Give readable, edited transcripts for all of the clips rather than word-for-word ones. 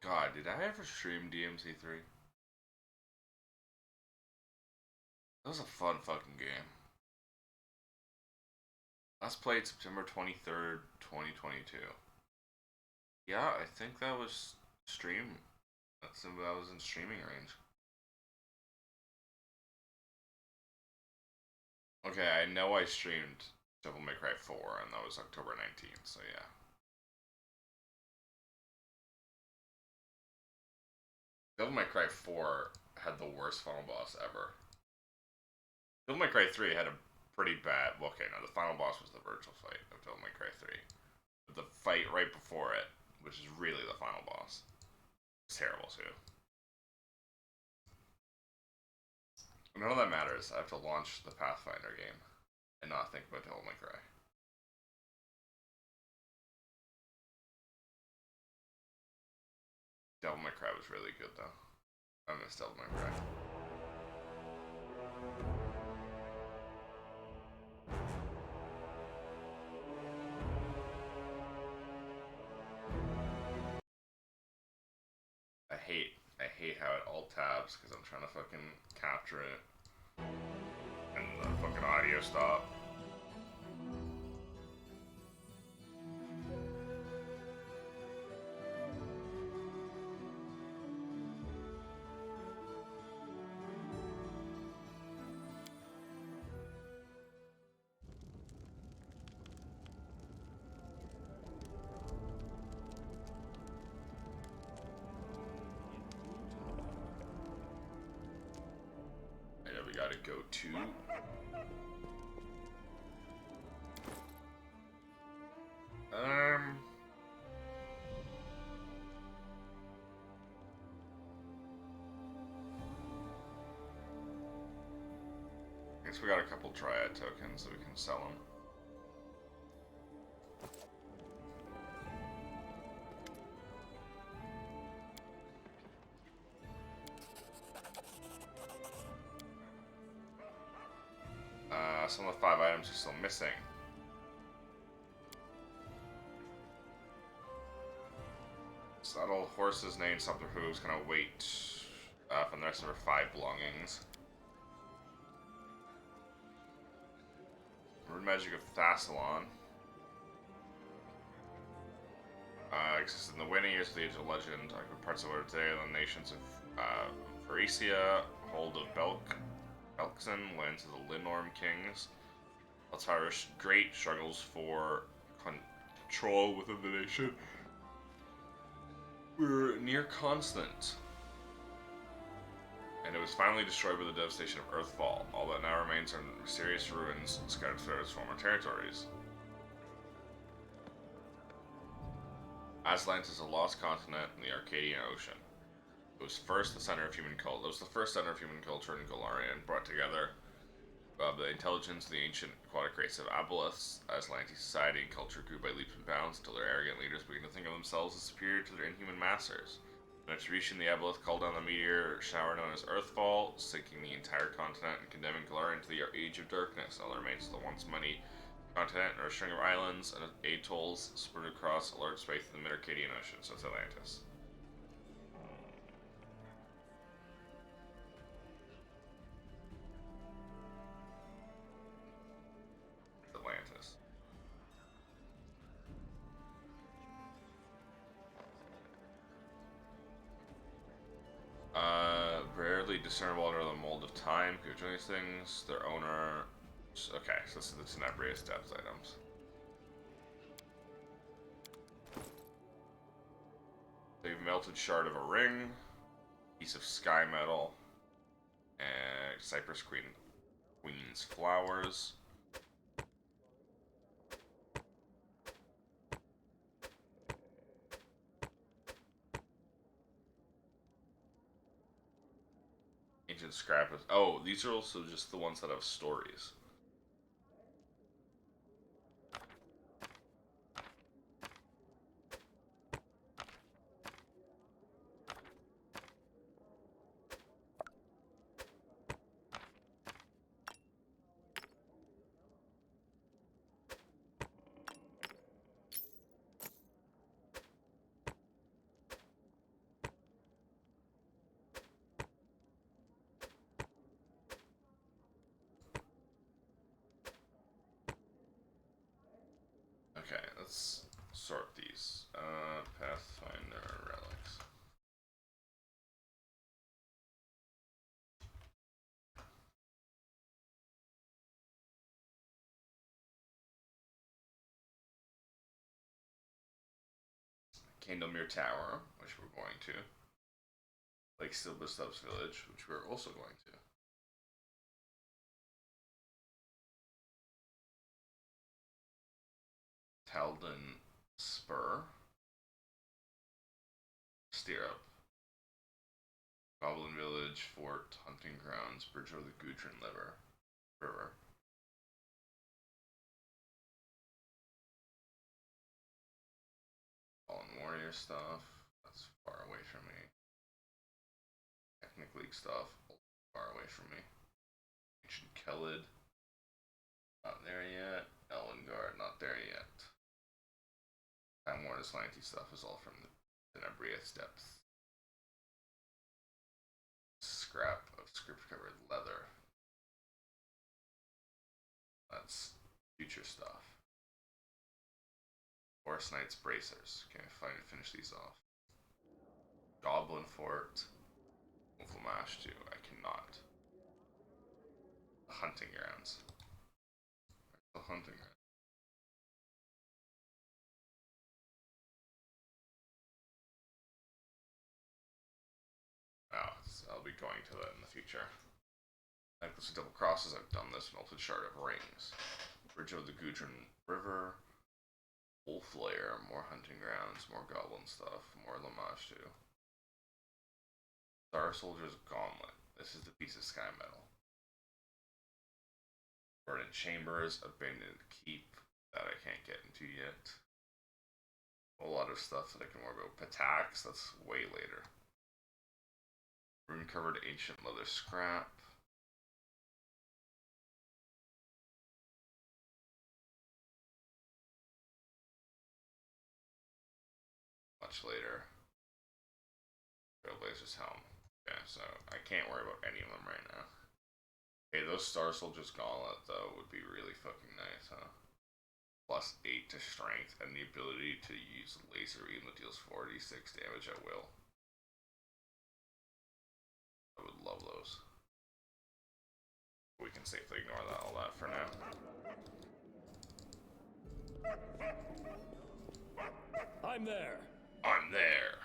God, did I ever stream DMC3? That was a fun fucking game. Last played September 23rd, 2022. Yeah, I think that was stream. That was in streaming range. Okay, I know I streamed Devil May Cry 4, and that was October 19th, so yeah. Devil May Cry 4 had the worst final boss ever. Devil May Cry 3 had a pretty bad. Well, okay, no, the final boss was the virtual fight of Devil May Cry 3. But the fight right before it, which is really the final boss, is terrible too. None of that matters. I have to launch the Pathfinder game and not think about Devil May Cry. Devil May Cry was really good though. I miss Devil May Cry. I hate how it alt tabs because I'm trying to fucking capture it and the fucking audio stop. We gotta go to I guess we got a couple triad tokens that we can sell them. Some of the 5 items are still missing. Saddle horse's name, something who's gonna wait from the rest of her 5 belongings. Root magic of Thassalon. Exists in the waning years of the Age of Legend. Occupied parts of what today the nations of Phrygia, hold of Belkzen, lands of the Linorm kings. Altair's great struggles for control within the nation were near constant, and it was finally destroyed by the devastation of Earthfall. All that now remains are mysterious ruins scattered throughout its former territories. Aslant is a lost continent in the Arcadian Ocean. It was first the center of human culture. It was the first center of human culture in Golarion, brought together the intelligence of the ancient aquatic race of aboleths. Aslanti society and culture grew by leaps and bounds until their arrogant leaders began to think of themselves as superior to their inhuman masters. In retribution, the aboleth called down the meteor shower known as Earthfall, sinking the entire continent and condemning Golarion to the Age of Darkness. All that remains of the once mighty continent are a string of islands and atolls spread across a large space in the Mid-Arcadian Ocean, so it's Atlantis. Atlantis. Rarely discernible under the mold of time. Who doing these things? Their owner. Okay, so this is the Tenebrious Depths items. They've melted shard of a ring, piece of sky metal, and Cypress Queen's flowers. Ancient scrap of. Oh, these are also just the ones that have stories. let's sort these. Pathfinder relics. Candlemere Tower, which we're going to. Lake Stilbistub's Village, which we're also going to. Talden Spur. Stirrup. Goblin Village, Fort, Hunting Grounds, Bridge over the Gudrun River. Fallen Warrior stuff. That's far away from me. Technic League stuff. Far away from me. Ancient Kelid. Not there yet. Elwengard. Not there yet. Time Warner Slanty stuff is all from the Tenebrious Depths. Scrap of script-covered leather. That's future stuff. Forest Knight's Bracers. Can I finish these off? Goblin Fort. Wolflamash too. I cannot. The Hunting Grounds. The Hunting Grounds. Oh, I'll be going to that in the future. Like this Double Crosses, I've done this Melted Shard of Rings. Bridge of the Gudrun River. Wolf Lair, more Hunting Grounds, more Goblin stuff, more Lamash too. Star Soldier's Gauntlet. This is the piece of Sky Metal. Verdant Chambers, Abandoned Keep, that I can't get into yet. A lot of stuff that I can worry about. Patax, that's way later. Rune-covered Ancient Leather Scrap. Much later. Trailblazer's Helm. Yeah, so I can't worry about any of them right now. Okay, those Star Soldier's Gauntlet, though, would be really fucking nice, huh? Plus 8 to Strength, and the ability to use Laser Beam that deals 46 damage at will. I would love those. We can safely ignore all that for now. I'm there. I'm there.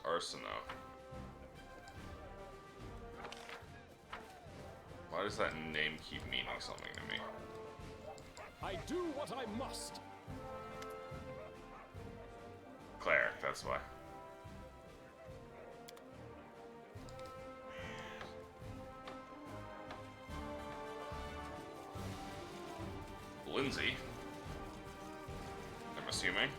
Arsenal. Why does that name keep meaning something to me? I do what I must. Cleric, that's why. Lindsay. I'm assuming.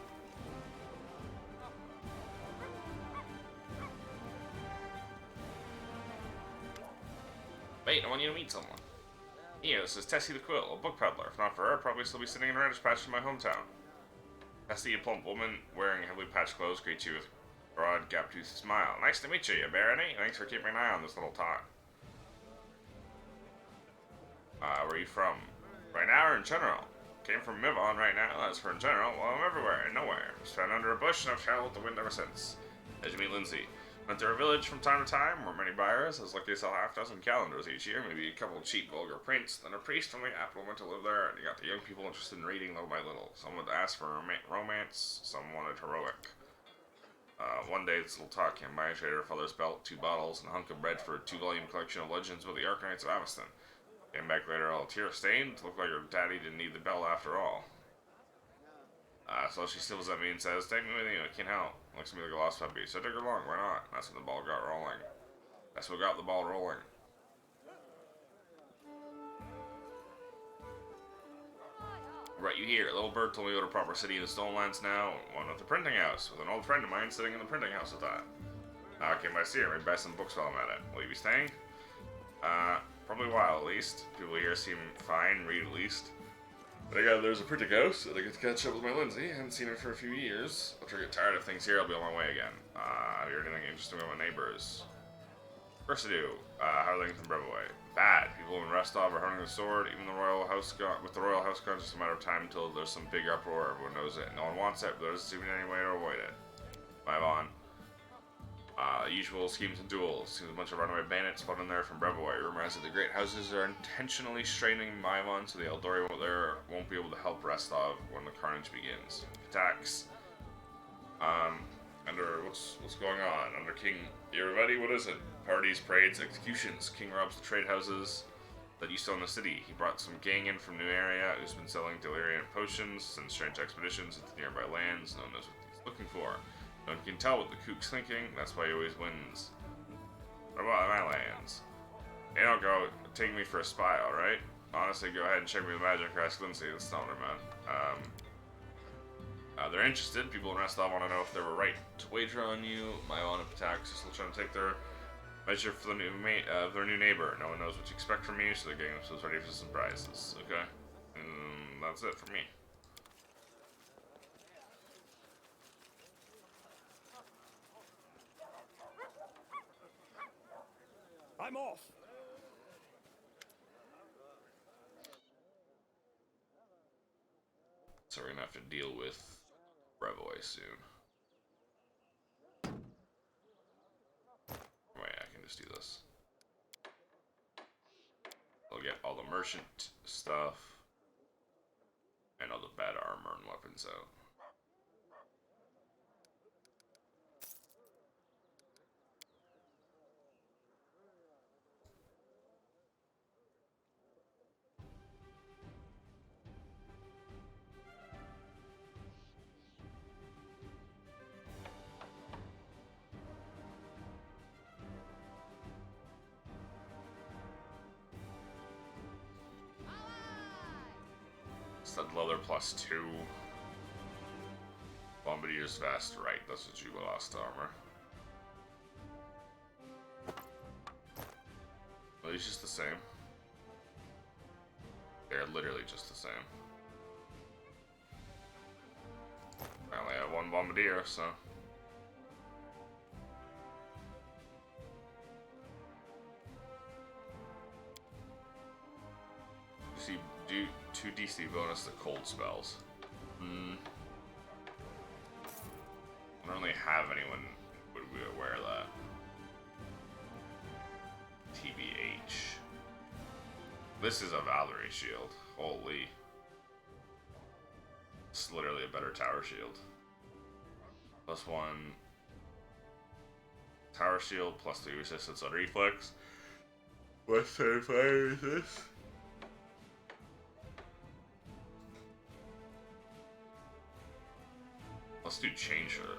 Wait, I want you to meet someone. Here, this is Tessie the Quill, a book peddler. If not for her, I'd probably still be sitting in a radish patch in my hometown. Tessie, a plump woman wearing heavily patched clothes, greets you with a broad, gap-toothed smile. Nice to meet you, you Barony. Thanks for keeping an eye on this little tot. Where are you from? Right now or in general? Came from Mivon right now. As for in general, well, I'm everywhere and nowhere. Just found under a bush and I've traveled the wind ever since. As you meet Lindsay. Went to our village from time to time, where many buyers. I was lucky to sell half a dozen calendars each year, maybe a couple of cheap vulgar prints. Then a priest from the capital went to live there, and you got the young people interested in reading little by little. Some would ask for romance, some wanted heroic. One day, this little tot came by and traded her father's belt, 2 bottles, and a hunk of bread for a 2-volume collection of legends with the Archonites of Aveston. Came back later all tear-stained, looked like her daddy didn't need the belt after all. So she sniffles at me and says, take me with you, I can't help. Looks at me like a lost puppy, so I took her along, why not? That's when the ball got rolling. That's what got the ball rolling. Right, you hear. Little bird told me about a proper city in the Stone Lands now. One with the printing house, with an old friend of mine sitting in the printing house with that. I came by to see her, maybe buy some books while I'm at it. Will you be staying? Probably a while at least. People here seem fine, read at least. But I got there's a printing house, and I get to catch up with my Lindsay. I haven't seen her for a few years. After I get tired of things here, I'll be on my way again. Have you heard anything interesting about my neighbors? First to do, how are things in Brevoy? Bad. People in Rostov are hunting the sword. Even the royal house with the royal house guns, it's just a matter of time until there's some big uproar. Everyone knows it. No one wants it, but there doesn't seem to be any way to avoid it. Move on. Usual schemes and duels. Seems a bunch of runaway bandits spun in there from Brevoy. Rumor has it the great houses are intentionally straining Maimon so the Eldori there won't be able to help Rostov when the carnage begins. Attacks. Under what's going on? Under King everybody, what is it? Parties, parades, executions. King robs the trade houses that used to own the city. He brought some gang in from new area who's been selling delirium potions, sends strange expeditions into nearby lands. No one knows what he's looking for. No one can tell what the kook's thinking, that's why he always wins. What about my lands? Hey, don't go take me for a spy, alright? Honestly, go ahead and check me with magic or ask Lindsay, that's not her, man. They're interested. People in Rostov want to know if they were right to wager on you. Maion and Patax are still trying to take their measure for the their new neighbor. No one knows what to expect from you, so they're getting themselves ready for some prizes. Okay? And that's it for me. I'm off. So we're gonna have to deal with Brevoy soon. Wait, I can just do this. I'll get all the merchant stuff and all the bad armor and weapons out. Stud leather +2. Bombardier's vest, right, that's what you lost armor. Well, he's just the same. They're literally just the same. I only have one bombardier, so. You see, do 2 DC bonus to cold spells. I don't really have anyone who would be aware of that. TBH. This is a Valkyrie shield. Holy. It's literally a better tower shield. +1 tower shield, +3 resistance on reflex. +35 resist. Let's do chain shirt.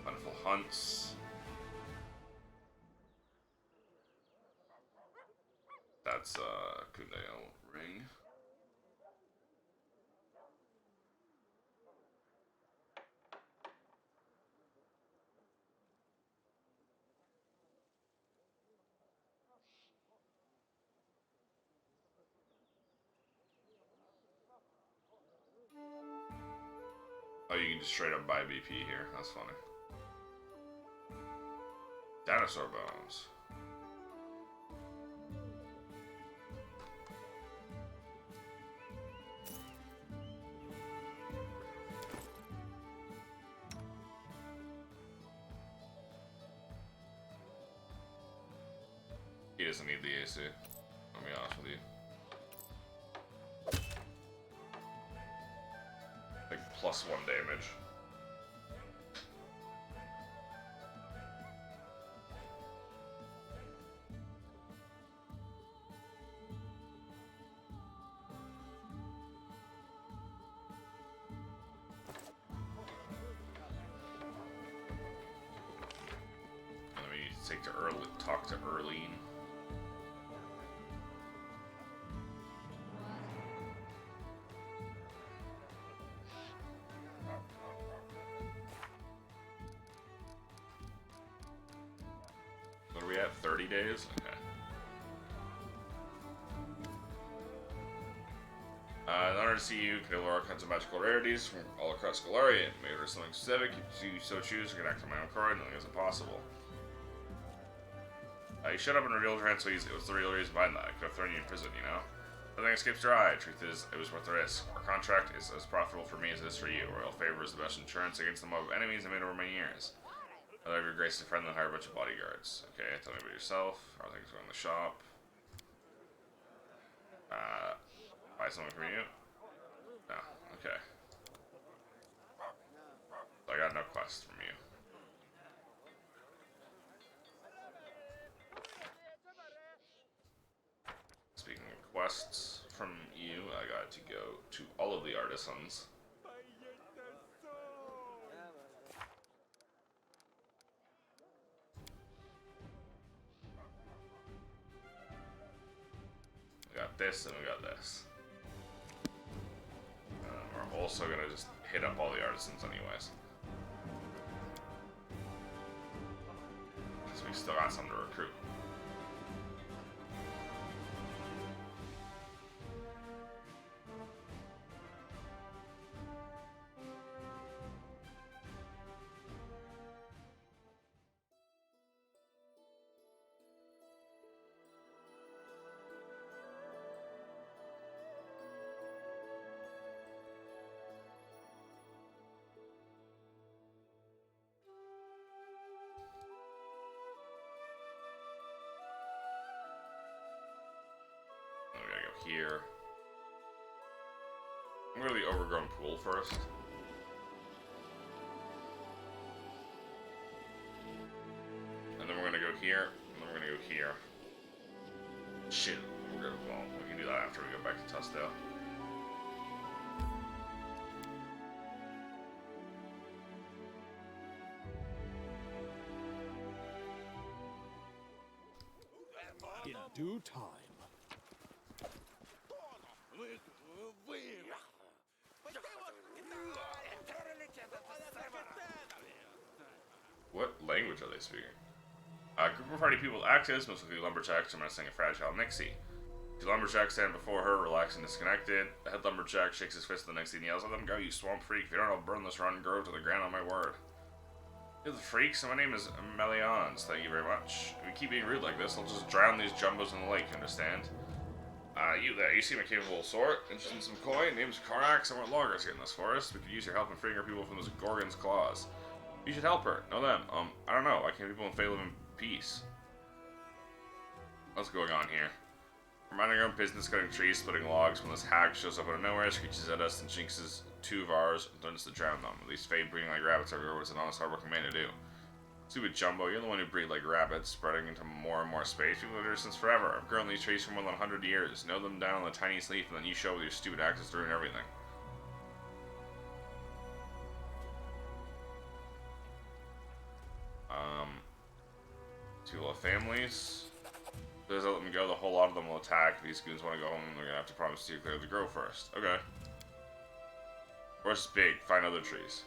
Plentiful hunts. That's Kundale ring. Oh, you can just straight up buy BP here. That's funny. Dinosaur bones. He doesn't need the AC. I'll be honest with you. Like +1 damage. take to talk to Erlene. What are we at? 30 days? Okay. In order to see you can deliver all kinds of magical rarities from all across Galaria. Maybe there's something specific. If you so choose, you can act on my own card. Nothing is impossible. You showed up and revealed your hand so easy. It was the real reason behind that. I could have thrown you in prison, you know? Nothing escapes your eye. Truth is, it was worth the risk. Our contract is as profitable for me as it is for you. Royal favor is the best insurance against the mob of enemies I made over many years. I'd rather your grace to friend than hire a bunch of bodyguards. Okay, tell me about yourself. How are things going in the shop? Buy something from you? No, okay. So I got no quest from you. Speaking of quests from you, I got to go to all of the artisans. We got this and we got this. We're also gonna just hit up all the artisans anyways. Because we still got some to recruit. We gotta go here. I'm gonna go to the overgrown pool first. And then we're gonna go here, and then we're gonna go here. Shit, we're gonna, well, we can do that after we go back to Tustdale. In due time. What language are they speaking? A group of party people actives, mostly lumberjacks, are menacing a fragile Nixie. The lumberjack stand before her, relaxed and disconnected. The head lumberjack shakes his fist at the Nixie and yells, "Let them go, you swamp freak. If you don't, I'll burn this rotten grove to the ground on my word." You're the freaks, and my name is Melians. Thank you very much. If you keep being rude like this, I'll just drown these jumbos in the lake, understand? You there, you seem a capable sort. Interested in some coin? Name's Karnak, and we're loggers here in this forest. We could use your help in freeing our people from this Gorgon's claws. You should help her. Know them. I don't know. Why can't people in Fae live in peace? What's going on here? We're minding our own business, cutting trees, splitting logs, when this hag shows up out of nowhere, screeches at us, and jinxes two of ours, and threatens to drown them. At least Fae breeding like rabbits everywhere was an honest, hardworking man to do. Stupid Jumbo, you're the one who breed like rabbits, spreading into more and more space. People have been here since forever. I've grown these trees for more than 100 years. Know them down on the tiniest leaf, and then you show with your stupid axes to ruin everything. Two families. Those that let them go, the whole lot of them will attack. If these goons want to go home, they're gonna have to promise to clear the grove first. Okay. Forest is big. Find other trees.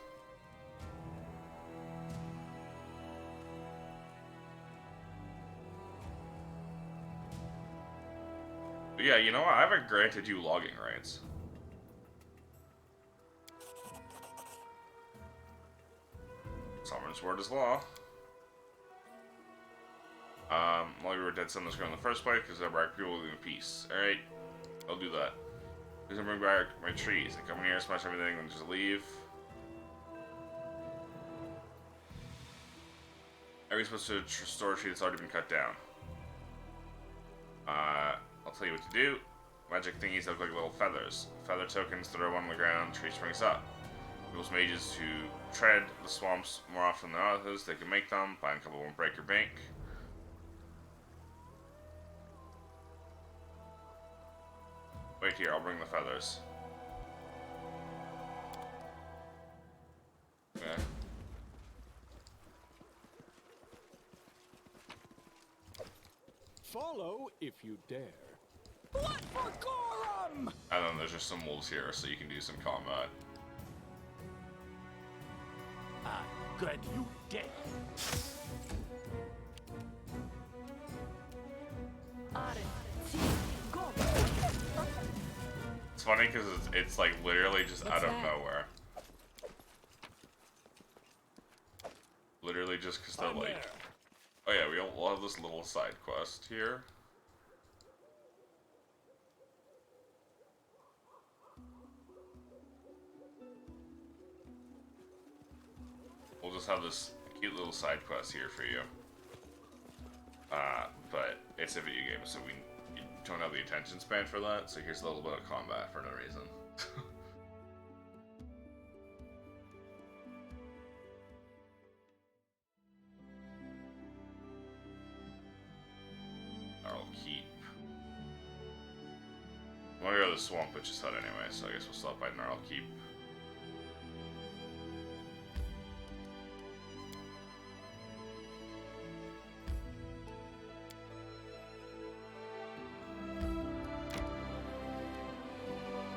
But yeah, you know what? I haven't granted you logging rights. Sovereign's word is law. While we were dead, someone's going in the first place because they're black people living in peace. Alright, I'll do that. Please don't bring back my trees. They come in here, smash everything, and just leave. Are we supposed to store a tree that's already been cut down? I'll tell you what to do. Magic thingies that look like little feathers. Feather tokens, throw one on the ground, tree springs up. Those mages who tread the swamps more often than others, they can make them. Find a couple won't break your bank. Wait here, I'll bring the feathers. Okay. if you dare. What for Gorum? And then there's just some wolves here, so you can do some combat. I'm glad you dead. It's funny because it's like literally just What's out of that? nowhere. Literally just because they're I'm like, there. oh yeah, we'll have this little side quest here. We'll just have this cute little side quest here for you. But it's a video game, so you don't have the attention span for that, so here's a little bit of combat for no reason. I'll keep. I'm gonna go to the swamp, which is hut anyway, so I guess we'll stop by Gnarl Keep.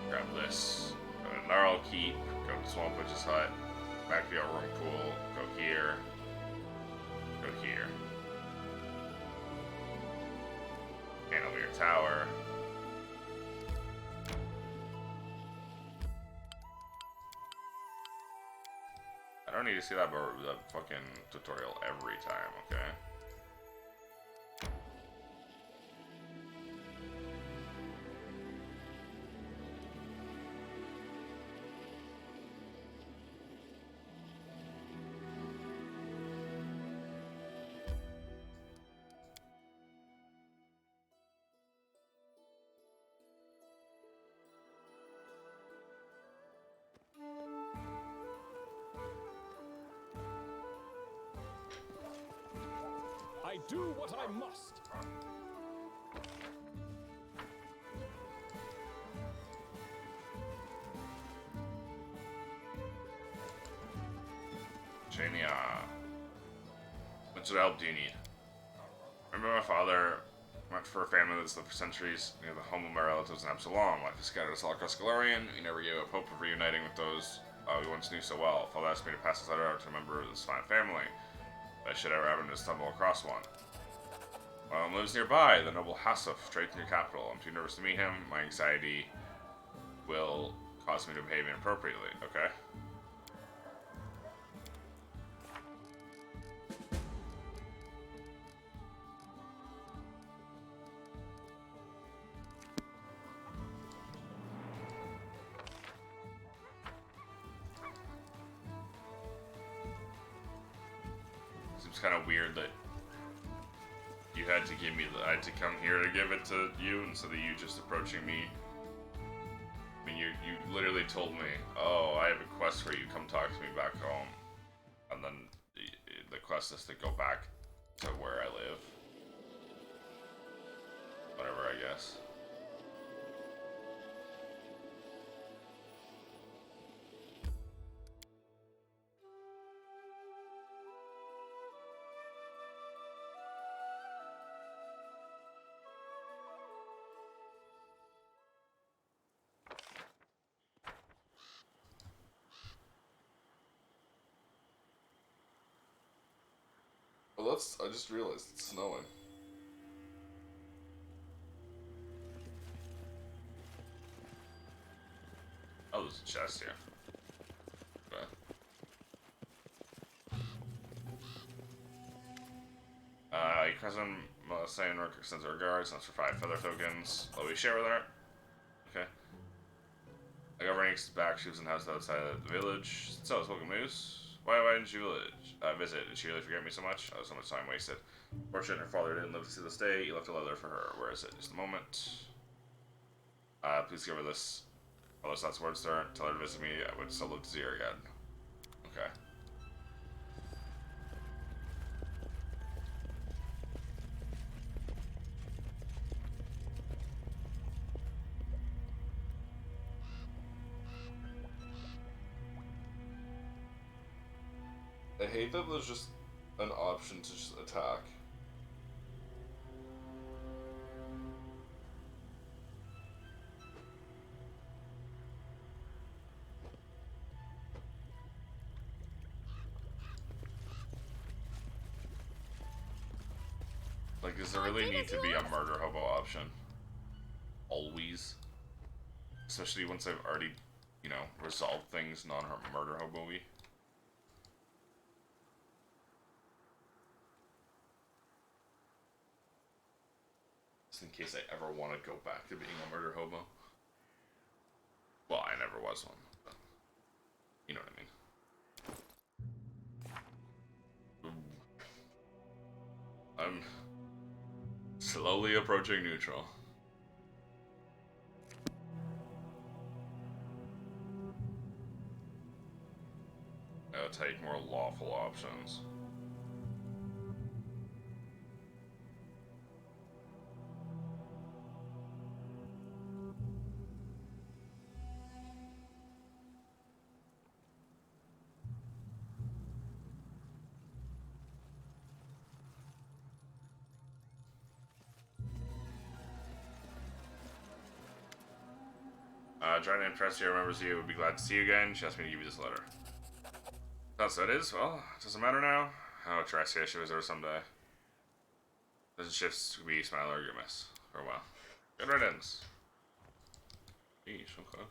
Grab this. Go to Gnarl Keep, go to Swamp Witch's Hut, back to your room pool, go here, go here. Candlebeer Tower. I don't need to see that fucking tutorial every time, okay? I do what I must. Jania. What sort of help do you need? Remember my father went for a family that's lived for centuries near the home of my relatives in Absalom. Life is scattered us all across Galarian. We never gave up hope of reuniting with those we once knew so well. Father asked me to pass this letter out to a member of this fine family. If I should ever happen to stumble across one. One of them lives nearby, the noble Hassuf, straight in your capital. I'm too nervous to meet him. My anxiety will cause me to behave inappropriately, okay? Seems kind of weird that you had to give me I had to come here to give it to you instead of you just approaching me. I mean, you literally told me, oh, I have a quest for you, come talk to me back home. And then the quest is to go back to where I live. Whatever, I guess. Well, I just realized it's snowing. Oh, there's a chest here. Okay. Your cousin, saying sends her regards, and that's for 5 feather tokens. Will we share with her? Okay. I got Renix back, she was in the house outside of the village. So, it's welcome news. Why didn't you visit? Did she really forget me so much? Oh, so much time wasted. Fortunate her father didn't live to see this day. You left a letter for her. Where is it? Just a moment. Please give her this. All those last words to her. Tell her to visit me. I would still love to see her again. Okay. I hate that there's just an option to just attack. Like, does there really need to be a murder hobo option? Always? Especially once I've already, you know, resolved things non-murder hobo-y. Just in case I ever want to go back to being a murder hobo. Well, I never was one, but you know what I mean. I'm slowly approaching neutral. I'll take more lawful options. Trying to impress you, remembers you, would be glad to see you again. She asked me to give you this letter. That's what it is. Well, it doesn't matter now. Oh, Tracia, she was there someday. Doesn't shifts to be smile or grimace. For a while. Good riddance. Yeesh, okay.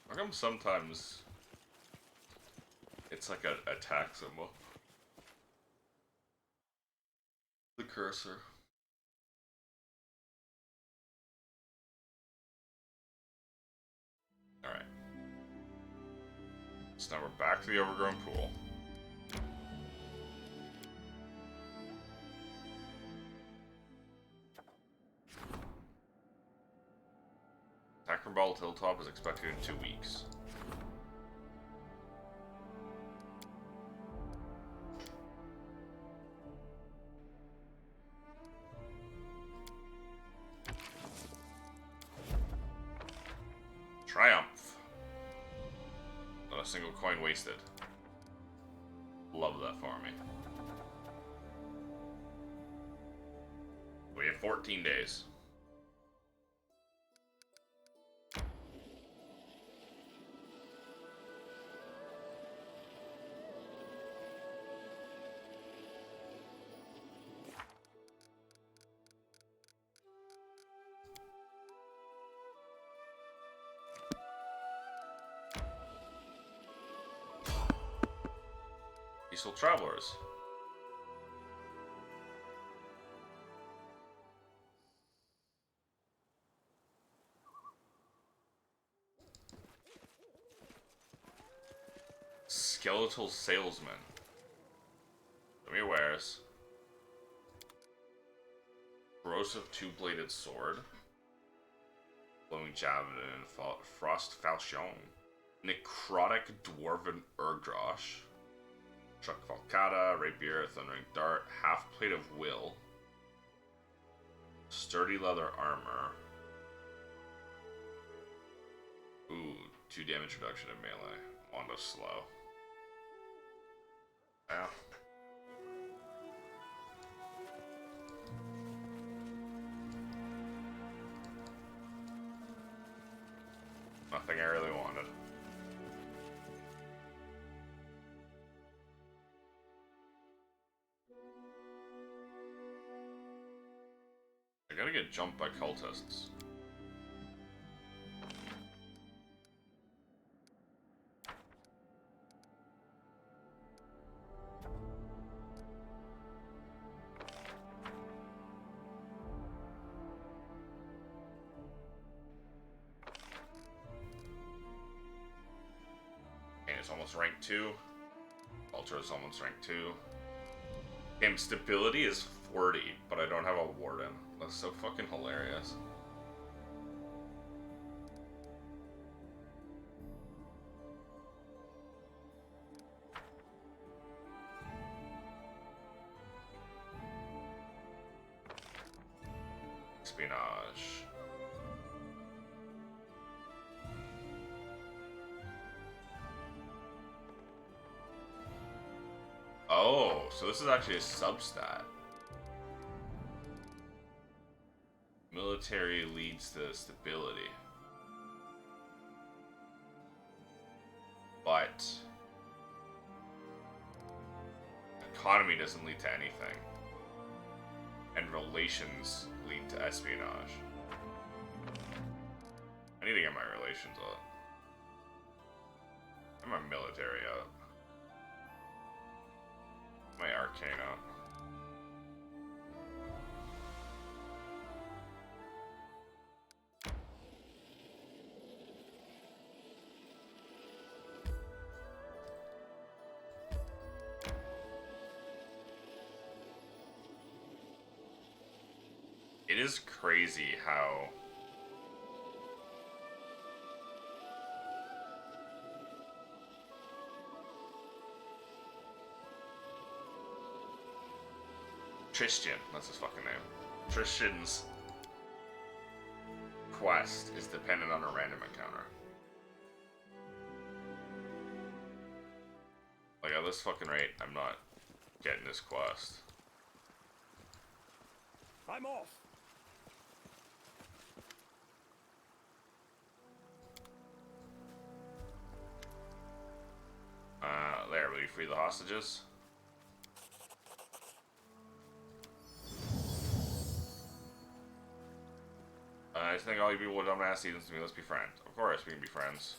How come sometimes it's like an attack symbol? The cursor. Alright. So now we're back to the overgrown pool. Attack from Ball Hilltop is expected in 2 weeks. Triumph. Not a single coin wasted. Love that for me. We have 14 days. Peaceful travelers. Skeletal salesman. Show me wares. Corrosive two-bladed sword. Glowing javelin. Frost falchion. Necrotic dwarven Urdrosh. Chuck Falcata, Rapier, Thundering Dart, Half Plate of Will, Sturdy Leather Armor. Ooh, 2 damage reduction in melee. Wand of Slow. Yeah. Nothing I really wanted. I gotta get jumped by cultists. And it's almost rank 2. Ultra is almost rank 2. Game stability is 40, but I don't have a warden. That's so fucking hilarious. Espionage. Oh, so this is actually a substat. Military leads to stability. But economy doesn't lead to anything. And relations lead to espionage. I need to get my relations up. And my military up. My arcane up. It is crazy how Tristan, that's his fucking name. Tristan's quest is dependent on a random encounter. Like, at this fucking rate, I'm not getting this quest. I'm off. There, will you free the hostages? I think all you people are dumbass heathens to me. Let's be friends. Of course, we can be friends.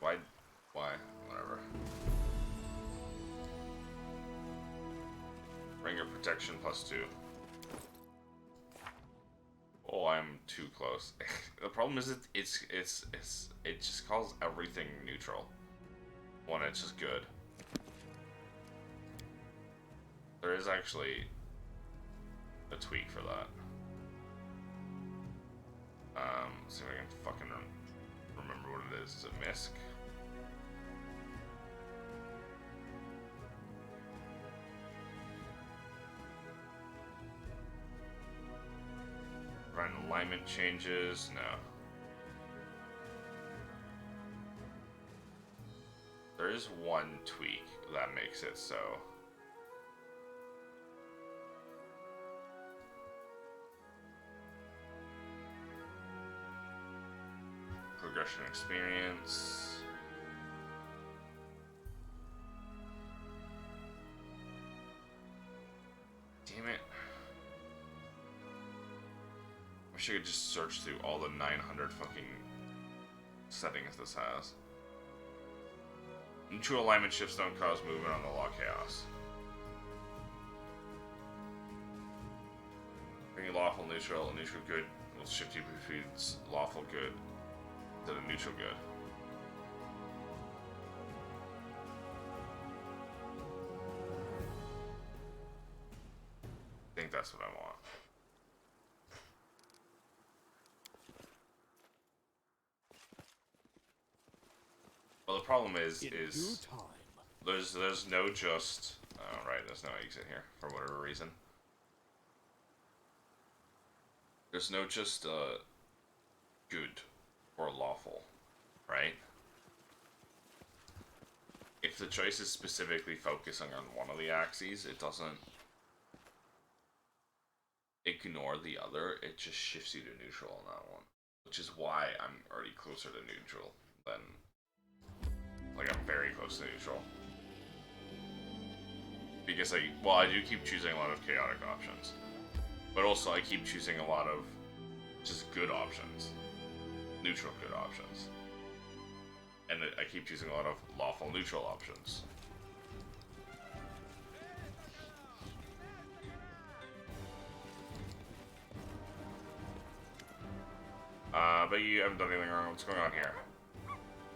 Why? Whatever. Ring of protection +2. Oh, I'm too close. The problem is it just calls everything neutral when it's just good. There is actually a tweak for that. Let's see if I can fucking remember what it is. Is it MISC? Prevent alignment changes? No. There is one tweak that makes it so. Progression experience. Damn it. I wish I could just search through all the 900 fucking settings this has. Neutral alignment shifts don't cause movement on the law chaos. Bring lawful neutral good will shift you between lawful good to the neutral good. I think that's what I want. Well, the problem is there's no just right, there's no exit here for whatever reason. There's no just good or lawful, right? If the choice is specifically focusing on one of the axes, it doesn't ignore the other, it just shifts you to neutral on that one. Which is why I'm already closer to neutral than... Like, I'm very close to neutral. Because I do keep choosing a lot of chaotic options. But also, I keep choosing a lot of just good options. Neutral good options. And I keep choosing a lot of lawful neutral options. But you haven't done anything wrong. What's going on here?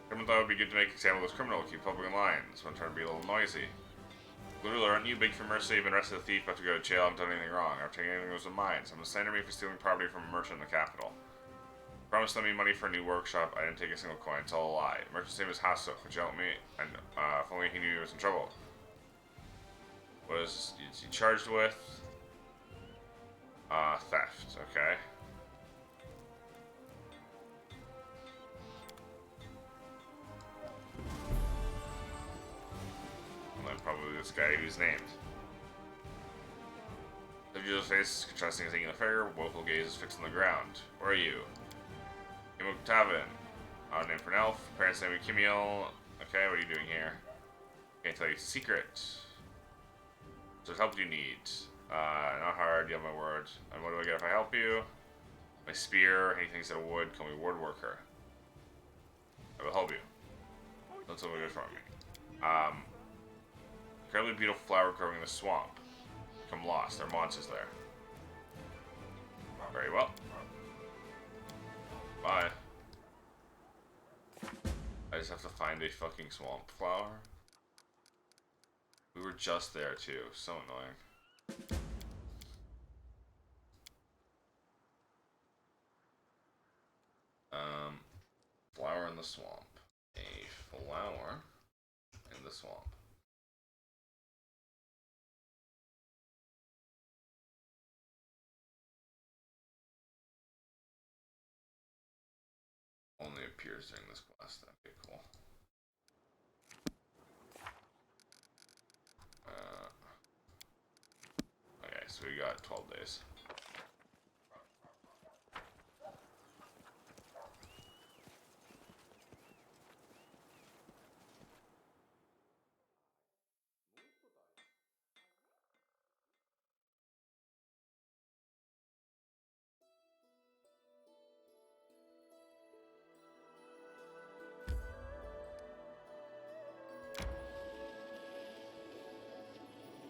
Criminal thought it would be good to make example of this criminal, keep public in line. This one trying to be a little noisy. Literally, aren't you big for mercy? You've been arrested a thief, about to go to jail, I haven't done anything wrong. I've taken anything that was of mine. Someone slandered me for stealing property from a merchant in the capital. Promised to lend me money for a new workshop. I didn't take a single coin. It's all a lie. Merchant's name is Hasso. Could you help me? And if only he knew he was in trouble. What is he charged with? Theft. Okay. And then probably this guy who's named. The viewer's face is contrasting as taking a fair, woeful gaze is fixed on the ground. Where are you? Tavin. Name for an elf. Parents name Kimiel. Okay, what are you doing here? Can't tell you a secret. So help you need. Not hard, you have my word. And what do I get if I help you? My spear, anything instead of wood, call me ward worker. I will help you. That's something good for me. Incredibly beautiful flower growing in the swamp. Become lost, there are monsters there. Very well. Bye. I just have to find a fucking swamp flower. We were just there too, so annoying. Flower in the swamp. A flower in the swamp. Only appears during this quest. Okay, cool. Okay, so we got 12 days.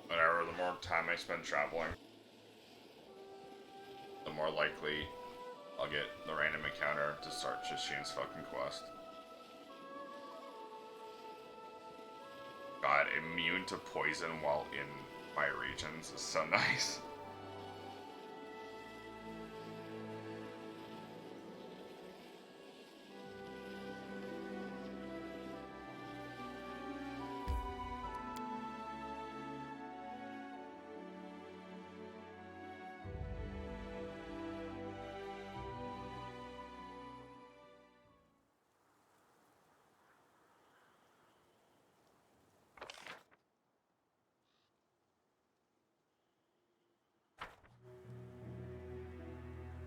Whatever, the more time I spend traveling, the more likely I'll get the random encounter to start Shishin's fucking quest. God, immune to poison while in my regions is so nice.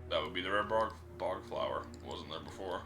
That would be the rare bog flower. Wasn't there before.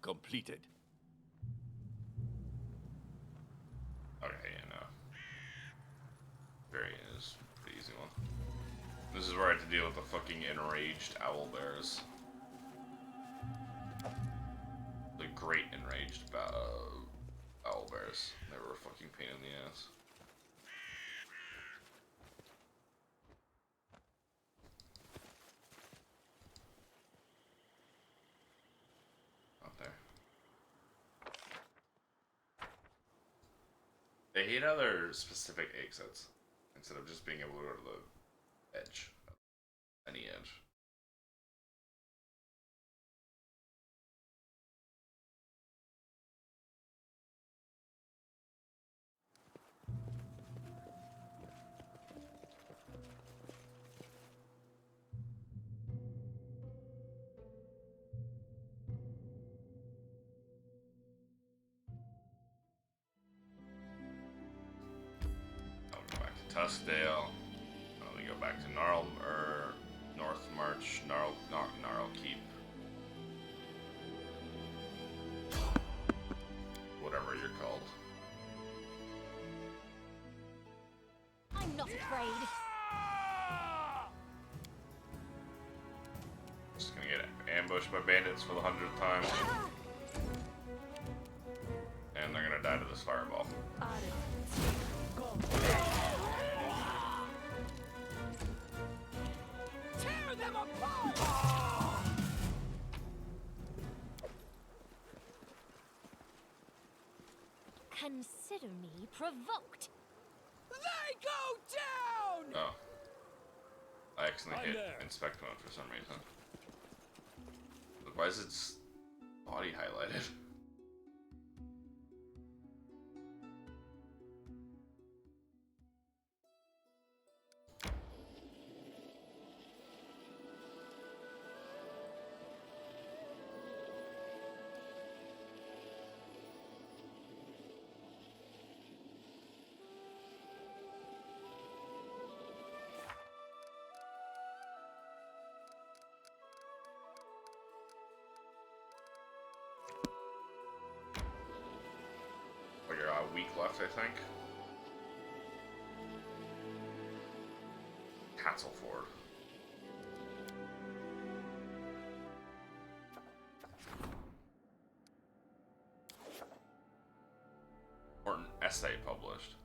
Completed. Okay, yeah, no. Very is pretty easy one. This is where I had to deal with the fucking enraged owl bears. The great enraged owl bears. They were a fucking pain in the ass. Out there. They hate how they're specific exits instead of just being able to go to the edge. Any edge. I'll go back to Tuskdale. Then go back to North March, Gnarl Keep. Whatever you're called. I'm not afraid. Just gonna get ambushed by bandits for the 100th time. And they're gonna die to this fireball. Tear them apart! Consider me provoked. They go down! Oh. I accidentally I'm hit there. inspect mode for some reason. Look, why is its body highlighted? Like a week left, I think. Castleford. Or an essay published.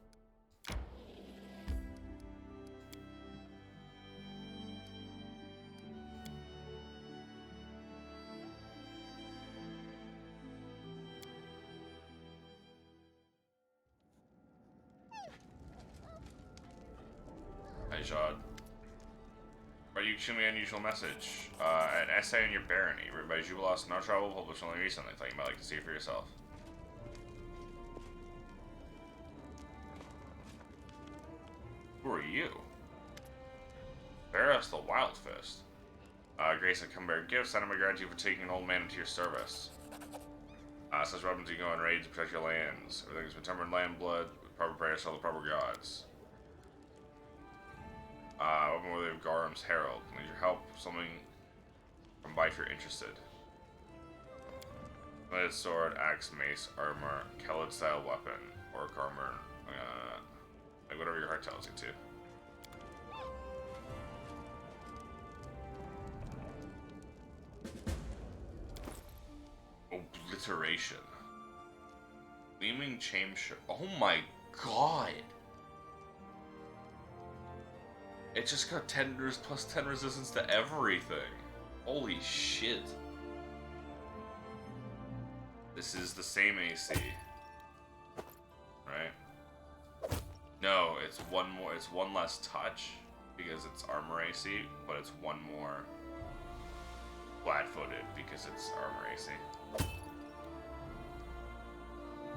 Hey, Jod. Write you extremely unusual message. An essay on your barony, written by Jubilos No Travel, published only recently. Thought you might like to see it for yourself. Who are you? Varus the Wild Fist. Grace and come bear gifts. Send him a gratitude for taking an old man into your service. Such weapons you go on raids to protect your lands. Everything's been tempered in land blood, with proper prayers to all the proper gods. Open with of Garum's Herald. Need your help. Something from by if you're interested. Limited sword, axe, mace, armor, Kelid style weapon, orc armor, like whatever your heart tells you to. Obliteration. Gleaming Chamber. Oh my god! It just got 10 plus 10 resistance to everything. Holy shit. This is the same AC. Right? No, it's one more, it's one less touch because it's armor AC, but it's one more flat-footed because it's armor AC.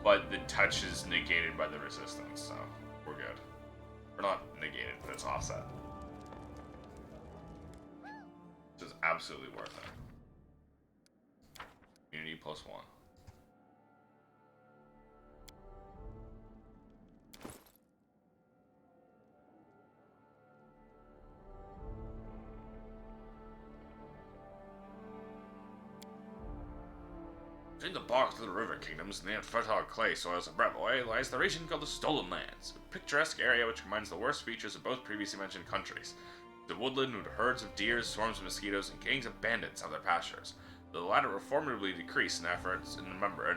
But the touch is negated by the resistance, so we're good. Or not negated, but it's offset. Which is absolutely worth it. Unity +1. In the bark of the river kingdoms and the fertile clay soils of Brevoy lies the region called the Stolen Lands, a picturesque area which combines the worst features of both previously mentioned countries. The woodland with herds of deer, swarms of mosquitoes, and gangs of bandits have their pastures. The latter will formidably decrease in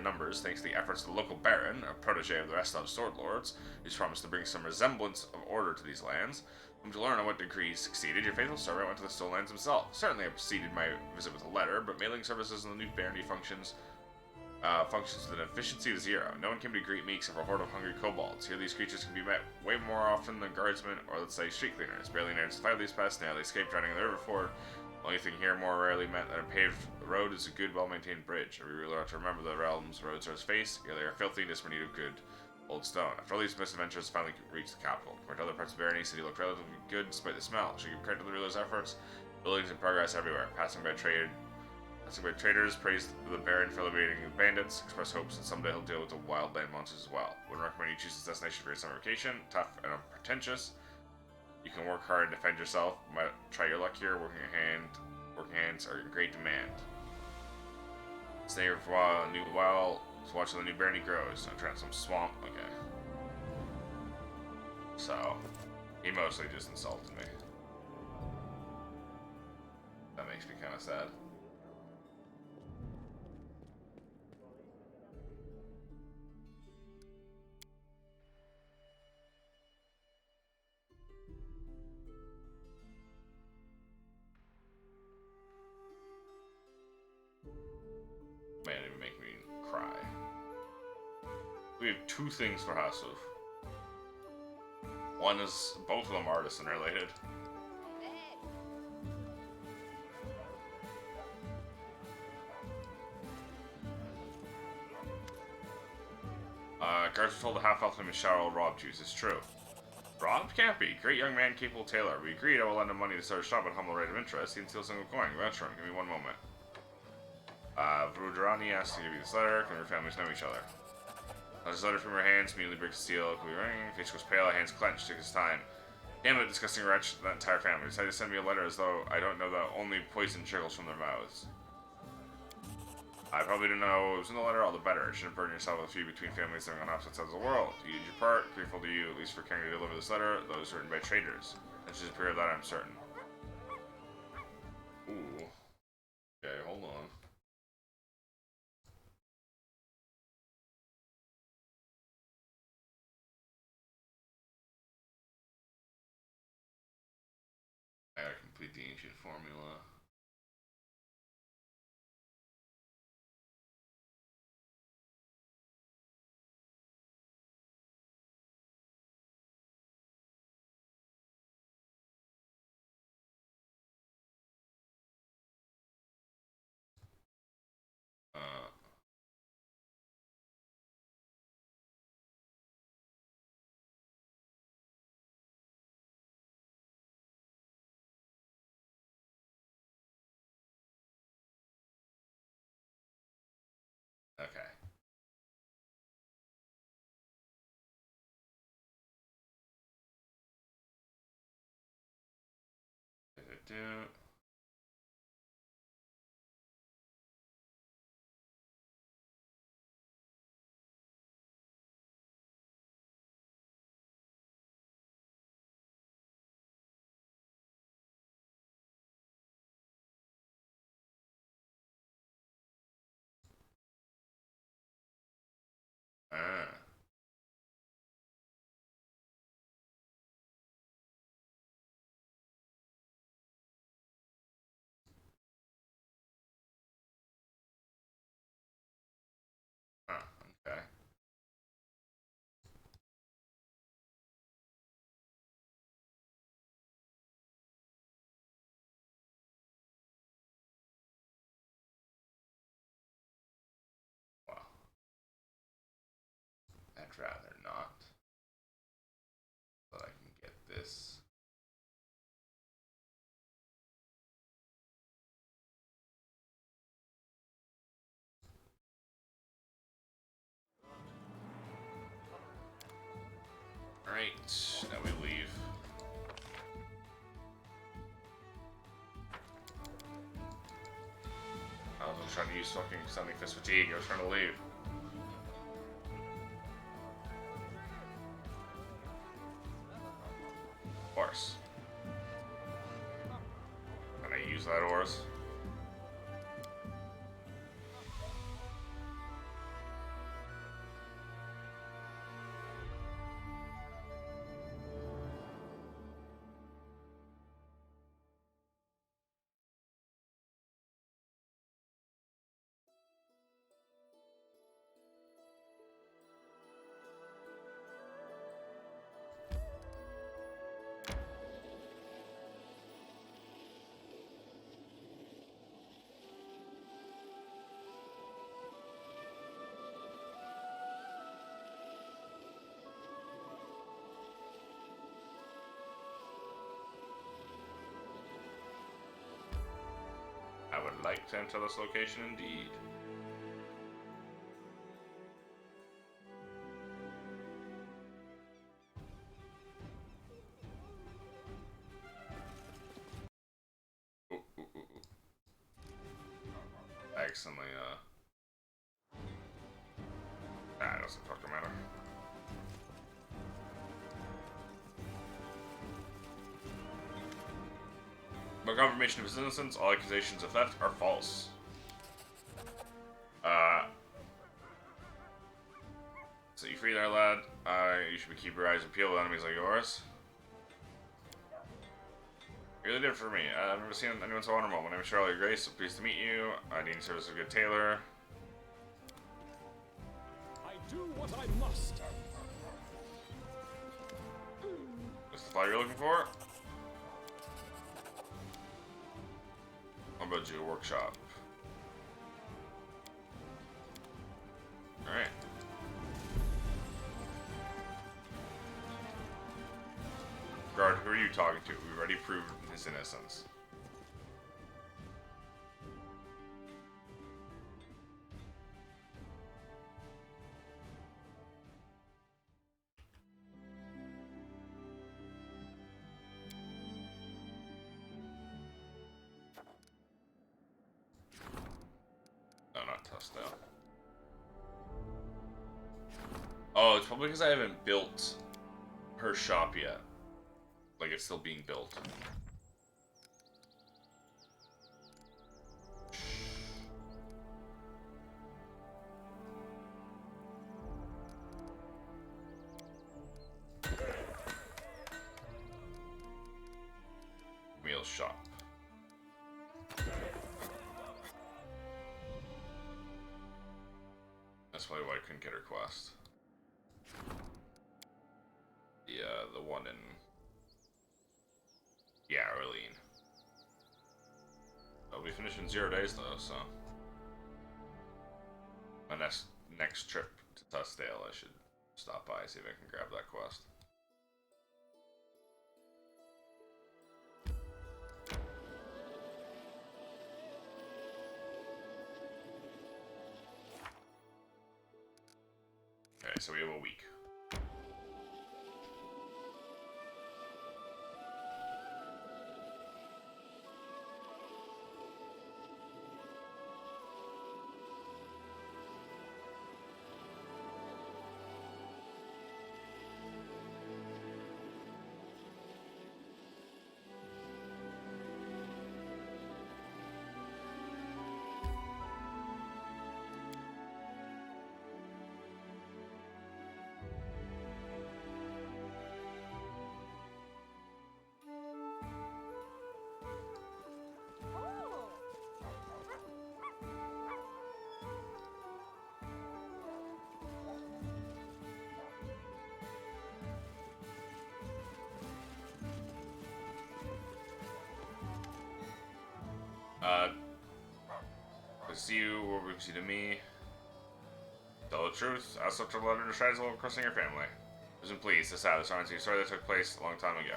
numbers thanks to the efforts of the local baron, a protege of the Restov sword lords, who's promised to bring some resemblance of order to these lands. To learn on what degree he succeeded, your faithful servant went to the Stolen Lands himself. Certainly I preceded my visit with a letter, but mailing services in the new barony functions with an efficiency of 0. No one came to greet me except for a horde of hungry kobolds. Here these creatures can be met way more often than guardsmen or, let's say, street cleaners. Barely managed to fight these pests, now they escaped drowning in the river ford. The only thing here more rarely met than a paved road is a good, well-maintained bridge. Every ruler ought to remember the realm's roads are his face. Here they are filthy, and in need of good old stone. After all these misadventures, finally reached the capital. Compared to other parts of Barony, city looked relatively good despite the smell. Should give credit to the ruler's efforts. Buildings in progress everywhere. Passing by traders praised the Baron for eliminating the bandits, expressed hopes that someday he'll deal with the wildland monsters as well. Wouldn't recommend you choose this destination for your summer vacation. Tough and unpretentious. You can work hard and defend yourself. Might try your luck here. Working hands are in great demand. Stay here for a while to watch the new Barony grows. I'm trying some swamp. Okay. So, he mostly just insulted me. That makes me kind of sad. Man, it would make me cry. We have 2 things for Hasuf. One is both of them artisan related. Guards were told the half-elf name is Cheryl robbed you. Is this true? Robbed? Can't be. Great young man, capable tailor. We agreed I will lend him money to start a shop at humble rate of interest. He can steal a single coin. Voucher him. Give me one moment. Vrudrani asked to give you this letter. Can your families know each other? As his letter from your hands, immediately breaks the seal. Can we ring? Face goes pale, hands clenched. Take his time. Damn it, disgusting wretch. That entire family decided to send me a letter as though I don't know that only poison trickles from their mouths. I probably didn't know it was in the letter, all the better. You shouldn't burden yourself with a feud between families living on opposite sides of the world. You did your part. Grateful to you, at least for caring to deliver this letter. Those written by traitors. And she's a period of that, I'm certain. Ooh. Okay, hold on. I gotta complete the ancient formula. Okay. Do. Ah. Huh, okay. Well, I'd rather not. But I can get this. Alright, now we leave. I was trying to use fucking Sonic Fist Fatigue. I was trying to leave. Of course. Can I use that ores? I would like to enter this location indeed. Ooh, ooh, ooh, ooh. I accidentally, it doesn't fucking matter. By confirmation of his innocence, all accusations of theft are false. So you free there, lad. You should keep your eyes peeled with enemies like yours. You really did it for me. I've never seen anyone so honorable. My name is Charlie Grace. So pleased to meet you. I need service of a good tailor. I do what I must. Is the fly you're looking for? How about you, workshop? Alright. you talking to? We've already proved his innocence. No, not Tustale. Oh, it's probably because I haven't built her shop yet. Like, it's still being built. Meal shop. That's probably why I couldn't get her quest. The one in... Yeah, Arlene. I'll be finished in 0 days though, so... My next trip to Tustale, I should stop by, see if I can grab that quest. Okay, so we have a week. See you, what brings you to me? Tell the truth, ask such a letter to shines while crossing your family. Listen, please, this out. This reminds me of a story that took place a long time ago.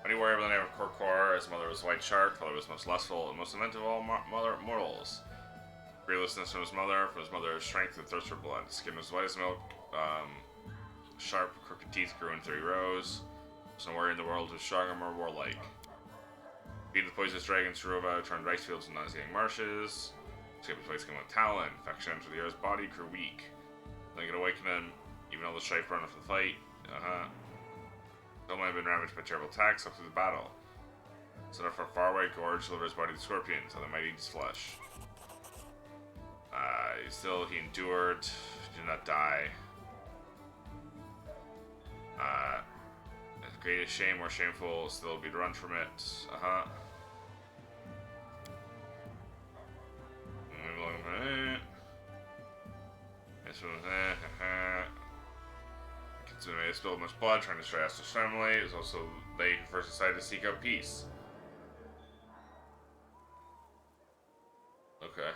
When you worry by the name of Korkor, his mother was a white shark, father was most lustful, and most lament of all mortals. Fearlessness from his mother strength and thirst for blood. Skin was white as milk, sharp, crooked teeth grew in 3 rows. There's no warrior in the world who's stronger, more warlike. Feed the poisonous dragons to rove out, turned rice fields and nauseating marshes. Escape the place came with talent. Infection entered the hero's body, grew weak. Then could awaken him, even all the strife burned for the fight. Still might have been ravaged by terrible attacks up through the battle. Set up for a faraway gorge, deliver his body to scorpions, so they might eat his flesh. He endured, did not die. The greatest shame, more shameful, still be to run from it. Kitsune may have spilled much blood trying to destroy Asta's family. It was also they who first decided to seek out peace. Okay.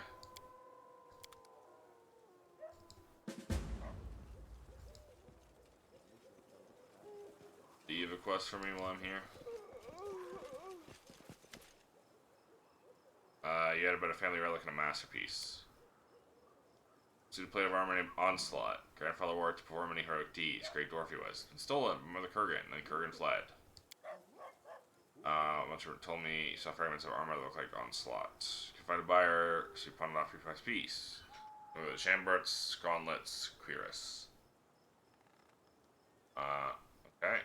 Do you have a quest for me while I'm here? You had about a family relic and a masterpiece. Suit a plate of armor named Onslaught. Grandfather wore it to perform many heroic deeds. Great dwarf he was. Been stolen from Mother Kurgan, and then Kurgan fled. Once you told me you saw fragments of armor that look like Onslaught. You can find a buyer, so you pawn it off for your price piece. The Chamberts, Gauntlets, Quiris. Okay.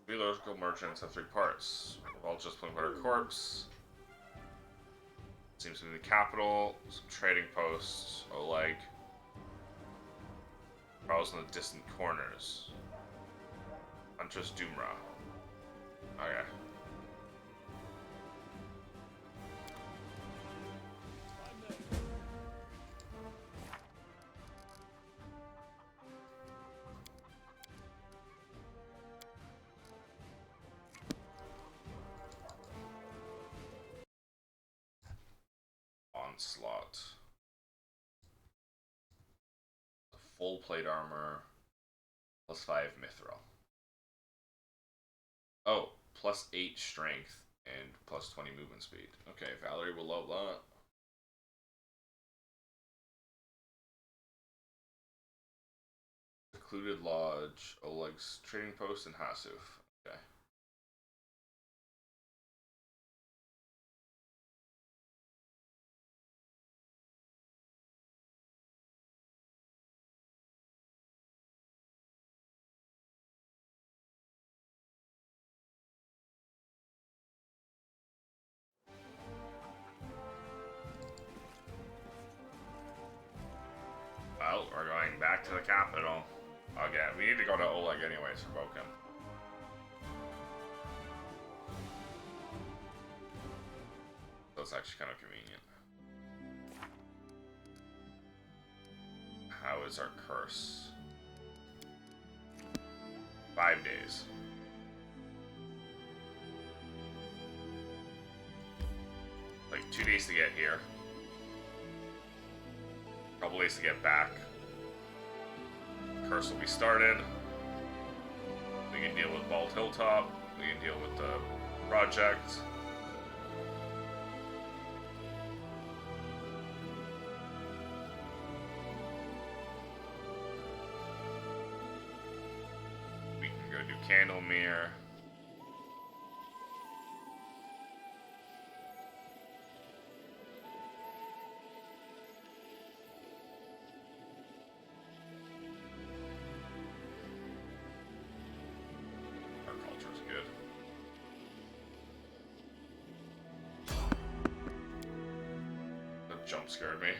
Theological merchants have 3 parts. All just plain butter corpse. Seems to be the capital, some trading posts, Oleg. Prowls in the distant corners. Huntress Doomra. Okay. Onslaught. The full plate armor plus 5 mithril. Oh, +8 strength and +20 movement speed. Okay, Valerie will love that. Secluded Lodge, Oleg's trading post, and Hasuf. Okay. Well, we're going back to the capital. Again, we need to go to Oleg anyways for Boken. That's actually kind of convenient. How is our curse? 5 days. Like 2 days to get here. Couple days to get back. Curse will be started. We can deal with Bald Hilltop. We can deal with the project. We can go do Candlemere. Our culture's good. That jump scared me.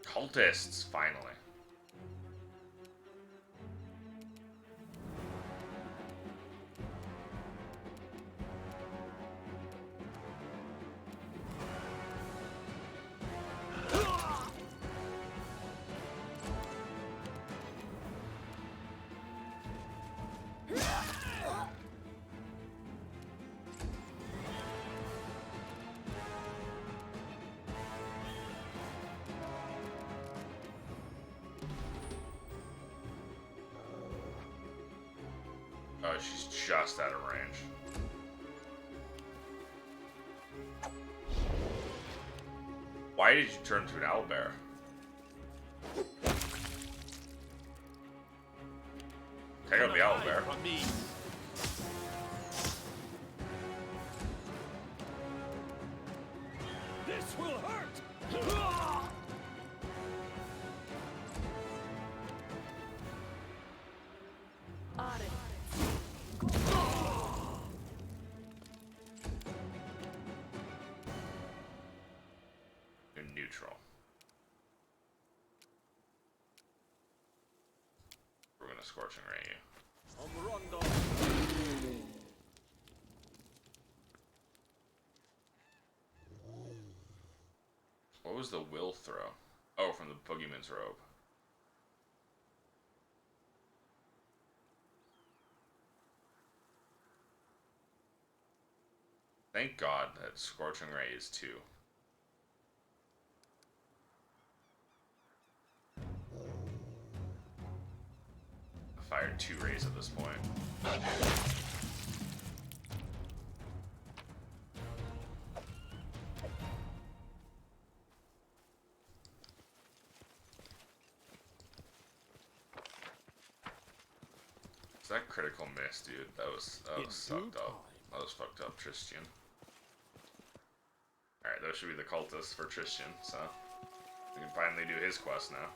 Cultists, finally. Oh, she's just out of range. Why did you turn to an owlbear? Take out the owlbear. This will hurt! You're neutral. We're gonna Scorching Ray you. What was the will throw? Oh, from the Boogeyman's robe. Thank God that Scorching Ray is 2. I fired 2 rays at this point. Is that critical miss, dude? That was sucked up. That was fucked up, Tristan. Alright, those should be the cultists for Tristan, so we can finally do his quest now.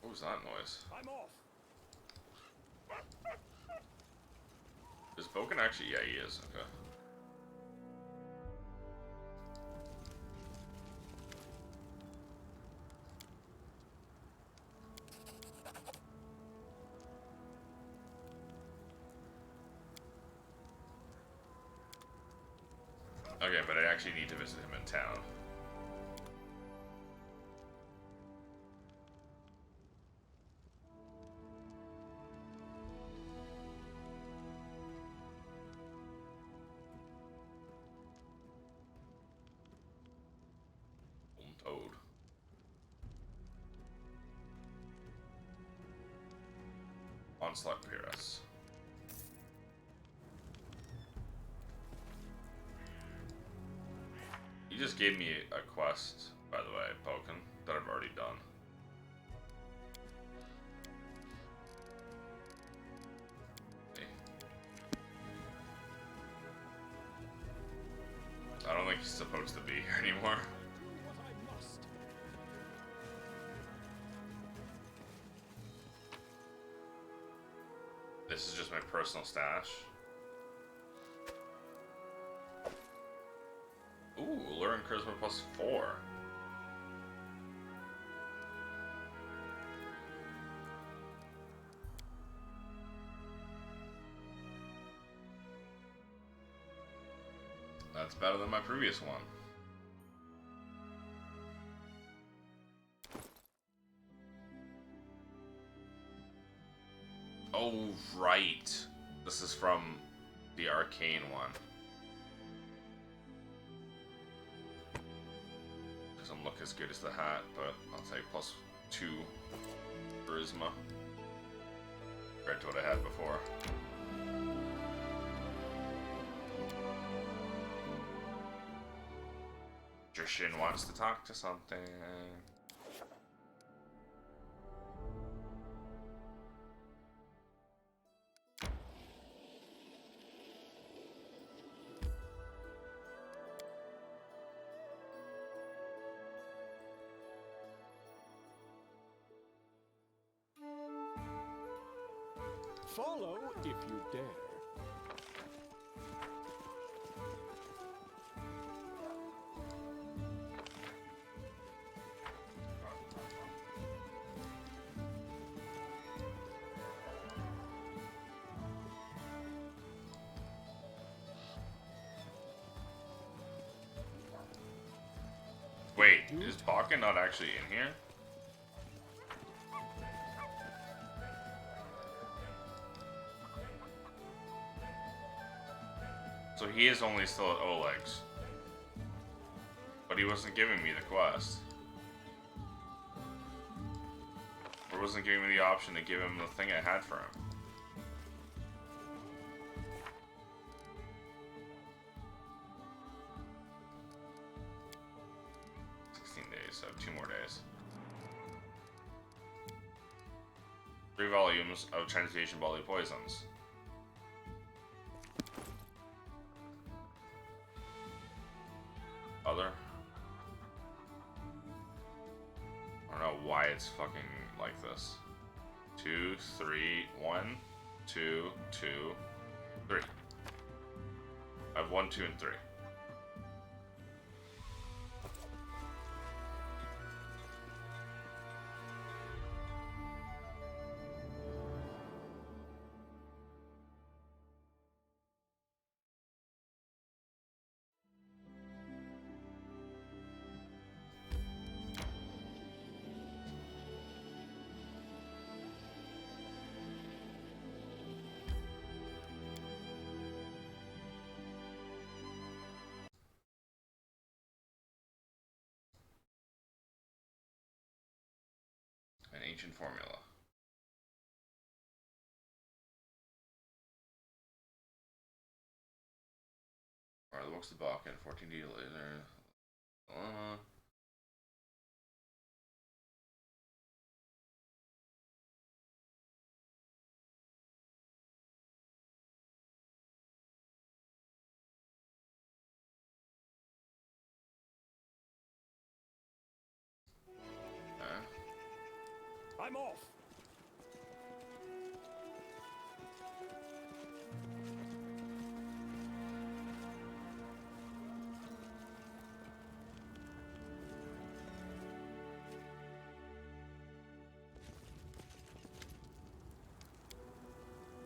What was that noise? I'm off. Is Boken actually? Yeah, he is. Okay. Okay, but I actually need to visit him in town. Toad. Onslaught Pyrrhus. You just gave me a quest, by the way, Pokken, that I've already done. Hey. I don't think he's supposed to be here anymore. This is just my personal stash. Ooh, Lure and Charisma +4. That's better than my previous one. Oh, right. This is from the Arcane one. Doesn't look as good as the hat, but I'll say +2 charisma compared to what I had before. Jushin wants to talk to something. Follow if you dare. Wait, is Bakken not actually in here? So he is only still at Oleg's. But he wasn't giving me the quest. Or wasn't giving me the option to give him the thing I had for him. So 2 more days. 3 volumes of Transmutation Bally Poisons. Other? I don't know why it's fucking like this. 2, 3, 1, 2, 2, 3. I have 1, 2, and 3. An ancient formula. Alright, the books of Bakken, 14 days later. I'm off.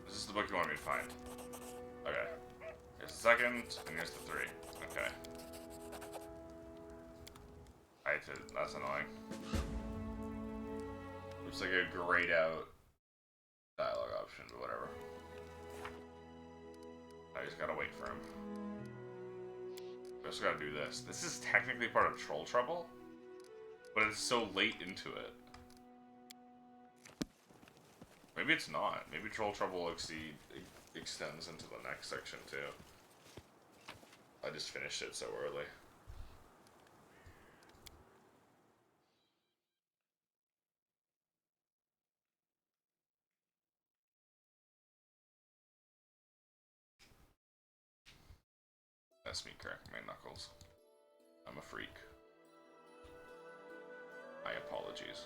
Is this the book you want me to find? Okay. Here's the second, and here's the 3. Okay. That's annoying. Looks like a grayed out dialogue option, but whatever. I just gotta wait for him. I just gotta do this. This is technically part of Troll Trouble, but it's so late into it. Maybe it's not. Maybe Troll Trouble extends into the next section too. I just finished it so early. That's me cracking my knuckles. I'm a freak. My apologies.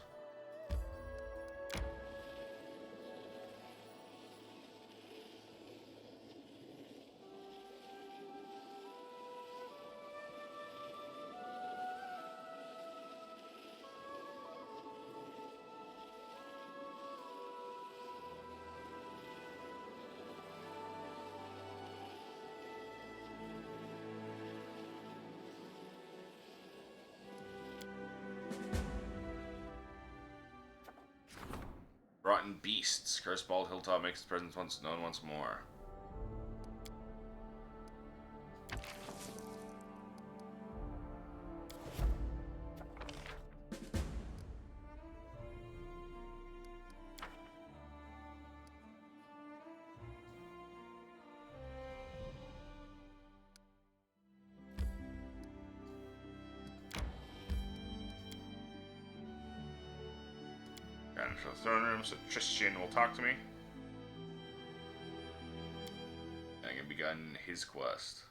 Rotten beasts. Cursed Bald Hilltop makes its presence known once more. Got into the throne room so Tristan will talk to me. And can begun his quest.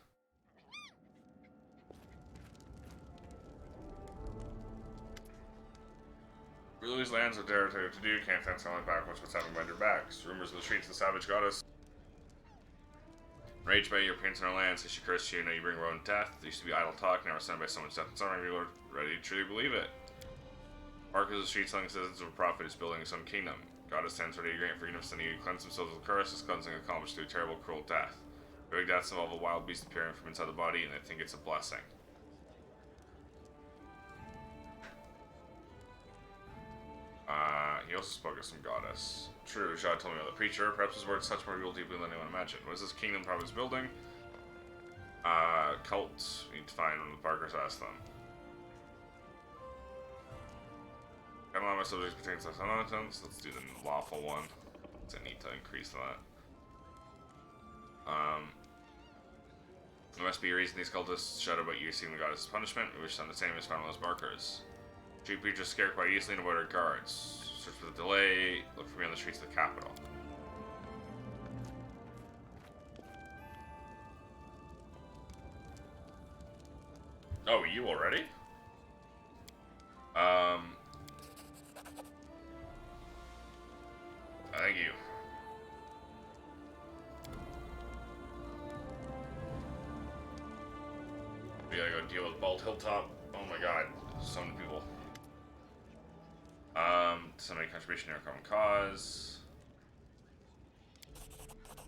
Rule these lands are territory to do, can't stand someone back what's happening behind your backs. Rumors of the streets of the savage goddess. Enraged by your appearance in our lands, she cursed you, now you bring your own death. It used to be idle talk, now we're sent by someone's death, and some people are ready to truly believe it. Mark of the street telling citizens of a prophet is building his own kingdom. Goddess stands ready to grant forgiveness and you cleanse themselves of the curse, this cleansing accomplished through terrible, cruel death. The big deaths involve a wild beast appearing from inside the body, and they think it's a blessing. He also spoke of some goddess. True, Shah told me about the preacher. Perhaps his words touch more people deeply than anyone imagined. What is this kingdom prophet's building? Cult. We need to find one of the Parkers, ask them. Can allow my subjects pertain to nonsense. Let's do the lawful one. So I need to increase that. There must be a reason these cultists shout about you seeing the goddess' punishment. We wish to send the same as found those markers. Street preachers scare quite easily and avoid our guards. Search for the delay. Look for me on the streets of the capital. Oh, you already? Thank you. We gotta go deal with Bald Hilltop. Oh my god, so many people. Somebody contribution to our common cause.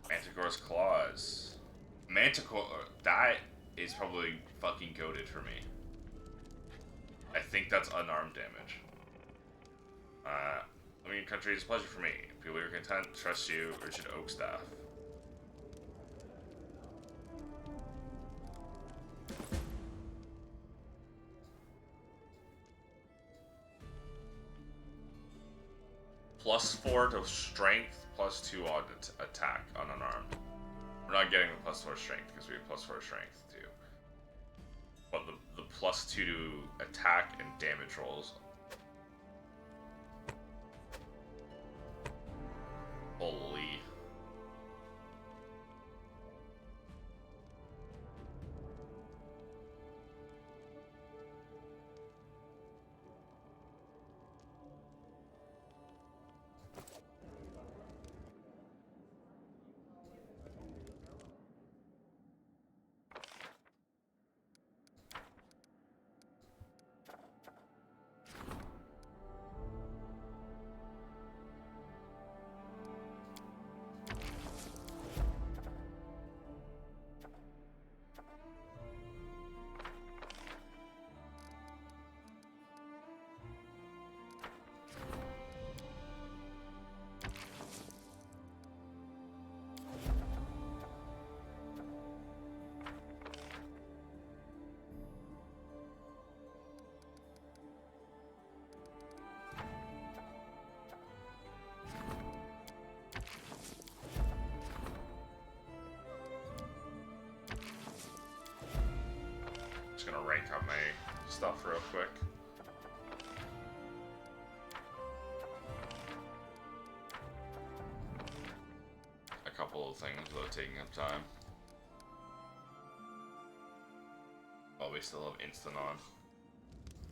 Manticore's Claws. Manticore, that is probably fucking goated for me. I think that's unarmed damage. Living in country is a pleasure for me. People who are content, trust you, Richard Oakstaff. +4 to strength, +2 on attack on unarmed. We're not getting the +4 strength because we have +4 strength too. But the +2 to attack and damage rolls. Holy. stuff real quick. A couple of things without taking up time. While we still have instant on.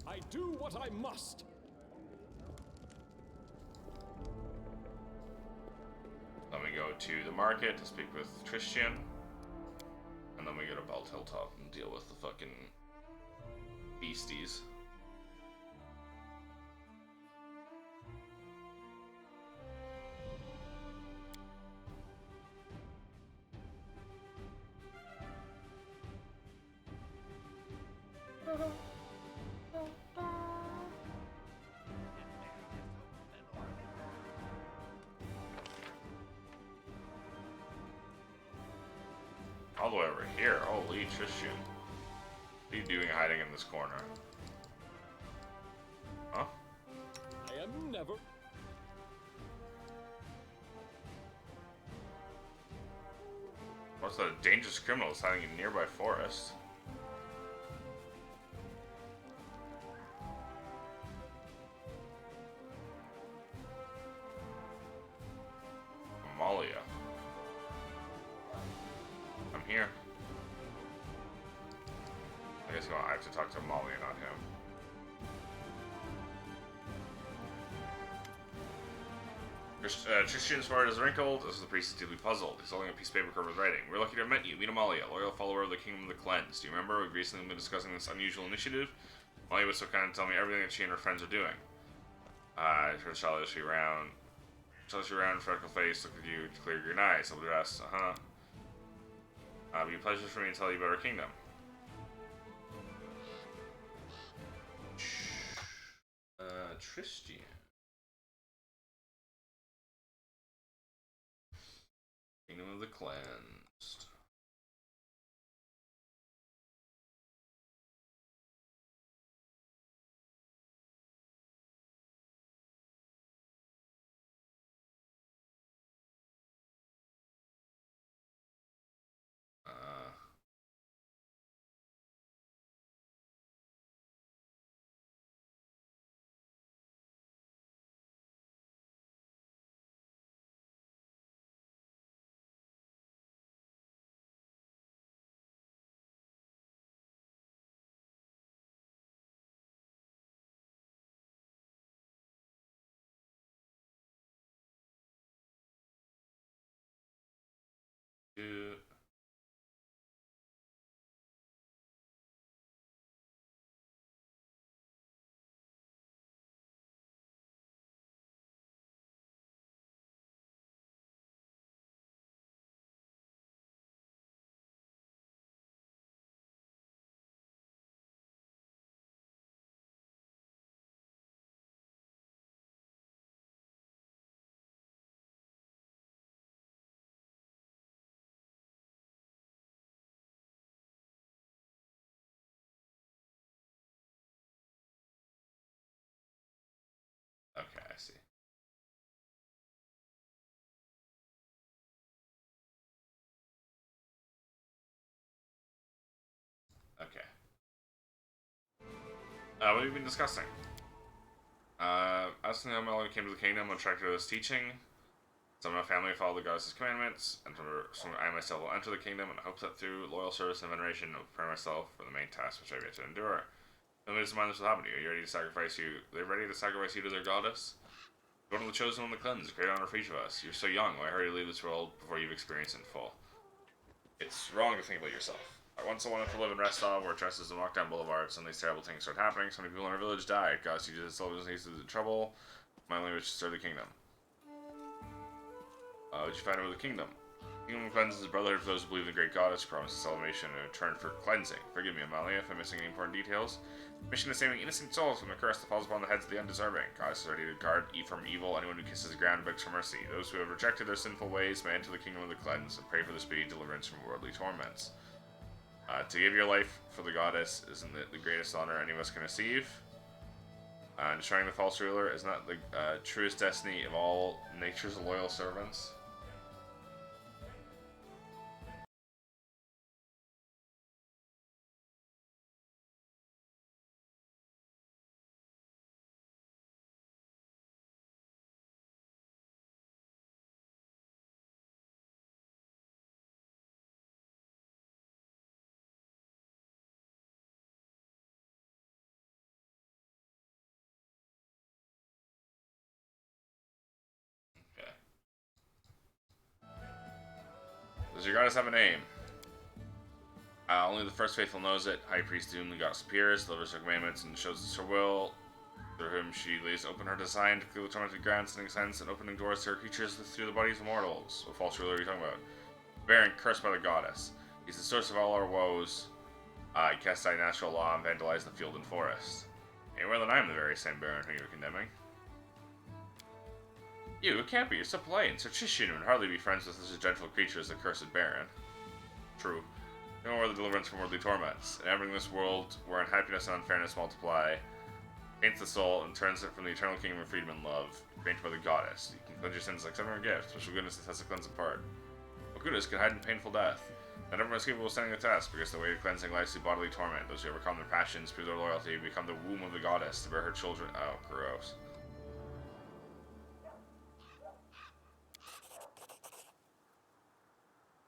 I do what I must. Then we go to the market to speak with Tristian. And then we go to Belt Hilltop and deal with the fucking beasties. All the way over here. Holy Tristian. What are you doing hiding in this corner? Huh? I am never. What's the dangerous criminals hiding in nearby forest? Amalia. I'm here. I guess I have to talk to Amalia, not him. Tristian's sword is wrinkled. This is the priest is deeply puzzled. He's holding a piece of paper covered with writing. We're lucky to have met you. Meet Amalia, loyal follower of the Kingdom of the Cleansed. Do you remember? We've recently been discussing this unusual initiative. Amalia was so kind to tell me everything that she and her friends are doing. Her childish round, freckle face, look at you, clear green eyes, simple dress, It'd be a pleasure for me to tell you about our kingdom. Tristian. Kingdom of the Cleansed. Okay, I see. Okay. What have you been discussing? As the Amalia came to the kingdom, attracted to his teaching. Some of my family follow the goddess's commandments, and I myself will enter the kingdom in hopes that through loyal service and veneration, I will prepare myself for the main task which I have yet to endure. Family doesn't mind this will happen to you. Are you ready to sacrifice you? They're ready to sacrifice you to their goddess? One of the chosen on the cleanse, great honor for each of us. You're so young, why hurry to leave this world before you've experienced it in full? It's wrong to think about yourself. I once wanted to live in Restov, where dresses and walk down boulevards, and these terrible things start happening. So many people in our village died. Goddess uses its soldiers into trouble. My language to serve the kingdom. What'd you find out with the kingdom? Kingdom cleanses the brotherhood for those who believe in the great goddess, promises salvation in return for cleansing. Forgive me, Amalia, if I'm missing any important details. Mission is saving innocent souls from the curse that falls upon the heads of the undeserving. Goddess is ready to guard from evil anyone who kisses the ground and begs for mercy. Those who have rejected their sinful ways may enter the kingdom of the cleansed and pray for the speedy deliverance from worldly torments. To give your life for the goddess isn't it the greatest honor any of us can receive? Destroying the false ruler is not the truest destiny of all nature's loyal servants. Does your goddess have a name? Only the first faithful knows it. High Priest Doom, the goddess appears, delivers her commandments, and shows us her will, through whom she lays open her design to clear the tormented ground, sending signs and opening doors to her creatures through the bodies of mortals. What false ruler are you talking about? Baron, cursed by the goddess. He's the source of all our woes. He cast out natural law and vandalized the field and forest. Hey, well then I'm the very same Baron who you're condemning. You, it can't be. You're so polite and so Chishin and hardly be friends with such a dreadful creature as the cursed Baron. True. No more the deliverance from worldly torments. In entering this world where unhappiness and unfairness multiply, paints the soul and turns it from the eternal kingdom of freedom and love, painted by the goddess. You can cleanse your sins like seven gift, special goodness that has to cleanse apart. What goodness can hide in painful death? Not everyone is capable of standing the test, because the way of cleansing lies through bodily torment. Those who overcome their passions, prove their loyalty, become the womb of the goddess to bear her children. Oh, gross.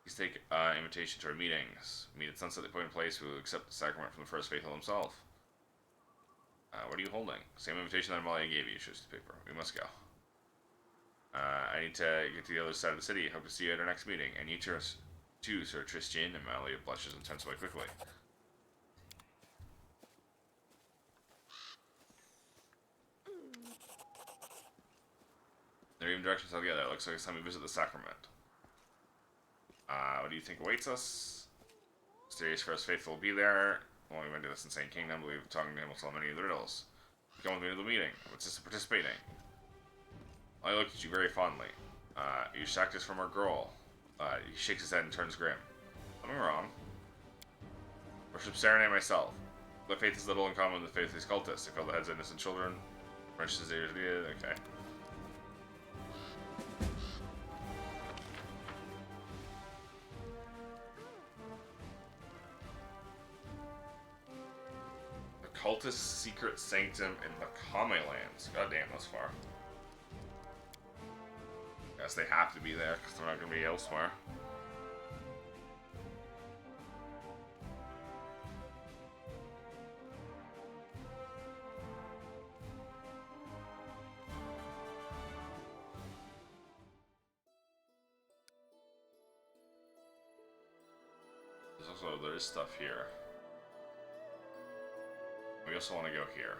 Please take invitation to our meetings. Meet at sunset at the appointed place. We will accept the sacrament from the first faithful himself. What are you holding? Same invitation that Amalia gave you. Shows the paper. We must go. I need to get to the other side of the city. Hope to see you at our next meeting. And you too, Sir Tristan. Amalia blushes and turns away quickly. There are even directions altogether. It looks like it's time we visit the sacrament. What do you think awaits us? Mysterious First Faithful will be there. When we went to this insane kingdom, we'll be talking to him will solve many of the riddles. Come with me to the meeting. What's this participating? I look at you very fondly. You sacked us from our girl. He shakes his head and turns grim. Nothing wrong. Worship Serenade myself. The faith is little in common with the faith of these cultists. They fell the heads of innocent children. Wrenches his ears. Okay. Cultist secret sanctum in the Kame lands. God damn, that's far. Guess they have to be there because they're not going to be elsewhere. There is stuff here. We also want to go here.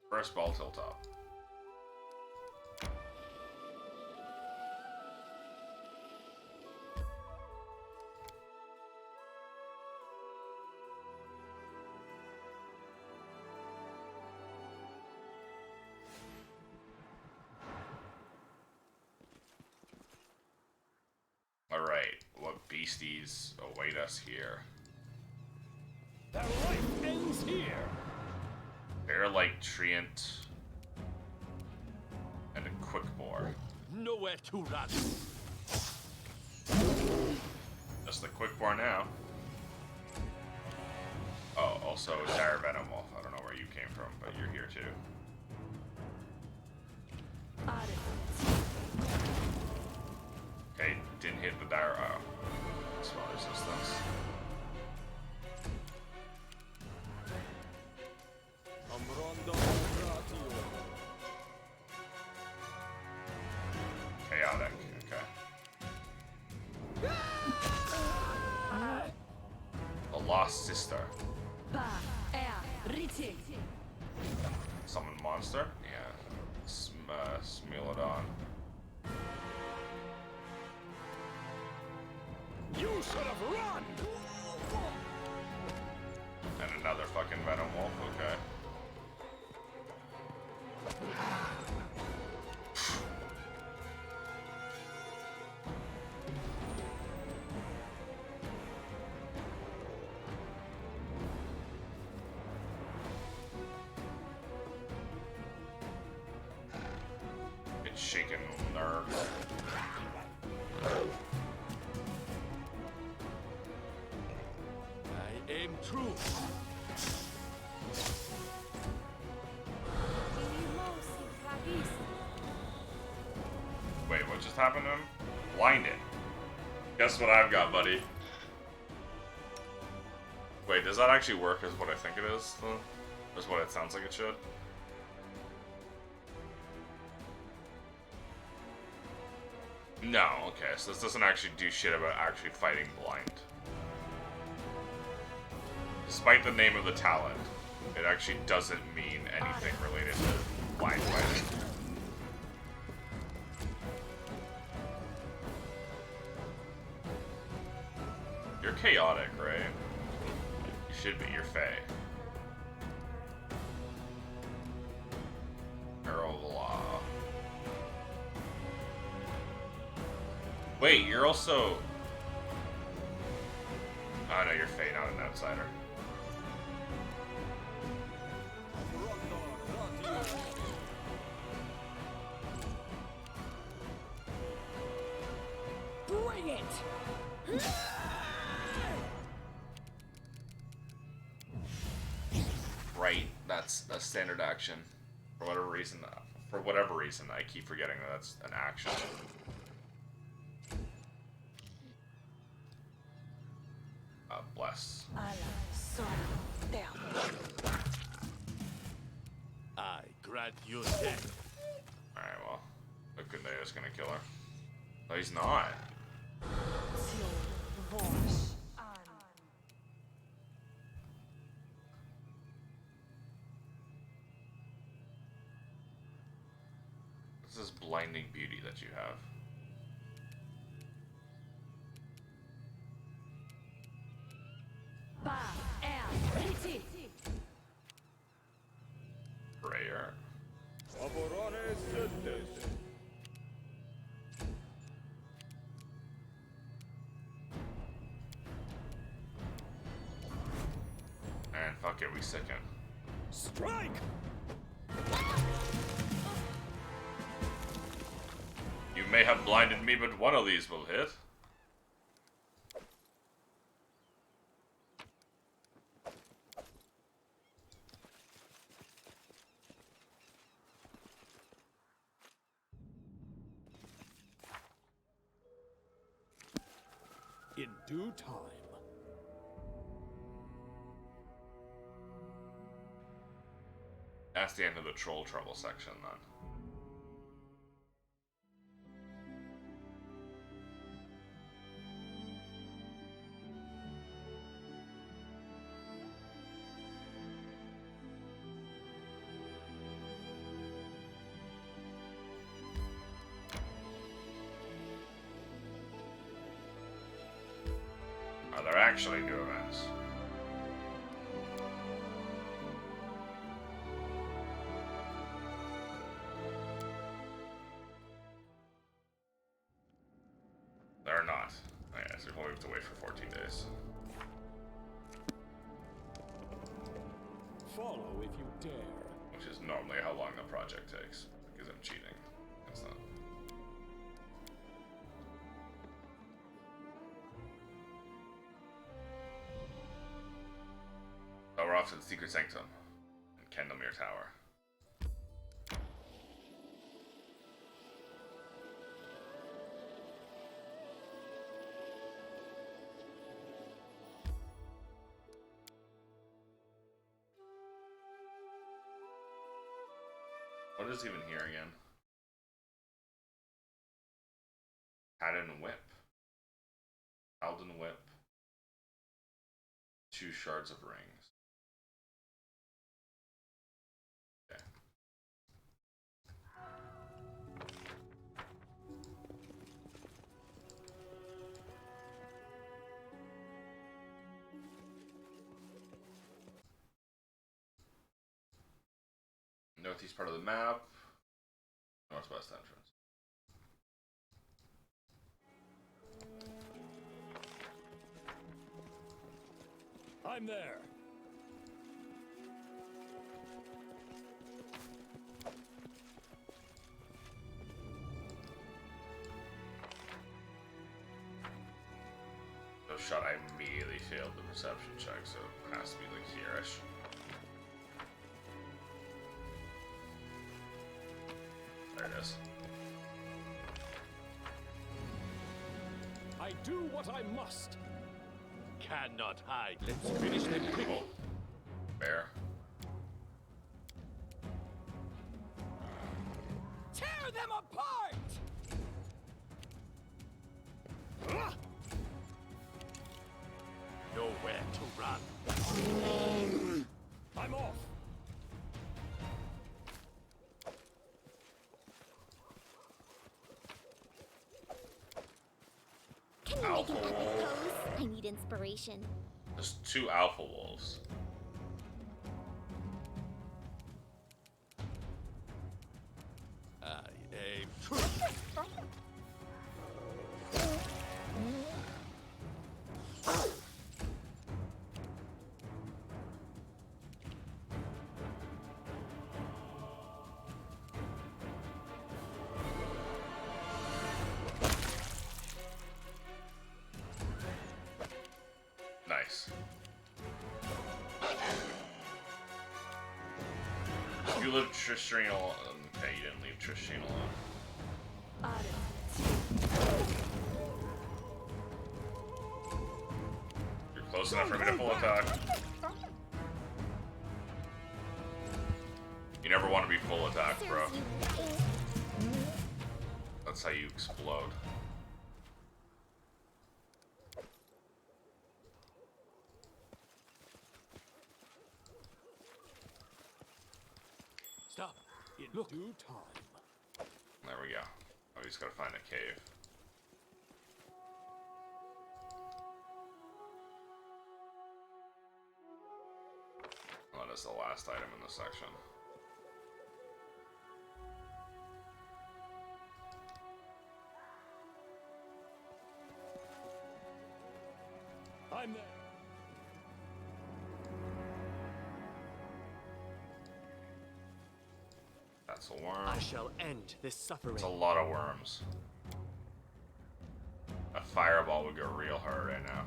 First ball hilltop. Alright, what beasties await us here? Their life ends here. They're like Treant and a quick bore. Nowhere to run. Just the quick bore now. Oh, also Dire Venom Wolf. I don't know where you came from, but you're here too. Okay, didn't hit the Dire. Oh, spell resistance. Chaotic, okay. The Lost Sister. Summon monster? Yeah. Smilodon. You should have run! And another fucking Venom Wolf, okay. It's shaking nerves. I aim true. Wait, what just happened to him? Blinded. Guess what I've got, buddy? Wait, does that actually work as what I think it is, though? Or is what it sounds like it should? No, okay, so this doesn't actually do shit about actually fighting blind. Despite the name of the talent, it actually doesn't mean anything related to blind fighting. You're chaotic, right? You should be. You're Fae. Arrow of the Law. Wait, you're also... Oh no, you're Fae, not an outsider. Bring it! Right, that's a standard action. For whatever reason, I keep forgetting that that's an action. Bless. I grant you death. Alright, well. Okundeo's gonna kill her. No, he's not. What's this blinding beauty that you have? Prayer. And fuck it, we sicken. Strike! You may have blinded me, but one of these will hit. In due time. That's the end of the troll trouble section, then. Are there actually new events? There are not. I guess we'll have to wait for 14 days. Follow if you dare. Which is normally how long the project takes. Because I'm cheating. It's not. Oh, we're off to the Secret Sanctum in Candlemere Tower. What is even here again? Paladin Whip. Paladin Whip. 2 shards of rings. Okay. Northeast part of the map. Northwest entrance. I'm there. No shot, I immediately failed the perception check, so it has to be like here-ish. There it is. I do what I must. Cannot hide. Let's finish them quickly. Bear. Tear them apart! to run. I'm off. Can you make an Alpha epic wolf. pose? I need inspiration. There's 2 alpha wolves. I aim true. Nice. You leave Tristrine alone. Okay, you didn't leave Tristrine alone. You're close enough for me to full attack. You never want to be full attack, bro. Serves you right. That's how you explode. Stop. In due time. There we go. Oh, we just gotta find a cave. Well, that is the last item in this section. I'm there. That's a worm. I shall end this suffering. It's a lot of worms. A fireball would go real hard right now.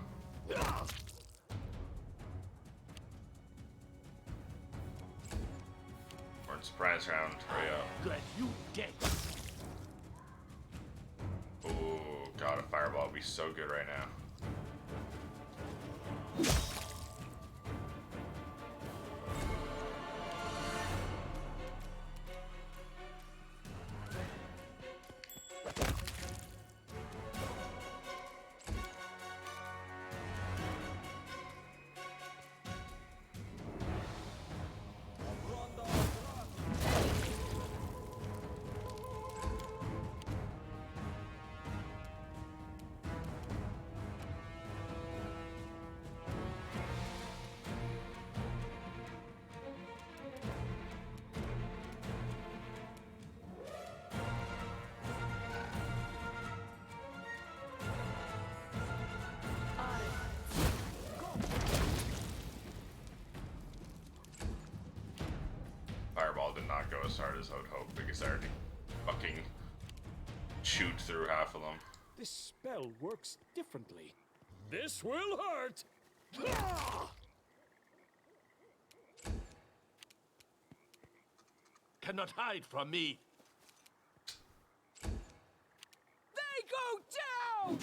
We're in surprise round. Hurry up. Glad you dead. Ooh, god, a fireball would be so good right now. Fireball did not go as hard as I would hope because I already fucking chewed through half of them. This spell works differently. This will hurt. Ah! Cannot hide from me. They go down.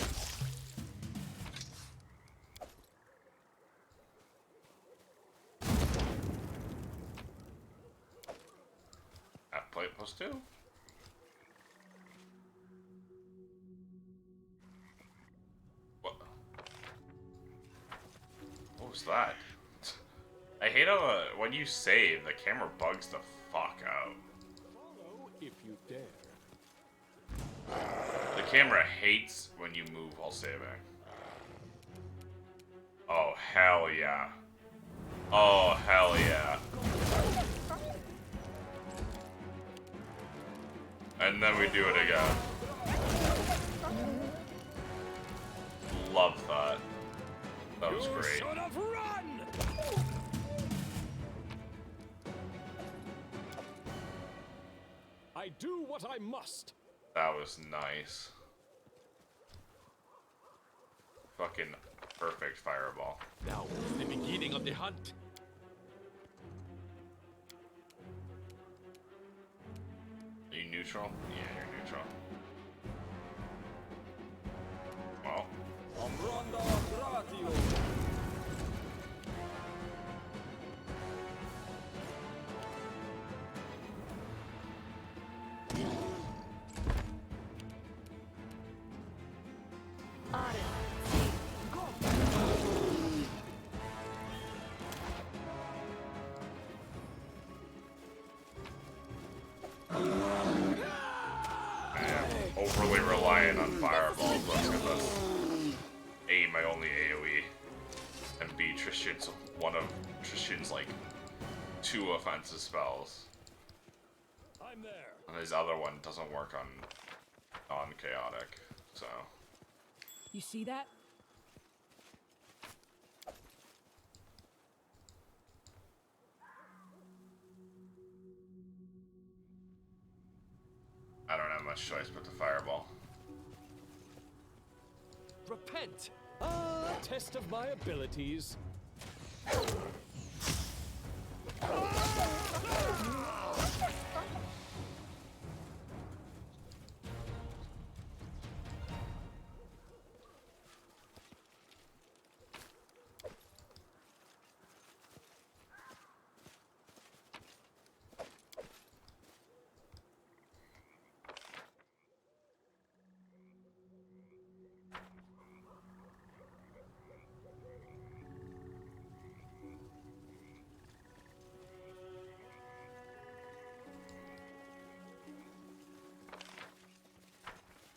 Half plate plus 2. What? What was that? I hate how when you save, the camera bugs the fuck out. Follow if you dare. The camera hates when you move while saving. Oh, hell yeah. Oh, hell yeah. And then we do it again. Love that. That was You great. should have run. I do what I must. That was nice. Fucking perfect fireball. Now is the beginning of the hunt. Are you neutral? Yeah, you're neutral. Well, reliant on fireball. Let's get this. A, my only AoE, and B, Tristan's one of Tristan's like 2 offensive spells. I'm there. And his other one doesn't work on non-chaotic, so. You see that? I don't have much choice but the fireball. Repent. Ah, test of my abilities.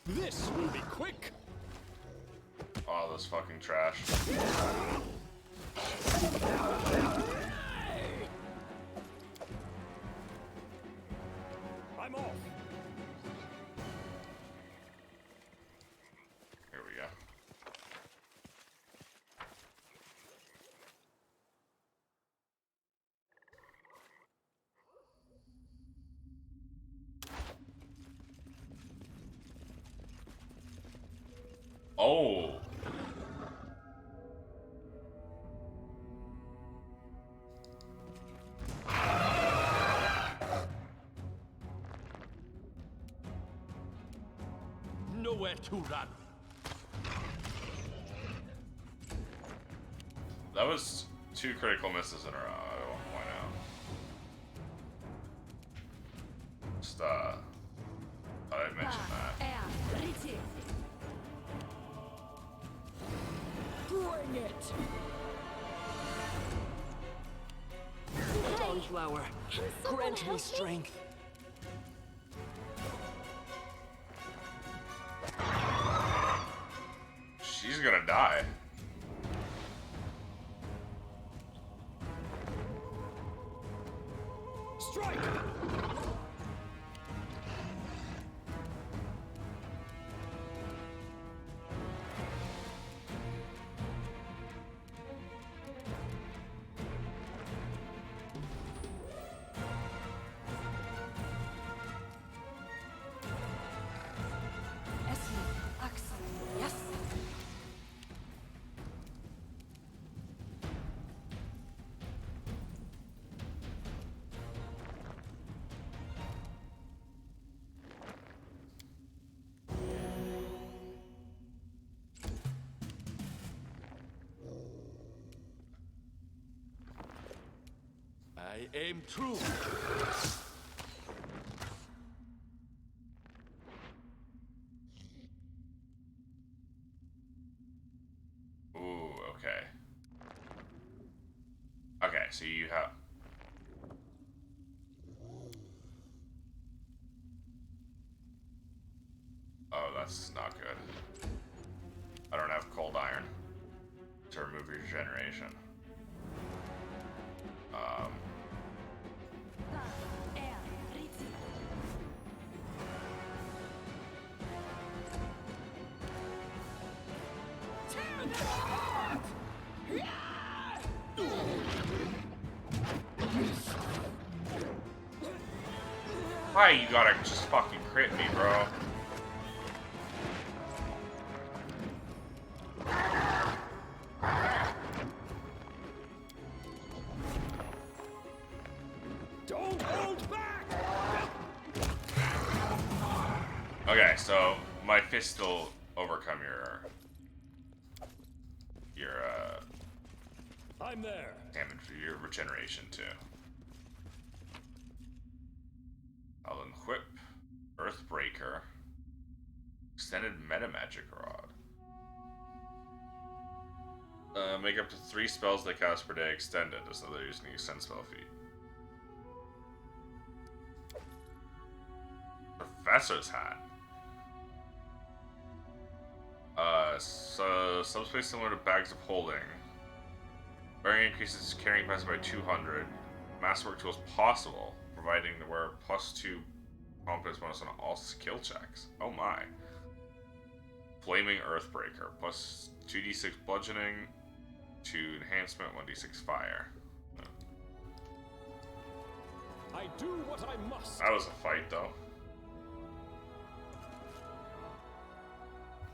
This will be quick. Oh, this fucking trash. I'm off. Here we go. Oh! Nowhere to run. That was 2 critical misses in a row, I want to point out. Just, thought I'd mention that. Bring it! Dawnflower, Can someone grant help me strength. She's gonna die. Strike. Yes. I aim true. Ooh, okay. Okay, so you have... Oh, that's not good. I don't have cold iron to remove your regeneration. Why you gotta just fucking crit me, bro? Don't hold back. Okay, so my fist will overcome your I'm there. damage for your regeneration too. I'll equip Earthbreaker, extended meta magic rod. Make up to 3 spells they cast per day extended, as though they're using the extend spell feat. Professor's hat. subspace similar to bags of holding. Bearing increases carrying capacity by 200. Masterwork tools possible, providing the wearer +2 confidence bonus on all skill checks. Oh my. Flaming Earthbreaker, plus 2d6 bludgeoning, 2 enhancement, 1d6 fire. I do what I must. That was a fight, though.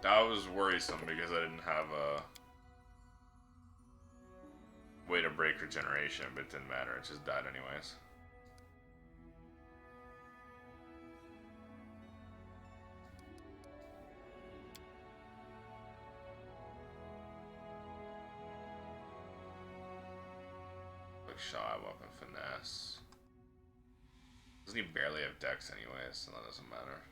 That was worrisome because I didn't have a way to break regeneration, but it didn't matter. It just died anyways. Like shot weapon finesse. Doesn't he barely have dex anyways, so that doesn't matter.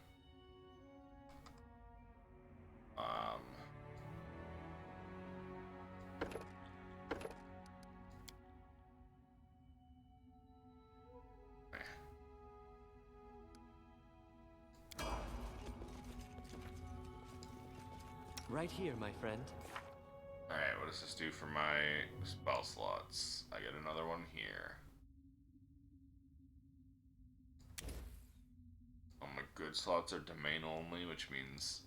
Right here, my friend. Alright, what does this do for my spell slots? I get another one here. All my good slots are domain only, which means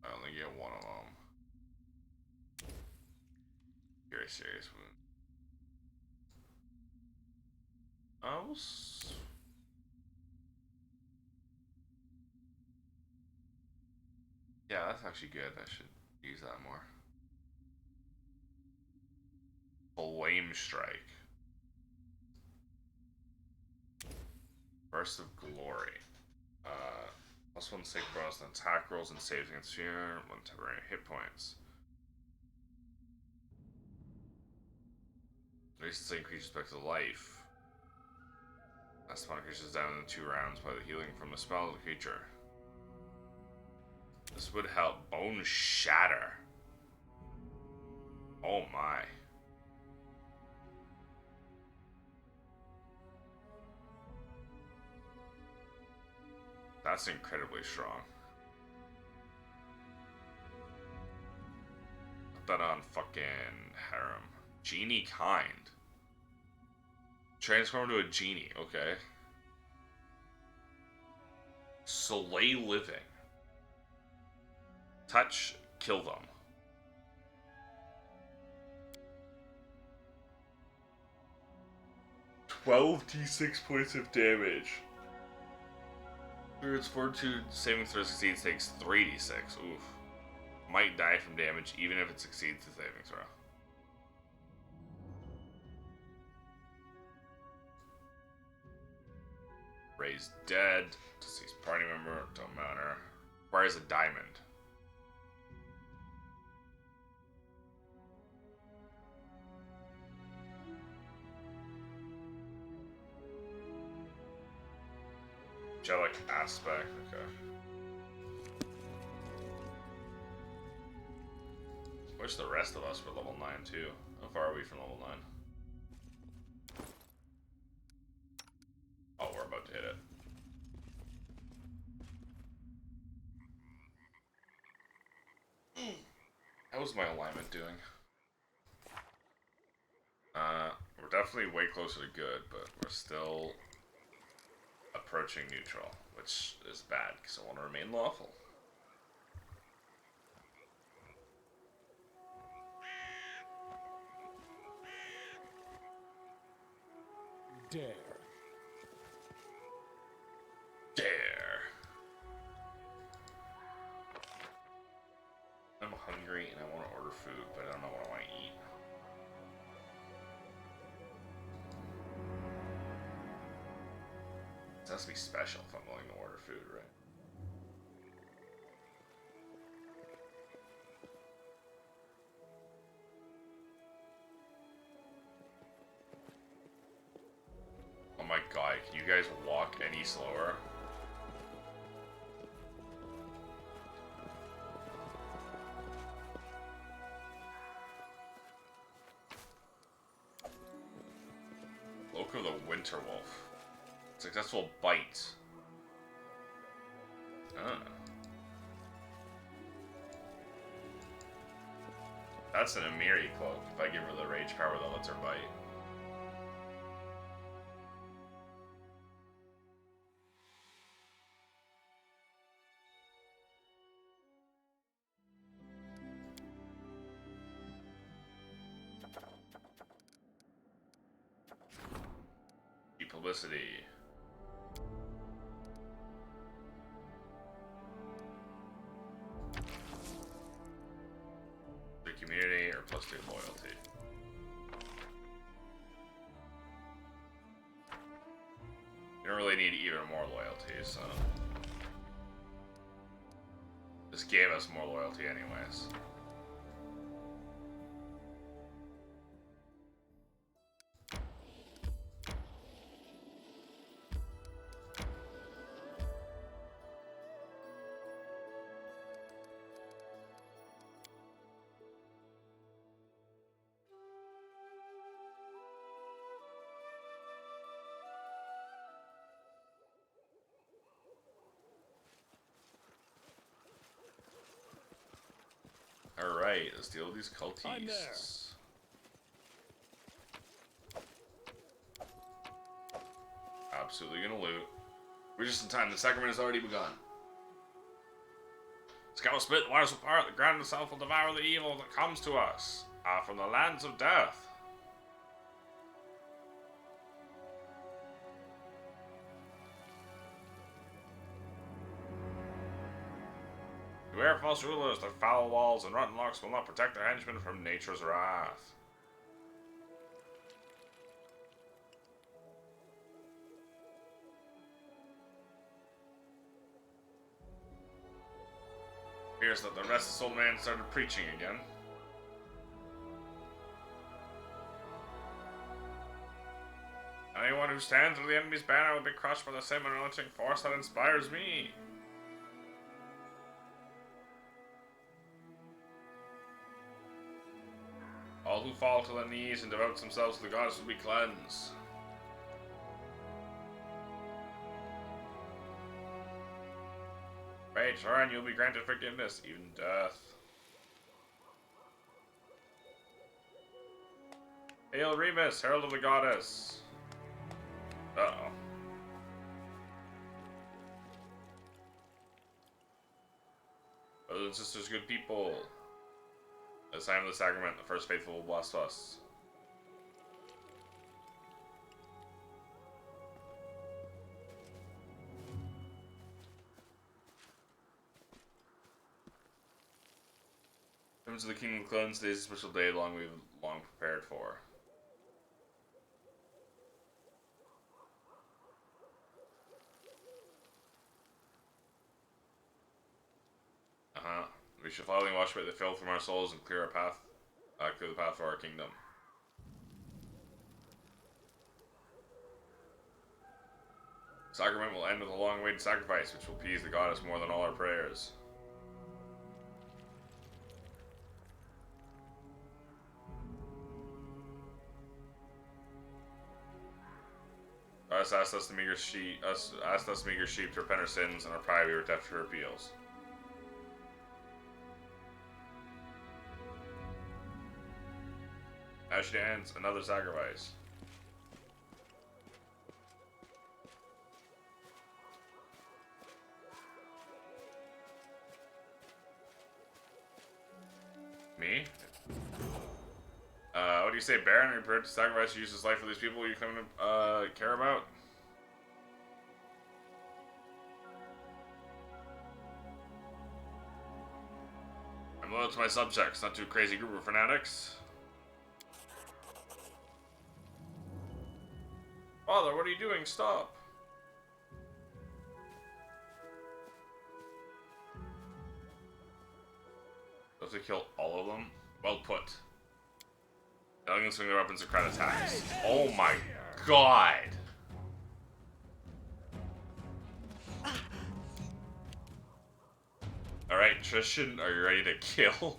I only get one of them. Very serious wound. Yeah, that's actually good. I should use that more. Flame Strike. Burst of Glory. +1 save bonus on attack rolls and saves against fear. 1 temporary hit points. Recently increases back to life. Last one increases down in 2 rounds by the healing from the spell of the creature. This would help. Bone Shatter. Oh my. That's incredibly strong. Put that on fucking Harem. Genie Kind. Transform to a genie, okay. Slay Living. Touch, kill them. d6 points of damage. Its fortitude saving throw succeeds takes 3d6. Oof. Might die from damage even if it succeeds the saving throw. Raise dead. Deceased party member. Don't matter. Requires a diamond. Angelic aspect, okay. Wish the rest of us were level 9 too. How far are we from level 9? Oh, we're about to hit it. How's my alignment doing? We're definitely way closer to good, but we're still approaching neutral, which is bad because I want to remain lawful. Dare. Dare. I'm hungry and I want to order food, but I don't know what I want to eat. It has to be special if I'm willing to order food, right? Oh my god, can you guys walk any slower? Cloak of the Winter Wolf. Successful bite. Ah. That's an Amiri cloak. If I give her the rage power that lets her bite. Publicity. The community or +2 loyalty. You don't really need even more loyalty, so this gave us more loyalty anyways. Alright, let's deal with these cultists. Absolutely gonna loot. We're just in time, the sacrament has already begun. Sky will split, the waters will part, the ground itself will devour the evil that comes to us from the lands of death. Beware false rulers, their foul walls and rotten locks will not protect their henchmen from nature's wrath. Appears that the restless old man started preaching again. Anyone who stands under the enemy's banner will be crushed by the same anointing force that inspires me. All who fall to their knees and devote themselves to the goddess will be cleansed. Pray, turn, you'll be granted forgiveness, even death. Hail Remus, herald of the goddess. Uh-oh. Brothers and sisters, good people. At the time of the sacrament, the first faithful will bless us. Comes to the Kingdom of Clones, today's a special day we've long prepared for. We shall finally wash away the filth from our souls and clear the path for our kingdom. Sacrament will end with a long-awaited sacrifice, which will appease the goddess more than all our prayers. Asked us meager sheep to repent our sins, and our pride we were deaf to her appeals. As she ends, another sacrifice. Me? What do you say, Baron? Are you prepared to sacrifice or use his life for these people you come to care about? I'm loyal to my subjects, not to a crazy group of fanatics. Father, what are you doing? Stop! Do I have to kill all of them? Well put. Yelling and swing their weapons and crowd attacks. Oh my god! Alright, Tristan, are you ready to kill?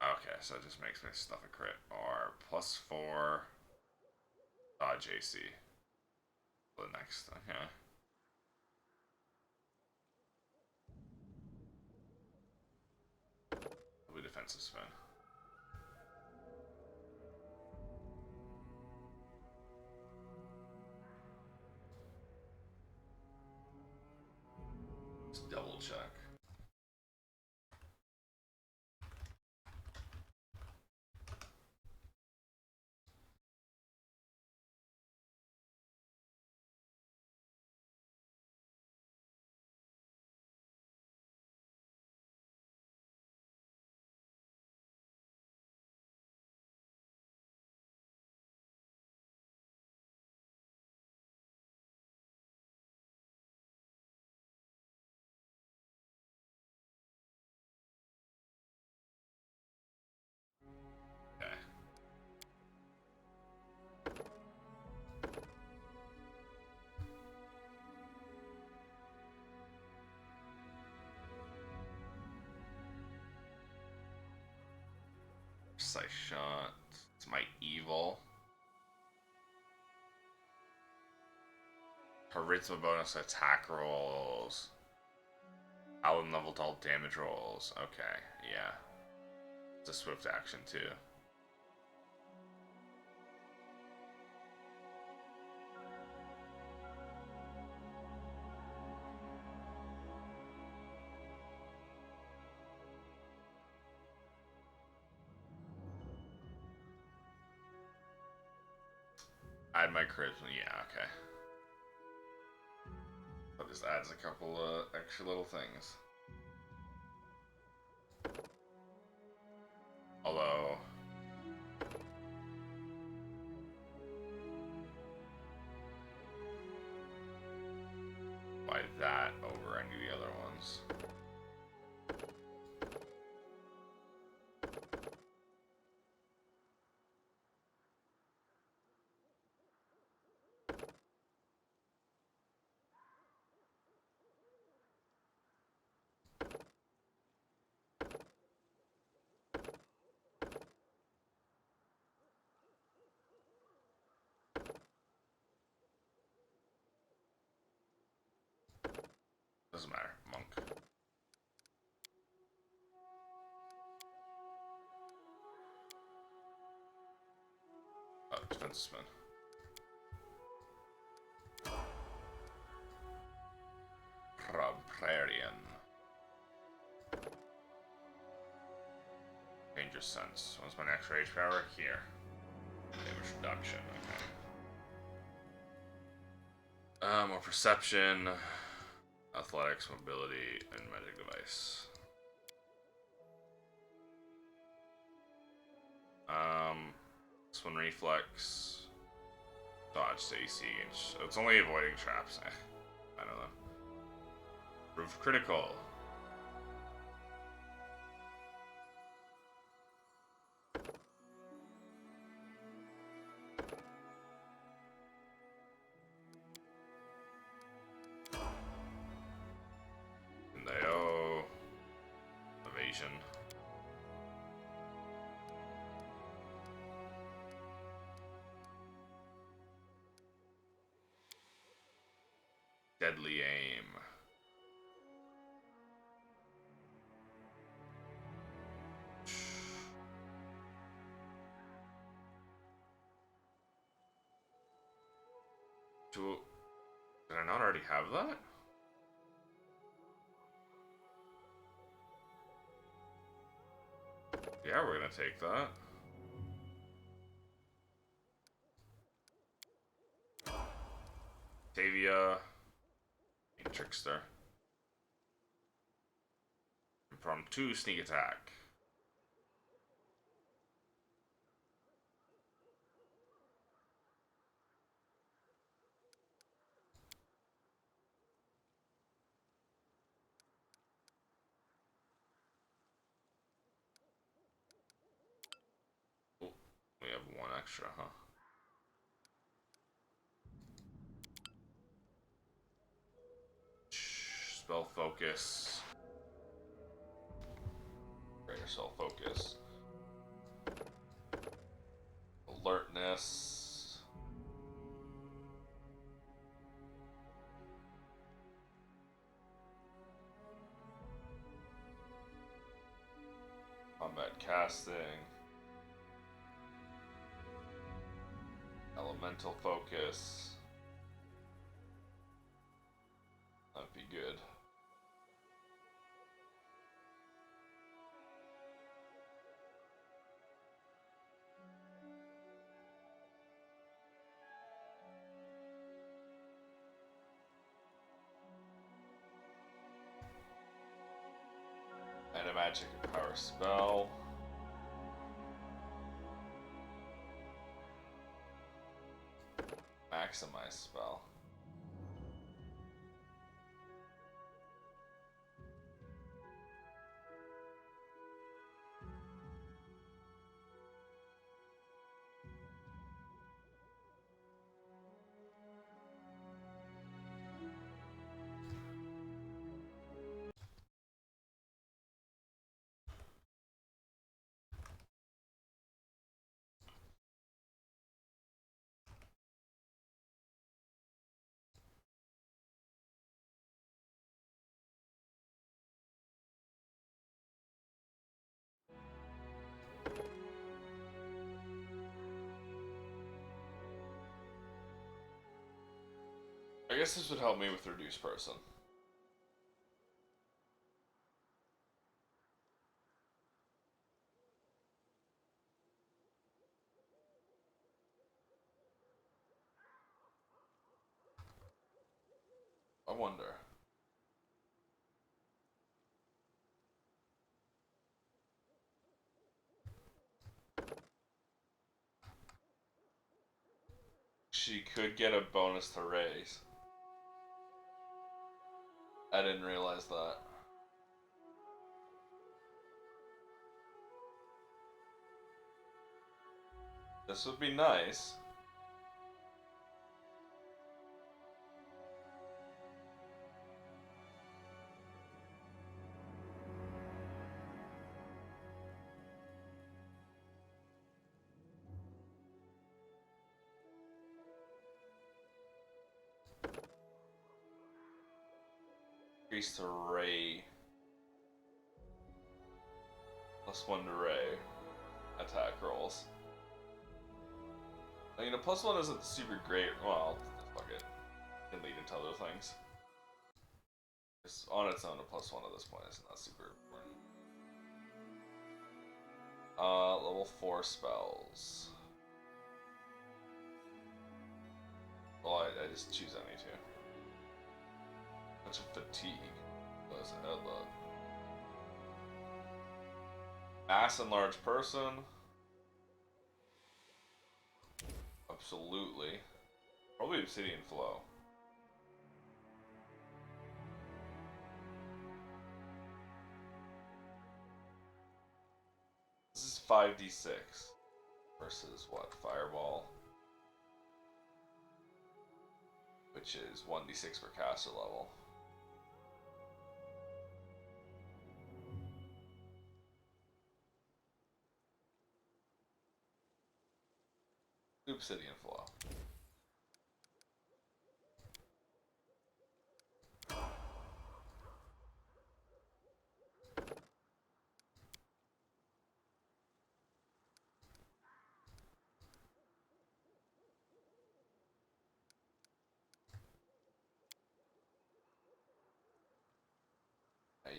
Okay, so it just makes my stuff a crit. Or +4 dodge AC. The next, okay. Probably defensive spin. Let's double check. Okay. Precise shot. It's my evil. Charisma bonus attack rolls. Paladin level to all damage rolls. Okay, yeah. It's a swift action too. Add my charisma. Yeah, okay. That just adds a couple of extra little things. Although, by that over any of the other ones. Doesn't matter. Monk. Oh, defensive spin. Prairie. Dangerous sense. What's my next rage power? Here. Damage reduction. Okay. More perception, athletics, mobility, and magic device. This one reflex, dodge to AC. It's only avoiding traps. I don't know. Proof critical. Neo. Evasion. Deadly aim. Did I not already have that? Yeah, we're gonna take that. Tavia. Trickster. From 2 sneak attack. Oh, we have 1 extra, huh? Spell focus. Greater spell focus. bonus. Combat casting. Elemental focus. That'd be good. And a magic and power spell. Maximize spell. I guess this would help me with reduce person. I wonder. She could get a bonus to raise. I didn't realize that. This would be nice. Increase to Ray. +1 to Ray. Attack rolls. I mean, a +1 isn't super great. Well, fuck it. It can lead into other things. It's on its own, a +1 at this point is not super important. Level 4 spells. Well, I just choose any two. Bunch of fatigue. Let's add that. Mass and large person. Absolutely. Probably obsidian flow. This is 5d6 versus what? Fireball. Which is 1d6 per caster level. Obsidian flow.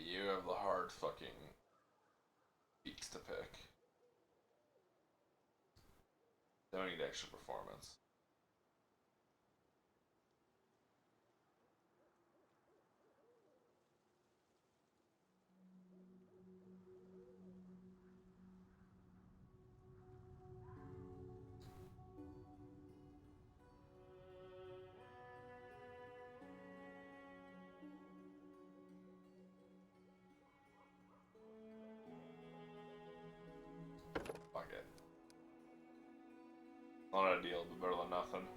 You have the hard fucking peaks to pick. Don't need extra performance. Fuck it. Not ideal, but better than nothing.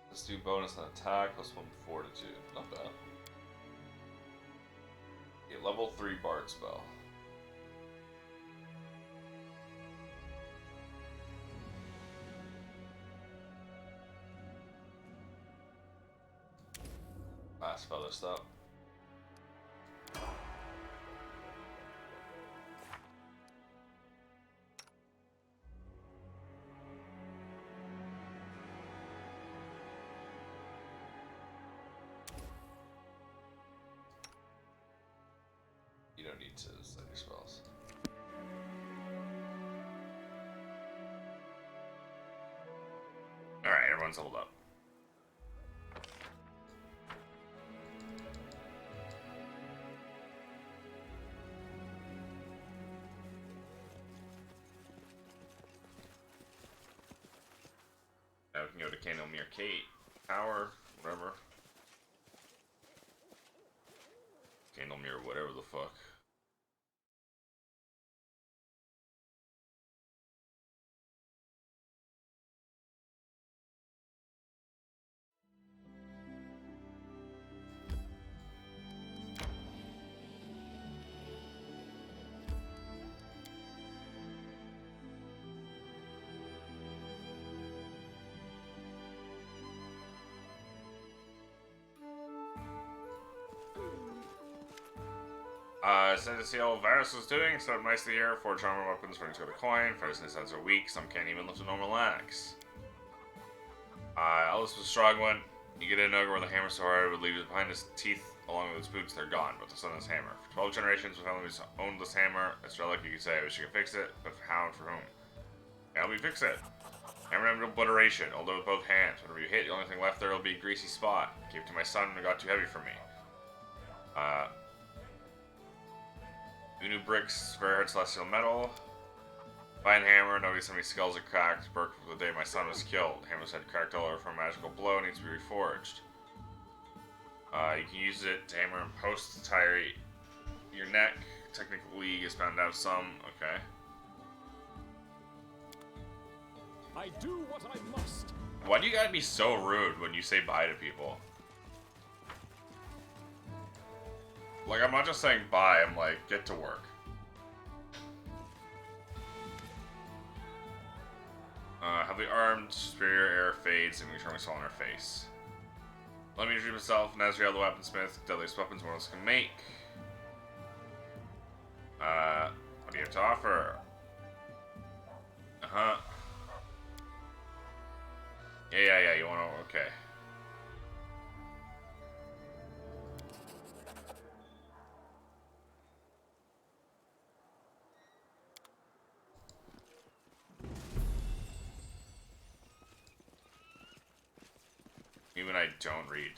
Let's do bonus on attack, +1 fortitude. Not bad. level 3 Bard spell. Last feather stop. You don't need to study spells. Alright, everyone's leveled up. Now we can go to Candlemere Kate Tower, whatever. Candlemere, whatever the fuck. Sad to see how Varus is doing. It's not nice to hear. 4 charmer weapons for the coin. Ferociousness heads are weak. Some can't even lift a normal axe. Alice was a strong one. You get an ogre with a hammer so hard it would leave it behind his teeth along with his boots. They're gone, but the son of his hammer. For 12 generations, my family has owned this hammer. It's relic, you could say. I wish you could fix it, but for how and for whom? Help me fix it. Hammer and obliteration, although with both hands. Whenever you hit, the only thing left there will be a greasy spot. Gave it to my son and it got too heavy for me. Unu bricks, square heart celestial metal. Fine hammer, notice how many skulls are cracked. Burke for the day my son was killed. Hammer's head cracked all over from a magical blow, needs to be reforged. You can use it to hammer and post to tie your neck. Technically, you found out some. Okay. I do what I must. Why do you gotta be so rude when you say bye to people? Like, I'm not just saying bye, I'm like, get to work. Heavily armed, superior air fades, and we turn my soul on her face. Let me introduce myself, Nazriel the weaponsmith, deadliest weapons one of us can make. What do you have to offer? Yeah, you wanna, okay. Even I don't read.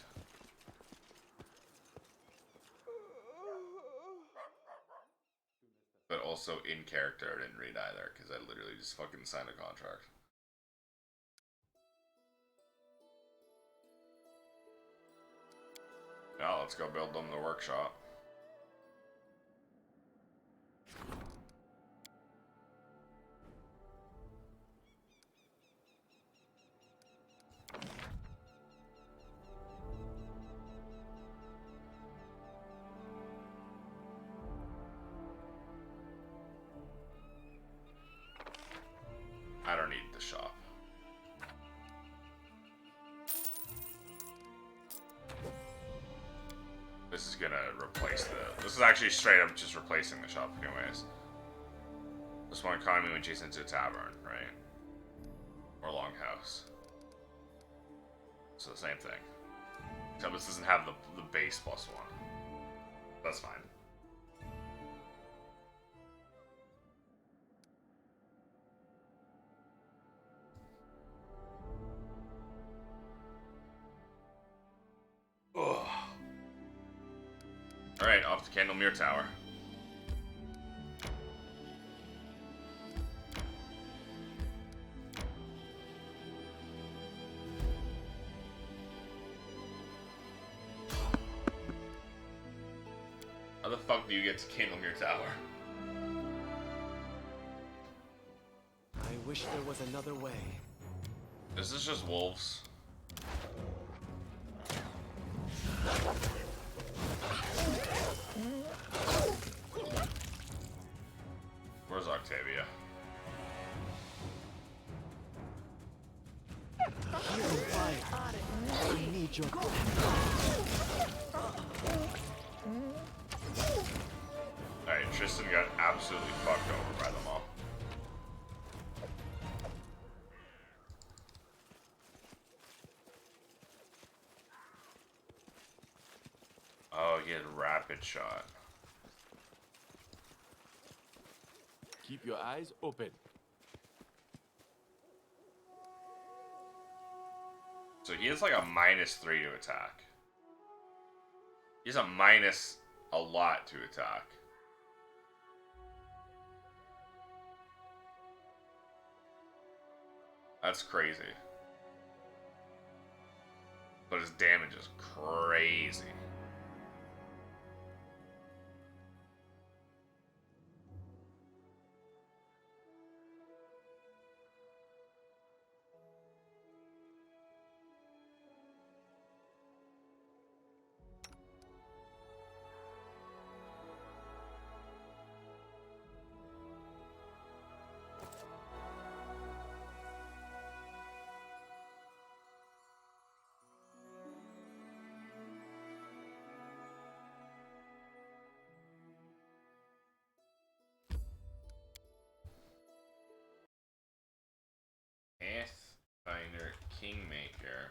But also in character, I didn't read either, because I literally just fucking signed a contract. Now let's go build them the workshop. I don't need the shop. This is gonna replace the... This is actually straight up just replacing the shop anyways. This one economy when chasing into a tavern, right? Or longhouse. So the same thing. Except this doesn't have the base +1. That's fine. Ugh. Alright, off to Candlemere Tower. How the fuck do you get to Candlemere Tower? I wish there was another way. Is this just wolves? Where's Octavia? Healing fire. I need your. Alright, Tristan got absolutely fucked over by them all. Oh, he had rapid shot. Keep your eyes open. So he has like a -3 to attack. He has a minus a lot to attack. That's crazy. But his damage is crazy. Pathfinder, Kingmaker,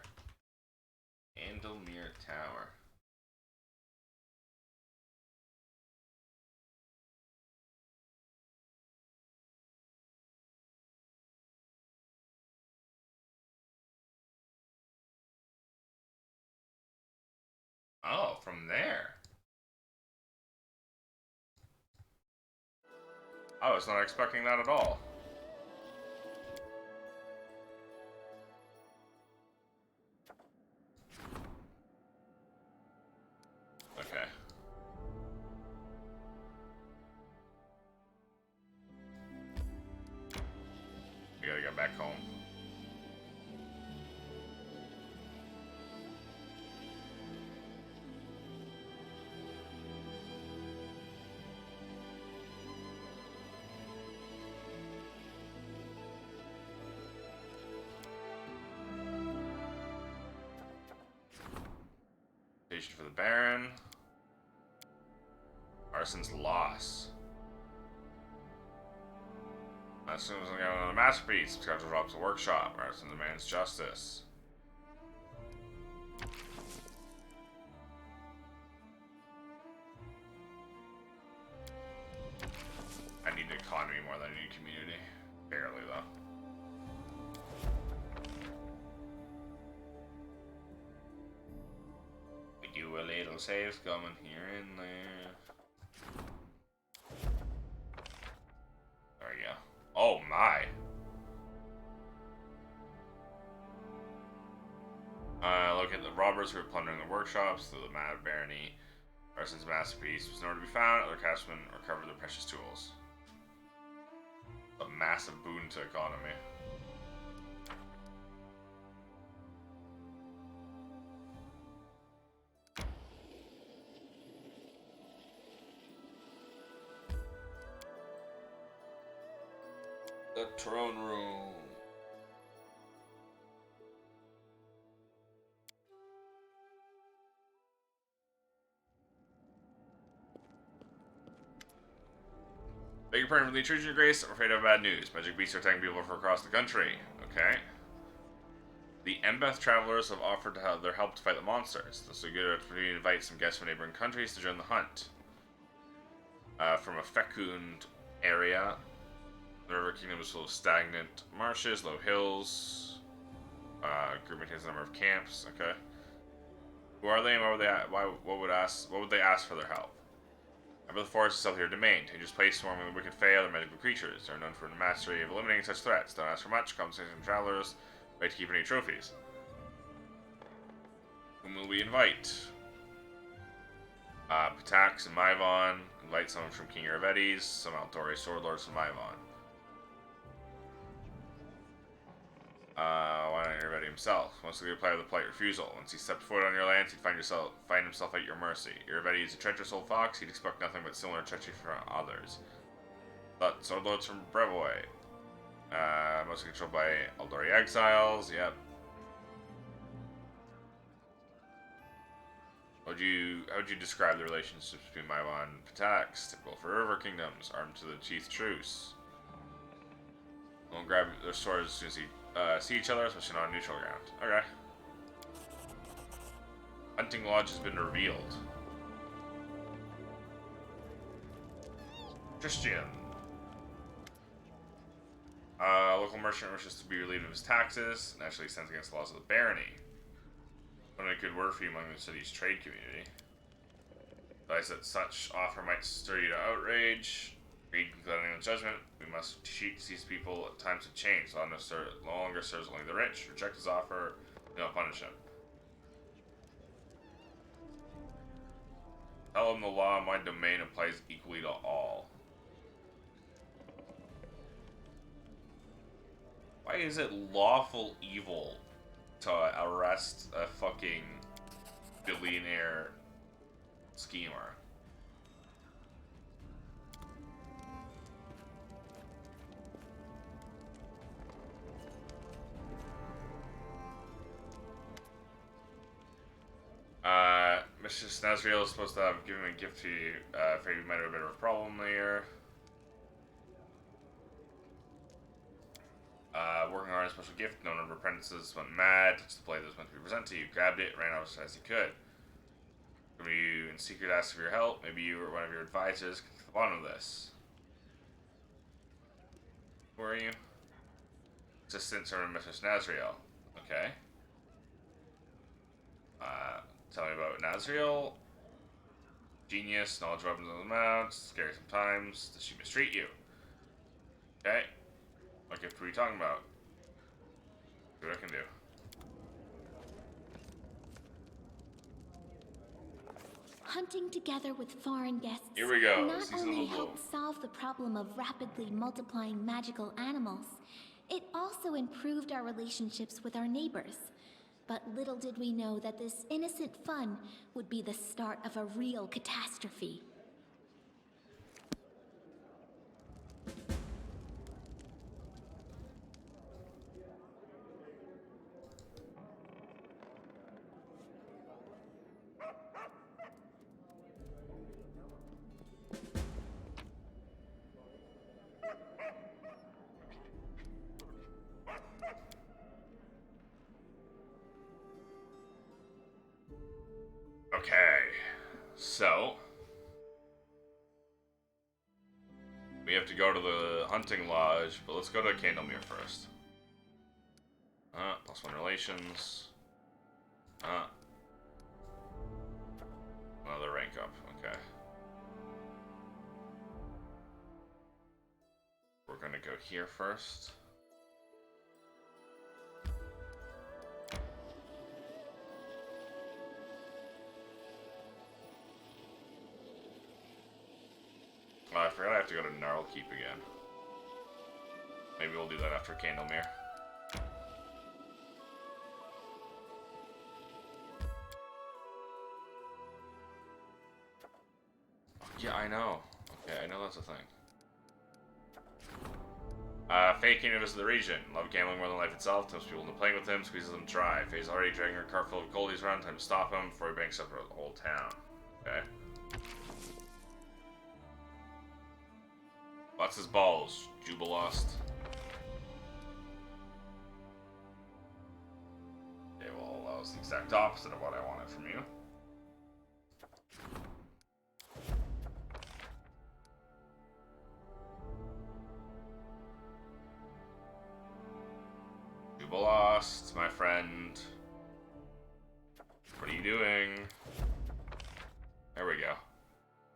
Andelmere Tower. Oh, from there. I was not expecting that at all. Okay. We gotta get back home. Station for the Baron. Arson's loss. As soon as I get another masterpiece, Scott drops a workshop. Arson demands justice. I need economy more than I need community. Barely, though. We do a little save coming here and there. There we go. Oh my. Look at the robbers who are plundering the workshops through the Mad Barony. Arson's masterpiece was nowhere to be found. Other craftsmen recovered their precious tools. A massive boon to economy. The throne room. Beg your pardon for the intrusion, Your Grace. I'm afraid I have bad news. Magic beasts are attacking people from across the country. Okay. The Embeth travelers have offered to have their help to fight the monsters. This is a good opportunity to invite some guests from neighboring countries to join the hunt. From a fecund area, the River Kingdom is full of stagnant marshes, low hills. Group maintains a number of camps. Okay. Who are they, and what would they ask for their help? The forest is still your domain. Dangerous place swarming with wicked fae, other magical creatures. They are known for the mastery of eliminating such threats. Don't ask for much. Compensation from travelers. Right to keep any trophies. Whom will we invite? Patax and Maivon. Invite someone from King Ervedes. Some Altore sword lords from Maivon. Why not Ervedi himself? Once he replied with a polite refusal. Once he stepped foot on your lands, he'd find himself at your mercy. Ervedi is a treacherous old fox. He'd expect nothing but similar treachery from others. Sword Lords from Brevoy. Mostly controlled by Eldari exiles. Yep. How would you describe the relationships between Maiwan and Patax? Typical for river kingdoms, armed to the teeth truce. Won't grab their swords as soon as you see each other, especially not on neutral ground. Okay. Hunting Lodge has been revealed. Christian. Local merchant wishes to be relieved of his taxes, naturally stands against the laws of the barony. Put in a good word for you among the city's trade community. Advise that such offer might stir you to outrage. Read without anyone's judgment. We must treat these people at times of change. No longer serves only the rich. Reject his offer. Do not punish him. Tell him the law in my domain applies equally to all. Why is it lawful evil to arrest a fucking billionaire schemer? Mrs. Nazriel is supposed to have given a gift to you. Afraid you might have a bit of a problem there. Working on a special gift, no number of apprentices went mad. Touched the plate that was meant to be presented to you. Grabbed it, ran out as fast as he could. When you in secret asked for your help, maybe you or one of your advisors could get to the bottom of this. Who are you? Assistant Servant Mrs. Nazriel. Okay. Tell me about Nazriel. Genius, knowledge weapons on the mount, scary sometimes. Does she mistreat you? Okay. What gift were you talking about? See what I can do. Hunting together with foreign guests Here we go. not Season only of the helped solve the problem of rapidly multiplying magical animals, it also improved our relationships with our neighbors. But little did we know that this innocent fun would be the start of a real catastrophe. Okay, so we have to go to the hunting lodge, but let's go to Candlemere first. +1 relations. Another rank up, okay. We're gonna go here first. Oh, I forgot I have to go to Gnarl Keep again. Maybe we'll do that after Candlemere. Yeah, I know. Okay, I know that's a thing. Faye came to visit the region. Love gambling more than life itself. Tempts people into playing with him, squeezes them dry. Faye's already dragging her cart full of goldies around. Time to stop him before he banks up the whole town. Okay. What's his balls? Jubilost. Okay, well, that was the exact opposite of what I wanted from you. Jubilost, my friend. What are you doing? There we go.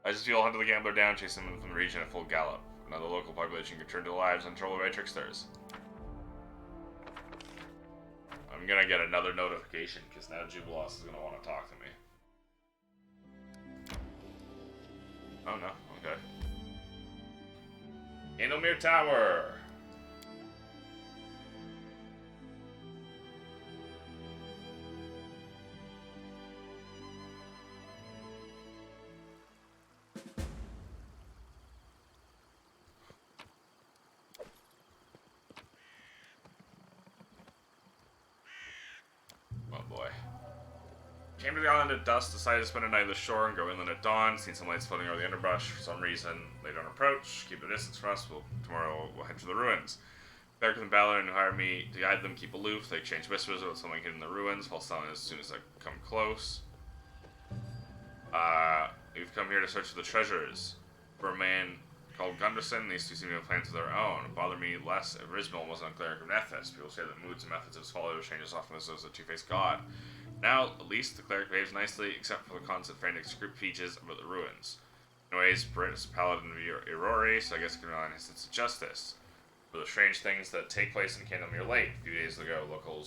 I just feel hunted the gambler down, chasing him from the region at full gallop. Now the local population can return to lives uncontrolled by tricksters. I'm gonna get another notification because now Jubilost is gonna want to talk to me. Oh no, okay. Candlemere Tower! Oh boy. Came to the island at dusk, decided to spend a night at the shore and go inland at dawn. Seen some lights floating over the underbrush. For some reason, they don't approach. Keep their distance from us. Tomorrow we'll head to the ruins. Cleric and Paladin who hired me to guide them keep aloof. They exchange whispers about something hidden in the ruins, while telling as soon as I come close. We've come here to search for the treasures. For a man called Gunderson, these two seem to have plans of their own. It bothered me less if Rismal wasn't a cleric of Nethys. People say that moods and methods of his followers change as often as those of a two-faced god. Now, at least, the cleric behaves nicely, except for the constant frantic script speeches about the ruins. Anyways, Britt is a paladin of Aurori, so I guess I can rely on his sense of justice. For the strange things that take place in Candlemere Lake. A few days ago, local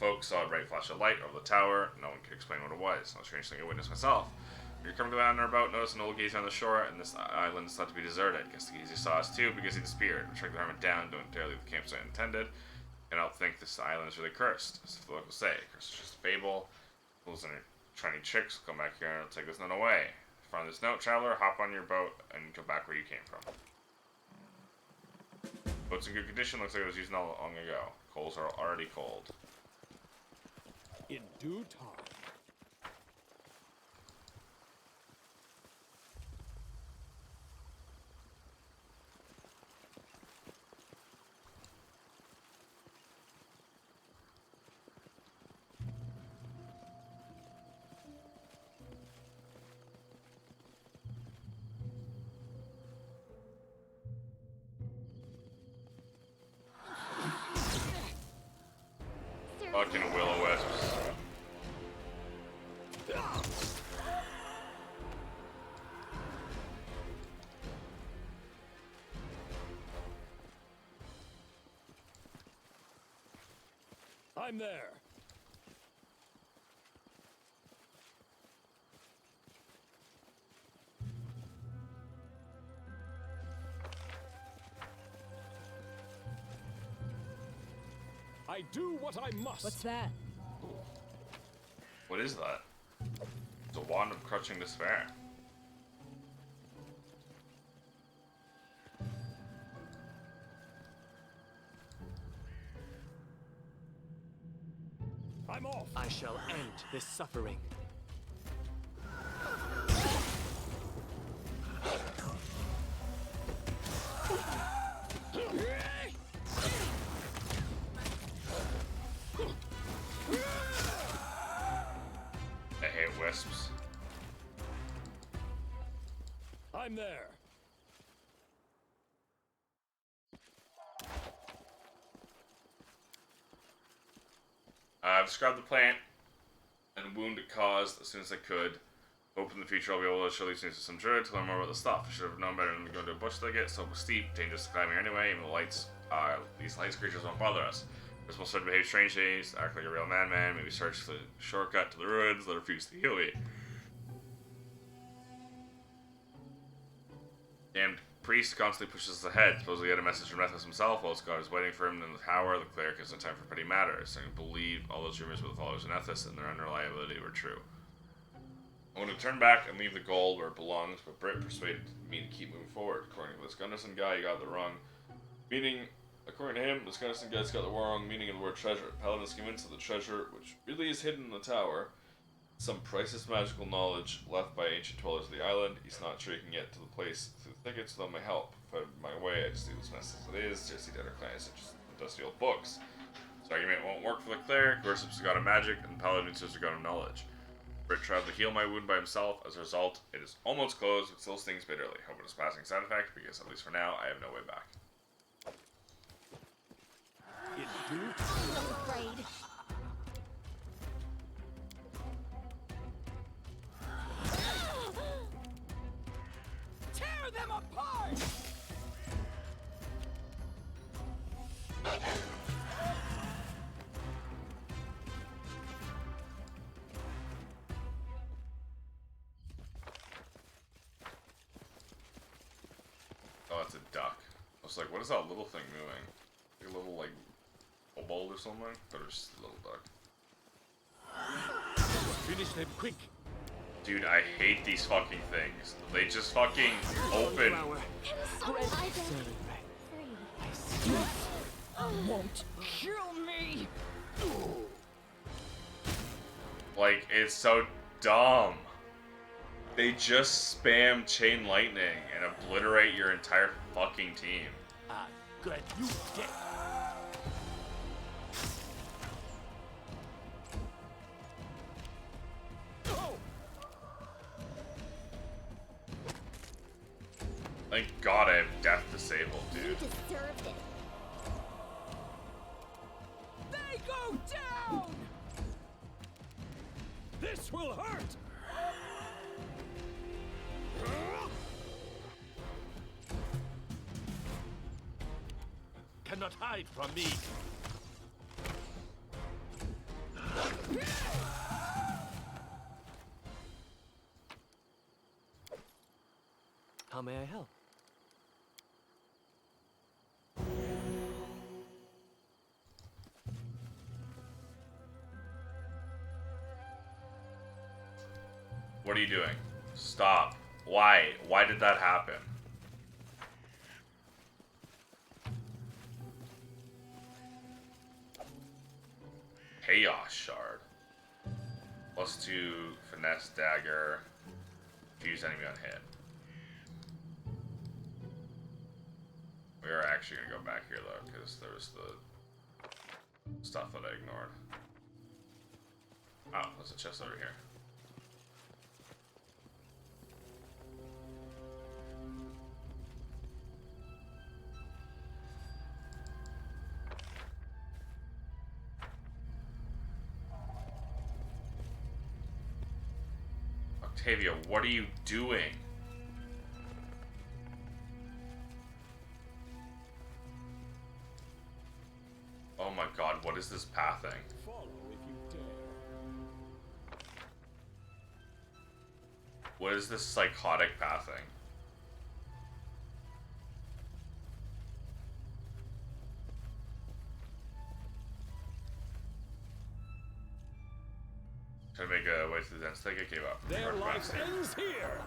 folks saw a bright flash of light over the tower. No one could explain what it was. Not a strange thing I witnessed myself. When you're coming to land on our boat, notice an old geezer on the shore, and this island is thought to be deserted. Guess the geezer saw us too because he disappeared. We tracked the hermit down, don't dare leave the campsite unattended. And I don't think this island is really cursed, as the locals say. Cursed is just a fable. Fools and shiny chicks will come back here and it'll take this none away. Find this note, traveler, hop on your boat and go back where you came from. Boat's in good condition, looks like it was used not long ago. Coals are already cold. In due time. Fucking will-o-wisps. I'm there. I do what I must. What's that? What is that? It's a wand of crushing despair. I'm off. I shall end this suffering. I hate wisps. I'm there. I've described the plant and wound it caused as soon as I could. Hope in the future I'll be able to show these things to some druid to learn more about the stuff. I should have known better than to go into a bush thicket. So it was steep, dangerous to climb here anyway. Even the lights, these lights creatures won't bother us. This will start to behave strangely, act like a real madman. Maybe search the shortcut to the ruins that refuse to heal me. Damned priest constantly pushes us ahead. Supposedly he had a message from Nethys himself. While his god is waiting for him in the tower, the cleric has no time for petty matters. I believe all those rumors about the followers of Nethys and their unreliability were true. I'm going to turn back and leave the gold where it belongs, but Britt persuaded me to keep moving forward. According to this Gunderson guy, he got the wrong meaning. According to him, this Gunderson guy's got the wrong meaning of the word treasure. Paladin is convinced that the treasure, which really is hidden in the tower, some priceless magical knowledge left by ancient dwellers of the island. He's not sure he can get to the place through the thickets without my help. If I have my way, I just do this mess as it is. Jesse Dead or clients such as the dusty old books. This argument won't work for the cleric, who worships the god of magic, and the paladin who serves the god of knowledge. Britt tried to heal my wound by himself. As a result, it is almost closed, but still stings bitterly. Hope it is a passing side effect, because at least for now, I have no way back. In due I'm not afraid. Tear them apart! Oh, it's a duck. I was like, what is that little thing moving? Like a little, like, kobold or something? But it's just a little duck. Finish them quick. Dude, I hate these fucking things. They just fucking open. won't kill me! Like, it's so dumb. They just spam chain lightning and obliterate your entire fucking team. Ah, good. You dead. Thank God I have death disabled, You dude. deserved it. They go down! This will hurt. Cannot hide from me. How may I help? What are you doing? Stop. Why? Why did that happen? Chaos Shard. +2 finesse dagger. Fuse enemy on hit. We are actually gonna go back here though, because there was the stuff that I ignored. Oh, there's a chest over here. Octavia, what are you doing? Oh my god, what is this pathing? Follow if you dare. What is this psychotic pathing? Trying to make a way through the dense thicket, gave up. Their Hard to life find. ends here.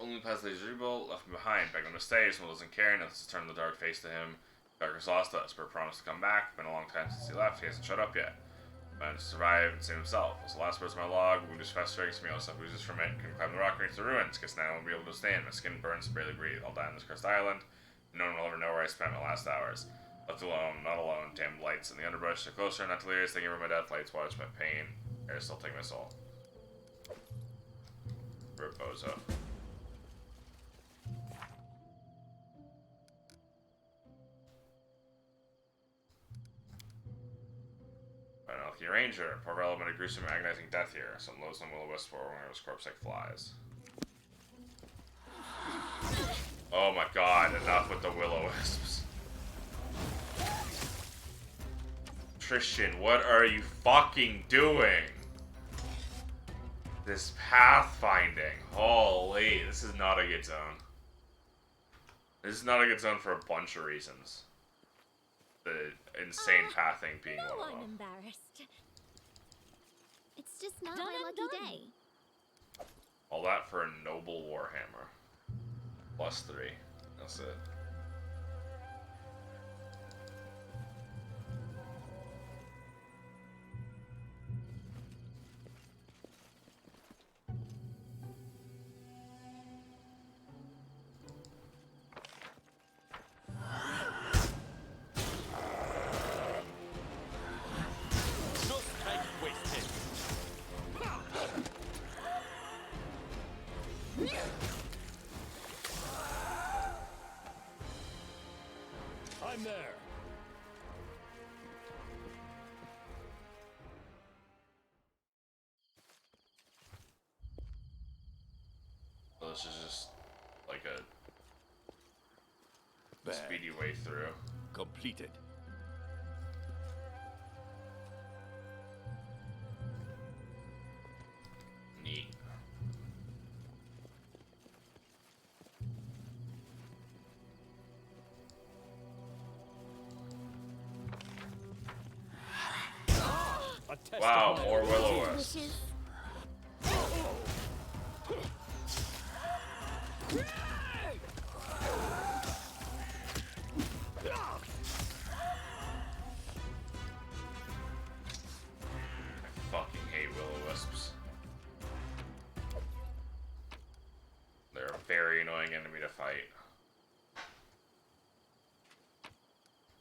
Only past the rebuilt, left me behind, begged him to stay, someone doesn't care, nothing to turn the dark face to him. Darkness lost us, but promised to come back. Been a long time since he left, he hasn't shut up yet. Managed to survive and save himself. Was the last words of my log, wounded festering, some yellow stuff oozes from it, couldn't climb the rock and reach the ruins. Guess now I won't be able to stand. My skin burns, barely breathe. I'll die on this cursed island. No one will ever know where I spent my last hours. Left alone, not alone, damned lights in the underbrush. They're closer, not delirious, thinking about my death, lights watch my pain. Air still take my soul. Rip Bozo. An Elky Ranger. Poor element of gruesome, agonizing death here. Some loathsome will-o-wisp swirling his corpse like flies. Oh my god, enough with the will-o-wisps. Tristan, what are you fucking doing? This pathfinding. Holy, this is not a good zone. This is not a good zone for a bunch of reasons. The insane pathing being No, one of I'm them. embarrassed. It's just not Done my and lucky done. day. All that for a noble warhammer. +3. That's it. No strike wasted. I'm there. So this is just like a Bad. speedy way through. Completed. Neat. test Wow, of my more ability. will-o-wisps. I fucking hate will-o-wisps. They're a very annoying enemy to fight.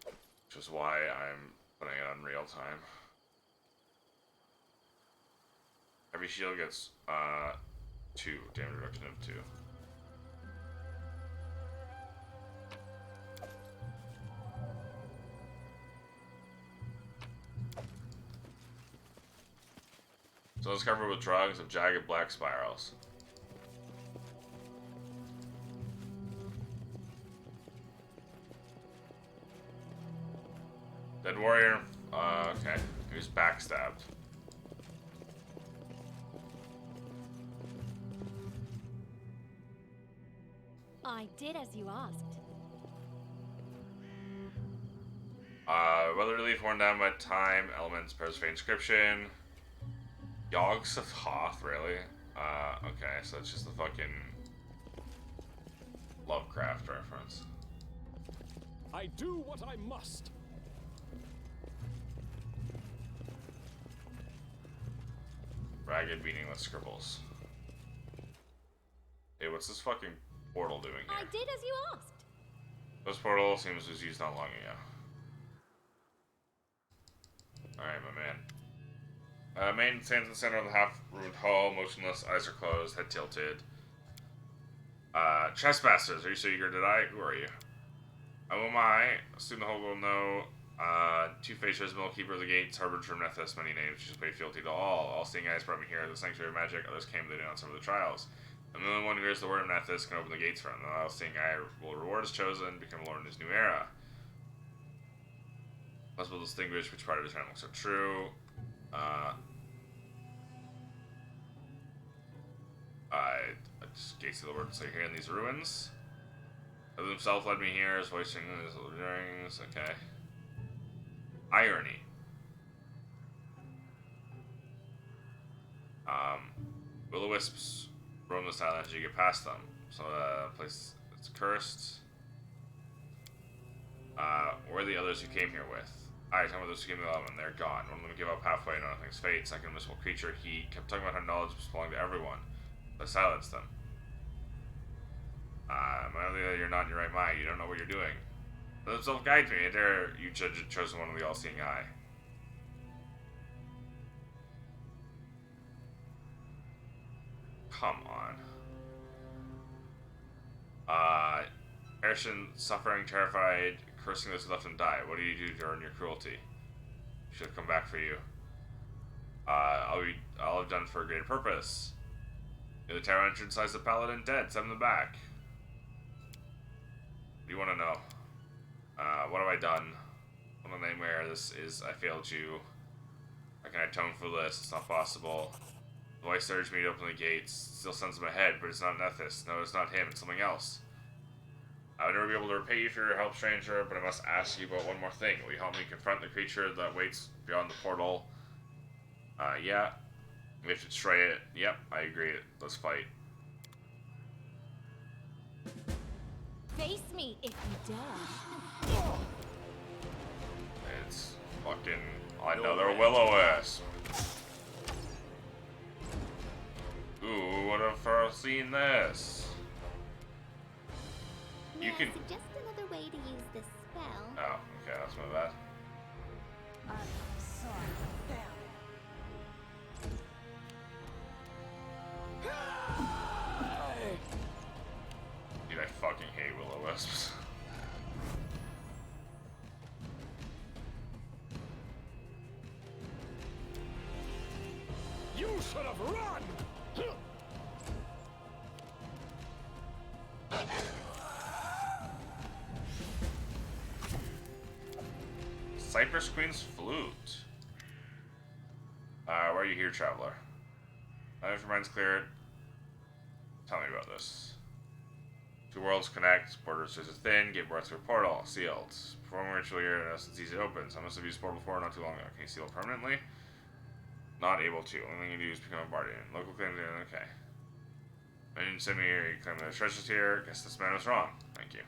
Which is why I'm putting it on real time. Every shield gets 2 damage reduction of 2. So it's covered with drawings of jagged black spirals. Dead warrior. Okay. He was backstabbed. I did as you asked. Weather relief worn down by time, elements, preserve inscription. Yogs of Hoth, really? Okay, so it's just a fucking Lovecraft reference. I do what I must. Ragged, meaningless scribbles. Hey, what's this fucking portal doing I here? did as you asked. This portal seems was used not long ago. Alright, my man. Maiden stands in the center of the half-ruined hall, motionless, eyes are closed, head tilted. Trespassers, are you so eager to die? Who are you? Who am I? Soon the whole will know. Two-faced Rizmal, keeper of the gates, harbored from Nethys, many names, just pay fealty to all. All-seeing eyes brought me here, the sanctuary of magic, others came, they did not some of the trials. And the only one who hears the word of Nethys can open the gates for him. The all-seeing eye will reward his chosen, become a lord in his new era. Must will distinguish which part of his realm looks so true. I just gates of the word say here in these ruins. Of himself led me here, his voice singing his rings, okay. Irony. Will-o-wisps roam this island as you get past them. So place it's cursed. Where are the others who came here with? Alright, some of those who came to the island, they're gone. One of them gave up halfway, and nothing's fate. Second invisible creature, he kept talking about how knowledge was belonging to everyone. I silenced them. You're not in your right mind. You don't know what you're doing. Let himself guide me. There, you judge chosen one of the all-seeing eye. Come on. Harrison, suffering, terrified, cursing those who left him die. What do you do to earn your cruelty? Should have come back for you. I'll have done for a greater purpose. Near the tower entrance lies the paladin dead. Send them back. What do you want to know? What have I done? What a nightmare this is. I failed you. How can I atone for this? It's not possible. The voice urged me to open the gates. Still sends him ahead, but it's not Nethys. No, it's not him. It's something else. I would never be able to repay you for your help, stranger, but I must ask you about one more thing. Will you help me confront the creature that waits beyond the portal? Yeah. We have to destroy it. Yep, I agree. Let's fight. Face me if you dare. It's fucking another will-o-wisp. Ooh, would have foreseen this. You can. Suggest another way to use this spell. Oh, okay, that's my bad. Dude, I fucking hate will-o-wisps. You should have run! Cypress Queen's flute. Why are you here, traveler? If your mind's clear, tell me about this. Two worlds connect, borders is thin, give birth to a portal, sealed. Performing ritual here, in essence, easy to open. So I must have used portal before not too long ago. Can you seal it permanently? Not able to. Only thing you do is become a guardian. Local claims. Okay. I didn't send me here. You claim the treasure's here. Guess this man was wrong. Thank you.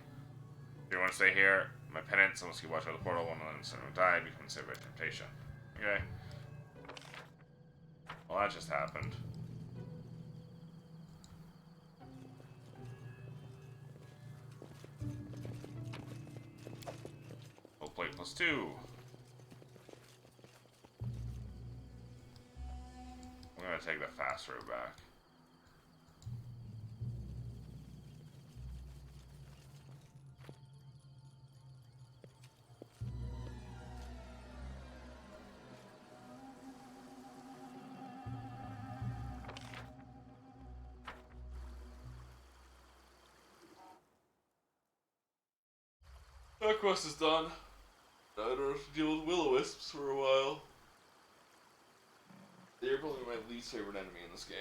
If you want to stay here, my penance, I must keep watch over the portal. One of them someone died, become saved by temptation. Okay. Well, that just happened. Full plate +2. I'm gonna take the fast route back. That quest is done. I don't have to deal with will-o-wisps for a while. They're probably my least favorite enemy in this game.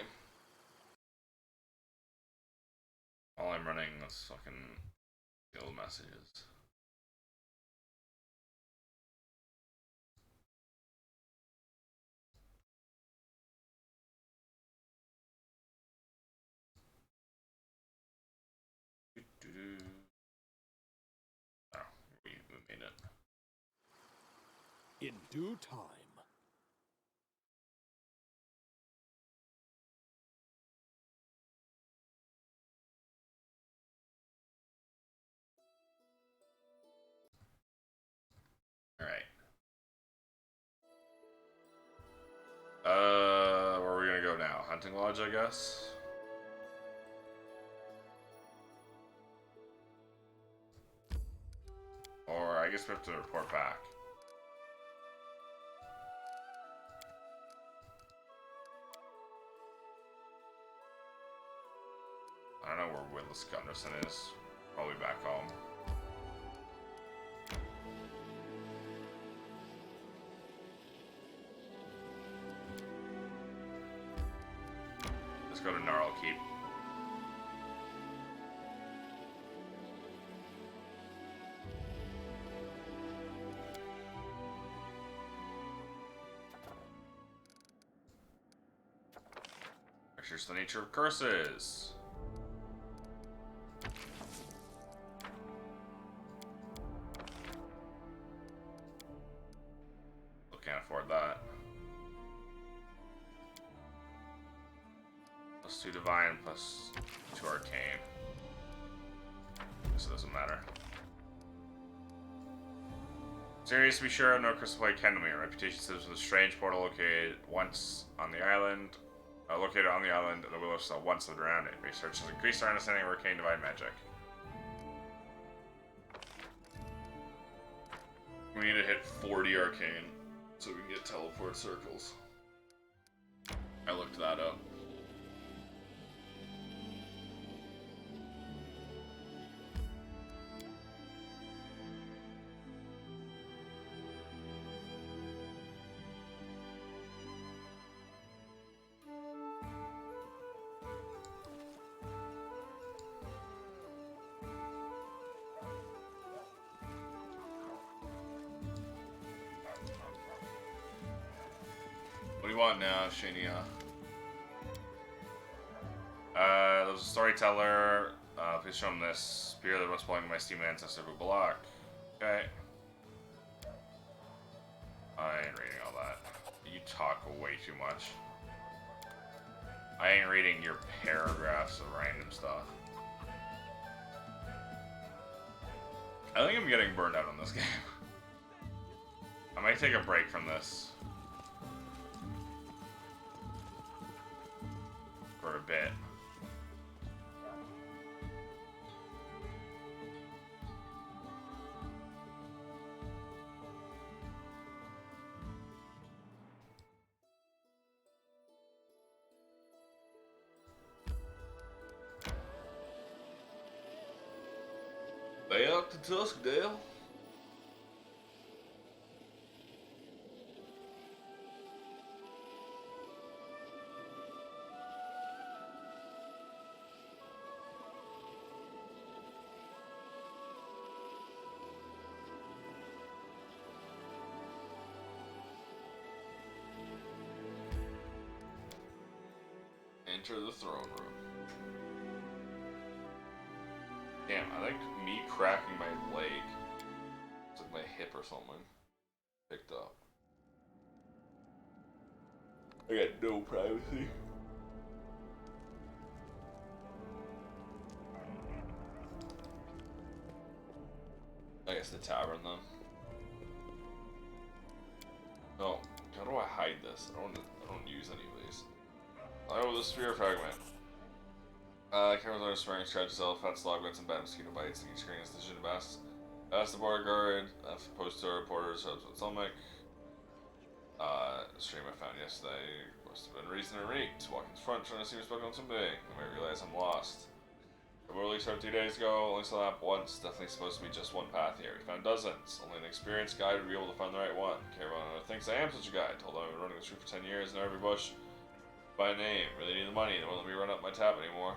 All I'm running is fucking guild messages. Oh, we made it. In due time. Alright. Where are we gonna go now? Hunting Lodge, I guess? Or I guess we have to report back. I don't know where Willis Gunderson is. Probably back home. Let's go to Gnarl Keep. Here's the nature of curses. Still can't afford that. +2 divine, +2 arcane. This doesn't matter. Serious to be sure, no crystal plate can me. Reputation says with a strange portal located once on the island. Located on the island, the willows saw once lived around it. Research has increased our understanding of arcane divine magic. We need to hit 40 arcane so we can get teleport circles. I looked that up. What do you want now, Shania? There's a storyteller. Please show him this. Spear that was belonging to my steam ancestor, Bubalak. Okay. I ain't reading all that. You talk way too much. I ain't reading your paragraphs of random stuff. I think I'm getting burned out on this game. I might take a break from this. For a bit. Way out to Tuskdale. Enter the throne room. Damn, I think me cracking my leg, it's like my hip or something, picked up. I got no privacy. I guess the tavern then. No, how do I hide this? I don't use any of these. Oh, the spear fragment. Cameras are swearing, scratch yourself, fat slog bites and bad mosquito bites. Each screen is the shit best. That's the border guard. Post to our reporters, subs with stomach. Stream I found yesterday must have been recent and reeked. Walking to the front, trying to see what's spoken on someday. I might realize I'm lost. The world released 2 days ago, only saw that once. Definitely supposed to be just one path here. We found dozens. Only an experienced guide would be able to find the right one. Caravan thinks I am such a guide. Told them I've been running this route for 10 years, know every bush by name. Really need the money. They won't let me run up my tab anymore.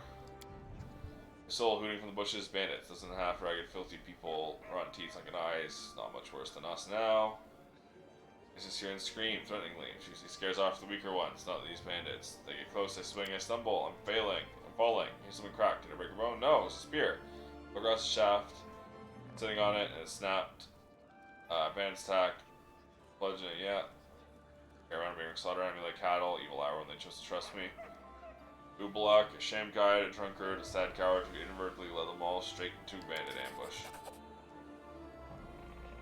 A soul hooting from the bushes, bandits. Doesn't half ragged, filthy people, rotten teeth, sunken eyes. Not much worse than us now. I just hear and scream threateningly. She usually scares off the weaker ones, not these bandits. They get close, I swing, I stumble. I'm failing. I'm falling. Here's something cracked. Did I break a bone? No, it's a spear. Go across the shaft. Sitting on it, and it snapped. Bandits attacked. Bludgeoning, yeah. Around being slaughtered at me like cattle. Evil hour when they chose to trust me. Ubalak, a sham guide, a drunkard, a sad coward who inadvertently led them all straight into a bandit ambush.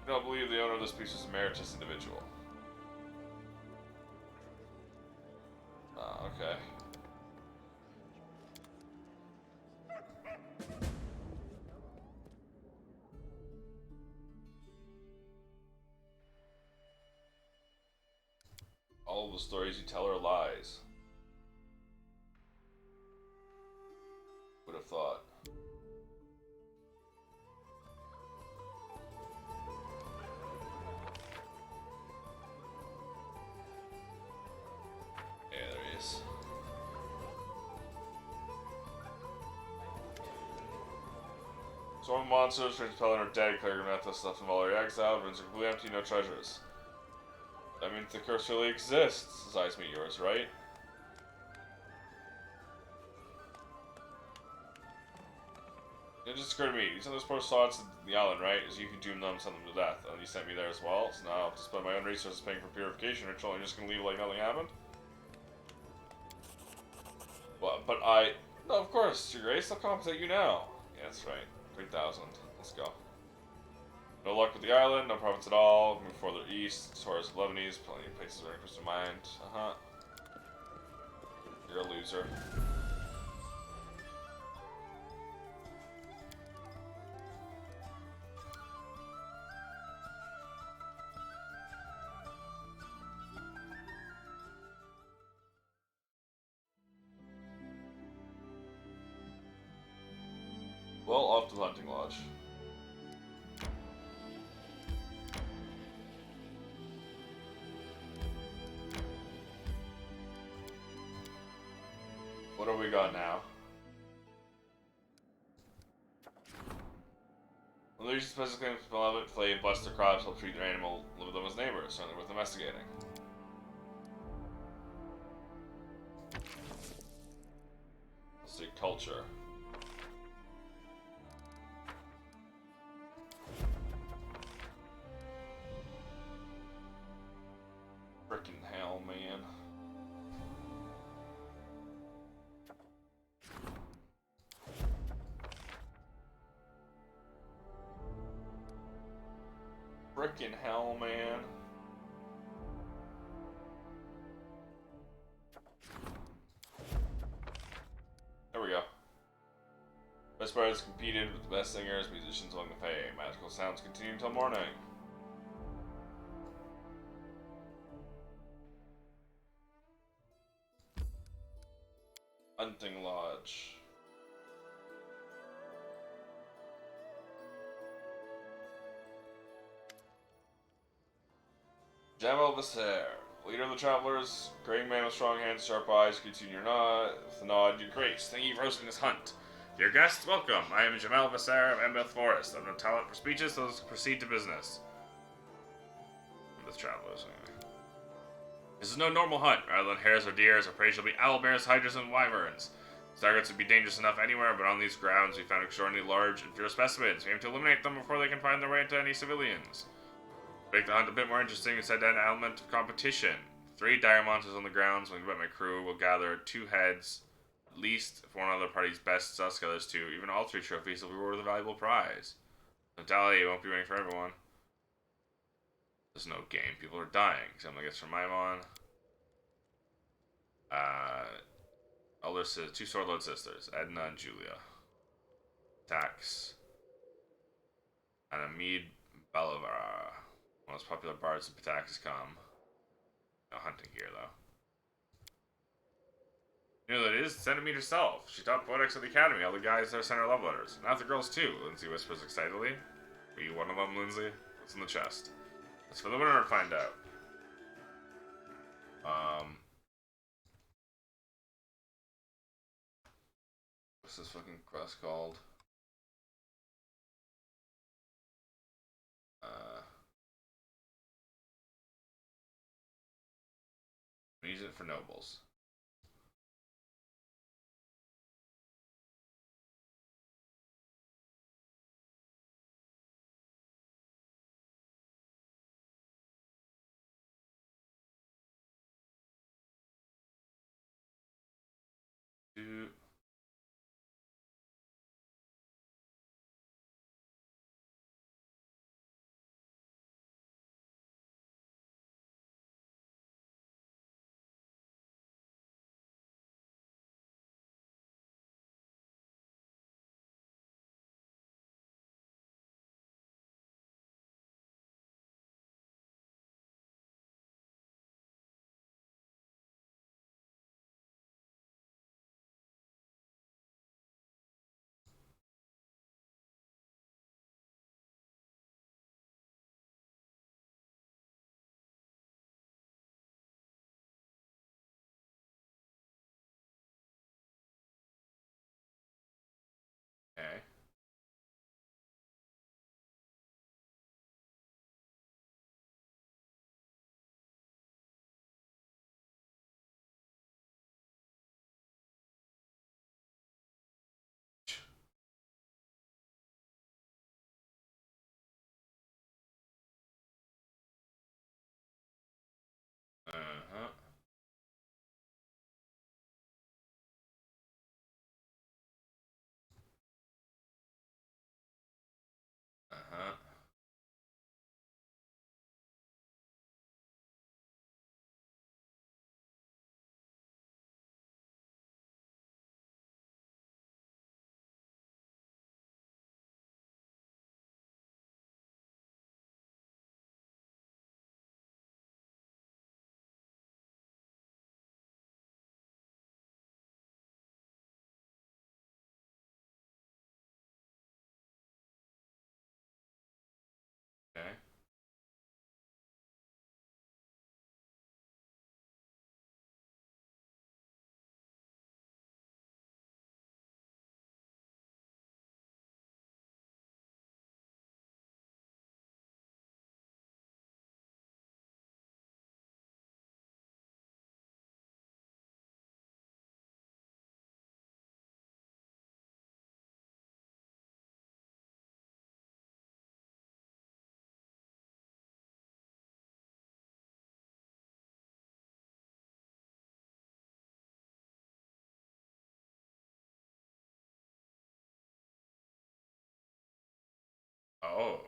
I don't believe the owner of this piece was a meritorious individual. Okay. All of the stories you tell are lies. Would have thought. Yeah, there he is. Storm monsters, strange pellet are dead, Cleric Methus left them all are exiled, rooms are completely empty, no treasures. That means the curse really exists. His eyes meet yours, right? It just occurred to me, you sent those poor sods to the island, right? As you could doom them, send them to death. And you sent me there as well, so now I'll have to spend my own resources paying for purification ritual, and you're just gonna leave like nothing happened? Well, but no, of course, Your Grace, I'll compensate you now. Yeah, that's right. 3,000. Let's go. No luck with the island, no profits at all. Move further east, towards Lebanese, plenty of places are interested in mind. You're a loser. Well, off to the hunting lodge. What have we got now? When the region's physically malevolent, flay, bless their crops, help treat their animal, live with them as neighbors, certainly worth investigating. Let's see, culture. Frickin' hell, man. Frickin' hell, man. There we go. Best players competed with the best singers, musicians among the Fae. Magical sounds continue until morning. Hunting Lodge. Jamal Visser, leader of the travelers, graying man with strong hands, sharp eyes, greets you in your nod. With a nod, Your Grace, thank you for hosting this hunt. Dear guests, welcome. I am Jamal Visser of Embeth Forest. I have no talent for speeches, so let's proceed to business. With travelers, anyway. This is no normal hunt. Rather than hares or deers, our prey shall be owlbears, hydras, and wyverns. These targets would be dangerous enough anywhere, but on these grounds we found extraordinarily large and fierce specimens. We aim to eliminate them before they can find their way into any civilians. To make the hunt a bit more interesting, we set down an element of competition. 3 dire monsters on the grounds. When my crew will gather 2 heads, at least if one of the party's best sus gathers 2. Even all 3 trophies will be rewarded with a valuable prize. Natalia won't be waiting for everyone. There's no game. People are dying. Something gets from Maimon. Elder 2 Swordlord sisters, Edna and Julia. Tax. And Amid Balavara. One of the most popular bards in Patak has come. No hunting gear, though. You know that it is Centimeter herself. She taught poetics at the academy. All the guys there sent her love letters. Not the girls, too, Lindsay whispers excitedly. Are you one of them, Lindsay? What's in the chest? It's for the winner to find out. What's this fucking quest called? Use it for nobles. Okay. Uh-huh. Uh-huh. Okay. Oh.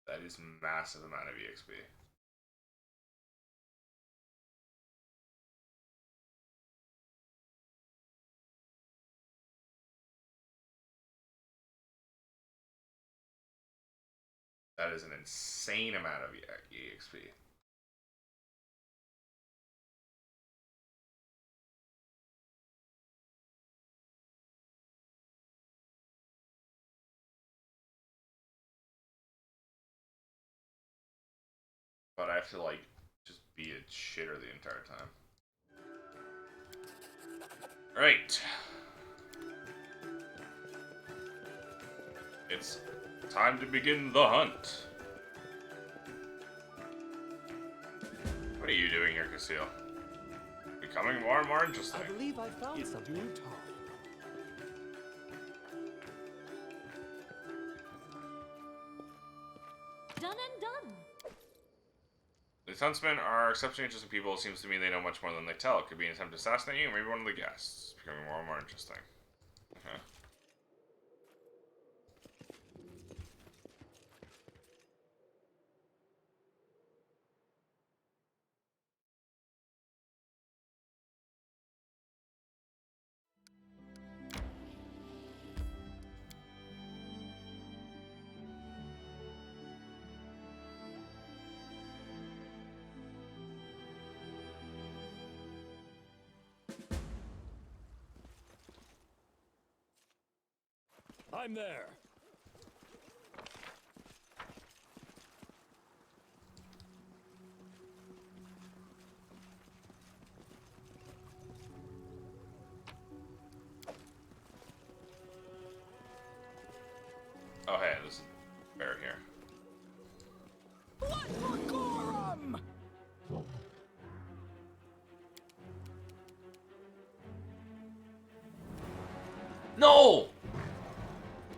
That is massive amount of EXP. That is an insane amount of EXP. But I have to, like, just be a shitter the entire time. Alright. It's Time to begin the hunt. What are you doing here, Casil? Becoming more and more interesting. I believe I found something. Done and done. These huntsmen are exceptionally interesting people. It seems to me they know much more than they tell. It could be an attempt to assassinate you, or maybe one of the guests. Becoming more and more interesting. Okay. I'm there. Oh, hey, there's a bear here. What for Gorum? No!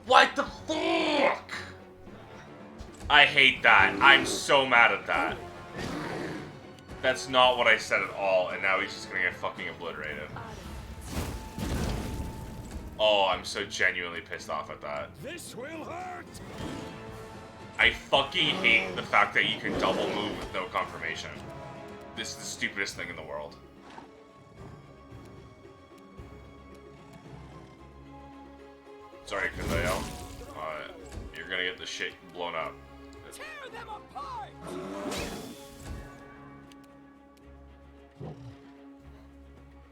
What the fuck? I hate that. I'm so mad at that. That's not what I said at all, and now he's just gonna get fucking obliterated. Oh, I'm so genuinely pissed off at that. This will hurt. I fucking hate the fact that you can double move with no confirmation. This is the stupidest thing in the world. Sorry, Kazeo. You're gonna get the shit blown up. Tear them apart!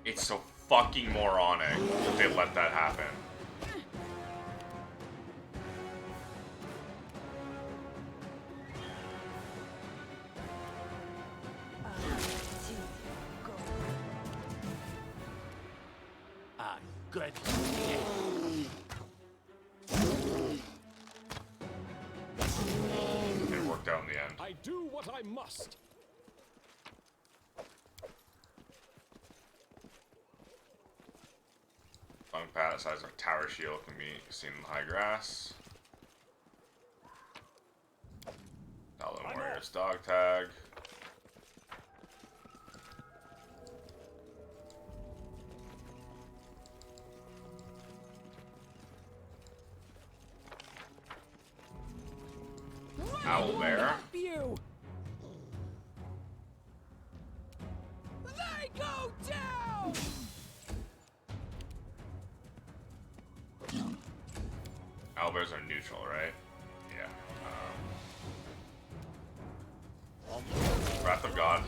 It's so fucking moronic that they let that happen. Ah, good. It worked out in the end. I do what I must. Long pad size of tower shield can be seen in the high grass. Paladin Warrior's dog tag. Owl bear. You! They go down! Owlbears are neutral, right? Yeah. Wrath of God.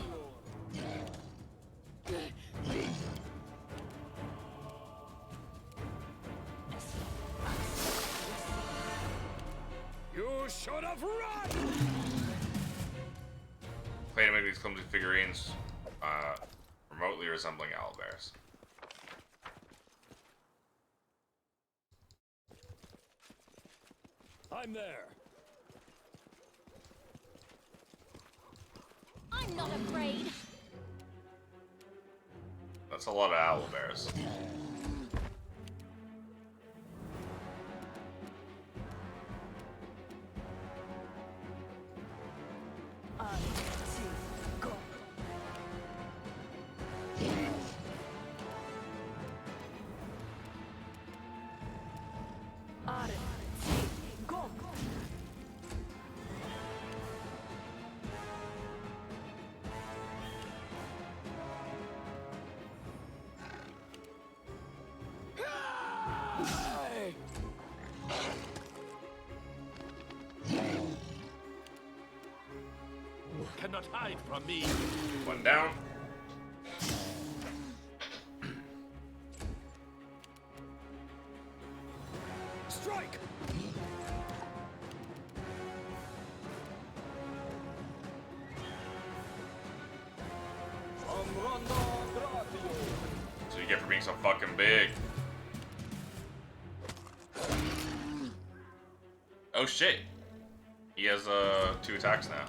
You should have run. Play to make these clumsy figurines remotely resembling owlbears. I'm there. I'm not afraid. That's a lot of owlbears. Cannot hide from me. One down. Strike. So you get for being so fucking big. Oh shit! He has 2 attacks now.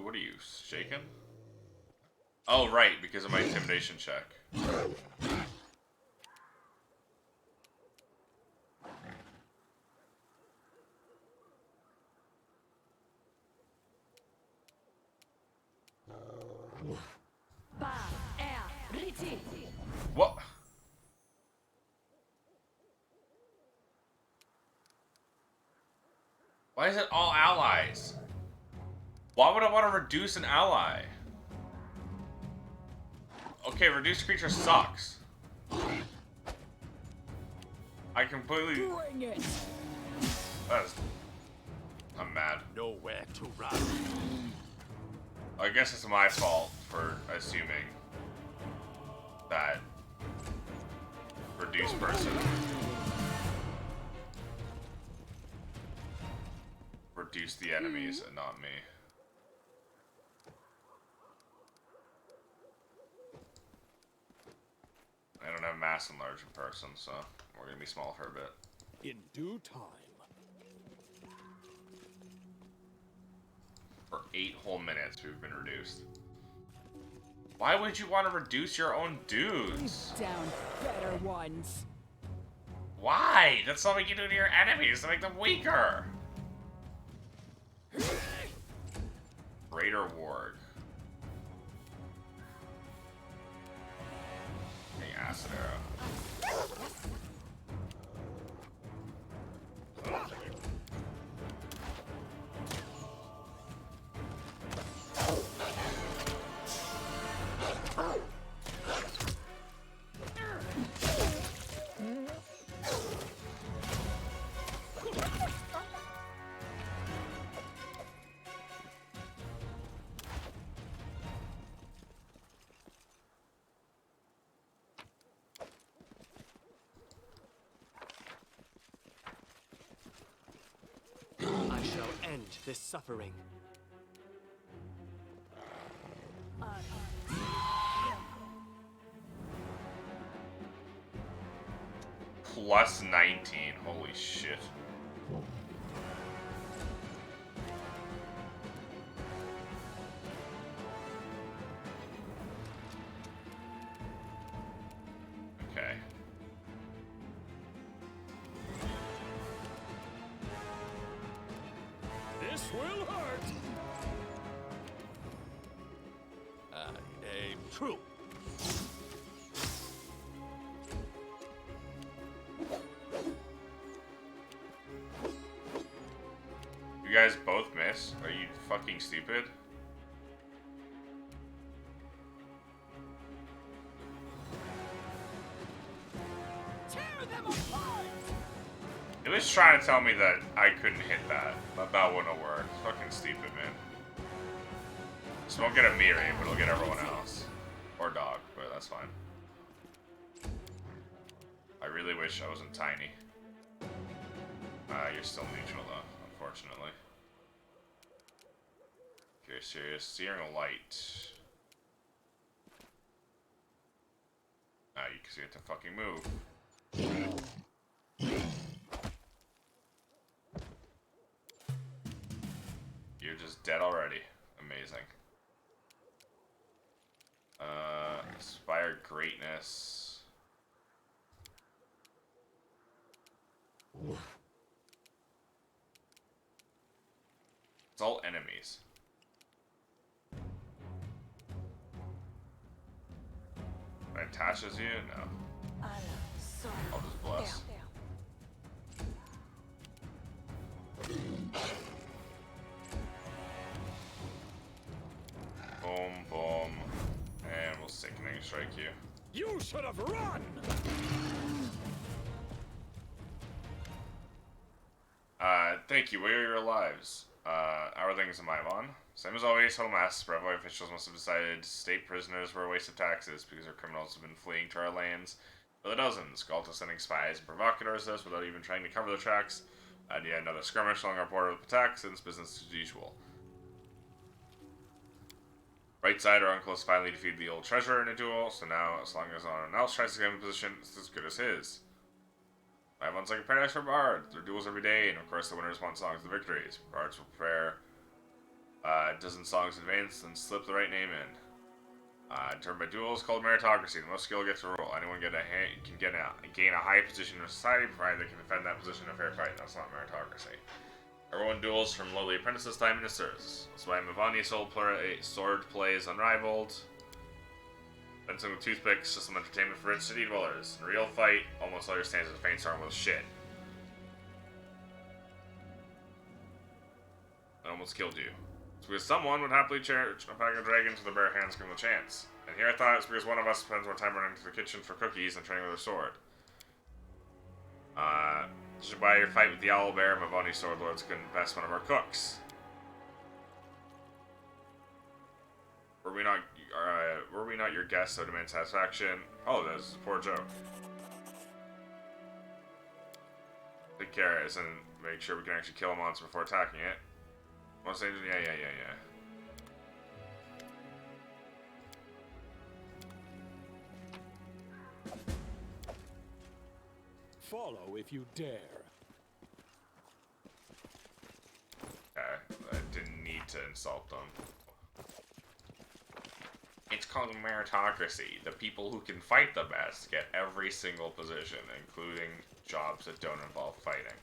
What are you, shaken? Oh, right, because of my intimidation check. What? Why is it all allies? Why would I want to reduce an ally? Okay, reduce creature sucks. I completely... Bring it! I'm mad. Nowhere to run. I guess it's my fault for assuming that reduce person reduce the enemies and not me. I don't have mass enlarge in person, so we're gonna be small for a bit. In due time. For 8 whole minutes, we've been reduced. Why would you want to reduce your own dudes? Down better ones. Why? That's something you do to your enemies to make them weaker. Greater Warg. Getting acid arrow. I shall end this suffering. Plus 19. Holy shit. Okay. This will hurt. Aim true. You guys both miss? Are you fucking stupid? Tear them apart! It was trying to tell me that I couldn't hit that. That wouldn't have worked. Fucking stupid, man. This won't get a Miri, but it'll get everyone else. Or dog, but that's fine. I really wish I wasn't tiny. You're still neutral though, unfortunately. If you're serious, searing a light. Because you have to fucking move. You're just dead already. Amazing. Inspired greatness. It's all enemies. It attaches you? No. I'll just bless. Boom, boom. And we'll sickening strike you. You should have run! Thank you. Where are your lives? Our things in Maimon. Same as always, home asks, Brevoy officials must have decided state prisoners were a waste of taxes because our criminals have been fleeing to our lands by the dozens. Galta sending spies and provocateurs us without even trying to cover the tracks. And yet another skirmish along our border with Patak, since business as usual. Right side, our uncles finally defeated the old treasurer in a duel, so now, as long as no one else tries to get in position, it's as good as his. I have like a paradise for bards. Their duels every day, and of course the winners want songs of victories. Bards will prepare a dozen songs in advance and slip the right name in. Termed by duels called meritocracy. The most skill gets a roll. Anyone can gain a high position in society, provided they can defend that position in a fair fight. That's not meritocracy. Everyone duels from lowly apprentices to high ministers. That's why Mavani sword play is unrivaled. Fencing with toothpicks, just some entertainment for rich city dwellers. In a real fight, almost all your stands as a faint storm with shit. I almost killed you. It's because someone would happily charge a pack of dragons with their bare hands given the chance. And here I thought it's because one of us spends more time running to the kitchen for cookies than training with a sword. Judging by your fight with the owl bear, Mavani sword lords couldn't best one of our cooks. Were we not your guests, so demand satisfaction? Oh, that's a poor joke. Take care, and make sure we can actually kill a monster before attacking it. Most angels, yeah. Follow if you dare. Okay, I didn't need to insult them. It's called meritocracy. The people who can fight the best get every single position, including jobs that don't involve fighting.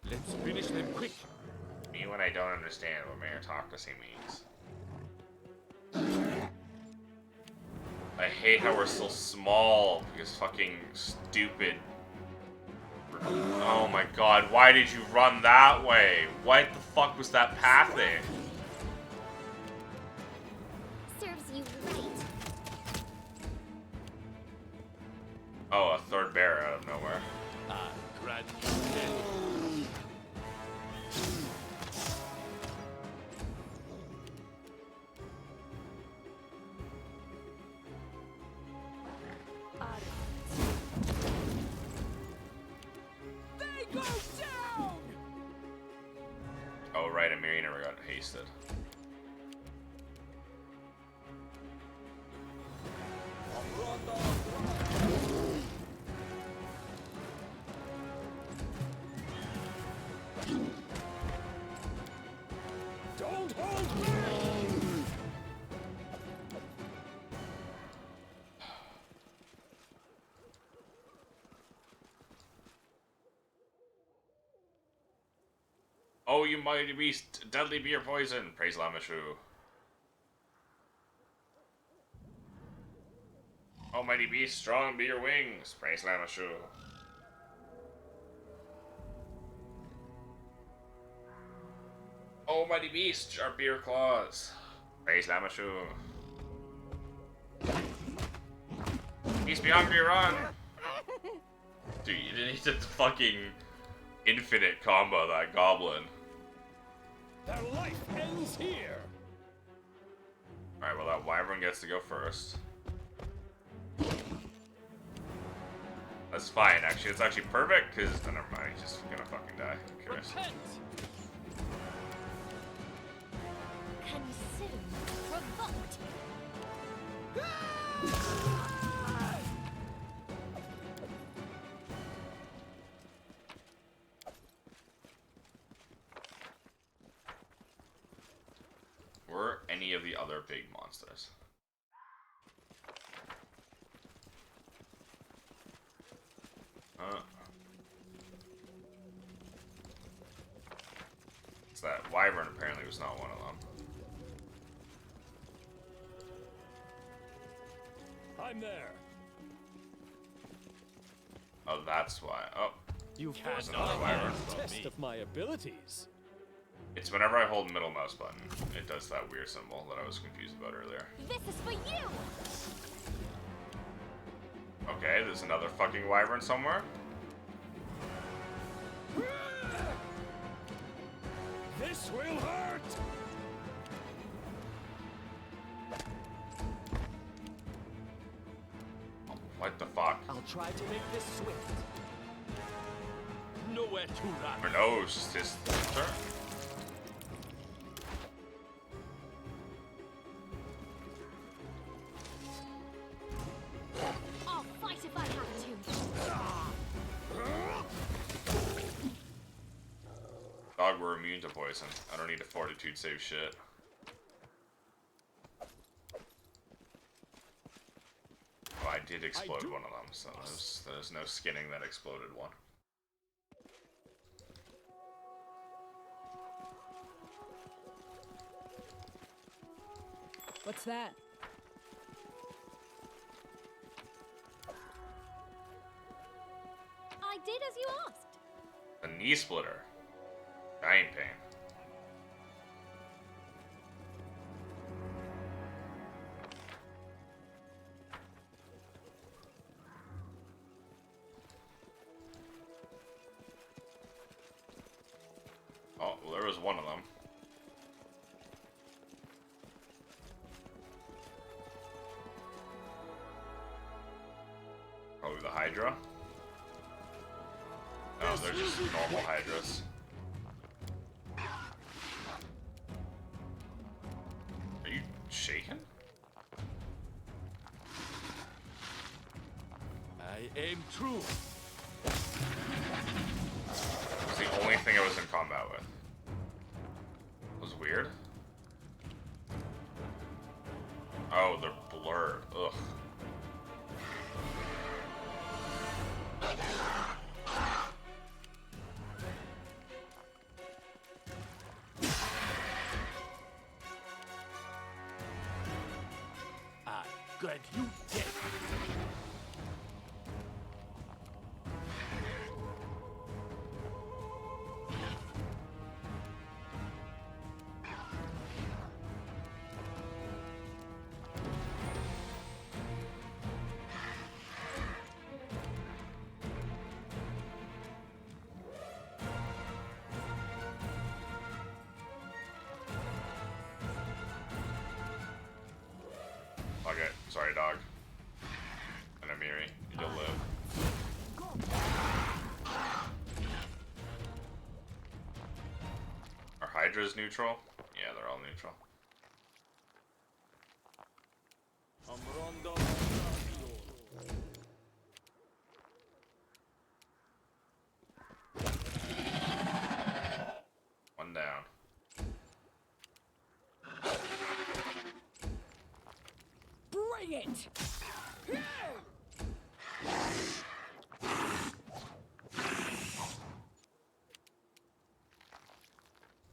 Let's finish them quick. Me when I don't understand what meritocracy means. I hate how we're so small because fucking stupid. Oh my god, why did you run that way? What the fuck was that pathing? Serves you right. Oh, a third bear out of nowhere. I grant you death. They go down! Oh right, Amiri never got hasted. Don't hold me! Oh, you mighty beast, deadly be your poison. Praise Lamashu. Oh, mighty beast, strong be your wings. Praise Lamashu. Oh, mighty beast, sharp be your claws. Praise Lamashu. Beast be hungry, run. Dude, you didn't need to fucking infinite combo that goblin. Their life ends here! Alright, well that wyvern gets to go first. That's fine, actually. It's actually perfect, because... Oh, never mind, he's just gonna fucking die. Who cares? Repent. Consider me provoked. Were any of the other big monsters? It's that wyvern apparently was not one of them. I'm there. Oh, that's why. Oh, You there's forced another a wyvern. test of my abilities. It's whenever I hold middle mouse button, it does that weird symbol that I was confused about earlier. This is for you. Okay, there's another fucking wyvern somewhere. This will hurt! Oh, what the fuck? I'll try to make this swift. Nowhere to run. Or no, it's just his turn. dog were immune to poison. I don't need a fortitude save shit. Oh, I did explode one of them, so there's no skinning that exploded one. What's that? I did as you asked. A knee splitter. Giant pain. Oh, well, there was one of them. Probably the Hydra. No, they're just normal Hydras. Are you shaking? I aim true. It's the only thing I was in combat with. It was weird. Oh, they're blurred. Ugh. I grant you death. Okay, sorry, dog. And Amiri, you'll live. Are Hydras neutral? Yeah, they're all neutral. One down. Bring it!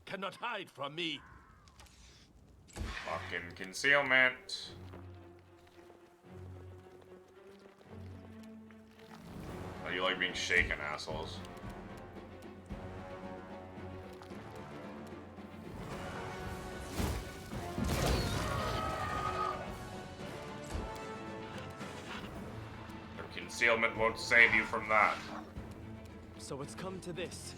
Cannot hide from me. Fucking concealment. Oh, you like being shaken, assholes. Your concealment won't save you from that. So it's come to this.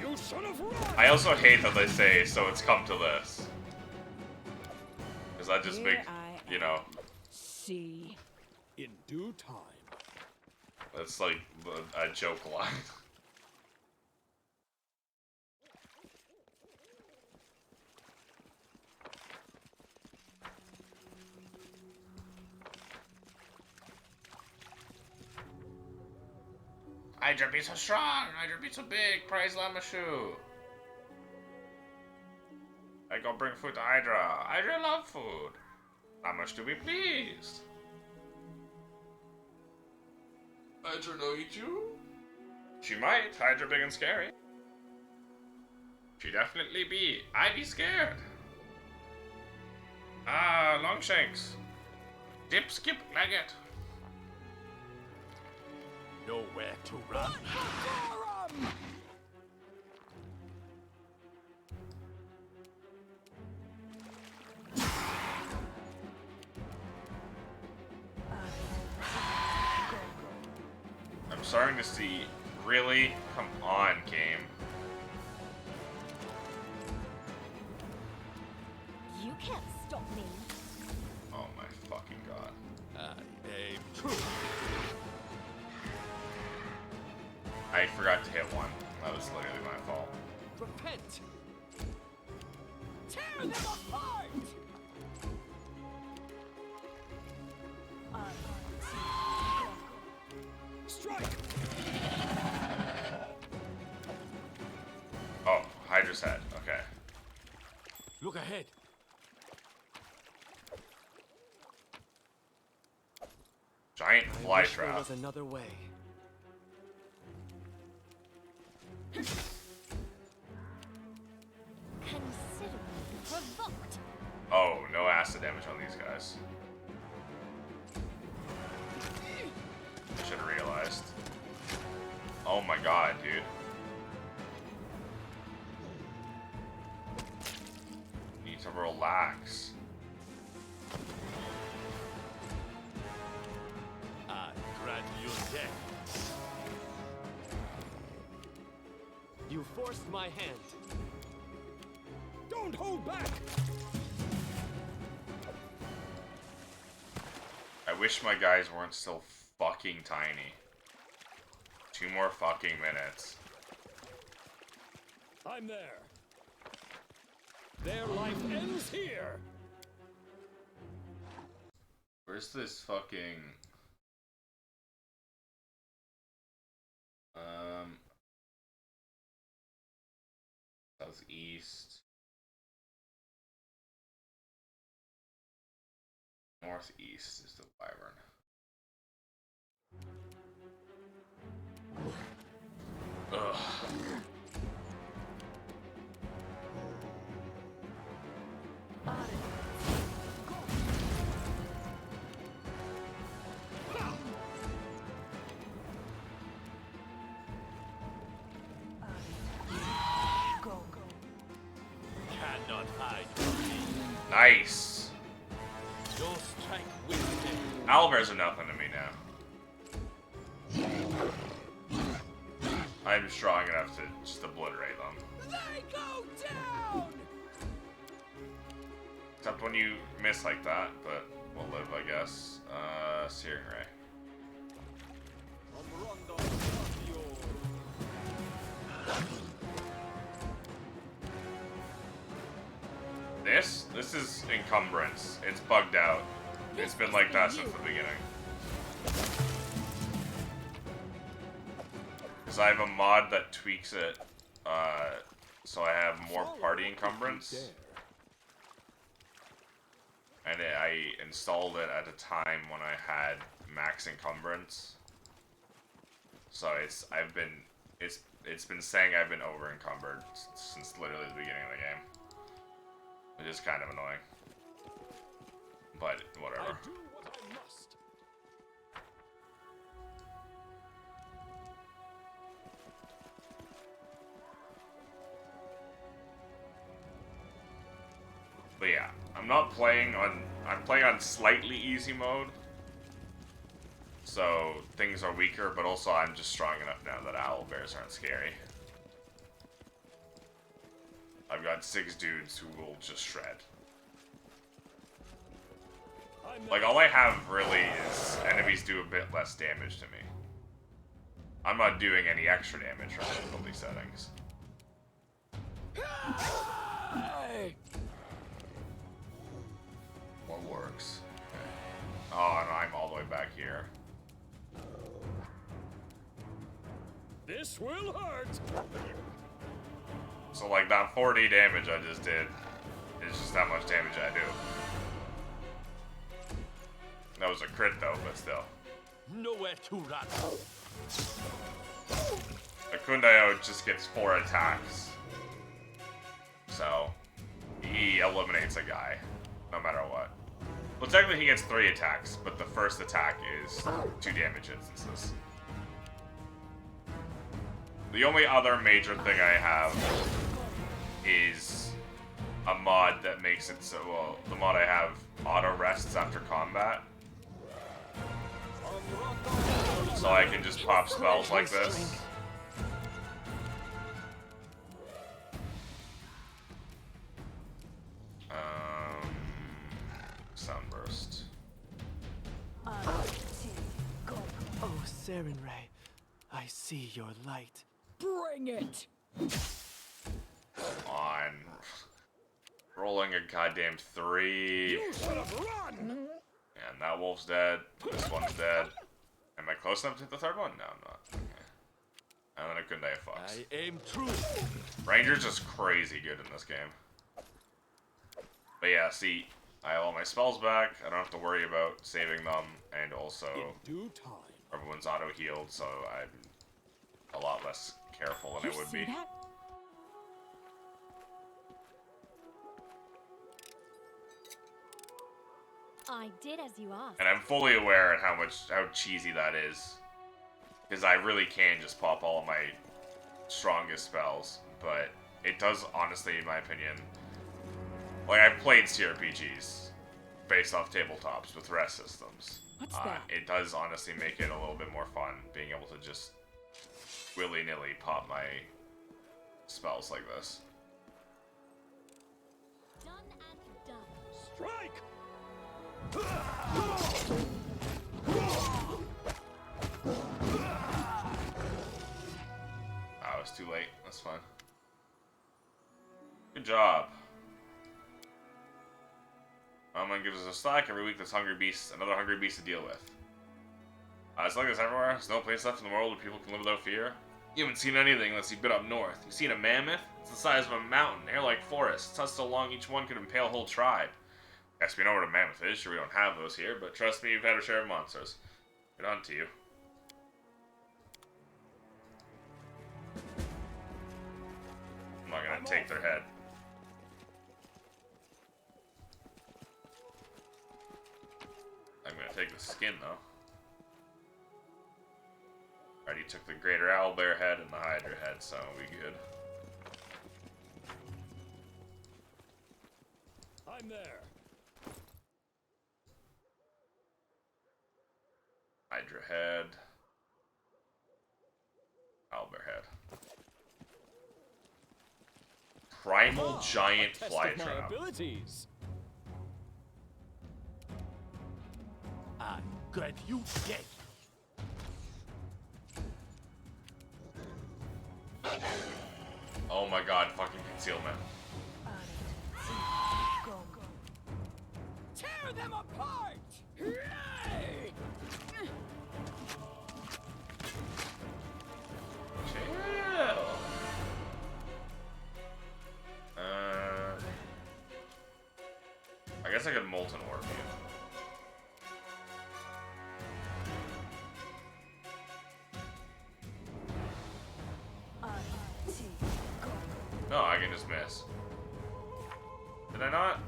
You son of run! I also hate that they say, so it's come to this. Because that just Here makes, I you know, See. In due time. that's like a joke line. Hydra be so strong! Hydra be so big! Praise Lamashu! I go bring food to Hydra. Hydra love food. Lamash to be pleased. Hydra no eat you? She might. Hydra big and scary. She definitely be. I be scared. Ah, Longshanks. Dip, skip, nugget. Nowhere to run. Gorum! I'm starting to see. Really? Come on, game. You can't stop me. Oh my fucking god. I aim true. I forgot to hit one. That was literally my fault. Repent! Tear them apart! Strike! his head. Okay. Look ahead. Giant I fly wish there trap. was another way. Considerably provoked. Oh, no acid damage on these guys. Should have realized. Oh my god, dude. Need to relax. I grant you death. You forced my hand. Don't hold back! I wish my guys weren't so fucking tiny. 2 more fucking minutes. I'm there. Their life ends here. Where's this fucking... Southeast. Northeast is the wyvern. Ugh. Cannot hide from me. Nice. Your strike wisdom. Owlbears are nothing to me now. I'm strong enough to just obliterate them. They go down! Except when you miss like that, but we'll live, I guess. Searing Ray. This is encumbrance. It's bugged out. It's been like that since the beginning. Because I have a mod that tweaks it, so I have more party encumbrance. And I installed it at a time when I had max encumbrance. So it's been saying I've been over encumbered since literally the beginning of the game. It is kind of annoying. But whatever. Do what I must. But yeah, I'm playing on slightly easy mode. So things are weaker, but also I'm just strong enough now that owlbears aren't scary. I've got 6 dudes who will just shred. Like, all I have really is enemies do a bit less damage to me. I'm not doing any extra damage from difficulty settings. What works? Okay. Oh, and I'm all the way back here. This will hurt. So, like, that 40 damage I just did is just how much damage I do. That was a crit, though, but still. Nowhere to run. Akundayo just gets 4 attacks. So, he eliminates a guy, no matter what. Well, technically he gets 3 attacks, but the first attack is 2 damage instances. The only other major thing I have is a mod that makes it so, well, the mod I have auto rests after combat. So I can just pop spells like this. Sunburst. Oh, Sarenrae, I see your light. Bring it. On. Rolling a goddamn 3. You should have run. And that wolf's dead. This one's dead. Am I close enough to the third one? No, I'm not. Okay. And then couldn't I have fucks? I aim true. Ranger's just crazy good in this game. But yeah, see, I have all my spells back. I don't have to worry about saving them, and also In due time. everyone's auto-healed, so I'm a lot less careful than I would be. That? I did as you asked. And I'm fully aware of how cheesy that is. Because I really can just pop all of my strongest spells. But it does, honestly, in my opinion... Like, I've played CRPGs based off tabletops with rest systems. What's that? It does honestly make it a little bit more fun, being able to just willy-nilly pop my spells like this. Done and done. Strike! Oh, it's too late. That's fine. Good job. Omen gives us a stack every week. That's hungry beasts, another hungry beast to deal with. It's like this everywhere. There's no place left in the world where people can live without fear. You haven't seen anything unless you've been up north. You've seen a mammoth? It's the size of a mountain, hair-like forest. It's not so long each one could impale a whole tribe. Yes, we know what a mammoth is. Sure, we don't have those here, but trust me, you've had a share of monsters. Good on to you. I'm not gonna take their head. I'm gonna take the skin, though. Already took the greater owlbear head and the hydra head, so we good. I'm there. Hydra head. Owlbear head. Primal giant Test fly of my trap. abilities. I grant you death. Oh my god, fucking concealment. Tear them apart! Yay! Chill. I guess I could molten orb you. No, I can just miss. Did I not?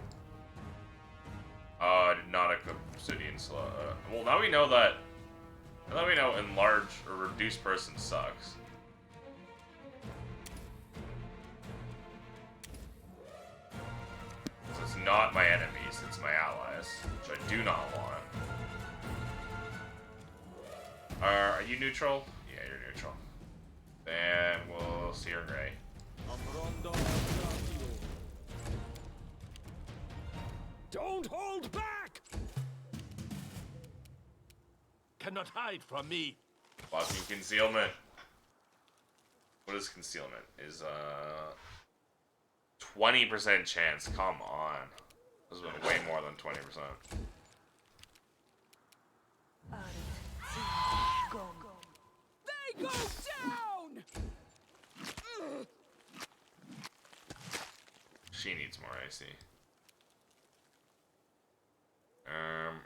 I did not equip Obsidian Slow. Well, now we know that. Now we know enlarge or reduce person sucks. So it's not my enemies, it's my allies, which I do not want. Are you neutral? Yeah, you're neutral. Then we'll see her gray. Don't hold back! Cannot hide from me. Blocking concealment. What is concealment? Is 20% chance. Come on. This has been way more than 20%. They go down! She needs more icy.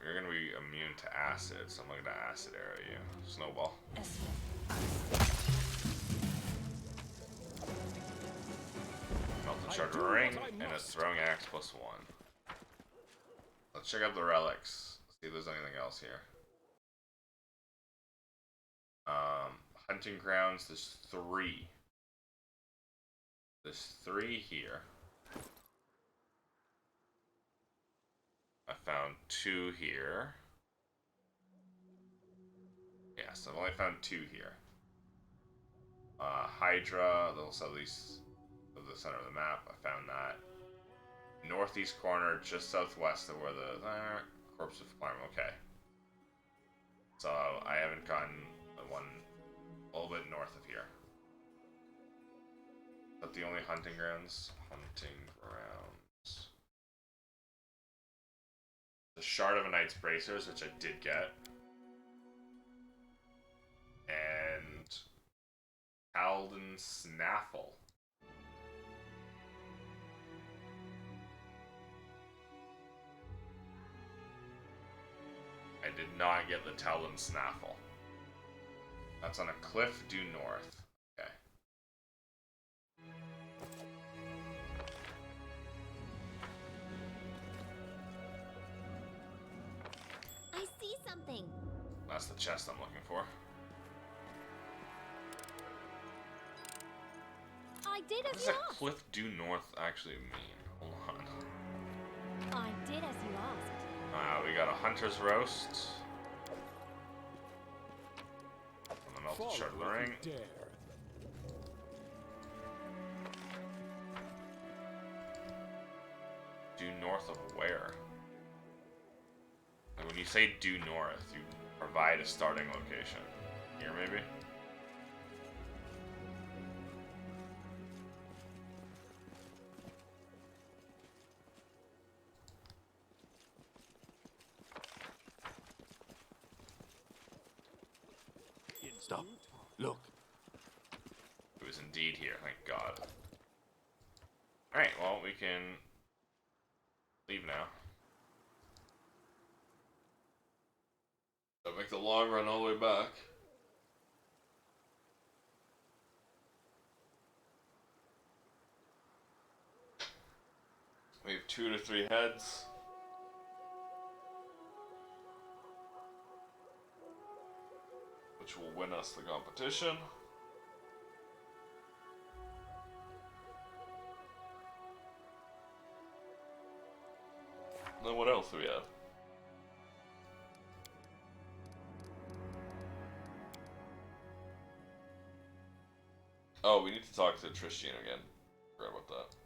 You're gonna be immune to acid, so I'm gonna acid arrow you. Snowball. Melted shard ring and a throwing axe +1. Let's check out the relics. See if there's anything else here. Hunting grounds. There's 3. There's 3 here. I found 2 here. Yes, I've only found 2 here. Hydra, little southeast of the center of the map. I found that. Northeast corner, just southwest of where the corpse of Climb. Okay. So I haven't gotten the one a little bit north of here. But the only hunting grounds? Hunting grounds. The Shard of a Knight's Bracers, which I did get. And Talden Snaffle. I did not get the Talden Snaffle. That's on a cliff due north. Okay. I see something. That's the chest I'm looking for. I did What as does you a asked. cliff due north actually mean? Hold on. I did as you asked. We got a hunter's roast. And the melted shard of the ring. Due north of where? Like when you say due north, you provide a starting location. Here, maybe? Stop. Look. It was indeed here, thank God. Alright, well, we can leave now. I'll make the long run all the way back. We have 2 to 3 heads. Which will win us the competition. Then what else do we have? Oh, we need to talk to Tristan again. Forgot about that.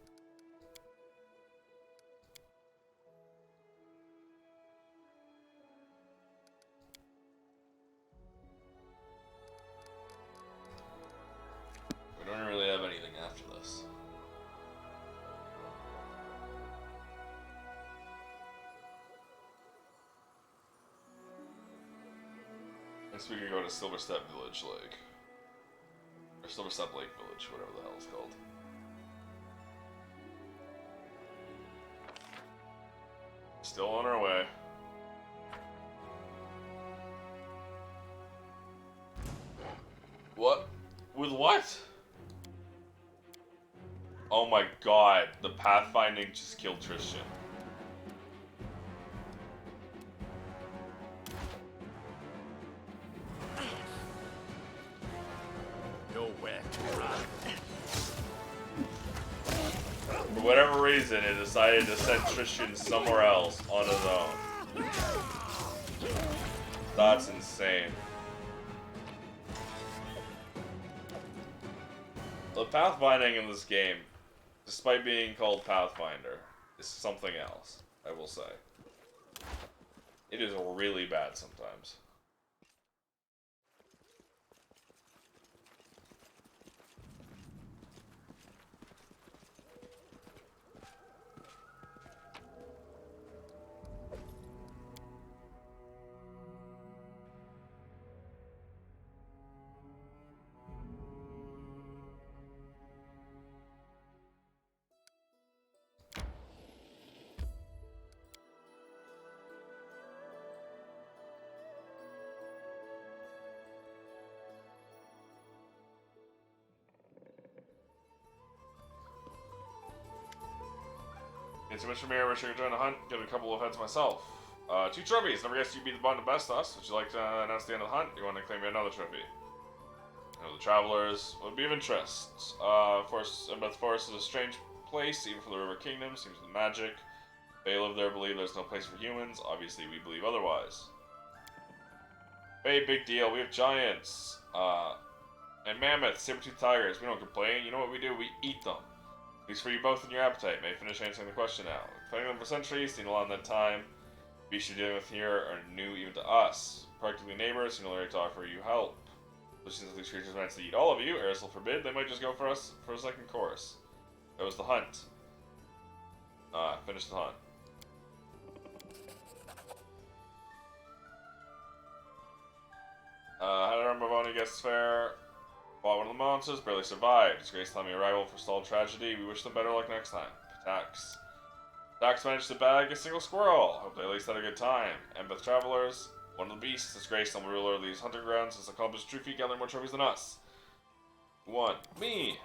We don't really have anything after this. Guess we could go to Silverstep Village Lake. Or Silverstep Lake Village, whatever the hell it's called. Still on our way. What? With what? Oh my god, the pathfinding just killed Tristan. Nowhere to run. For whatever reason, it decided to send Tristan somewhere else on his own. That's insane. The pathfinding in this game, despite being called Pathfinder, is something else, I will say. It is really bad sometimes. It's so much from here. I wish I could join the hunt, get a couple of heads myself. 2 trophies. Never guessed you'd be the one to best us. Would you like to announce the end of the hunt? You want to claim another trophy? The travelers would be of interest. Embeth Forest is a strange place, even for the River Kingdom. Seems with magic. They live there, believe there's no place for humans. Obviously, we believe otherwise. Hey, big deal. We have giants. And mammoths, saber-toothed tigers. We don't complain. You know what we do? We eat them. At least for you both and your appetite. May finish answering the question now. Fighting them for centuries, seen a lot in that time. Beasts you're dealing with here are new even to us. Practically neighbors, and to offer you help. But since these creatures meant to eat all of you, Arisel forbid, they might just go for us for a second course. That was the hunt. Finish the hunt. Had a Mavoni guest fair. Fought one of the monsters, barely survived. Disgraced time of arrival, forestalled tragedy. We wish them better luck next time. Attacks. Attacks managed to bag a single squirrel. Hope they at least had a good time. Embeth travelers. One of the beasts, disgraced on the ruler of these hunter grounds, has accomplished true feat, gathering more trophies than us. One. Me.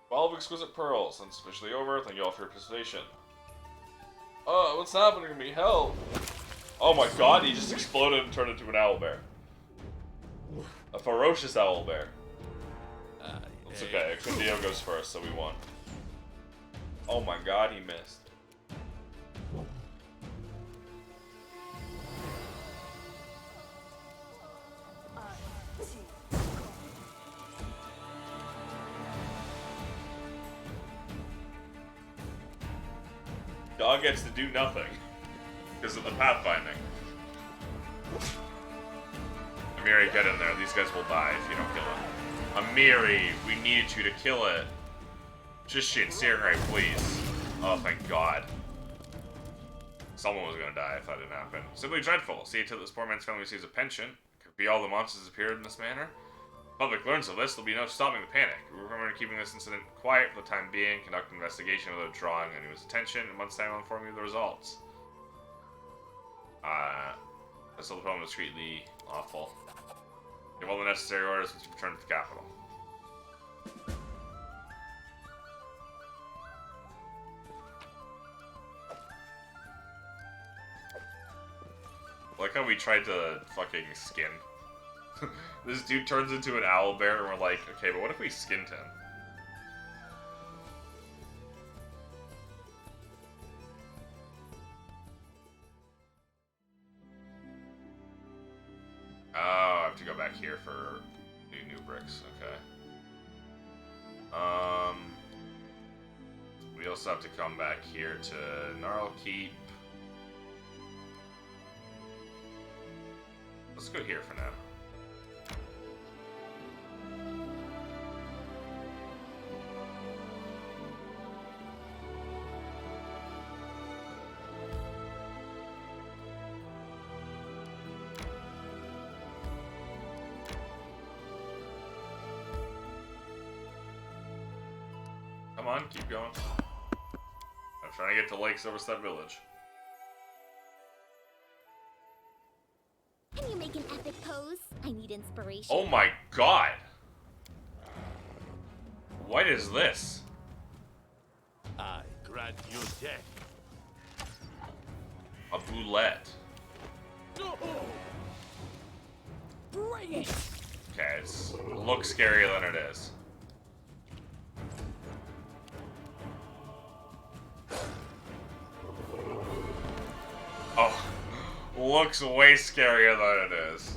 12 exquisite pearls. It's officially over. Thank you all for your participation. Oh, what's happening to me? Help! Oh my god, he just exploded and turned into an owlbear. A ferocious owlbear. It's okay, Exendio goes first, so we won. Oh my god, he missed. Dog gets to do nothing because of the pathfinding. Amiri, get in there. These guys will die if you don't kill it. Amiri, we need you to kill it. Just shit, Searing please. Oh, thank God. Someone was gonna die if that didn't happen. Simply dreadful. See to this poor man's family receives a pension. Could be all the monsters appeared in this manner. Public learns of this, there'll be no stopping the panic. We remember keeping this incident quiet for the time being, conduct an investigation without drawing anyone's attention, and once time I'll inform you of the results. This little poem is discreetly awful. Give all the necessary orders to return to the capital. Like how we tried to fucking skin. This dude turns into an owlbear and we're like, okay, but what if we skinned him? Oh, I have to go back here for new bricks, okay. We also have to come back here to Gnarl Keep. Let's go here for now. Come on, keep going. I'm trying to get to Lake Silverstep Village. Can you make an epic pose? I need inspiration. Oh my god! What is this? I grant you death. A boulette. Bring it! Okay, it looks scarier than it is. Oh, looks way scarier than it is.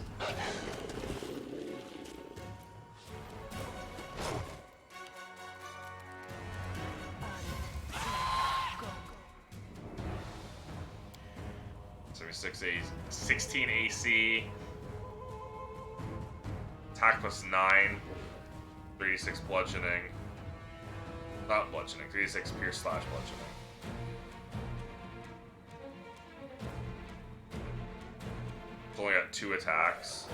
So 16 AC. Attack plus 9. 3d6 bludgeoning. Not bludgeoning, 3d6 pierce / bludgeoning. It's only got 2 attacks.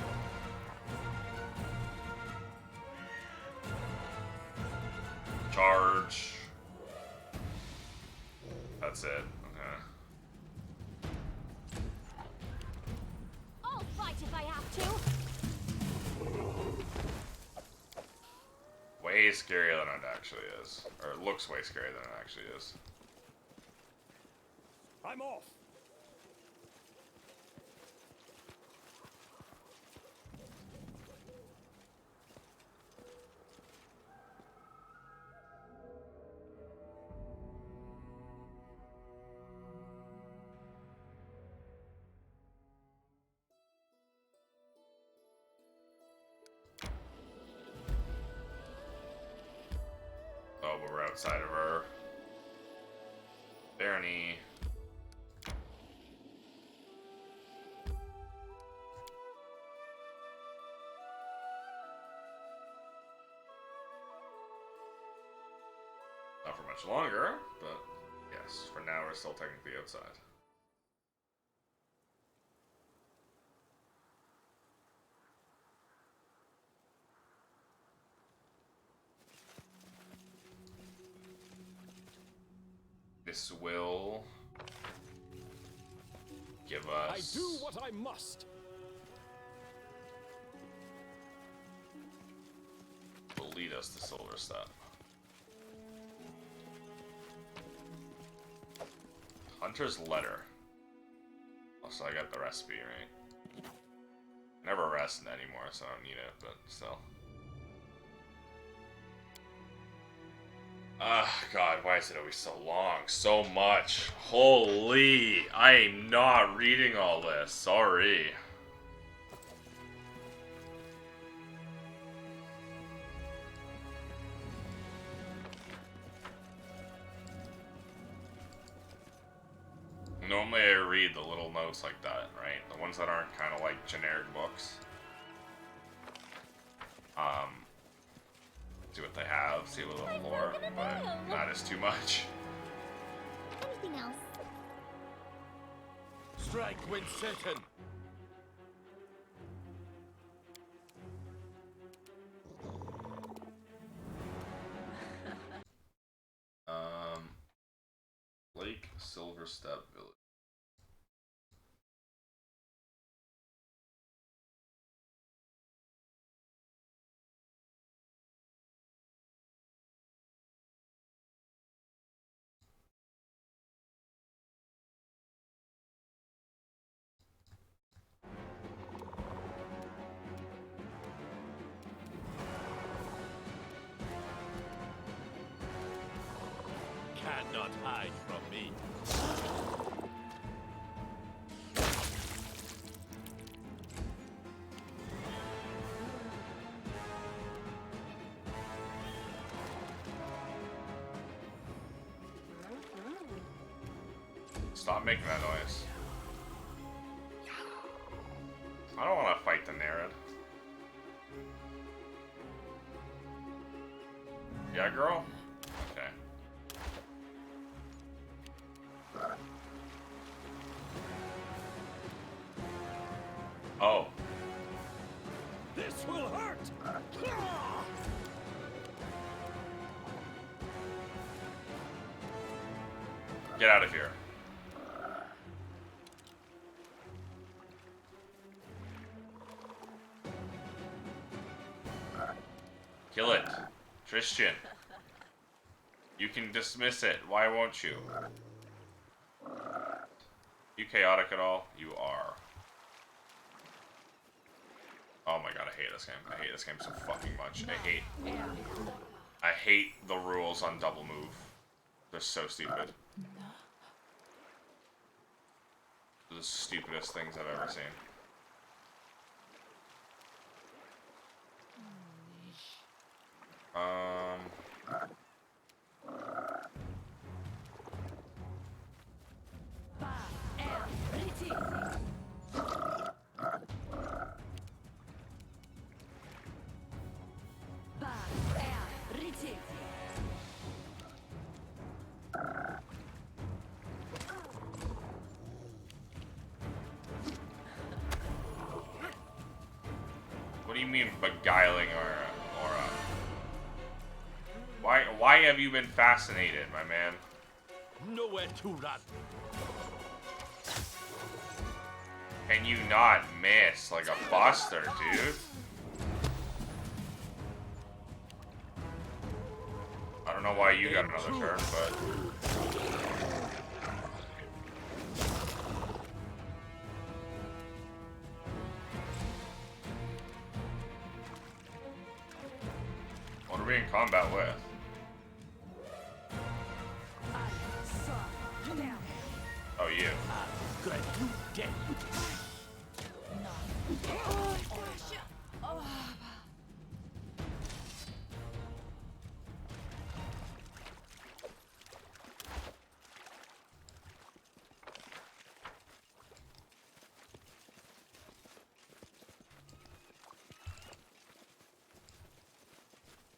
Charge. That's it. Okay. I'll fight if I have to. Way scarier than it actually is. Or it looks way scarier than it actually is. I'm off. Oh, but we're outside of her. Barony. Not for much longer, but yes, for now we're still technically outside. this will give us. I do what I must. Will lead us to Silver Step. Hunter's Letter. Also, I got the recipe, right? Never rest anymore, so I don't need it, but still. God, why is it always so long? So much. Holy, I am not reading all this. Sorry. Normally I read the little notes like that, right? The ones that aren't kind of like generic books. See what they have, see a little more, but not as too much. Anything else? Strike when certain. Lake Silver Step Village. Cannot hide from me. Stop making that noise. I don't want to fight the Nereid. Yeah, girl? Okay. Oh. This will hurt. Get out of here. Kill it. Christian. You can dismiss it. Why won't you? You chaotic at all? You are. Oh my god, I hate this game. I hate this game so fucking much. I hate the rules on double move. They're so stupid. They're the stupidest things I've ever seen. What do you mean beguiling or why have you been fascinated, my man? Nowhere to run. Can you not miss like a buster, dude? I don't know why you got another turn, but what are we in combat with? Oh, you. Good, you dead.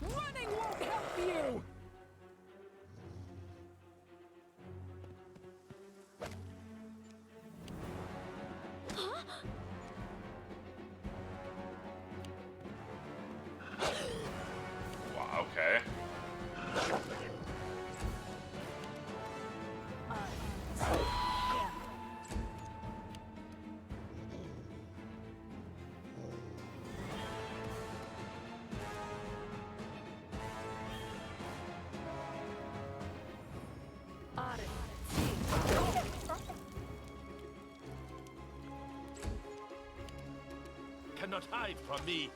Running won't help you. Wow, okay. cannot hide from me.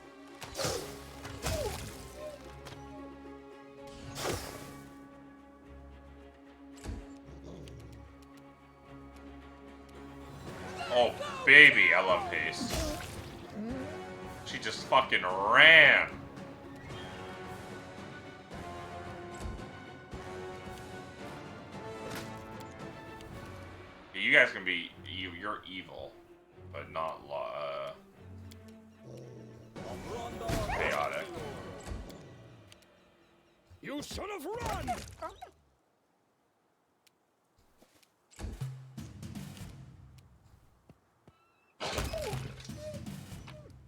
Oh, baby, I love Pace. She just fucking ran. You guys can be, you're evil, but not chaotic. You should have run!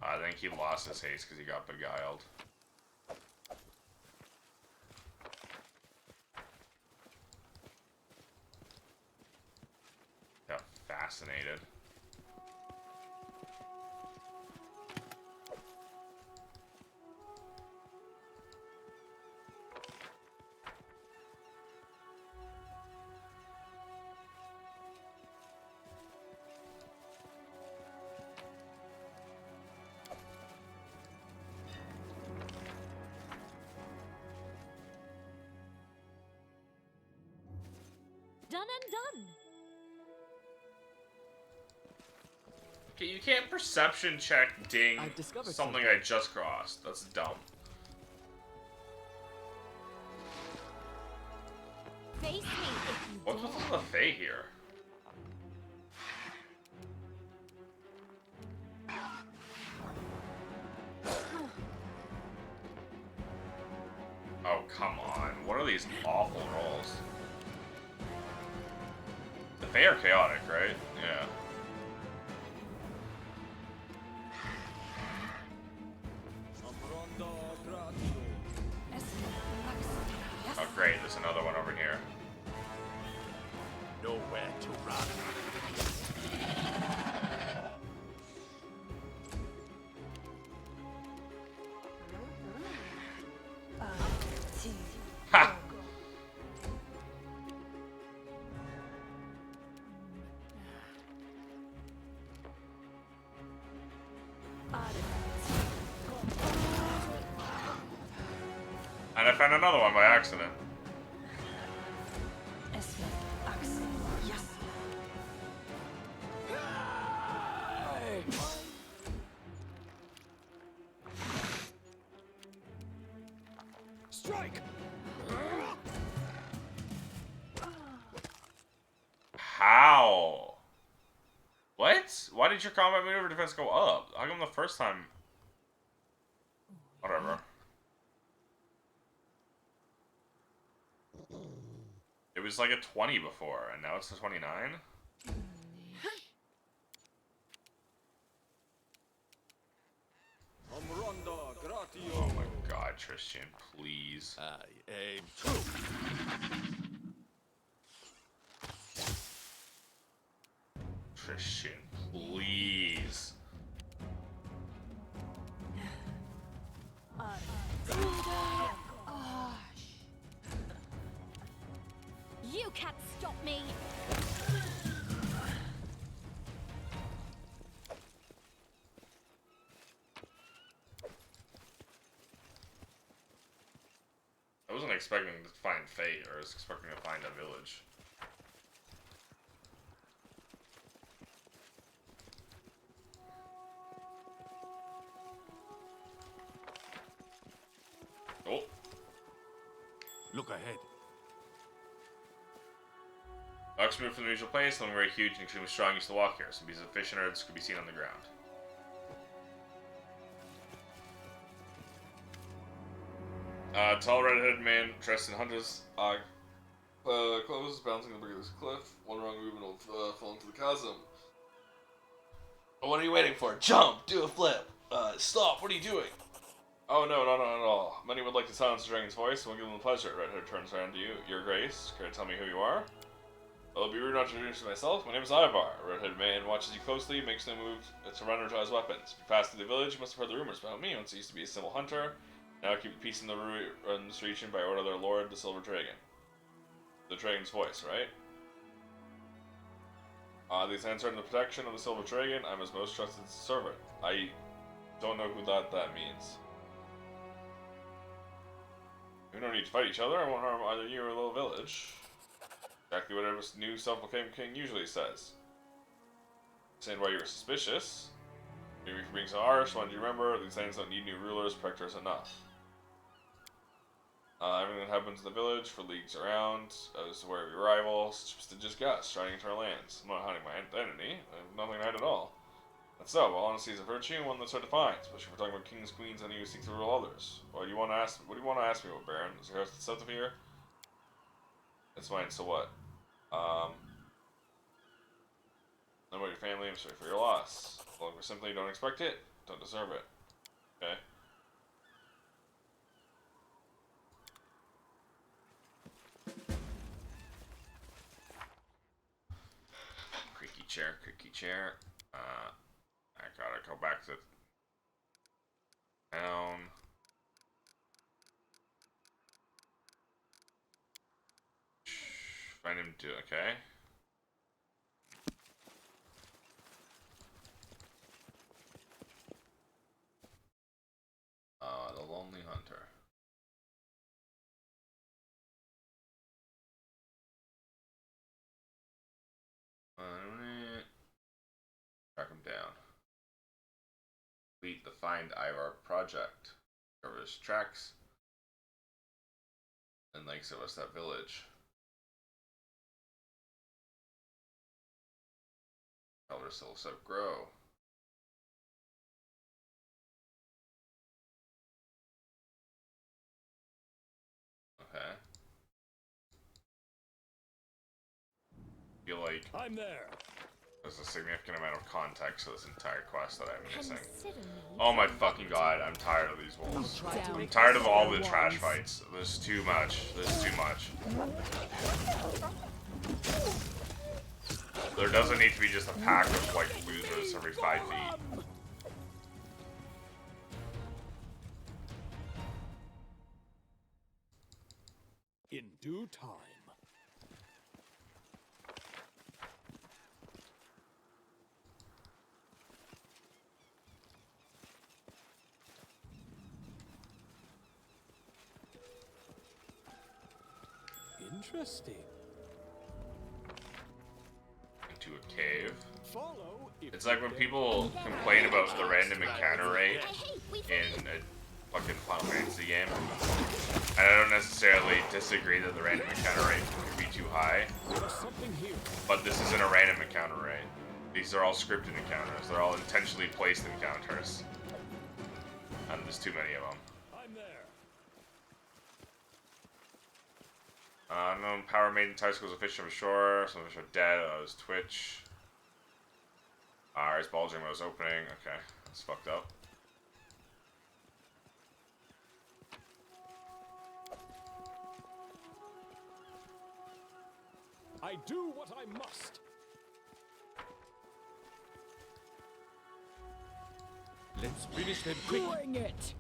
I think he lost his haste because he got beguiled. Got fascinated. Done and done. Okay, you can't perception check ding I've discovered something something. I just crossed. That's dumb. Face me if you What's with all the Fae here? Oh, come on. What are these awful rolls? The Fae are chaotic, right? Yeah. Oh, great. There's another one over here. Nowhere to run. Ha! And I found another one by accident. Strike! How? What? Why did your combat maneuver defense go up? How come the first time? Whatever. It was like a 20 before, and now it's a 29? Oh my god, Tristan, please. I aim true. Tristan, please. You can't stop me. I wasn't expecting to find Fate, or I was expecting to find a village. Oh. Look ahead. Dogs moved from the usual place, something very huge and extremely strong used to walk here. Some pieces of fish and earths could be seen on the ground. Tall red-headed man dressed in hunter's clothes, bouncing the brink of this cliff. One wrong movement will fall into the chasm. What are you waiting for? Jump! Do a flip! Stop! What are you doing? Oh no, not at all. Many would like to silence the dragon's voice, and we'll give them the pleasure. Redhead turns around to you. Your Grace, can you tell me who you are? Well, it'll be rude not to introduce myself. My name is Ivar. Redhead man watches you closely, makes no move to run or draw his weapons. If you pass through the village, you must have heard the rumors about me. Once I used to be a simple hunter. Now keep peace in this region by order of their lord, the Silver Dragon. The dragon's voice, right? These hands are in the protection of the Silver Dragon. I'm his most trusted servant. Don't know who that means. We don't need to fight each other. I won't harm either you or a little village. Exactly what every new self-proclaimed king usually says. Saying why you were suspicious. Maybe for being so harsh, why don't you remember? These lands don't need new rulers, protectors enough. Everything that happens in the village for leagues around is where we rival, prestigious gusts striding into our lands. I'm not hiding my identity. I have nothing to hide at all. That's so. Well, honesty is a virtue and one that's hard to find, especially if we're talking about kings, queens, and you seek to rule others. What do you want to ask me about, Baron? Is there stuff here? That's fine. So what? Know about your family. I'm sorry for your loss. As long as simply don't expect it, don't deserve it. Okay. Creaky chair, creaky chair. I gotta go back to town. Find him to okay. The Lonely Hunter. Track him down. Complete the Find Ivar project. Cover his tracks. And lakes of us that village. Elder Sills up grow. Okay. Feel like I'm there. there's a significant amount of context to this entire quest that I'm missing. Oh my fucking god, I'm tired of these wolves. I'm tired of all the trash fights. There's too much. There's too much. There doesn't need to be just a pack of like losers every 5 feet. In due time. Interesting. Into a cave. Follow if It's like when people complain about the random encounter rate in a fucking Final Fantasy game. And I don't necessarily disagree that the random encounter rate could be too high. there's something here. But this isn't a random encounter rate. These are all scripted encounters. They're all intentionally placed encounters. And there's too many of them. I'm there. Unknown Power Maiden Tycicles of fish on shore. Some fish are dead. That was Twitch. Eyes bulging when I was opening. Okay, that's fucked up. I do what I must. Let's finish them quick. Bring it.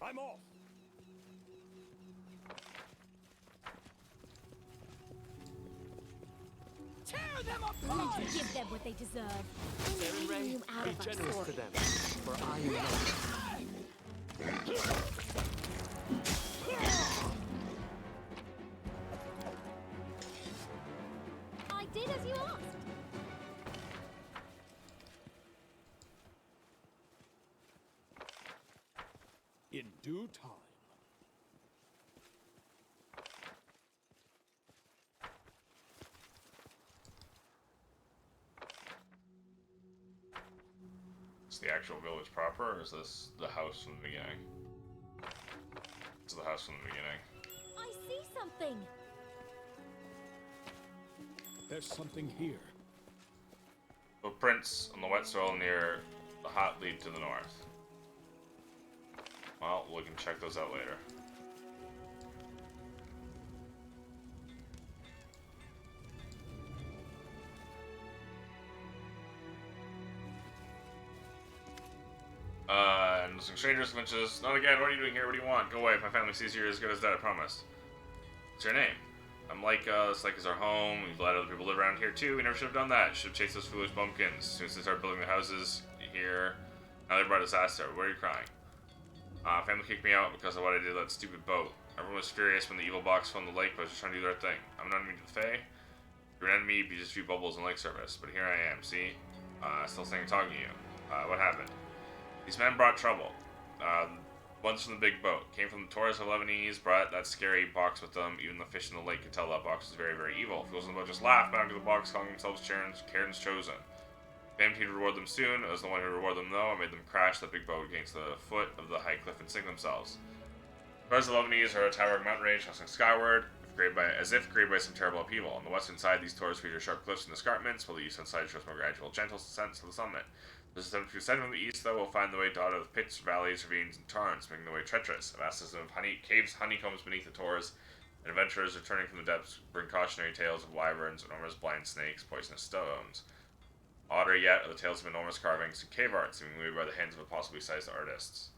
I'm off. Tear them apart. Give them what they deserve. Baron Ray, you out be of our generous sword. to them, for I am not. I did as you asked. In due time. Is the actual village proper, or is this the house from the beginning? It's the house from the beginning. I see something. There's something here. Footprints on the wet soil near the hut lead to the north. Well, we can check those out later. And some strangers mentions, not again, what are you doing here? What do you want? Go away, if my family sees you, you're as good as dead, I promise. What's your name? I'm Laika, this Lake is our home, we've let other people live around here too, we never should have done that, should have chased those foolish bumpkins. As soon as they start building the houses here, now they brought disaster, what are you crying? Family kicked me out because of what I did to that stupid boat. Everyone was furious when the evil box fell in the lake, but I was just trying to do the right thing. I'm not enemy to the Fae. You're an enemy, be just a few bubbles in lake service, but here I am, see? Still staying talking to you. What happened? These men brought trouble. One's from the big boat. Came from the tourists of Lebanese, brought that scary box with them. Even the fish in the lake could tell that box was very, very evil. Fools in the boat just laughed back to the box, calling themselves Karen's Chosen. Claimed he'd reward them soon. I was the one who rewarded them, though. I made them crash the big boat against the foot of the high cliff and sink themselves. The tourists of Lebanese are a towering mountain range tossing skyward, as if created by some terrible upheaval. On the western side, these tours feature sharp cliffs and escarpments, while the eastern side shows more gradual, gentle descents to the summit. The descent from the east, though, will find the way dotted with pits, valleys, ravines, and tarns, making the way treacherous. A vast system of caves, honeycombs beneath the tours, and adventurers returning from the depths bring cautionary tales of wyverns, enormous blind snakes, poisonous stones. Odder yet are the tales of enormous carvings and cave art, seemingly made by the hands of impossibly sized artists.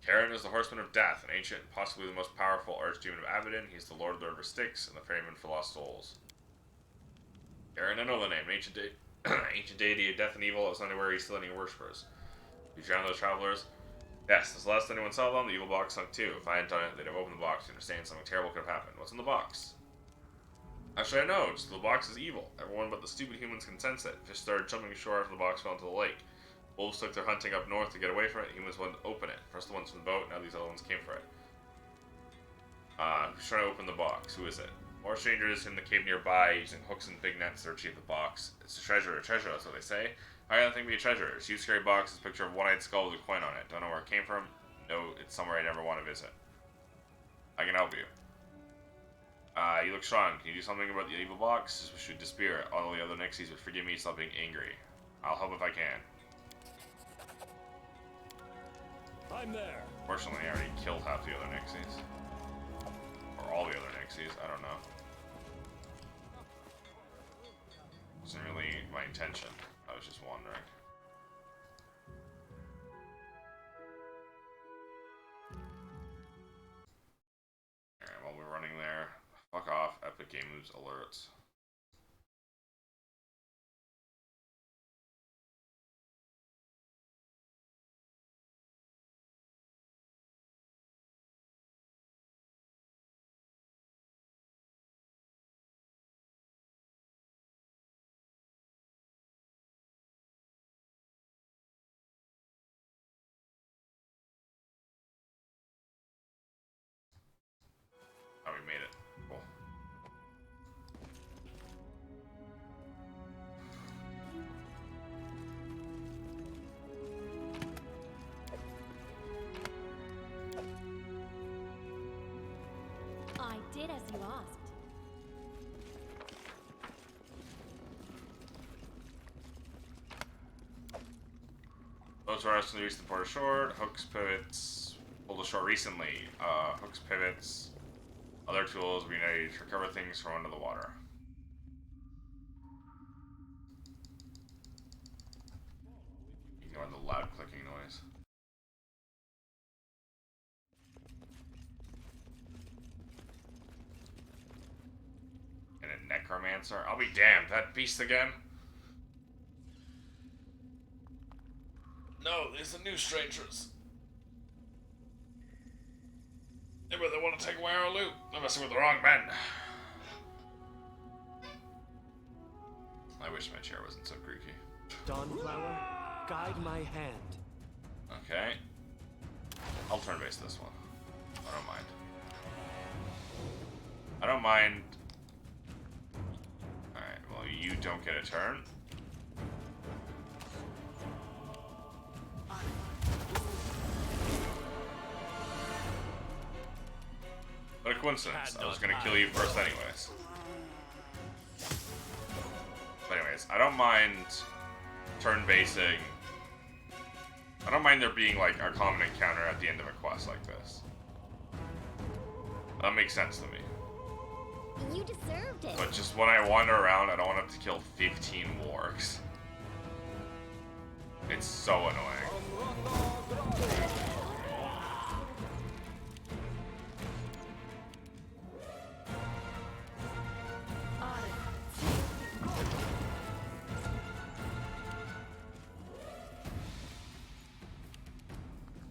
Karen is the Horseman of Death, an ancient and possibly the most powerful archdemon of Abaddon. He is the Lord of the River Styx and the Ferryman for lost souls. Karen, I know the name, an ancient deity of death and evil is anywhere he's still any worshippers. You drown those travelers? Yes, this last anyone saw them, the evil box sunk too. If I hadn't done it, they'd have opened the box to understand something terrible could have happened. What's in the box? Actually, I know, just the box is evil. Everyone but the stupid humans can sense it. Fish started jumping ashore after the box fell into the lake. Wolves took their hunting up north to get away from it. Humans wanted to open it. First the ones from the boat, now these other ones came for it. Who's trying to open the box? Who is it? More strangers in the cave nearby using hooks and big nets to retrieve the box. It's a treasure, that's what they say. How can that thing be a treasure? It's a huge scary box, it's a picture of a one-eyed skull with a coin on it. Don't know where it came from? No, it's somewhere I never want to visit. I can help you. You look strong. Can you do something about the evil box? We should disappear. All the other Nixies would forgive me, stop being angry. I'll help if I can. I'm there. Fortunately, I already killed half the other Nixies. Or all the other Nixies, I don't know. Wasn't really my intention. I was just wandering. Alright, while we're running there, fuck off, Epic Game Moves alerts. Oh, we made it. Cool. I did as you asked. Those were us to the eastern port of shore. Hooks, pivots, pulled ashore recently. Hooks, pivots, other tools we need to recover things from under the water. Ignore the loud clicking noise. And a necromancer? I'll be damned, that beast again? No, these are new strangers. Maybe they want to take away our loot. They're messing with the wrong men. I wish my chair wasn't so creaky. Dawnflower, guide my hand. Okay. I'll turn base this one. I don't mind. I don't mind. Alright, well, you don't get a turn. What a coincidence. I was gonna kill you first anyways. But anyways, I don't mind turn basing I don't mind there being like a common encounter at the end of a quest like this. That makes sense to me. You deserved it. But just when I wander around, I don't want to kill 15 wargs. It's so annoying.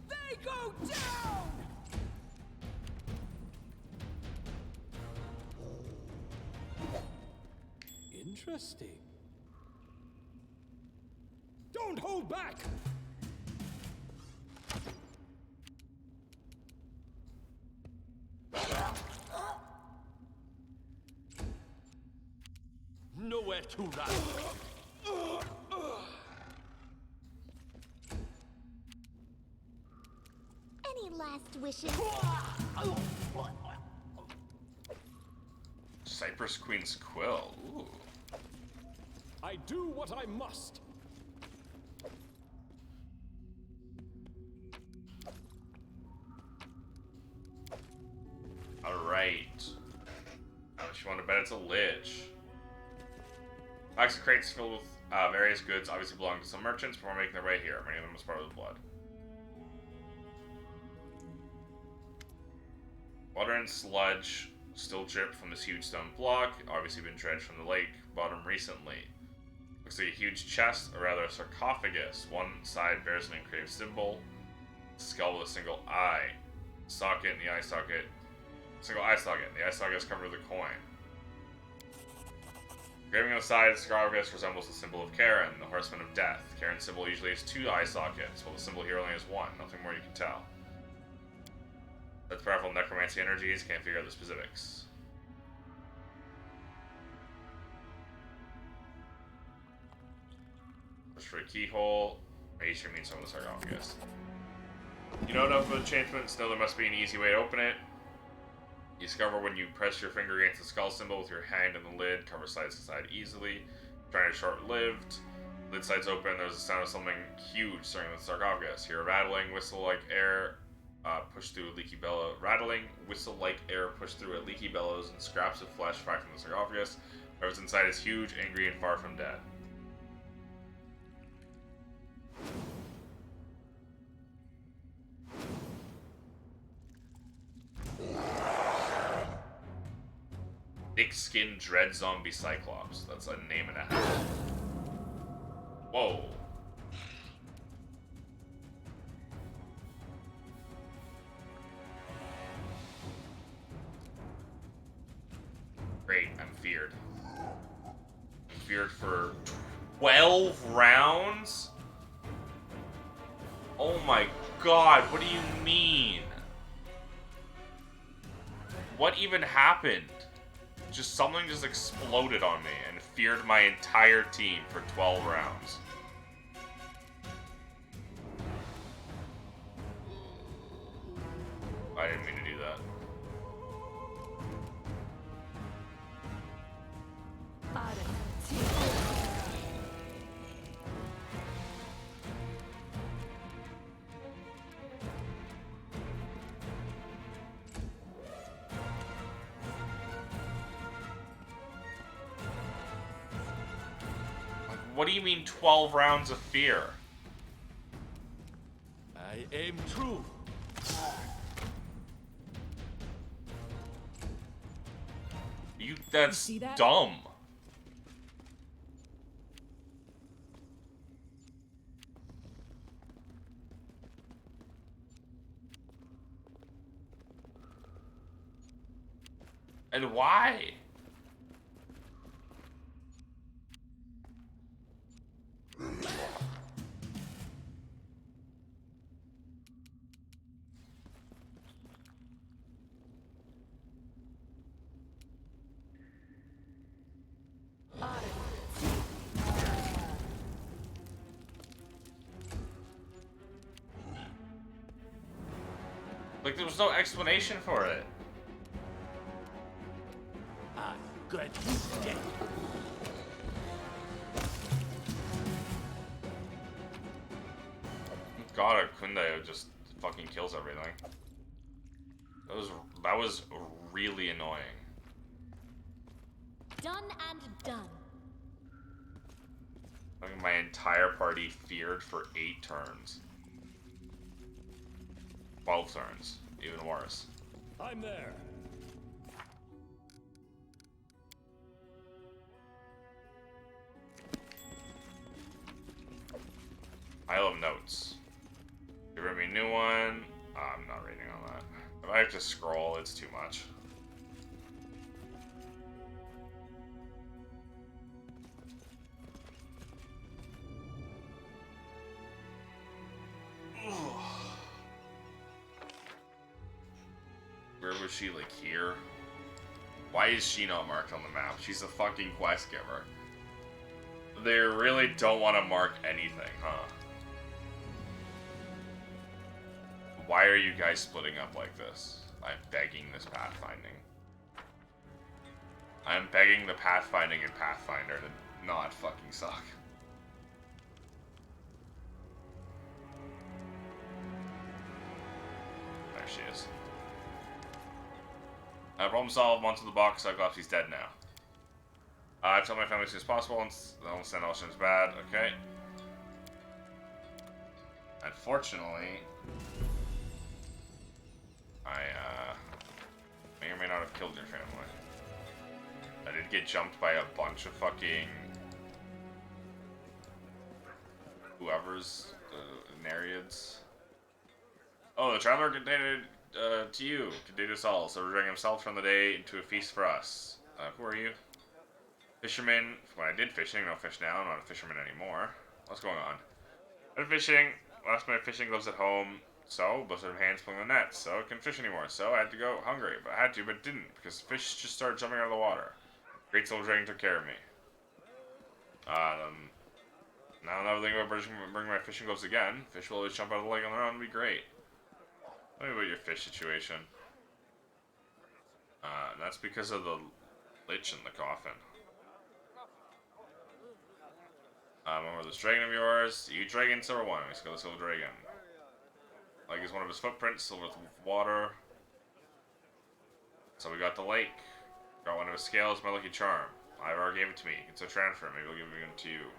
They go down! Interesting. Don't hold back! Nowhere to run. Any last wishes? Cypress Queen's Quill. Ooh. I do what I must. Alright. How much you want to bet it's a lich? Box of crates filled with various goods obviously belong to some merchants before making their way here. Many of them as part of the blood. Water and sludge still drip from this huge stone block, obviously been dredged from the lake bottom recently. Looks like a huge chest, or rather a sarcophagus. One side bears an engraved symbol, skull with a single eye. Socket in the eye socket. Single eye socket. The eye socket is covered with a coin. Engraving on the side, the sarcophagus resembles the symbol of Karen, the horseman of death. Karen's symbol usually has 2 eye sockets, while the symbol here only has 1. Nothing more you can tell. That's powerful necromancy energies, can't figure out the specifics. Search for a keyhole. Maybe sure means some of the sarcophagus. You know enough about enchantments, know there must be an easy way to open it. You discover when you press your finger against the skull symbol with your hand in the lid, cover slides inside easily. Trying to short-lived. Lid slides open, there's the sound of something huge stirring the sarcophagus. Hear a rattling, whistle-like air push through a leaky bellow. Rattling, whistle-like air push through a leaky bellows and scraps of flesh fly from the sarcophagus. Whatever's inside is huge, angry, and far from dead. Thick-skinned dread zombie cyclops. That's a name and a half. Whoa. Great, I'm feared. I'm feared for 12 rounds? Oh my god, what do you mean? What even happened? Just something just exploded on me and feared my entire team for 12 rounds. I didn't mean to do that. What do you mean 12 rounds of fear? I aim true. That's see that? dumb. And why? Like, there was no explanation for it. I'm good. Dead. God of Kunde just fucking kills everything. That was really annoying. Done and done. I mean, my entire party feared for 8 turns. 12 turns. Even worse. I'm there. Pile of notes. Give me a new one. I'm not reading on that. If I have to scroll, it's too much. Where was she, like, here? Why is she not marked on the map? She's a fucking quest giver. They really don't want to mark anything, huh? Why are you guys splitting up like this? I'm begging this pathfinding. I'm begging the pathfinding and Pathfinder to not fucking suck. There she is. Problem solved. Onto the box. Cyclops' dead now. I tell my family as soon as possible. Don't send all ships bad. Okay. Unfortunately, I may or may not have killed your family. I did get jumped by a bunch of fucking whoever's Nereids. Oh, the traveler continued to you, continued us all, so returning himself from the day into a feast for us. Who are you? Fisherman. When I did fishing, I don't fish now. I'm not a fisherman anymore. What's going on? I did fishing. Left my fishing gloves at home. So, both of hands pulling the net. So, I couldn't fish anymore. So, I had to go hungry. But I had to, but didn't. Because fish just started jumping out of the water. Great Silver Dragon took care of me. Now I'm never thinking about bringing my fishing gloves again. Fish will always jump out of the lake on their own. It'd be great. Tell me about your fish situation. That's because of the lich in the coffin. Remember this dragon of yours? You dragon, silver one. Let's go the silver dragon. Like is one of his footprints, silver with water. So we got the lake. Got one of his scales, my lucky charm. Ivar gave it to me. It's a transfer. Maybe I'll give it to you.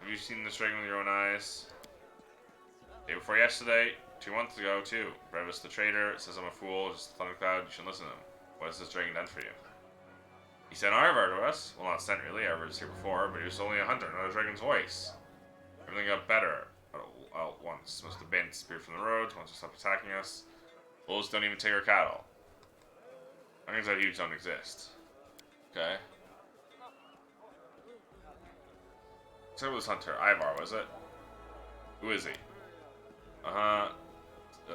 Have you seen this dragon with your own eyes? Day before yesterday, 2 months ago, too. Brevis the traitor says I'm a fool, just a thundercloud, you should listen to him. What has this dragon done for you? He sent Ivar to us. Well, not sent really, Ivar was here before, but he was only a hunter, not a dragon's voice. Everything got better. All at once. Most of the bandits disappeared from the road, once they stopped attacking us. Wolves don't even take our cattle. Things that huge don't exist. Okay. What's up with this hunter? Ivar, was it? Who is he? The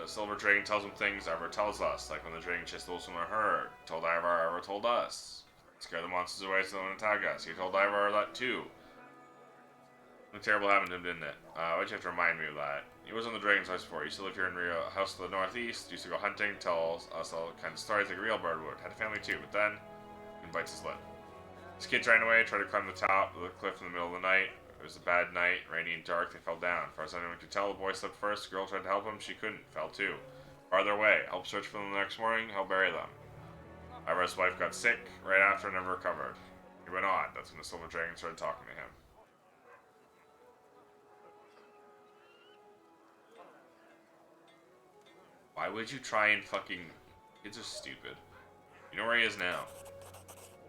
silver dragon tells him things Ivar tells us, like when the dragon chased the wolves from our herd. Told Ivar, Ivar told us. Scare the monsters away so they don't attack us. He told Ivar that too. Something terrible happened to him, didn't it? Why'd you have to remind me of that? He was on the dragon's house before. He used to live here in Rio, house to the northeast. Used to go hunting, tell us all kinds of stories like a real bird would. Had a family too, but then he bites his lip. His kids ran away, tried to climb the top of the cliff in the middle of the night. It was a bad night, rainy and dark. They fell down. As far as anyone could tell, the boy slipped first. The girl tried to help him. She couldn't. Fell too. Farther away. Help search for them the next morning. Help bury them. Ivar's wife got sick right after and never recovered. He went on. That's when the silver dragon started talking to him. Why would you try and fucking... Kids are stupid. You know where he is now.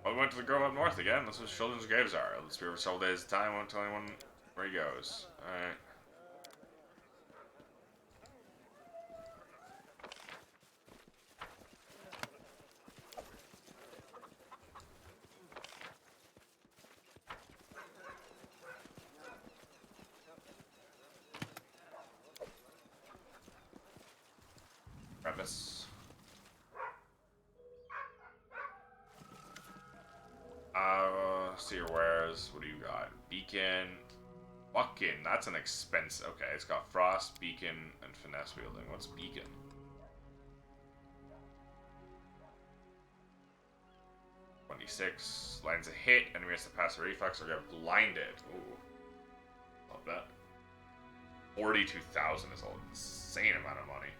Well, we went to the grove up north again. That's what children's graves are. Let's be over several days at a time. Won't tell anyone where he goes. Alright. Preface. See your wares. What do you got? Beacon. Fucking, that's an expense. Okay, it's got frost, beacon, and finesse wielding. What's beacon? $26. Lands a hit, enemy has to pass a reflex or get blinded. Ooh. Love that. 42,000 is an insane amount of money.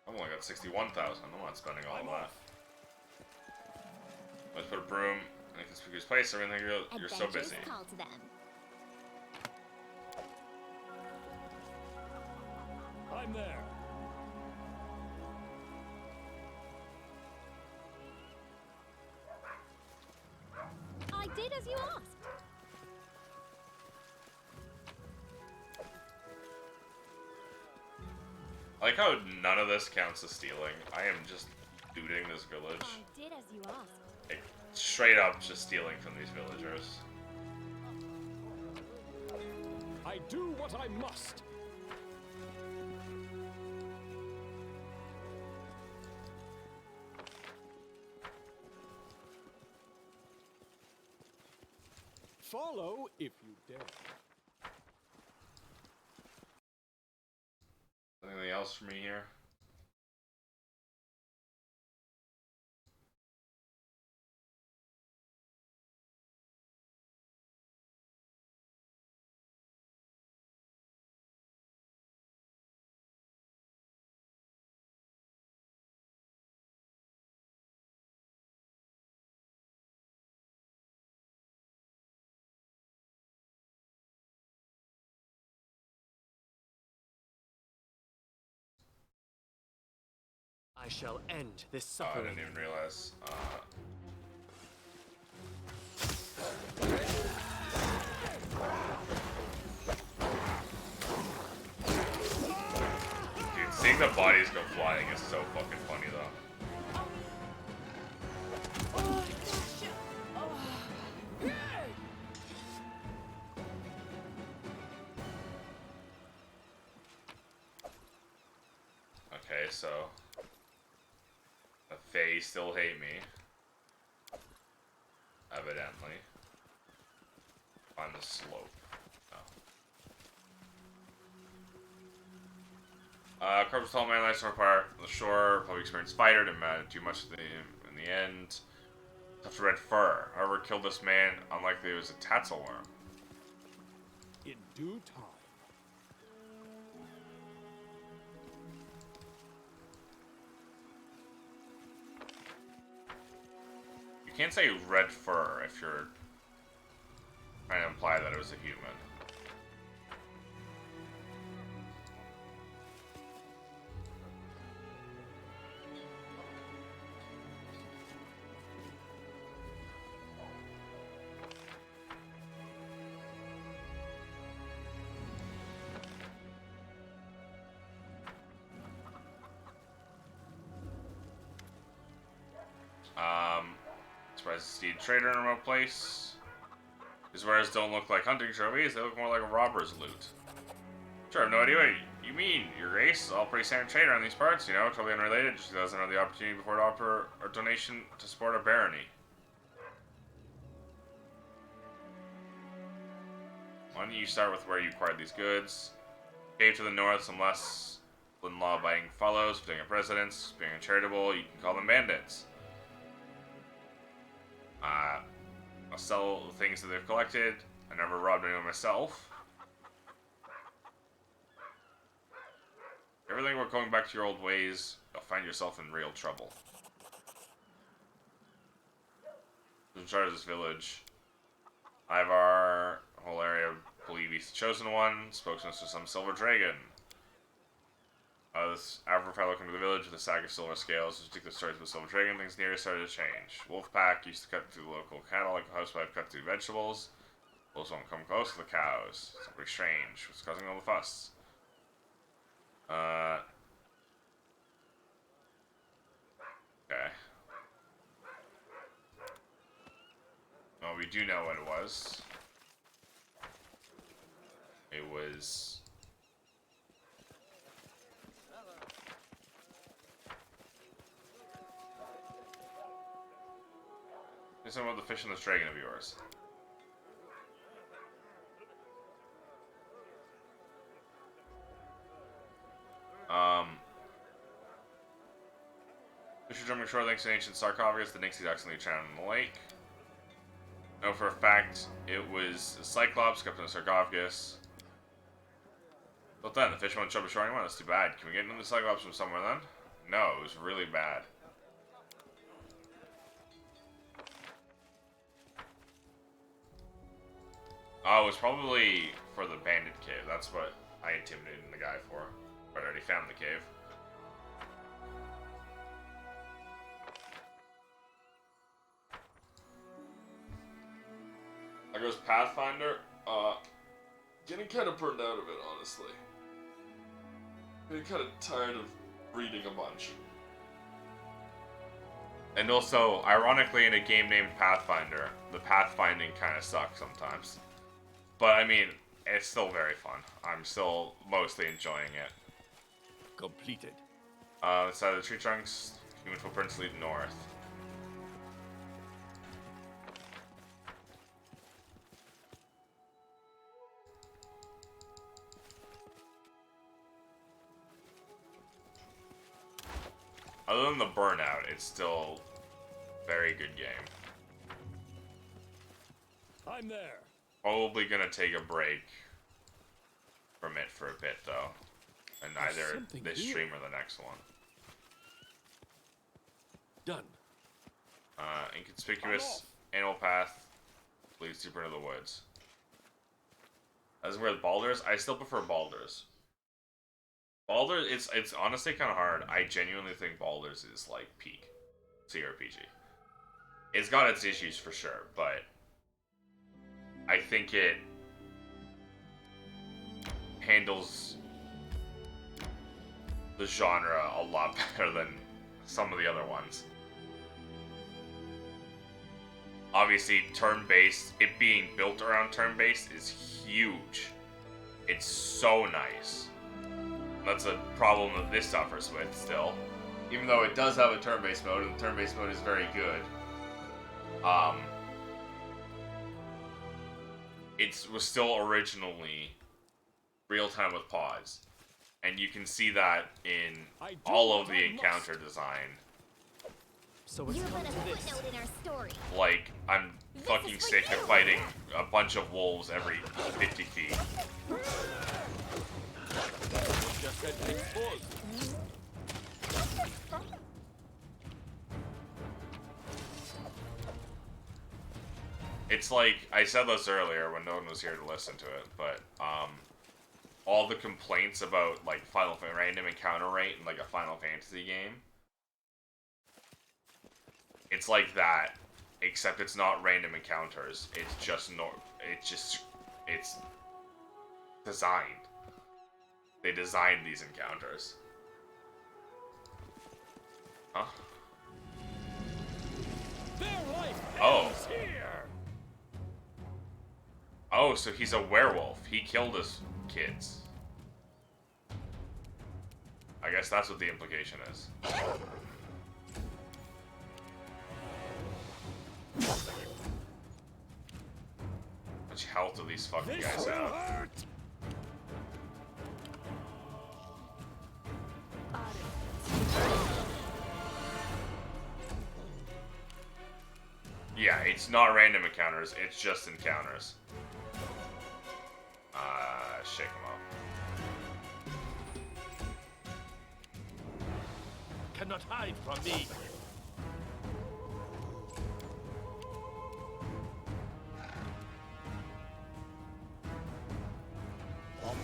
I've only got 61,000. I'm not spending all of that. Let's put a broom in a conspicuous place. Everything you're so busy. Call to them. I'm there. I did as you asked. I like how none of this counts as stealing. I am just looting this village. I did as you asked. Like, straight up just stealing from these villagers. I do what I must. Follow if you dare. Anything else for me here? I shall end this Oh, I suffering. didn't even realize. Dude, seeing the bodies go flying is so fucking funny, though. Okay, so the Fae still hate me. Evidently. On the slope. Oh. Corpus tall man lies torn apart on the shore. Probably experienced fighter. Didn't matter too much in the end. Tough red fur. Whoever killed this man, unlikely it was a tatzelworm. In due time. You can't say red fur if you're trying to imply that it was a human. Surprised to see a trader in a remote place. These wares don't look like hunting trophies, they look more like a robber's loot. Sure, I have no idea what you mean, Your Grace. All pretty standard trader on these parts, you know, totally unrelated, just doesn't have the opportunity before to offer a donation to support a barony. Why don't you start with where you acquired these goods? Gave to the north some less than law-abiding fellows, fitting a precedence, being uncharitable, you can call them bandits. I'll sell the things that they've collected. I never robbed anyone myself. If you ever think about going back to your old ways, you'll find yourself in real trouble. Who's in charge of this village? Ivar, whole area, believe he's the chosen one, spokesman for some silver dragon. This Ivar fellow came to the village with a sack of silver scales, which took the stories of the silver dragon, things near started to change. Wolfpack used to cut through local cattle like a housewife cut through vegetables. Wolves won't come close to the cows. Something strange. What's causing all the fuss? Okay. Well, we do know what it was. It was... Say something about the fish and this dragon of yours. Mr. Drummond Shore thinks an ancient sarcophagus that Nixie's accidentally drowned in the lake. No, for a fact, it was a Cyclops kept in a sarcophagus. But then, the fish won't jump ashore anymore. That's too bad. Can we get into the Cyclops from somewhere then? No, it was really bad. Oh, it was probably for the bandit cave. That's what I intimidated the guy for. But I already found the cave. There goes Pathfinder. Getting kind of burned out of it, honestly. Getting kind of tired of reading a bunch. And also, ironically, in a game named Pathfinder, the pathfinding kind of sucks sometimes. But, I mean, it's still very fun. I'm still mostly enjoying it. Completed. The side of the tree trunks, human footprints lead north. Other than the burnout, it's still a very good game. I'm there. Probably gonna take a break from it for a bit though. And There's either something this here. stream or the next one. Done. Inconspicuous animal path leads deeper into the woods. As where the boulders, I still prefer boulders. Baldur's, it's honestly kind of hard. I genuinely think Baldur's is like peak CRPG. It's got its issues for sure, but I think it handles the genre a lot better than some of the other ones. Obviously, turn-based, it being built around turn-based is huge. It's so nice. That's a problem that this suffers with still. Even though it does have a turn-based mode, and the turn-based mode is very good. It was still originally real-time with pause. And you can see that in all of the encounter design. So it's You're come but a to this. footnote in our story. Like, I'm fucking is for sick of you. fighting a bunch of wolves every 50 feet. Just had exposed. It's like, I said this earlier when no one was here to listen to it, but, all the complaints about, like, random encounter rate in, like, a Final Fantasy game, it's like that, except it's not random encounters, it's just, it's designed. They designed these encounters. Huh? Their life Oh. ends here. Oh, so he's a werewolf. He killed his kids. I guess that's what the implication is. How much health do these fucking This guys will have? hurt. Yeah, it's not random encounters, it's just encounters. Shake them up. Cannot hide from me.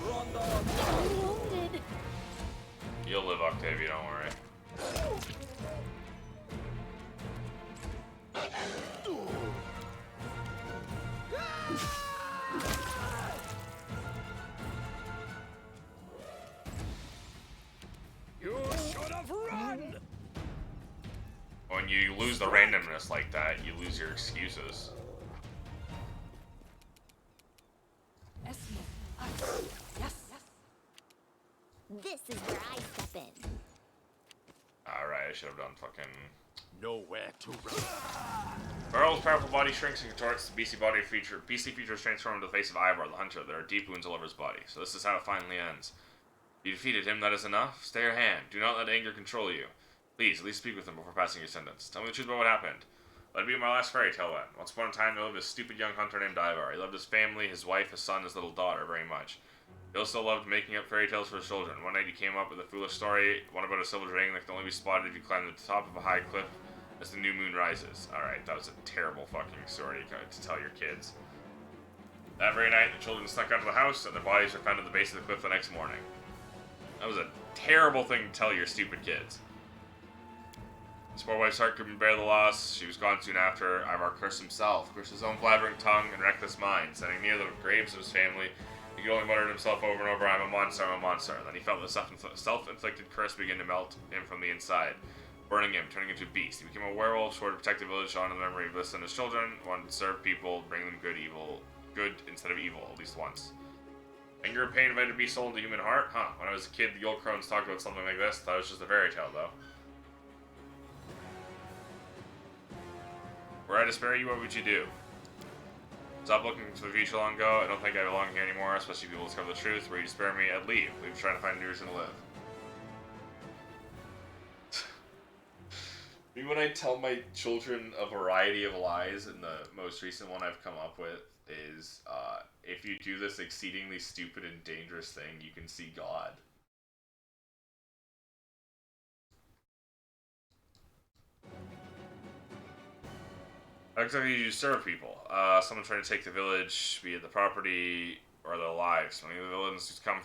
Wounded. You'll live, Octavia, don't worry. You should have run. When you lose the randomness like that, you lose your excuses. This is where I step in. Alright, I should have done fucking... Nowhere to run. Earl's powerful body shrinks and contorts. The beastly features transform into the face of Ivor, the hunter. There are deep wounds all over his body. So this is how it finally ends. You defeated him, that is enough. Stay your hand. Do not let anger control you. Please, at least speak with him before passing your sentence. Tell me the truth about what happened. Let it be my last fairy tale then. Once upon a time, there lived a stupid young hunter named Ivar. He loved his family, his wife, his son, his little daughter very much. He also loved making up fairy tales for his children. One night he came up with a foolish story, one about a silver dragon that could only be spotted if you climbed to the top of a high cliff as the new moon rises. Alright, that was a terrible fucking story to tell your kids. That very night, the children snuck out of the house, and their bodies were found at the base of the cliff the next morning. That was a terrible thing to tell your stupid kids. His poor wife's heart couldn't bear the loss. She was gone soon after. Ivar cursed himself, cursed his own blabbering tongue and reckless mind, standing near the graves of his family. He could only mutter to himself over and over, I'm a monster, I'm a monster. Then he felt the self-inflicted curse begin to melt him from the inside, burning him, turning him into a beast. He became a werewolf, swore to protect the village, on the memory of this and his children, wanted to serve people, bring them good instead of evil, at least once. Anger and pain invited to be sold into the human heart? Huh, when I was a kid, the old crones talked about something like this. Thought it was just a fairy tale, though. Were I to spare you, what would you do? Stop looking for the future long ago. I don't think I belong here anymore, especially if people discover the truth. Were you to spare me, I'd leave. Leave trying to find a new reason to live. Maybe when I tell my children a variety of lies, and the most recent one I've come up with is, if you do this exceedingly stupid and dangerous thing, you can see God. How exactly do you serve people? Someone trying to take the village, be it the property or their lives. Many of the villains become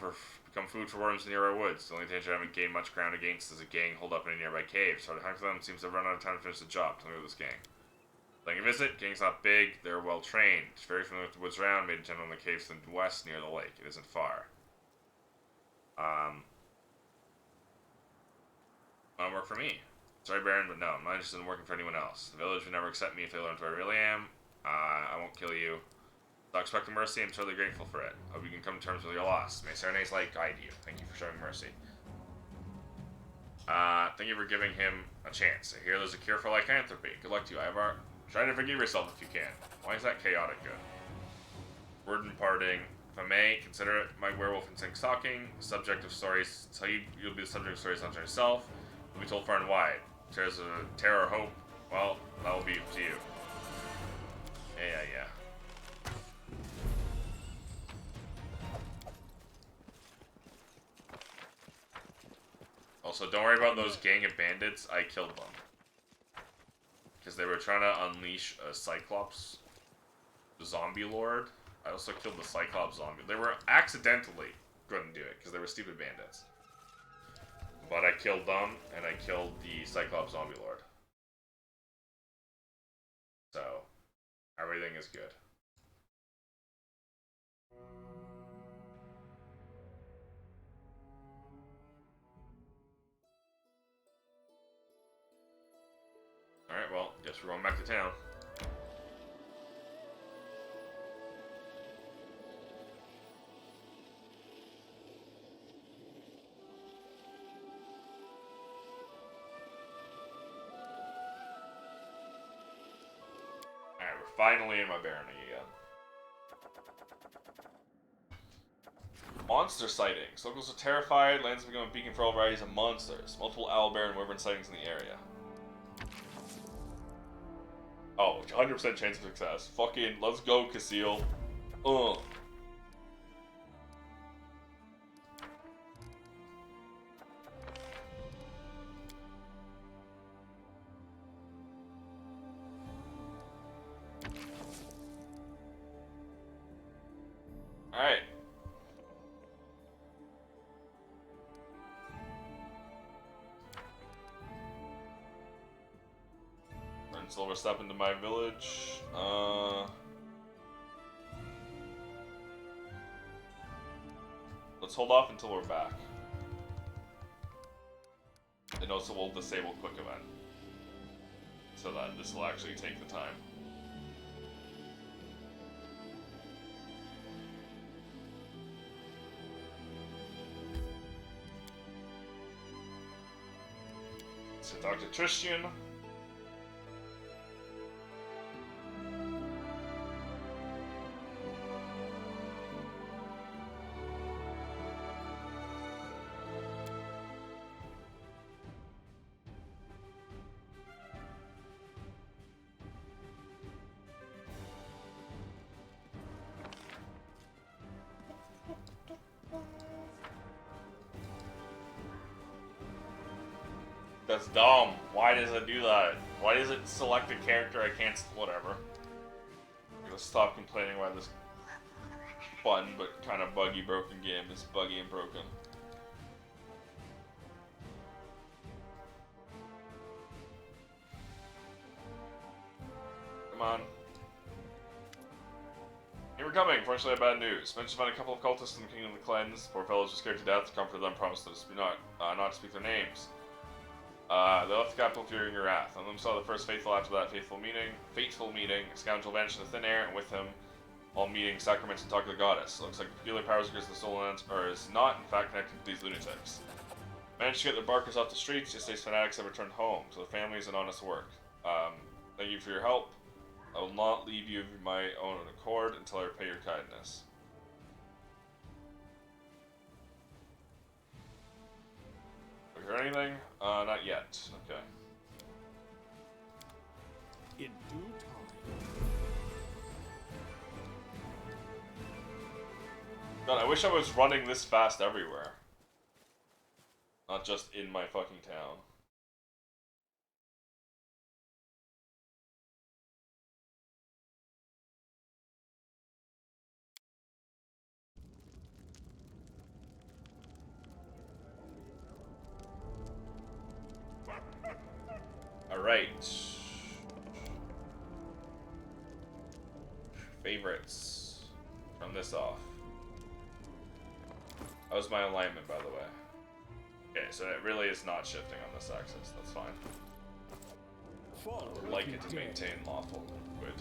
food for worms in nearby woods. The only danger I haven't gained much ground against is a gang holed up in a nearby cave. So to hunt for them seems to have run out of time to finish the job. Tell me about this gang. Playing a visit, gang's not big, they're well trained. It's very familiar with the woods around, made a general in the caves to the west near the lake. It isn't far. Wanna work for me? Sorry, Baron, but no, I'm not interested in working for anyone else. The village would never accept me if they learned who I really am. I won't kill you. Without expecting mercy, I'm totally grateful for it. Hope you can come to terms with your loss. May Serene's light guide you. Thank you for showing mercy. Thank you for giving him a chance. I hear there's a cure for lycanthropy. Good luck to you, Ivar. Try to forgive yourself if you can. Why is that chaotic good? Word and parting. If I may, consider it my werewolf instinct stalking. Subject of stories. Tell you you'll be the subject of stories not yourself. You'll be told far and wide. There's a terror or hope. Well, that will be up to you. Yeah. Also, don't worry about those gang of bandits. I killed them. Because they were trying to unleash a Cyclops zombie lord. I also killed the Cyclops zombie. They were accidentally couldn't do it because they were stupid bandits. But I killed them, and I killed the Cyclops zombie lord. So, everything is good. Alright, well, guess we're going back to town. Alright, we're finally in my barony again. Monster sightings. Locals are terrified. Lands have become a beacon for all varieties of monsters. Multiple owlbear and wyvern sightings in the area. Oh, 100% chance of success. Fucking, let's go, Casil. Alright. And Silver step into my village. Let's hold off until we're back. And also we'll disable quick event. So that this will actually take the time. So Dr. Tristian. That's dumb. Why does it do that? Why does it select a character I can't... Whatever. I'm gonna stop complaining why this fun but kind of buggy broken game is buggy and broken. Come on. Hey, we're coming. Fortunately, I have bad news. Mentioned found a couple of cultists in the Kingdom of the Cleanse. Poor fellows were scared to death. To comfort them, promised them not to speak their names. They left the capital fearing your wrath. None of them saw the first faithful after that fateful meeting. A scoundrel vanished in the thin air, and with him, all meeting sacraments and talk to the goddess. Looks like the peculiar powers against the soul lands, or is not, in fact, connected to these lunatics. Managed to get their barkers off the streets. Yesterday's fanatics have returned home to their families and honest work. Thank you for your help. I will not leave you of my own accord until I repay your kindness. Have you heard anything? Not yet. Okay. In due time. God, I wish I was running this fast everywhere. Not just in my fucking town. Alright. Favorites. Turn this off. That was my alignment, by the way. Okay, so it really is not shifting on this axis. That's fine. I would like it to maintain lawful good.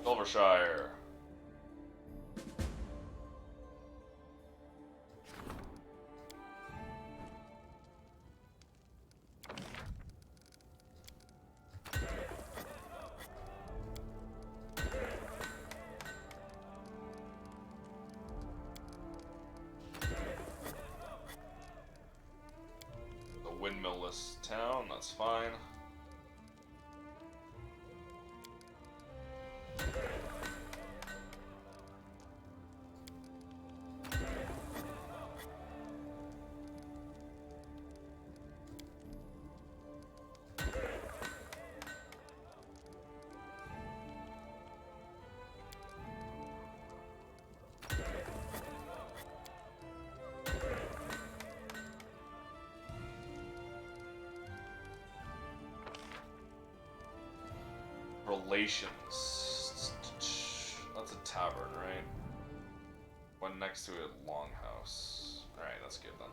Silvershire. The windmill-less town, that's fine. Relations. That's a tavern, right? One next to a longhouse. Alright, that's good then.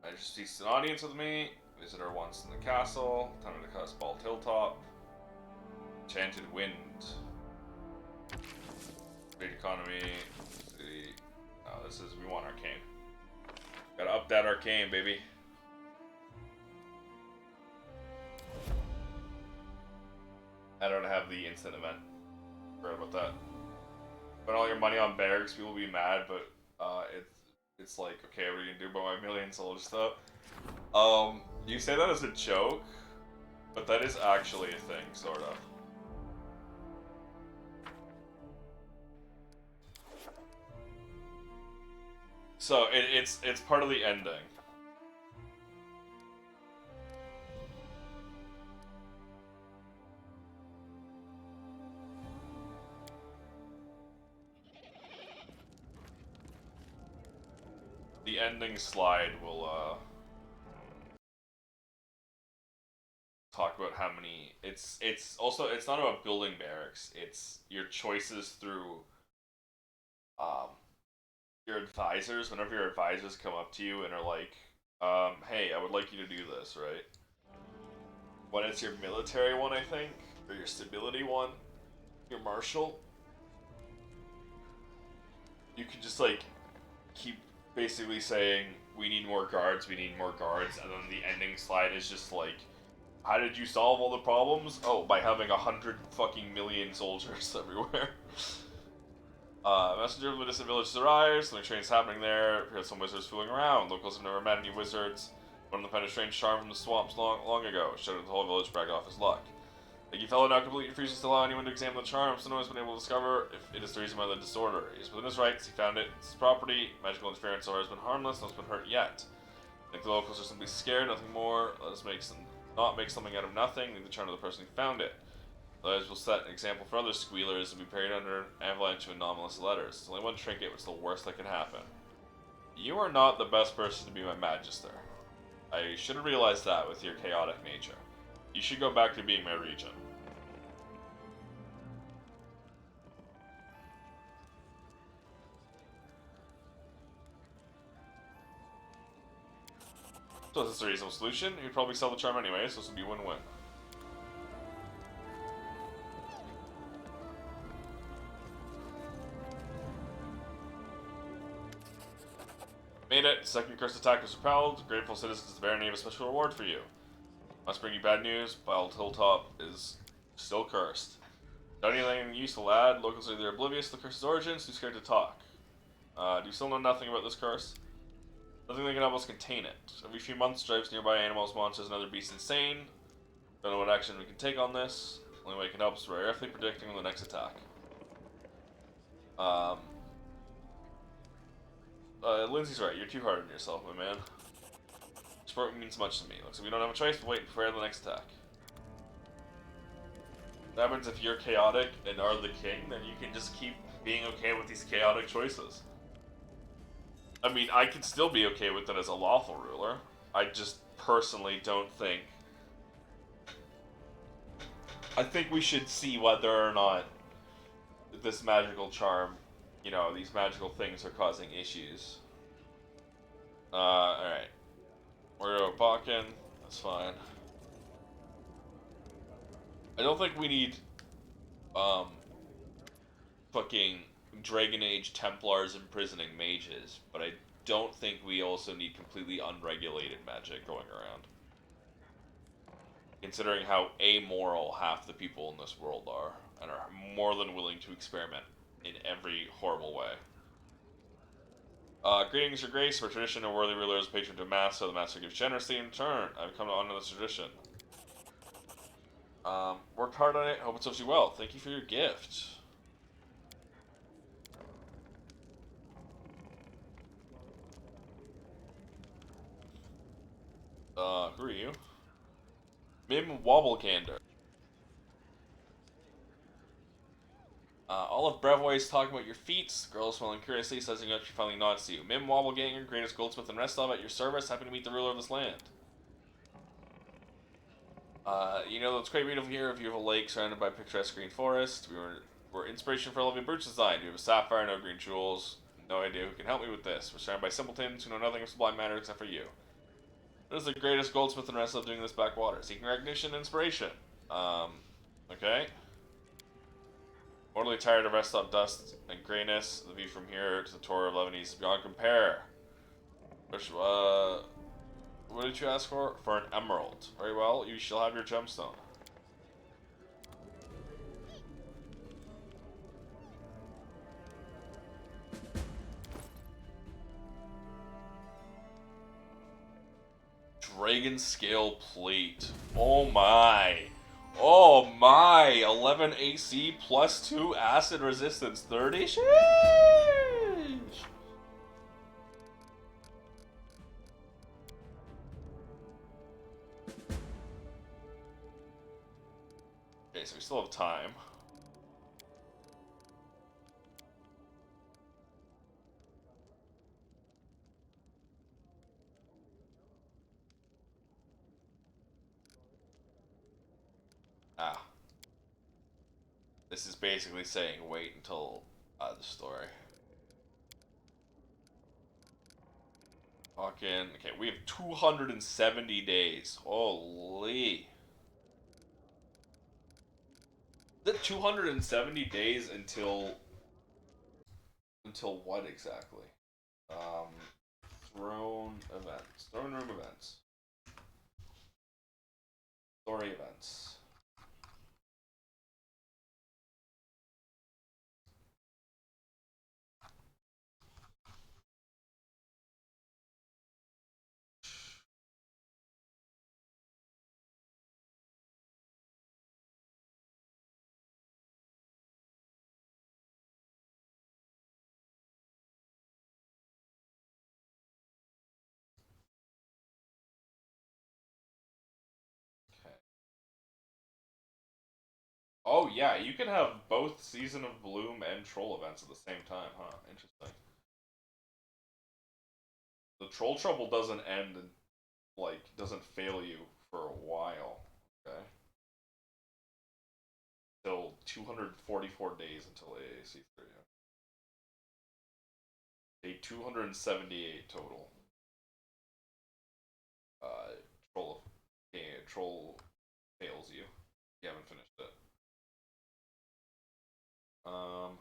I just seeks an audience with me. Visitor once in the castle. Time to cast Bald Hilltop. Enchanted Wind. Great economy. City. Oh, this is, we want Arcane. Gotta up that Arcane, baby. I don't have the instant event. Forgot about that. Spend all your money on barracks, people will be mad, but it's like, okay, what are you gonna do about my million soldier stuff? You say that as a joke, but that is actually a thing, sort of. So it's part of the ending. The ending slide will talk about how many. It's also, it's not about building barracks. It's your choices through your advisors. Whenever your advisors come up to you and are like, hey, I would like you to do this, right? when it's your military one, I think, or your stability one, your martial, you can just like keep basically saying we need more guards, we need more guards, and then the ending slide is just like, how did you solve all the problems? Oh, by having 100 fucking million soldiers everywhere. Messenger of the distant village arrives, something strange is happening there, because some wizards fooling around. Locals have never met any wizards. One of them found a strange charm from the swamps long ago, showed the whole village bragged off his luck. The geek fellow now completely refuses to allow anyone to examine the charm, so no one's been able to discover if it is the reason why the disorder. He's within his rights, he found it, it's his property, magical interference so far has been harmless, no one's been hurt yet. I think the locals are simply scared, nothing more. Let us not make something out of nothing, leave the charm to the person who found it. Others will set an example for other squealers and be buried under an avalanche of anomalous letters. It's only one trinket, which is the worst that can happen. You are not the best person to be my magister. I should have realized that with your chaotic nature. You should go back to being my regent. So this is a reasonable solution. You'd probably sell the charm anyway, so this would be win-win. Made it. Second cursed attack was repelled. Grateful citizens of Baron have a special reward for you. Must bring you bad news. Wild Hilltop is still cursed. Got anything useful to add? Locals are either oblivious to the curse's origins, too scared to talk. Do you still know nothing about this curse? Nothing that can help us contain it. Every few months, drives nearby animals, monsters, and other beasts insane. Don't know what action we can take on this. Only way it can help is by earthly predicting the next attack. Lindsay's right. You're too hard on yourself, my man. Sport means much to me. Looks like we don't have a choice but wait and prepare the next attack. What happens if you're chaotic and are the king? Then you can just keep being okay with these chaotic choices. I mean, I could still be okay with it as a lawful ruler. I just personally don't think... I think we should see whether or not this magical charm, you know, these magical things are causing issues. Alright. We're going to Bakken. That's fine. I don't think we need, fucking Dragon Age Templars imprisoning mages, but I don't think we also need completely unregulated magic going around. Considering how amoral half the people in this world are, and are more than willing to experiment in every horrible way. Greetings, Your Grace. For tradition, a worthy ruler is patron to Mass, so the Master gives generously in turn. I've come to honor this tradition. Worked hard on it. Hope it serves you well. Thank you for your gift. Who are you? Mim Wobblegander. All of Brevois is talking about your feats. Girl smiling curiously, sizing up, she finally nods to you. Mim Wobbleganger, greatest goldsmith and Restov at your service. Happy to meet the ruler of this land. You know, it's quite beautiful here. A beautiful lake surrounded by picturesque green forest. We're inspiration for a lovely birch design. We have a sapphire, no green jewels. No idea who can help me with this. We're surrounded by simpletons who know nothing of sublime matter except for you. What is the greatest goldsmith and Restov doing this backwater? Seeking recognition and inspiration. Okay. Mortally tired of Restov dust and grayness. The view from here to the Tower of Lebanese is beyond compare. Which, what did you ask for? For an emerald. Very well, you shall have your gemstone. Dragon scale plate. Oh my. Oh my. 11 AC plus 2 acid resistance. 30? Sheesh. Okay, so we still have time. Ah. This is basically saying wait until the story. Fucking okay, we have 270 days. Holy. 270 days until what exactly? Um, throne room events, story events. Okay. Oh yeah, you can have both Season of Bloom and Troll events at the same time, huh? Interesting. The Troll Trouble doesn't end and doesn't fail you for a while. Okay. Till 244 days until AAC3. Day 278 total. Uh, Troll fails you. You haven't finished it. Um.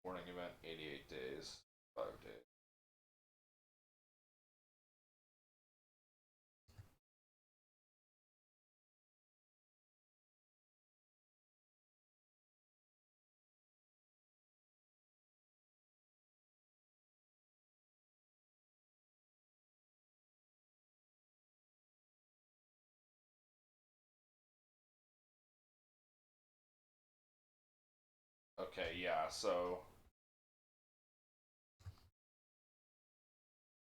Warning event 88 days. 5 days. Okay, yeah, so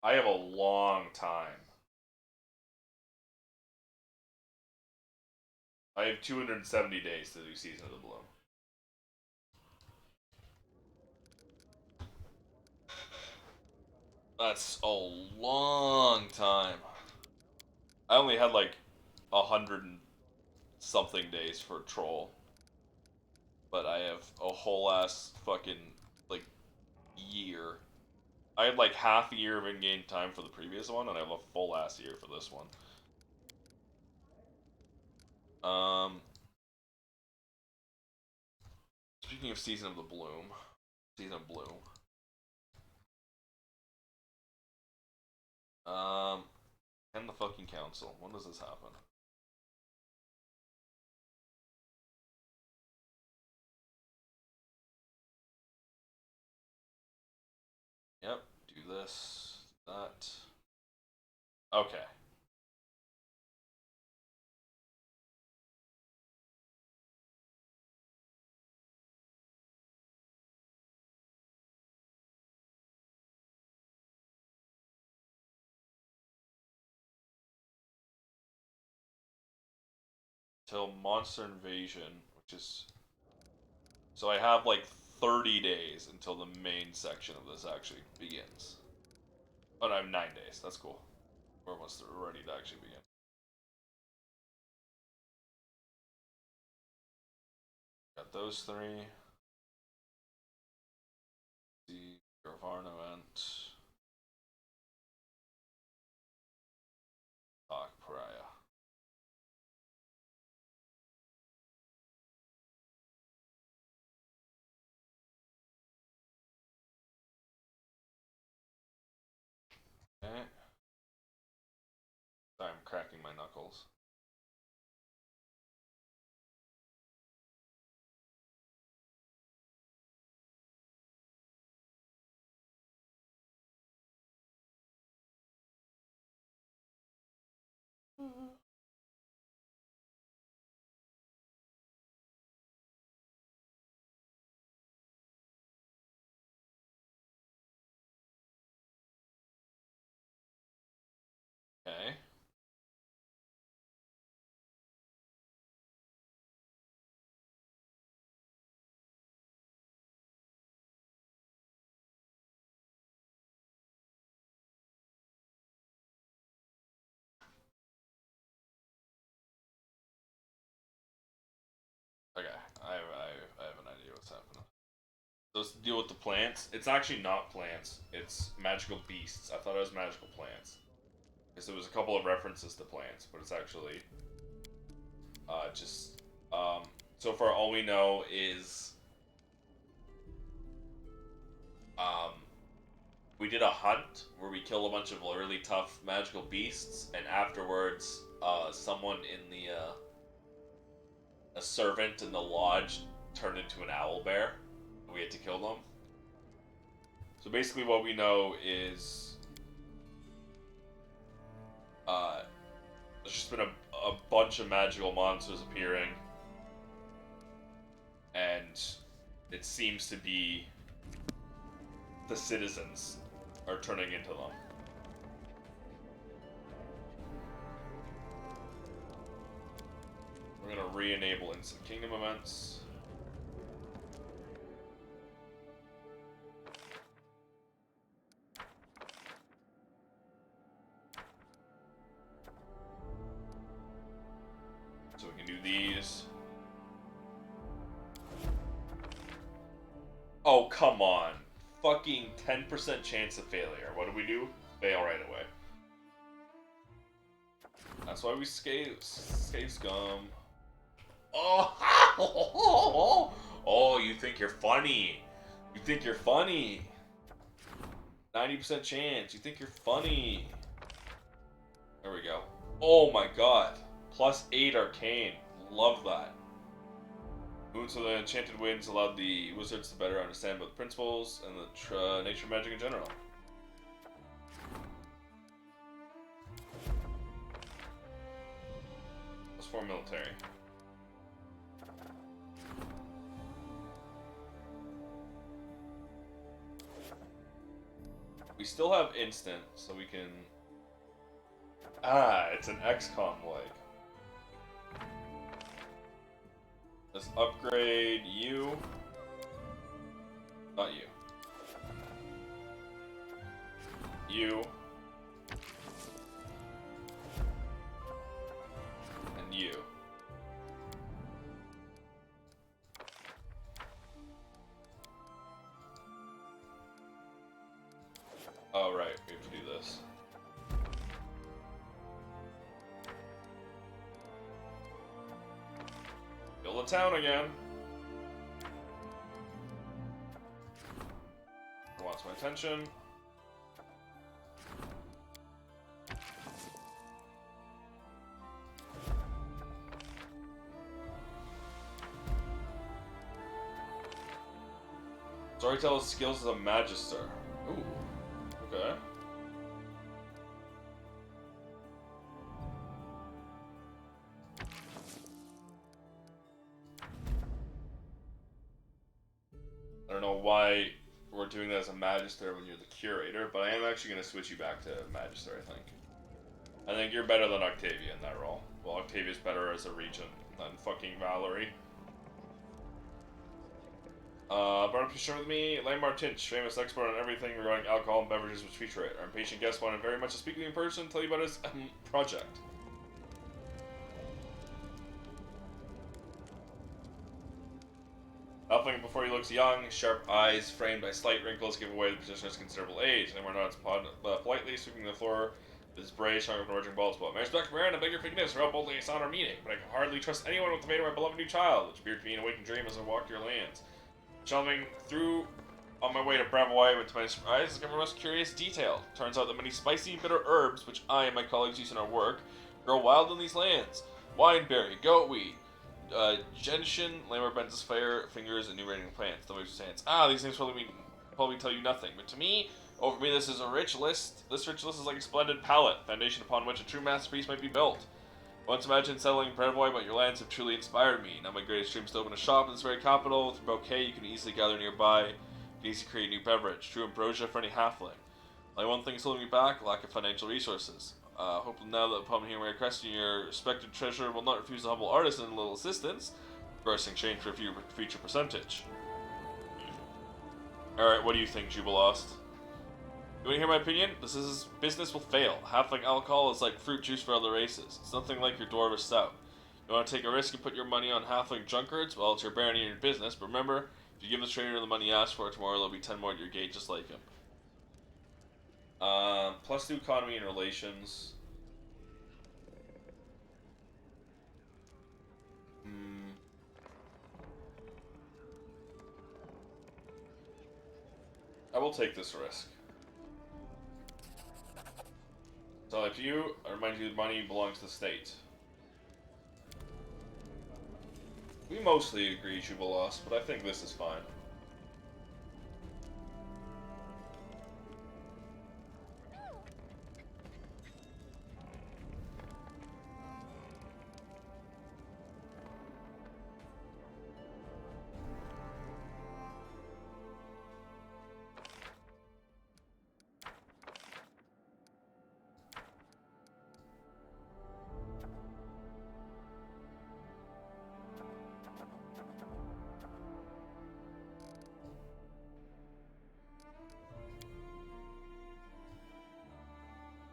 I have a long time. I have 270 days to do Season of the Bloom. That's a long time. I only had like 100 and something days for Troll, but I have a whole ass fucking like year. I had like half a year of in-game time for the previous one, and I have a full ass year for this one. Um, Speaking of Season of the Bloom, Season of Bloom. Um, and the fucking council. When does this happen? Yep. Do this. That. Okay. Till Monster Invasion, which is so I have like 30 days until the main section of this actually begins. But I have 9 days. That's cool. We're almost ready to actually begin. Got those three. The Gravarn event. Talk Pariah. Okay. Sorry, I'm cracking my knuckles. Okay. I have an idea what's happening. So let's deal with the plants. It's actually not plants. It's magical beasts. I thought it was magical plants. Because there was a couple of references to plants, but it's actually just so far all we know is we did a hunt where we killed a bunch of really tough magical beasts, and afterwards someone in the a servant in the lodge turned into an owl bear. We had to kill them. So basically what we know is there's just been a bunch of magical monsters appearing, and it seems to be the citizens are turning into them. We're gonna re-enable instant kingdom events. So we can do these. Oh, come on. Fucking 10% chance of failure. What do? Fail right away. That's why we scave scum. Oh, oh, you think you're funny. You think you're funny. 90% chance. You think you're funny. There we go. Oh my god. +8 arcane. Love that. So the enchanted winds allowed the wizards to better understand both principles and the nature of magic in general. +4 military. We still have instant, so we can... Ah, it's an XCOM like. Let's upgrade you. Not you. You. And you. Oh, right. We have to do this. Build a town again. Wants my attention. Storyteller's skills as a magister. Ooh. Okay. I don't know why we're doing that as a magister when you're the curator, but I am actually going to switch you back to magister, I think. I think you're better than Octavia in that role. Well, Octavia's better as a regent than fucking Valerie. Brought up to share with me, Lamar Tinch, famous expert on everything regarding alcohol and beverages which feature it. Our impatient guest wanted very much to speak with you in person, tell you about his project. Halfling before he looks young, sharp eyes framed by slight wrinkles give away the positioner's considerable age. And we're not politely sweeping the floor with his braid strung with an emerging bald spot. My respect for Aaron, I beg your forgiveness for how boldly I sought our meeting, but I can hardly trust anyone with the fate of my beloved new child, which appeared to be an awakened dream as I walked your lands. Shelving through on my way to Bravoy, but to my surprise, discovered a most curious detail. Turns out that many spicy, bitter herbs, which I and my colleagues use in our work, grow wild in these lands. Wineberry, goatweed, gentian, Lambert bends his fingers and enumerating plants. The moves his hands. Ah, these names probably tell you nothing, but to me, over me, this is a rich list. This rich list is like a splendid palette, foundation upon which a true masterpiece might be built. Once imagined settling in Brevoy, but your lands have truly inspired me. Now my greatest dream is to open a shop in this very capital. With a bouquet you can easily gather nearby. You can easily create a new beverage. True ambrosia for any halfling. Only one thing is holding me back, lack of financial resources. Hope now that upon hearing my request, your respected treasurer will not refuse the humble artisan a little assistance, of course in exchange for a future percentage. Alright, what do you think, Jubilost? You want to hear my opinion? Business will fail. Halfling alcohol is like fruit juice for other races. It's nothing like your dwarvish stout. You want to take a risk and put your money on halfling drunkards? Well, it's your barony and your business, but remember, if you give the trader the money he asked for, tomorrow there'll be 10 more at your gate just like him. Plus 2 economy and relations. I will take this risk. So if you, I remind you, money belongs to the state. We mostly agree, Jubilos, but I think this is fine.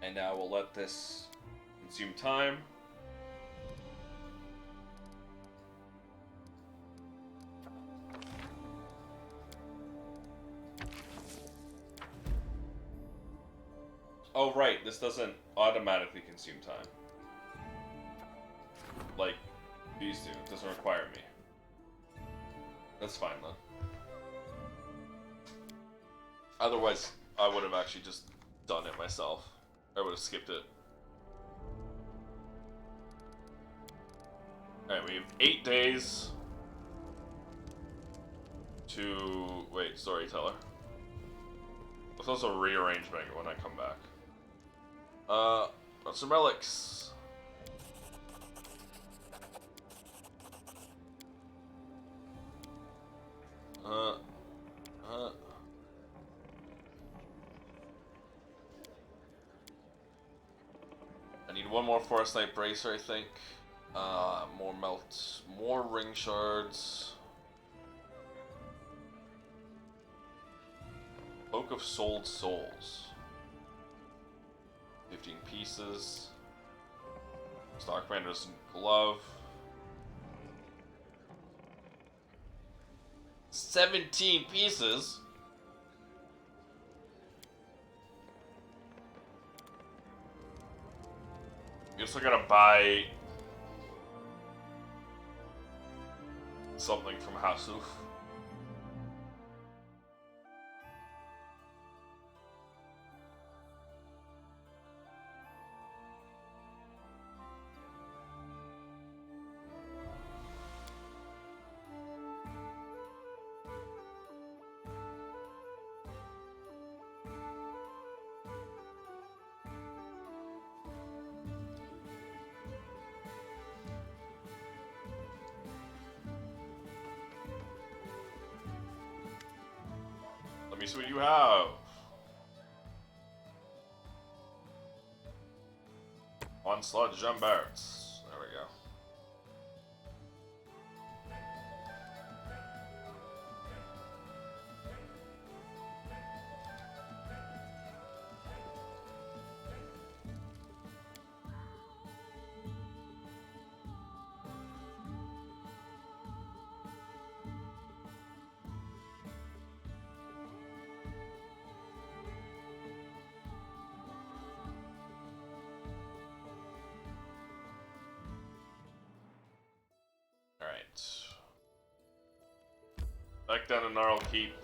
And now we'll let this consume time. Oh right, this doesn't automatically consume time. Like these do, it doesn't require me. That's fine then. Otherwise, I would have actually just done it myself. I would have skipped it. Alright, we have 8 days to... Wait, storyteller. Let's also rearrange when I come back. Some relics. I need one more Forest Knight Bracer, I think. More melt, more ring shards. Cloak of Sold Souls. 15 pieces. Starkbander's glove. 17 pieces? Guess I gotta buy something from Hasuf. Let me see what you have. Onslaught Jambarts. There we go. Alright. Back down to Gnarl Keep.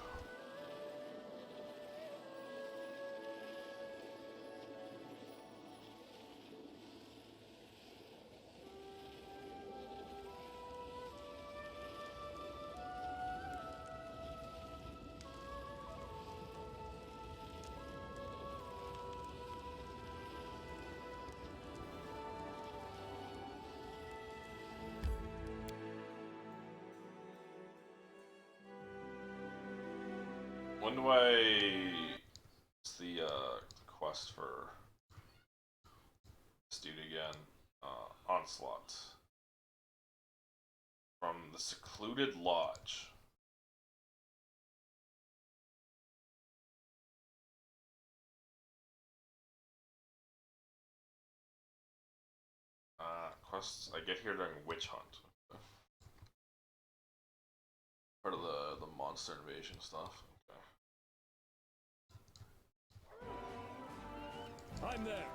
When do I... What's the quest for this dude again? Onslaught. From the Secluded Lodge. quests I get here during Witch Hunt. Part of the monster invasion stuff. Okay. I'm there.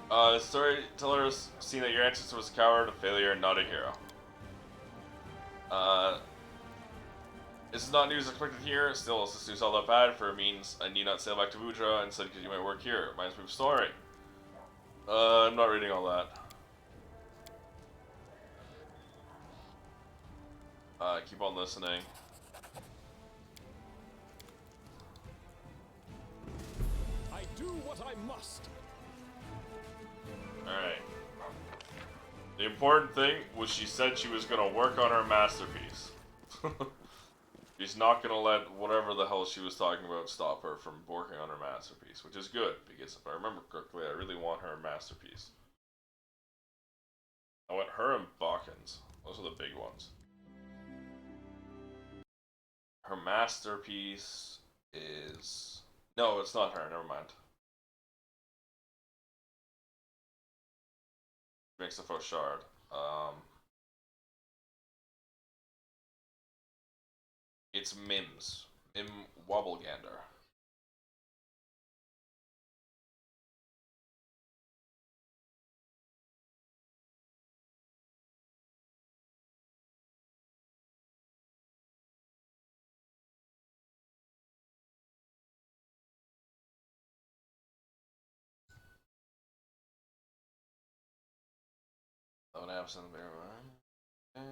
The storyteller has seen that your ancestor was a coward, a failure, and not a hero. This is not news expected here. Still, is this news all that bad? For it means I need not sail back to Vudra, instead because you might work here. Reminds me of a story. I'm not reading all that. Keep on listening. I do what I must. Alright. The important thing was she said she was gonna work on her masterpiece. She's not gonna let whatever the hell she was talking about stop her from working on her masterpiece, which is good, because if I remember correctly, I really want her masterpiece. I want her and Balkans. Those are the big ones. Her masterpiece is... No, it's not her, never mind. Makes the first shard. It's Mims. Mim Wobblegander. Oh, an absent bear. Okay.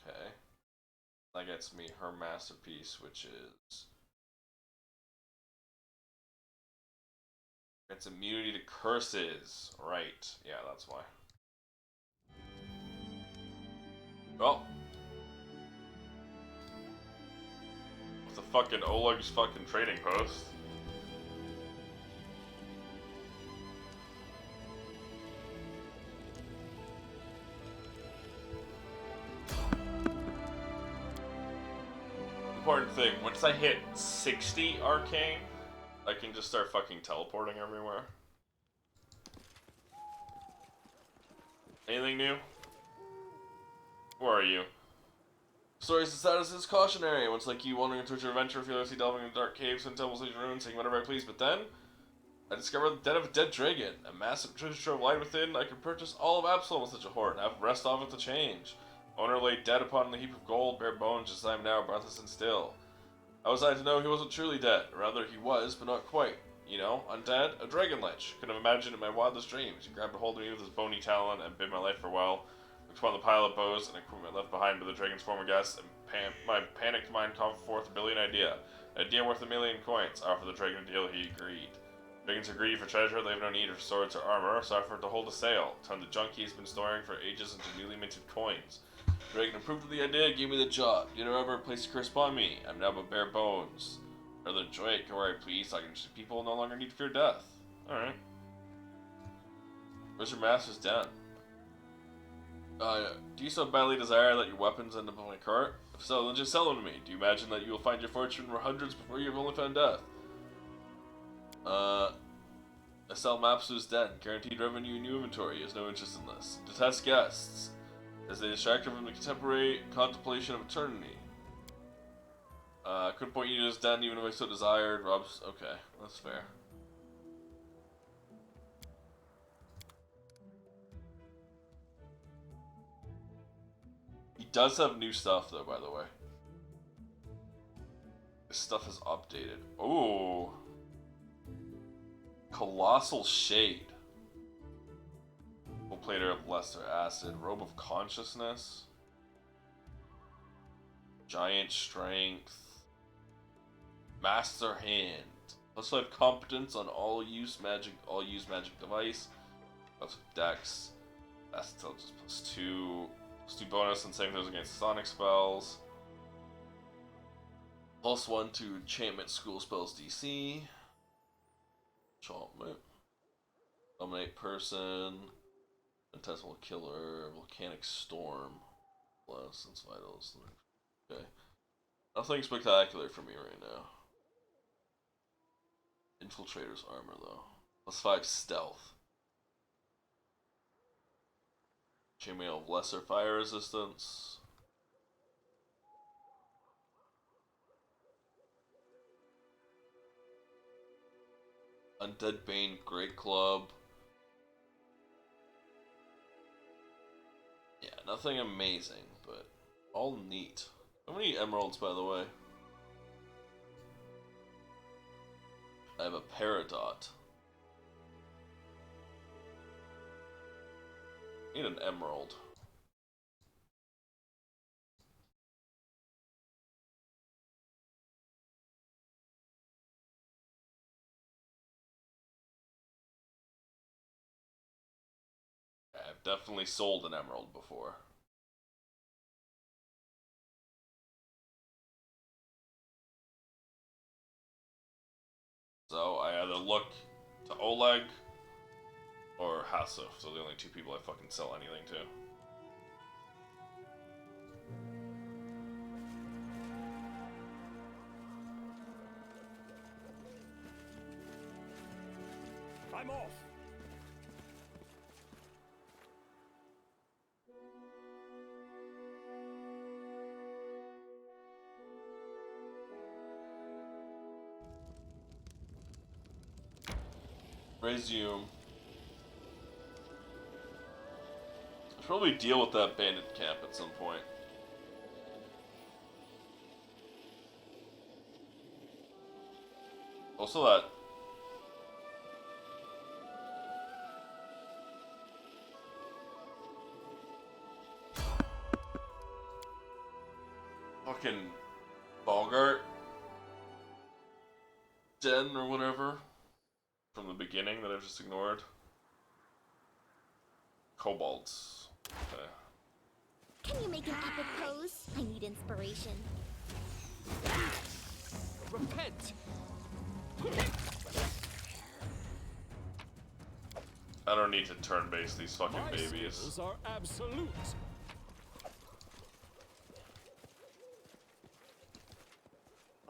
Okay. That gets me her masterpiece, which is... It's immunity to curses. Right. Yeah, that's why. Well. With the fucking Oleg's fucking trading post. Important thing, once I hit 60 arcane, I can just start fucking teleporting everywhere. Anything new? Where are you? Stories and status is cautionary. Once like you wandering into your adventure, fearlessly delving into dark caves and temples and ruins, saying whatever I please. But then, I discovered the den of a dead dragon, a massive treasure trove light within. I could purchase all of Absalom with such a hoard, and have rest off it to change. Owner lay dead upon the heap of gold, bare bones, just as I am now, breathless and still. How was I to know he wasn't truly dead? Rather, he was, but not quite. You know, undead, a dragon lich. Could have imagined in my wildest dreams. He grabbed a hold of me with his bony talon and bid my life farewell. Looked upon the pile of bows and equipment left behind by the dragon's former guests, and my panicked mind called forth a brilliant idea. An idea worth 1,000,000 coins. I offered the dragon a deal, he agreed. Dragons are greedy for treasure, they have no need of swords or armor, so I offered to hold a sail. Turned the junk he's been storing for ages into newly minted coins. The dragon approved of the idea, gave me the job. Did ever place a curse upon me? I'm now but bare bones. Rather enjoy it, go where I please, like people no longer need to fear death. Alright. Where's your master's den? Do you so badly desire that your weapons end up on my cart? If so, then just sell them to me. Do you imagine that you will find your fortune for hundreds before you have only found death? I sell Mapsu's den. Guaranteed revenue and new inventory. He has no interest in this. Detest guests, as they distract him from the contemporary contemplation of eternity. Couldn't point you to his den even if I so desired. Rob's... Okay, that's fair. does have new stuff though, by the way. This stuff is updated. Ooh. Colossal Shade. Full plater of Lesser Acid. Robe of Consciousness. Giant Strength. Master Hand. +5 competence on all use magic device. Plus Dex. That's still just +2. +2 bonus on saving throws against sonic spells. +1 to enchantment school spells DC. Enchantment. Dominate person. Intestinal Killer. Volcanic Storm. Sense Vitals. Okay. Nothing spectacular for me right now. Infiltrator's Armor though. +5 Stealth. Chainmail of Lesser Fire Resistance. Undead Bane Great Club. Yeah, nothing amazing, but all neat. How many emeralds, by the way? I have a Peridot. Need an emerald. I've definitely sold an emerald before. So I either look to Oleg or Hasuf. So the only two people I fucking sell anything to. I'm off. Resume. I'll probably deal with that bandit camp at some point. Also that fucking Bogart den or whatever from the beginning that I've just ignored. Kobolds. Okay. Can you make an epic pose? I need inspiration. Repent! I don't need to turn base these fucking My babies. skills are absolute.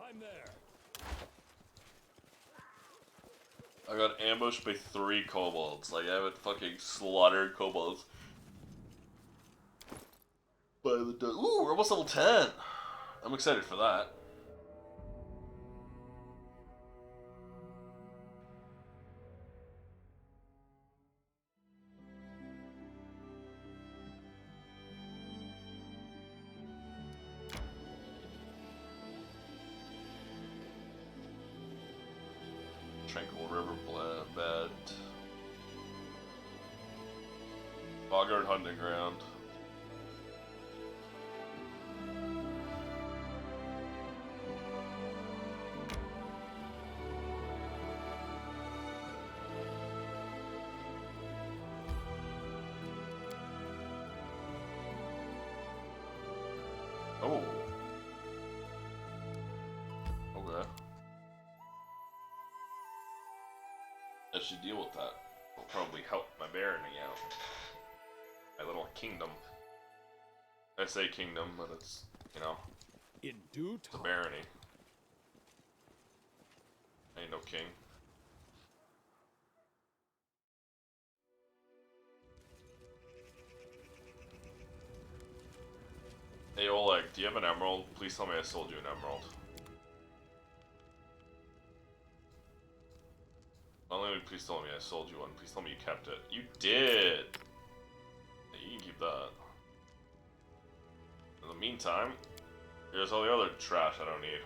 I'm there. I got ambushed by 3 kobolds. Like, I haven't fucking slaughtered kobolds. By the ooh, we're almost level 10. I'm excited for that. Tranquil River Bed. Bogart Hunting Ground. Oh. Okay. I should deal with that. Will probably help my barony out. My little kingdom. I say kingdom, but it's, you know, In due it's a time. barony. I ain't no king. Hey Oleg, do you have an emerald? Please tell me I sold you an emerald. Not only please tell me I sold you one, please tell me you kept it. You did! Hey, you can keep that. the meantime, here's all the other trash I don't need.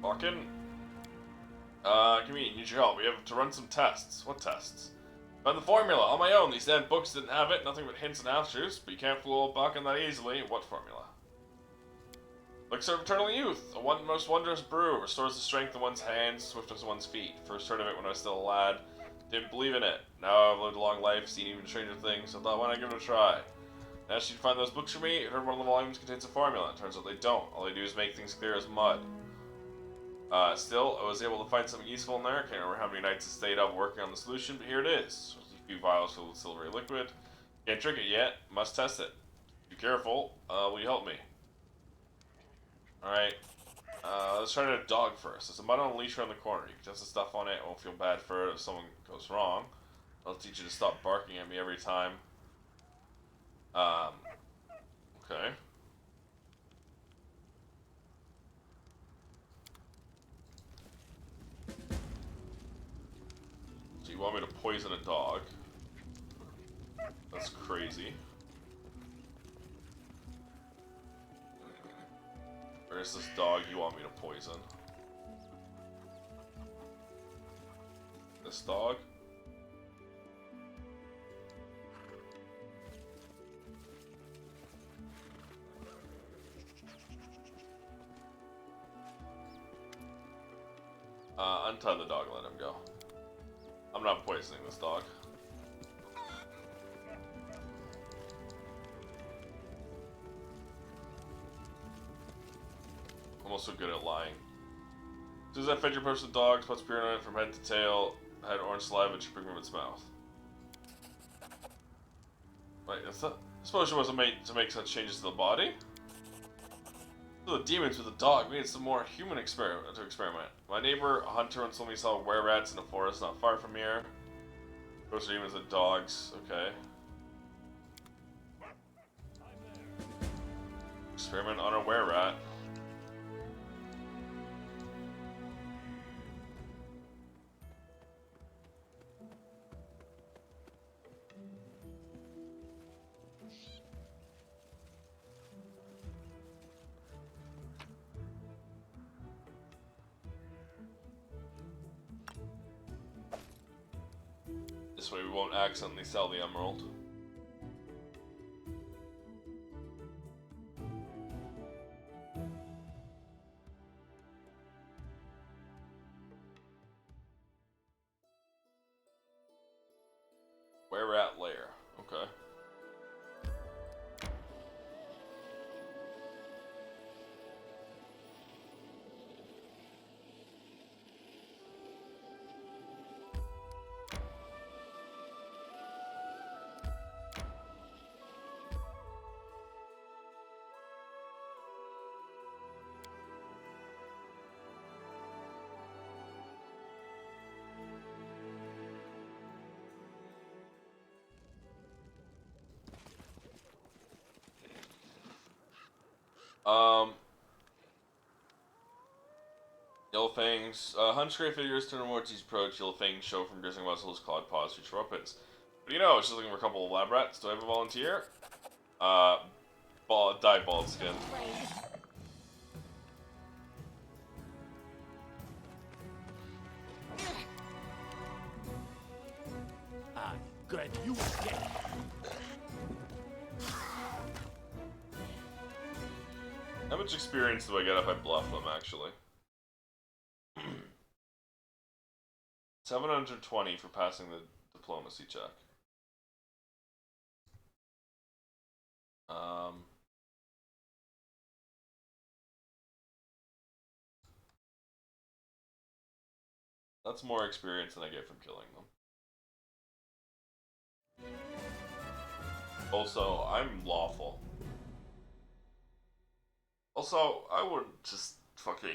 Fucking. Need your help. We have to run some tests. What tests? Find the formula on my own. These damn books didn't have it. Nothing but hints and half-truths. But you can't fool Buckin that easily. What formula? Elixir of Eternal Youth. A most wondrous brew. Restores the strength of one's hands, swiftness of one's feet. First heard of it when I was still a lad. Didn't believe in it. Now I've lived a long life, seen even stranger things, so thought why not give it a try. I asked you to find those books for me. I heard one of the volumes contains a formula. Turns out they don't. All they do is make things clear as mud. Still, I was able to find something useful in there. Can't remember how many nights I stayed up working on the solution, but here it is. There's a few vials filled with silvery liquid. Can't drink it yet. Must test it. Be careful. Will you help me? Alright. Let's try a dog first. There's a mud on a leash around the corner. You can test the stuff on it. I won't feel bad for it if someone goes wrong. I'll teach you to stop barking at me every time. Okay. So you want me to poison a dog? That's crazy. Where's this dog you want me to poison? This dog? Untie the dog and let him go. I'm not poisoning this dog. I'm also good at lying. As soon as I fed your person dogs, put spear on it from head to tail, had orange saliva dripping from its mouth. Wait, that's not. This potion wasn't made to make such changes to the body? The demons with the dog made some more human experiment. My neighbor, a hunter, once told me he saw were-rats in a forest not far from here. Those are demons and dogs. Okay. Experiment on a were-rat. This way we won't accidentally sell the emerald. Were-rat lair. Okay. Yellow Fangs. Hunch gray figures turn towards each approach. Yellow Fangs show from grisling muscles, clawed paws, future weapons. What do you know? I was just looking for a couple of lab rats. Do I have a volunteer? Die bald skin. Good, you again. How much experience do I get if I bluff them, actually? 720 for passing the diplomacy check. That's more experience than I get from killing them. Also, I'm lawful. Also, I wouldn't just fucking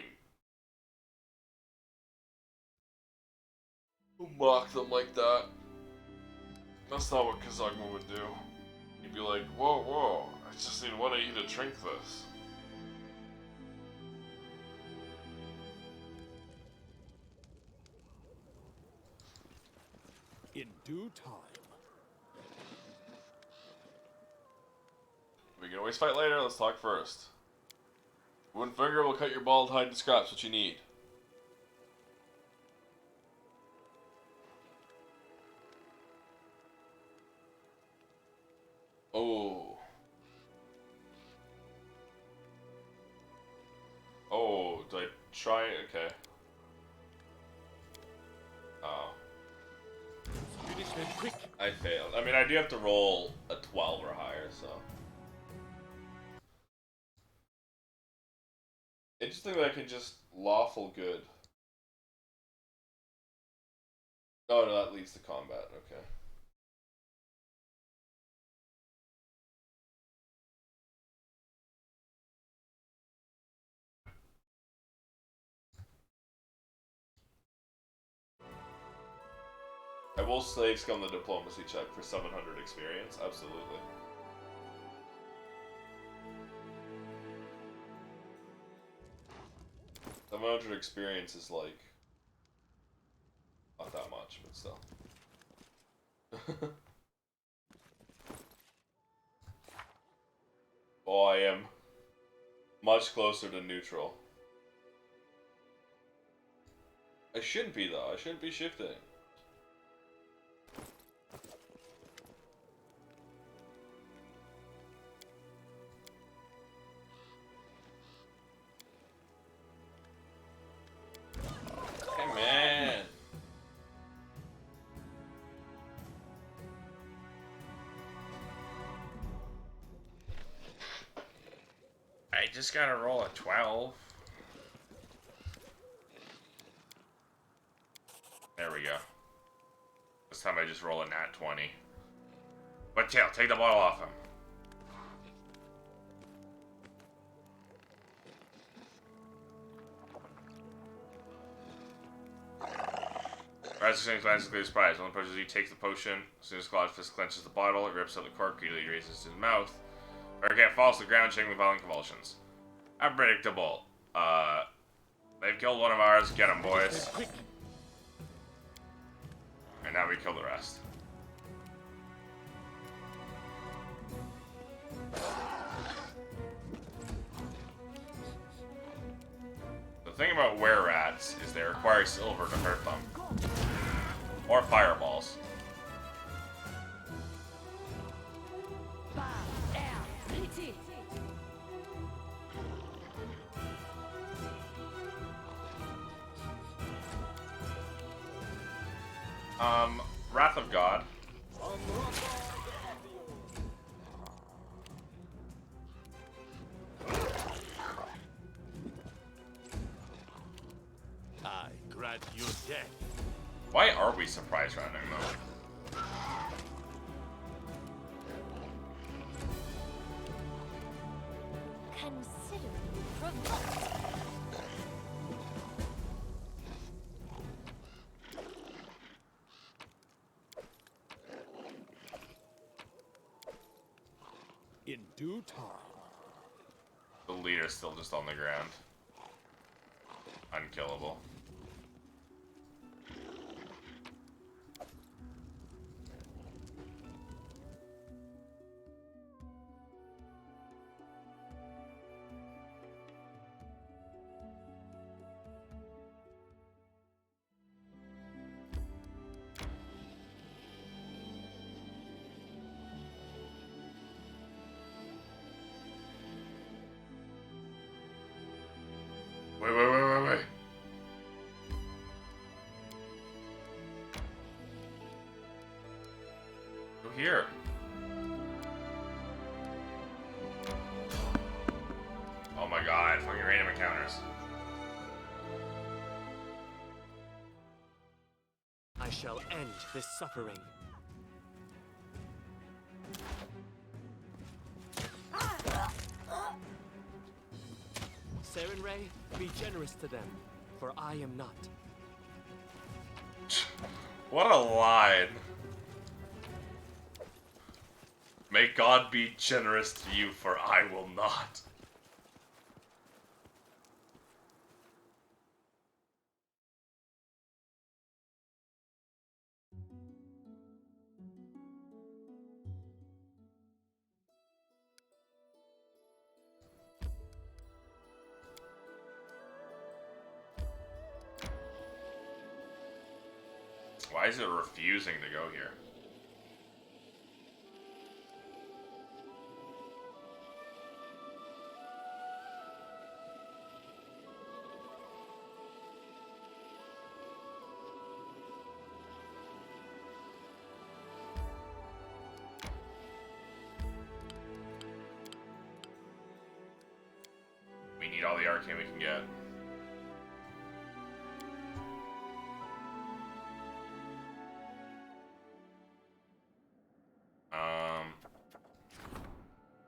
mock them like that. That's not what Kazagma would do. He'd be like, whoa, whoa, I just need 1 AE to drink this. due time. We can always fight later, let's talk first. Wound finger will cut your bald hide to scraps, what you need. Oh. Oh, do I try? Okay. Oh. Finish them quick. I failed. I mean, I do have to roll a 12 or higher, so. Interesting that I can just lawful good. Oh, no, that leads to combat. Okay. I will slave skill on the diplomacy check for 700 experience. Absolutely. The 700 experience is like not that much, but still. Oh, I am much closer to neutral. I shouldn't be though. I shouldn't be shifting. Hey man. I just gotta roll a 12. There we go. This time I just roll a nat 20. But Tail, take the bottle off him. As soon as glances clear surprise, when the approaches you, takes the potion. As soon as Claude's fist clenches the bottle, it rips out the cork, greedily raises to his mouth. Urget falls to the ground, shaking with violent convulsions. Unpredictable. They've killed one of ours. Get them, boys. And now we kill the rest. The thing about were-rats is they require silver to hurt them. Or fireballs. Wrath of God. I grant you death. Why are we surprise rounding though? Considerably provoked. In due time. The leader's still just on the ground. Unkillable. Wait. Go here. Oh my god, fucking random encounters. I shall end this suffering. Saren Ray, be generous to them, for I am not. What a line. May God be generous to you, for I will not. Why is it refusing to go here? We need all the arcane we can get.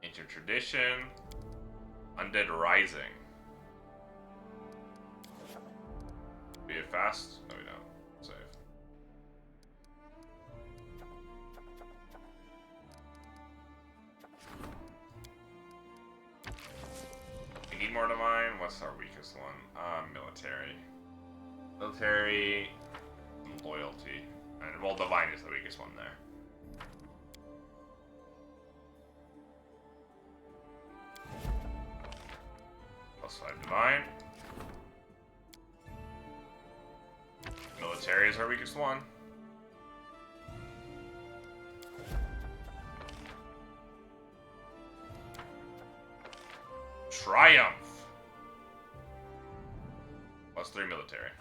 Ancient Tradition. Undead Rising. Be it fast? No, we don't. Save. We need more divine. What's our weakest one? Military. Military, loyalty. And, well, divine is the weakest one there. +5 divine. Military is our weakest one. Triumph. +3 military.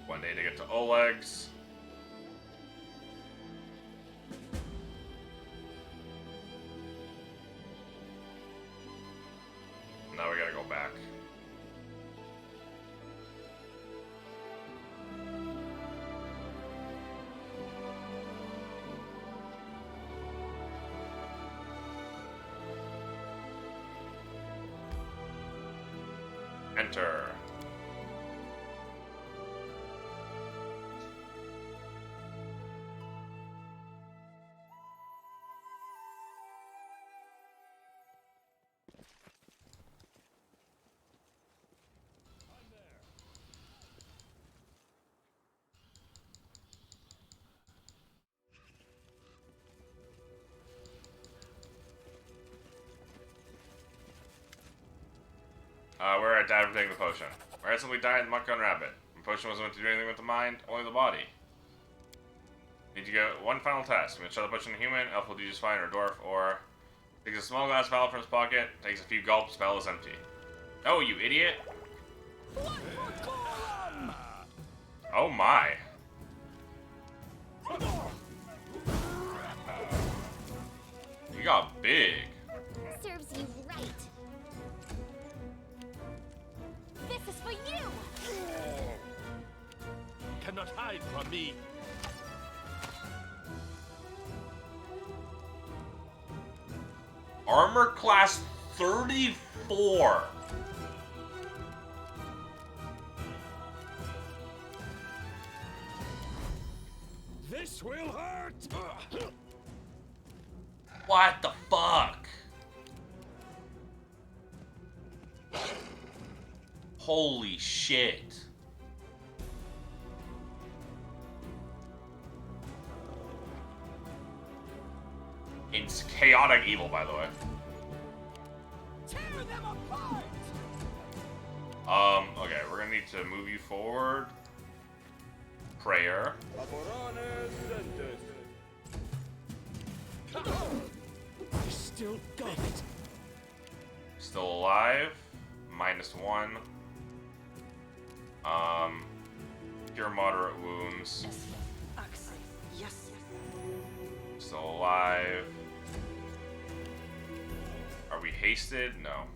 One day to get to Oleg's. Now we gotta go back. Enter. We're at Dad for taking the potion. Where else will we die in the Muck Gun Rabbit? The potion wasn't meant to do anything with the mind, only the body. Need to go one final test. I'm gonna show the potion to a human, elf will do just fine, or dwarf, or takes a small glass vial from his pocket, takes a few gulps, vial is empty. Oh, you idiot! What for Gorum? Oh my! You got big. Serves you right. This is for you. Cannot hide from me. Armor class 34. This will hurt. What the fuck? Holy shit. It's chaotic evil, by the way. Tear them apart. Okay, we're gonna need to move you forward. Prayer. I still got it. Still alive. -1. Cure moderate wounds. Axe. Yes. Still alive. Are we hasted? No.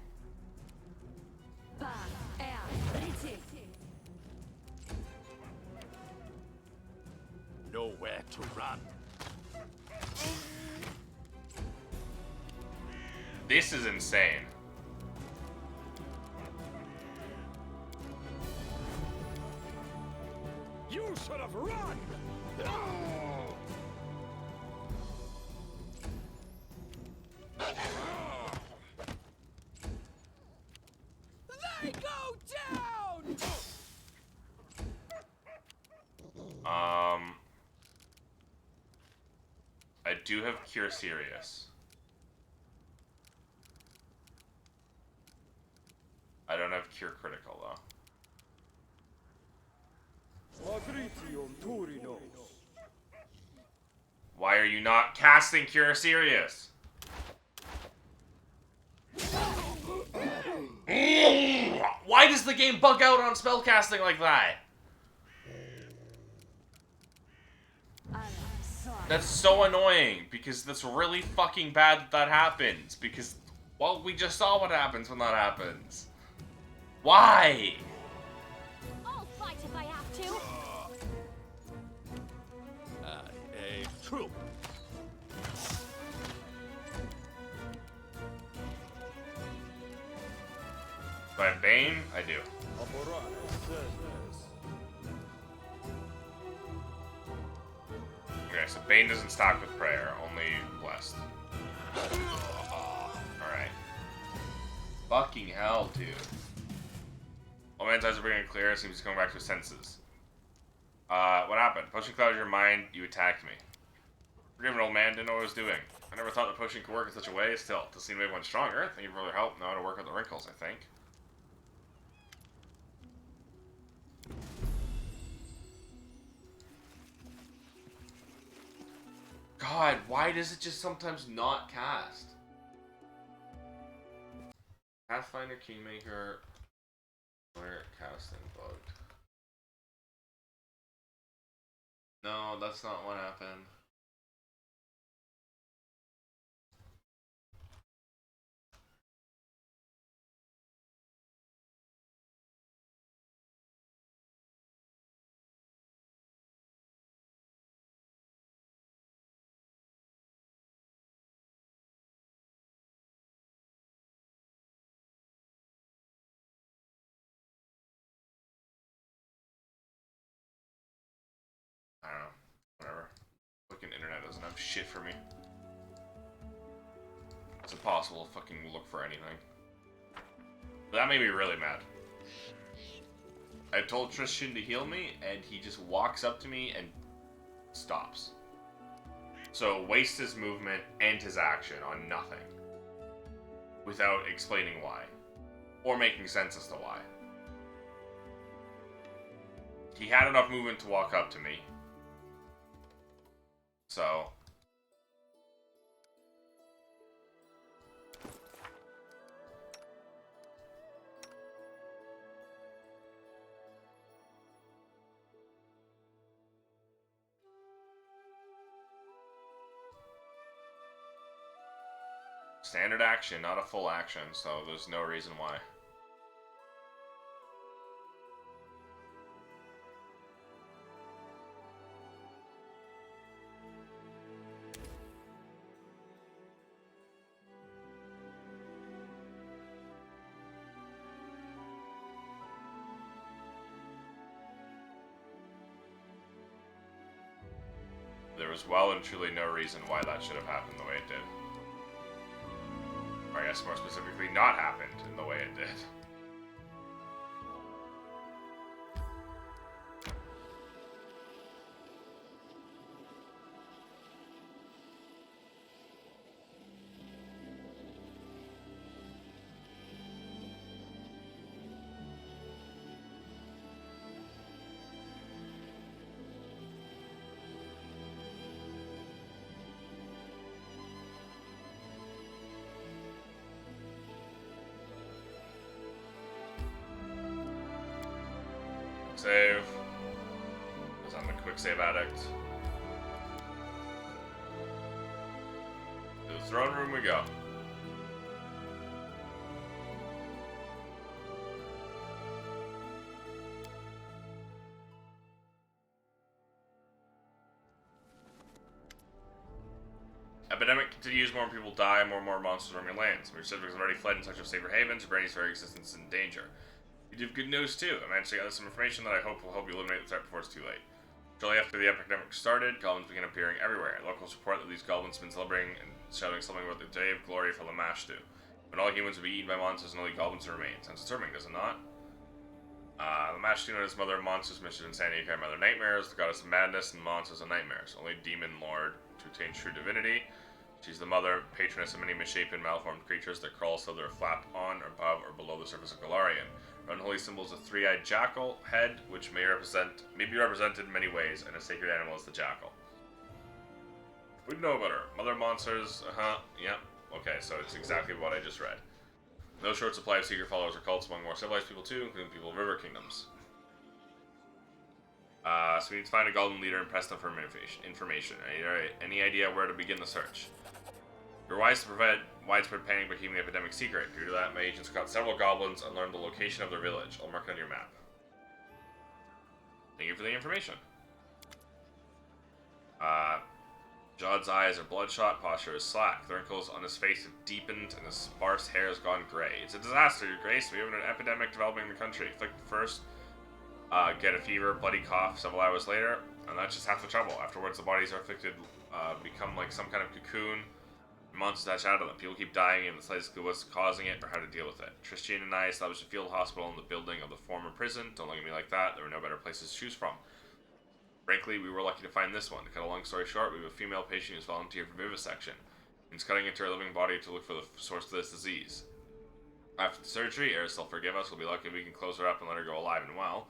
Nowhere to run. This is insane. You should have run. They go down. I do have Cure Serious. I don't have Cure Critical, though. Matritium Turinos. Why are you not casting Cure Serious? Why does the game bug out on spellcasting like that? That's so annoying, because that's really fucking bad that that happens, because, well, we just saw what happens when that happens. Why? I'll fight if I have to. True. Do I have Bane? I do. Okay, so Bane doesn't stack with Prayer, only Blessed. Alright. Fucking hell, dude. Old man's eyes are bringing clear, seems he's going back to his senses. What happened? Potion clouded your mind, you attacked me. Forgive me, old man, didn't know what I was doing. I never thought the potion could work in such a way, still, to seem to make one stronger. Thank you for all your help, know how to work out the wrinkles, I think. God, why does it just sometimes not cast? Pathfinder, Kingmaker, where casting bugged. No, that's not what happened. I don't know. Whatever. Fucking internet doesn't have shit for me. It's impossible to fucking look for anything. That made me really mad. I told Tristan to heal me, and he just walks up to me and stops. So waste his movement and his action on nothing. Without explaining why. Or making sense as to why. He had enough movement to walk up to me. So... standard action, not a full action, so there's no reason why. There was well and truly no reason why that should have happened the way it did. Or I guess more specifically, not happened in the way it did. Save. Because I'm a quick save addict. To the throne room we go. Epidemic continues, more people die, more and more monsters roam your lands. Your citizens have already fled in search of safer havens, your Brandy's very existence is in danger. You do have good news too. I managed to gather some information that I hope will help you eliminate the threat before it's too late. Shortly after the epidemic started, goblins began appearing everywhere. Locals report that these goblins have been celebrating and shouting something about the day of glory for Lamashtu, when all humans will be eaten by monsters and only goblins will remain. Sounds disturbing, does it not? The Mashtoon and his mother monsters mission insanity carry mother nightmares, the goddess of madness and monsters and nightmares. Only demon lord to attain true divinity. She's the mother, patroness of many misshapen, malformed creatures that crawl so they're flap on, or above, or below the surface of Galarian. Her unholy symbol is a three-eyed jackal head, which may be represented in many ways, and a sacred animal is the jackal. We know about her. Mother monsters, yep. Okay, so it's exactly what I just read. No short supply of secret followers or cults among more civilized people too, including people of river kingdoms. So we need to find a golden leader and press them for information. Any idea where to begin the search? You're wise to prevent widespread panic by keeping the epidemic secret. Due to that, my agents caught several goblins and learned the location of their village. I'll mark it on your map. Thank you for the information. Jod's eyes are bloodshot, posture is slack. The wrinkles on his face have deepened, and his sparse hair has gone gray. It's a disaster, Your Grace. We have an epidemic developing in the country. Afflict first, get a fever, bloody cough several hours later, and that's just half the trouble. Afterwards, the bodies are afflicted, become like some kind of cocoon. Monsters hatch out of them. People keep dying, and the slightest clue what's causing it or how to deal with it. Tristan and I established a field hospital in the building of the former prison. Don't look at me like that. There were no better places to choose from. Frankly, we were lucky to find this one. To cut a long story short, we have a female patient who's volunteered for vivisection. Means cutting into her living body to look for the source of this disease. After the surgery, Eris will forgive us. We'll be lucky if we can close her up and let her go alive and well.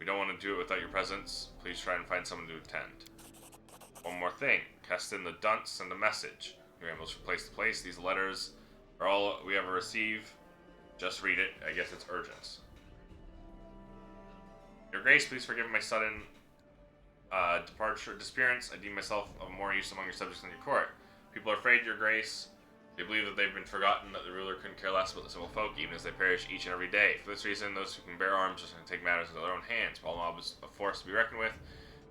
We don't want to do it without your presence. Please try and find someone to attend. One more thing. Keston the Dunce sent a message. Your ambulance from place to place. These letters are all we ever receive. Just read it. I guess it's urgent. Your Grace, please forgive my sudden disappearance. I deem myself of more use among your subjects than your court. People are afraid, Your Grace. They believe that they've been forgotten, that the ruler couldn't care less about the simple folk, even as they perish each and every day. For this reason, those who can bear arms are going to take matters into their own hands. While mob is a force to be reckoned with,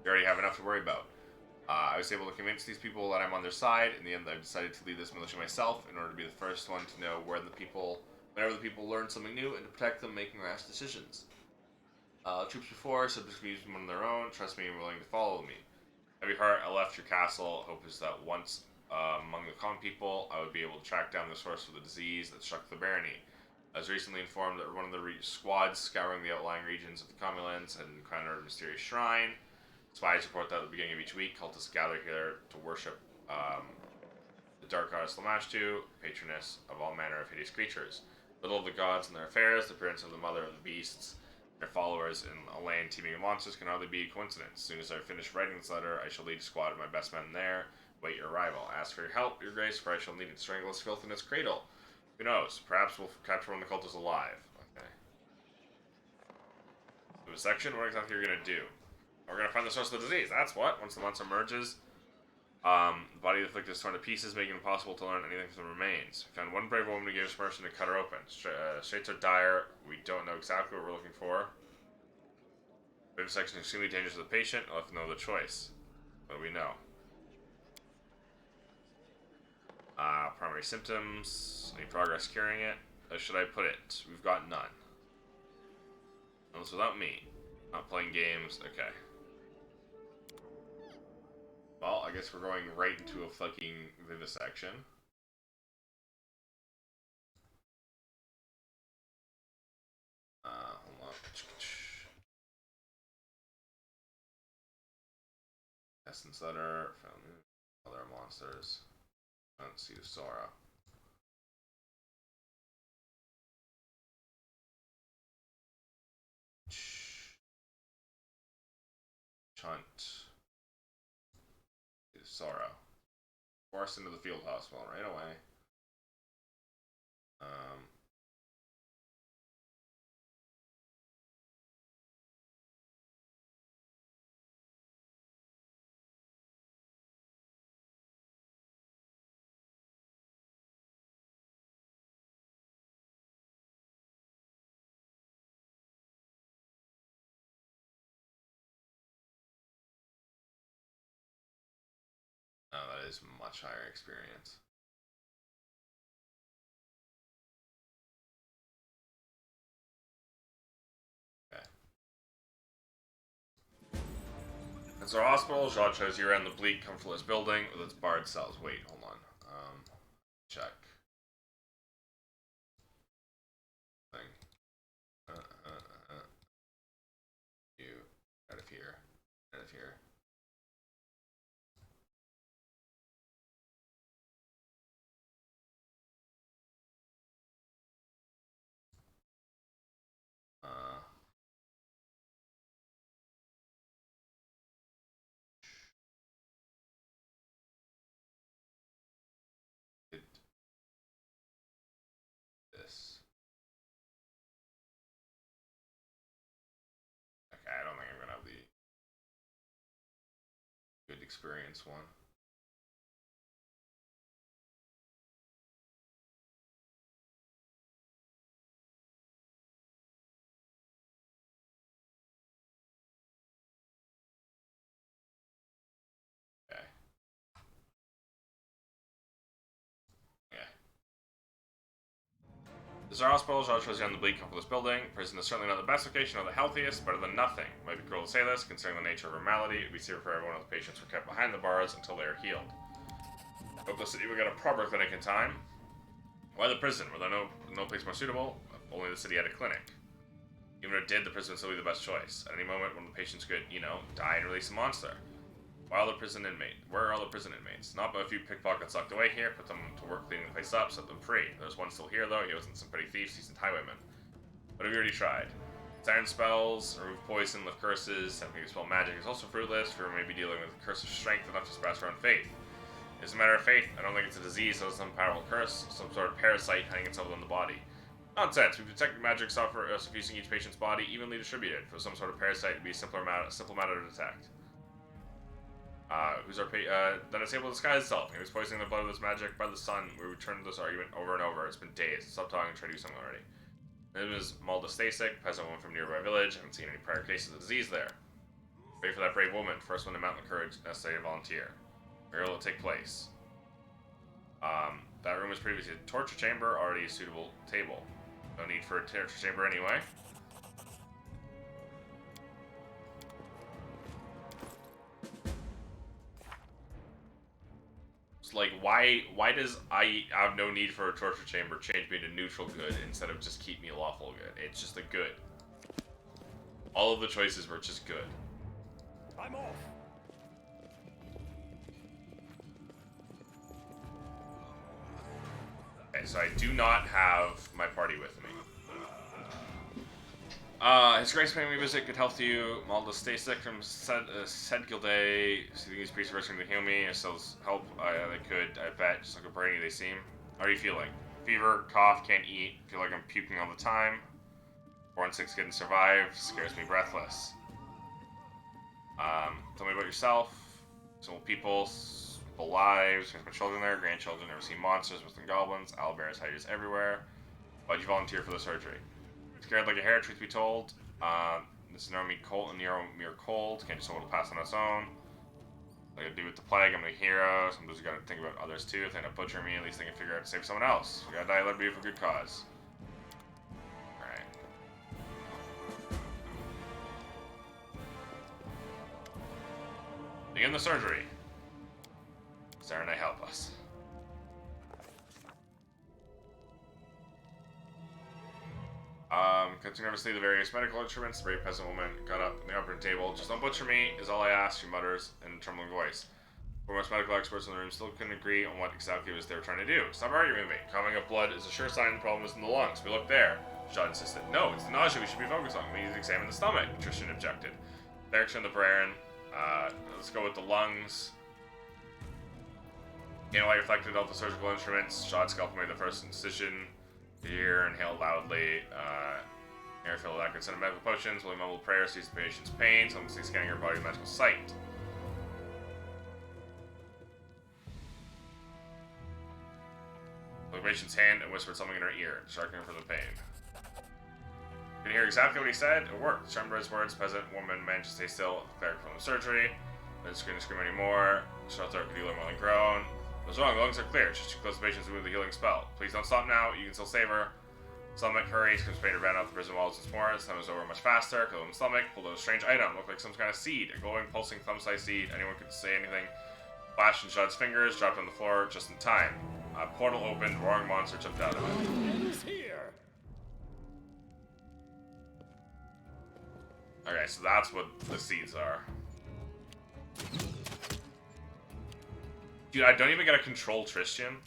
we already have enough to worry about. I was able to convince these people that I'm on their side. In the end, I've decided to lead this militia myself in order to be the first one to know whenever the people learn something new, and to protect them making rash decisions. Troops before, subjects can use one of their own. Trust me, and willing to follow me. Heavy heart, I left your castle. Hope is that once among the common people, I would be able to track down the source of the disease that struck the barony. I was recently informed that one of the squads scouring the outlying regions of the Commulands had encountered a mysterious shrine. Spies report that at the beginning of each week, cultists gather here to worship the dark goddess Lamashtu, patroness of all manner of hideous creatures. Little of the gods and their affairs, the appearance of the mother of the beasts, their followers in a land teeming with monsters can hardly be a coincidence. As soon as I finish writing this letter, I shall lead a squad of my best men there. Wait your arrival. Ask for your help, Your Grace, for I shall need it to strangle this filth in its cradle. Who knows? Perhaps we'll capture one of the cultists alive. Okay. So a section, what exactly are you going to do? We're going to find the source of the disease. That's what. Once the monster emerges, the body of the afflicted is torn to pieces, making it impossible to learn anything from the remains. We found one brave woman who gave us permission to cut her open. Straits are dire. We don't know exactly what we're looking for. Vivisection is extremely dangerous to the patient. I'll have to know the choice. What do we know? Primary symptoms. Any progress curing it? How should I put it? We've got none. Unless without me. Not playing games. Okay. Well, I guess we're going right into a fucking vivisection. Hold on. Essence letter. Found other monsters. Seed of Sorrow. Chunt. Seed of Sorrow. Forced into the field hospital right away. Oh, that is much higher experience. Okay. It's our hospital. Jod shows you around the bleak, comfortless building with its barred cells. Wait, hold on. Check. Thing. experience one. Okay. Yeah. This is our hospital. Judge shows you on the bleak of this building. Prison is certainly not the best location or the healthiest, better than nothing. It might be cruel to say this, considering the nature of her malady. It would be safer for everyone if the patients were kept behind the bars until they are healed. Hope the city will get a proper clinic in time. Why the prison? Were there no place more suitable? Only the city had a clinic. Even if it did, the prison would still be the best choice. At any moment, one of the patients could, die and release a monster. Where are all the prison inmates? Not but a few pickpockets locked away here. Put them to work cleaning the place up, set them free. There's one still here, though. He wasn't some petty thief, decent highwayman. What have you already tried? Siren spells, remove poison, lift curses, having to spell magic is also fruitless. For may be dealing with a curse of strength enough to spread around faith. It's a matter of faith. I don't think it's a disease, it's some powerful curse, some sort of parasite hiding itself within the body. Nonsense. We've detected magic suffusing each patient's body, evenly distributed. For some sort of parasite to be a simple matter to detect. Then it's able to disguise itself. He was poisoning the blood with this magic by the sun. We returned to this argument over and over. It's been days. Stop talking and try to do something already. My name is Malda Stasek, peasant woman from nearby village. I haven't seen any prior cases of disease there. Wait for that brave woman. First one to mount the courage necessary to volunteer. Where will it take place? That room was previously a torture chamber, already a suitable table. No need for a torture chamber anyway. It's like, why does I have no need for a torture chamber change me to neutral good instead of just keep me lawful good? It's just a good. All of the choices were just good. I'm off. Okay, so I do not have my party with me. His Grace paying me a visit, good health to you. Malda Stasek from Said Gilday. See these priests rushing to heal me. I still help. They could, I bet. Just like a brainy they seem. How are you feeling? Fever, cough, can't eat. Feel like I'm puking all the time. 4 and 6 couldn't survive. Scares me breathless. Tell me about yourself. Simple people, simple lives. There's my children there, grandchildren. Never seen monsters, western goblins, owlbears, hiders everywhere. Why'd you volunteer for the surgery? Scared like a hare, truth be told. This is mere cold. Can't just hold to pass on its own. Like I do with the plague, I'm a hero. Sometimes you gotta think about others too. If they end up butchering me, at least they can figure out to save someone else. You gotta die, let it be for good cause. Alright. Begin the surgery. Sarah, help us. Cutting nervously the various medical instruments, the brave peasant woman got up on the operating table. Just don't butcher me, is all I ask, she mutters in a trembling voice. Foremost medical experts in the room still couldn't agree on what exactly it was they were trying to do. Stop arguing with me. Coughing up blood is a sure sign the problem is in the lungs. We look there. John insisted. No, it's the nausea we should be focused on. We need to examine the stomach. Tristan objected. Direction of the Baron. Let's go with the lungs. Light reflected off the surgical instruments. Shot scalpel made the first incision. Here, inhale loudly. Air filled accurate set of medical potions. William mumbled prayer, sees the patient's pain. Someone scanning her body with magical sight. Took the patient's hand and whispered something in her ear, distracting her from the pain. You can hear exactly what he said. It worked. Trembled his words. Peasant woman managed to stay still. Cleric from the surgery. Didn't scream anymore. Shut throat could heal more than groan. What's wrong? The lungs are clear. Just close the patient's with the healing spell. Please don't stop now. You can still save her. Stomach hurries. Comes pain ran off the prison walls once more. This time was over much faster. Killed him stomach. Pulled out a strange item. Looked like some kind of seed. A glowing, pulsing, thumb-sized seed. Anyone could say anything. Flashed and shot his fingers. Dropped on the floor just in time. A portal opened. Roaring monster jumped out of it. Who's here? Okay, so that's what the seeds are. Dude, I don't even get to control Tristan.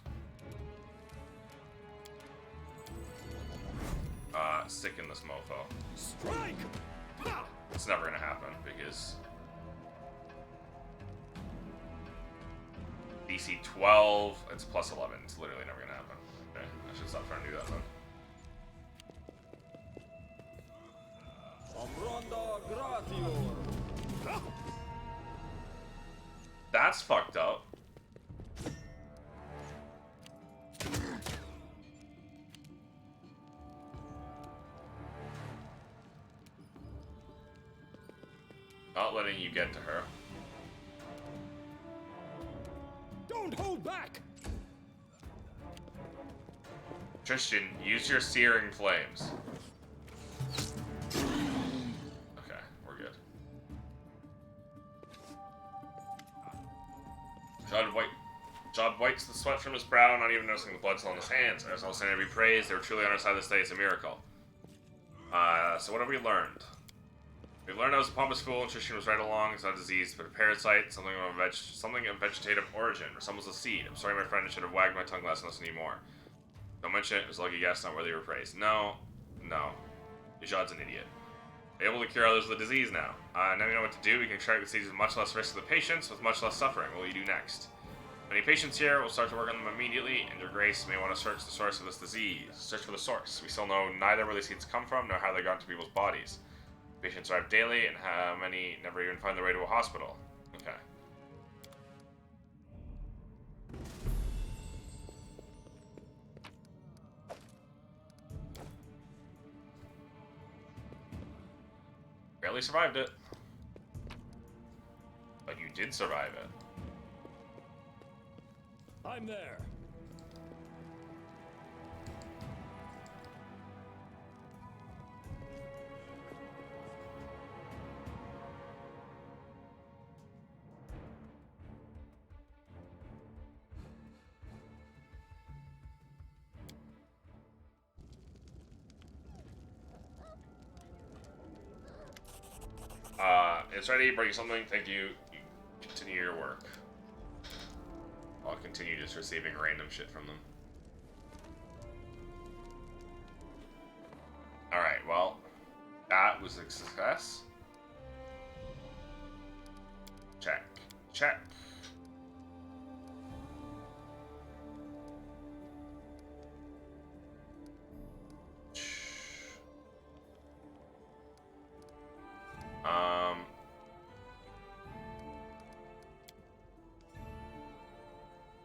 Sick in this mofo. Strike! Ha! It's never gonna happen because DC 12, it's plus 11. It's literally never gonna happen. Okay, I should stop trying to do that then. Omronda gratior! That's fucked up. Not letting you get to her. Don't hold back! Tristan, use your searing flames. Okay, we're good. John wipes the sweat from his brow, not even noticing the blood still on his hands. As all Sanity be praised, they were truly on our side this day. It's a miracle. So what have we learned? We've learned I was a pompous fool, and Tristan was right along. It's not a disease, but a parasite, something of vegetative origin, resembles a seed. I'm sorry, my friend, I should have wagged my tongue less and listened to you more. Don't mention it, it was a lucky guess, not worthy of praise. No. Ijad's an idiot. Able to cure others of the disease now. Now we know what to do. We can extract the seeds with much less risk to the patients, with much less suffering. What will you do next? Many patients here, we'll start to work on them immediately, and your grace may want to search the source of this disease. Search for the source. We still know neither where these seeds come from, nor how they got into people's bodies. Patients arrive daily, and how many never even find their way to a hospital. Okay. Barely survived it. But you did survive it. I'm there. It's ready. Bring something. Thank you. You continue your work. I'll continue just receiving random shit from them. Alright, well, that was a success. Check. Check.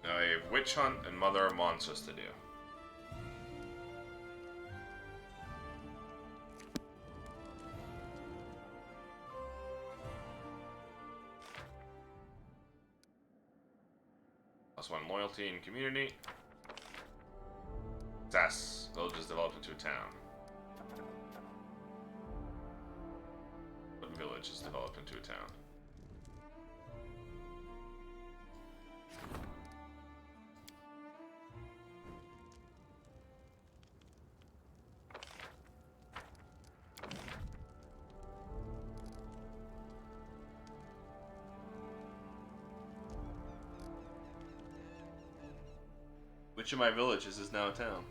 Now I have Witch Hunt and Mother of Monsters to do. +1 loyalty and community. Success. Village is developed into a town. What village is developed into a town? Which of my villages is now a town?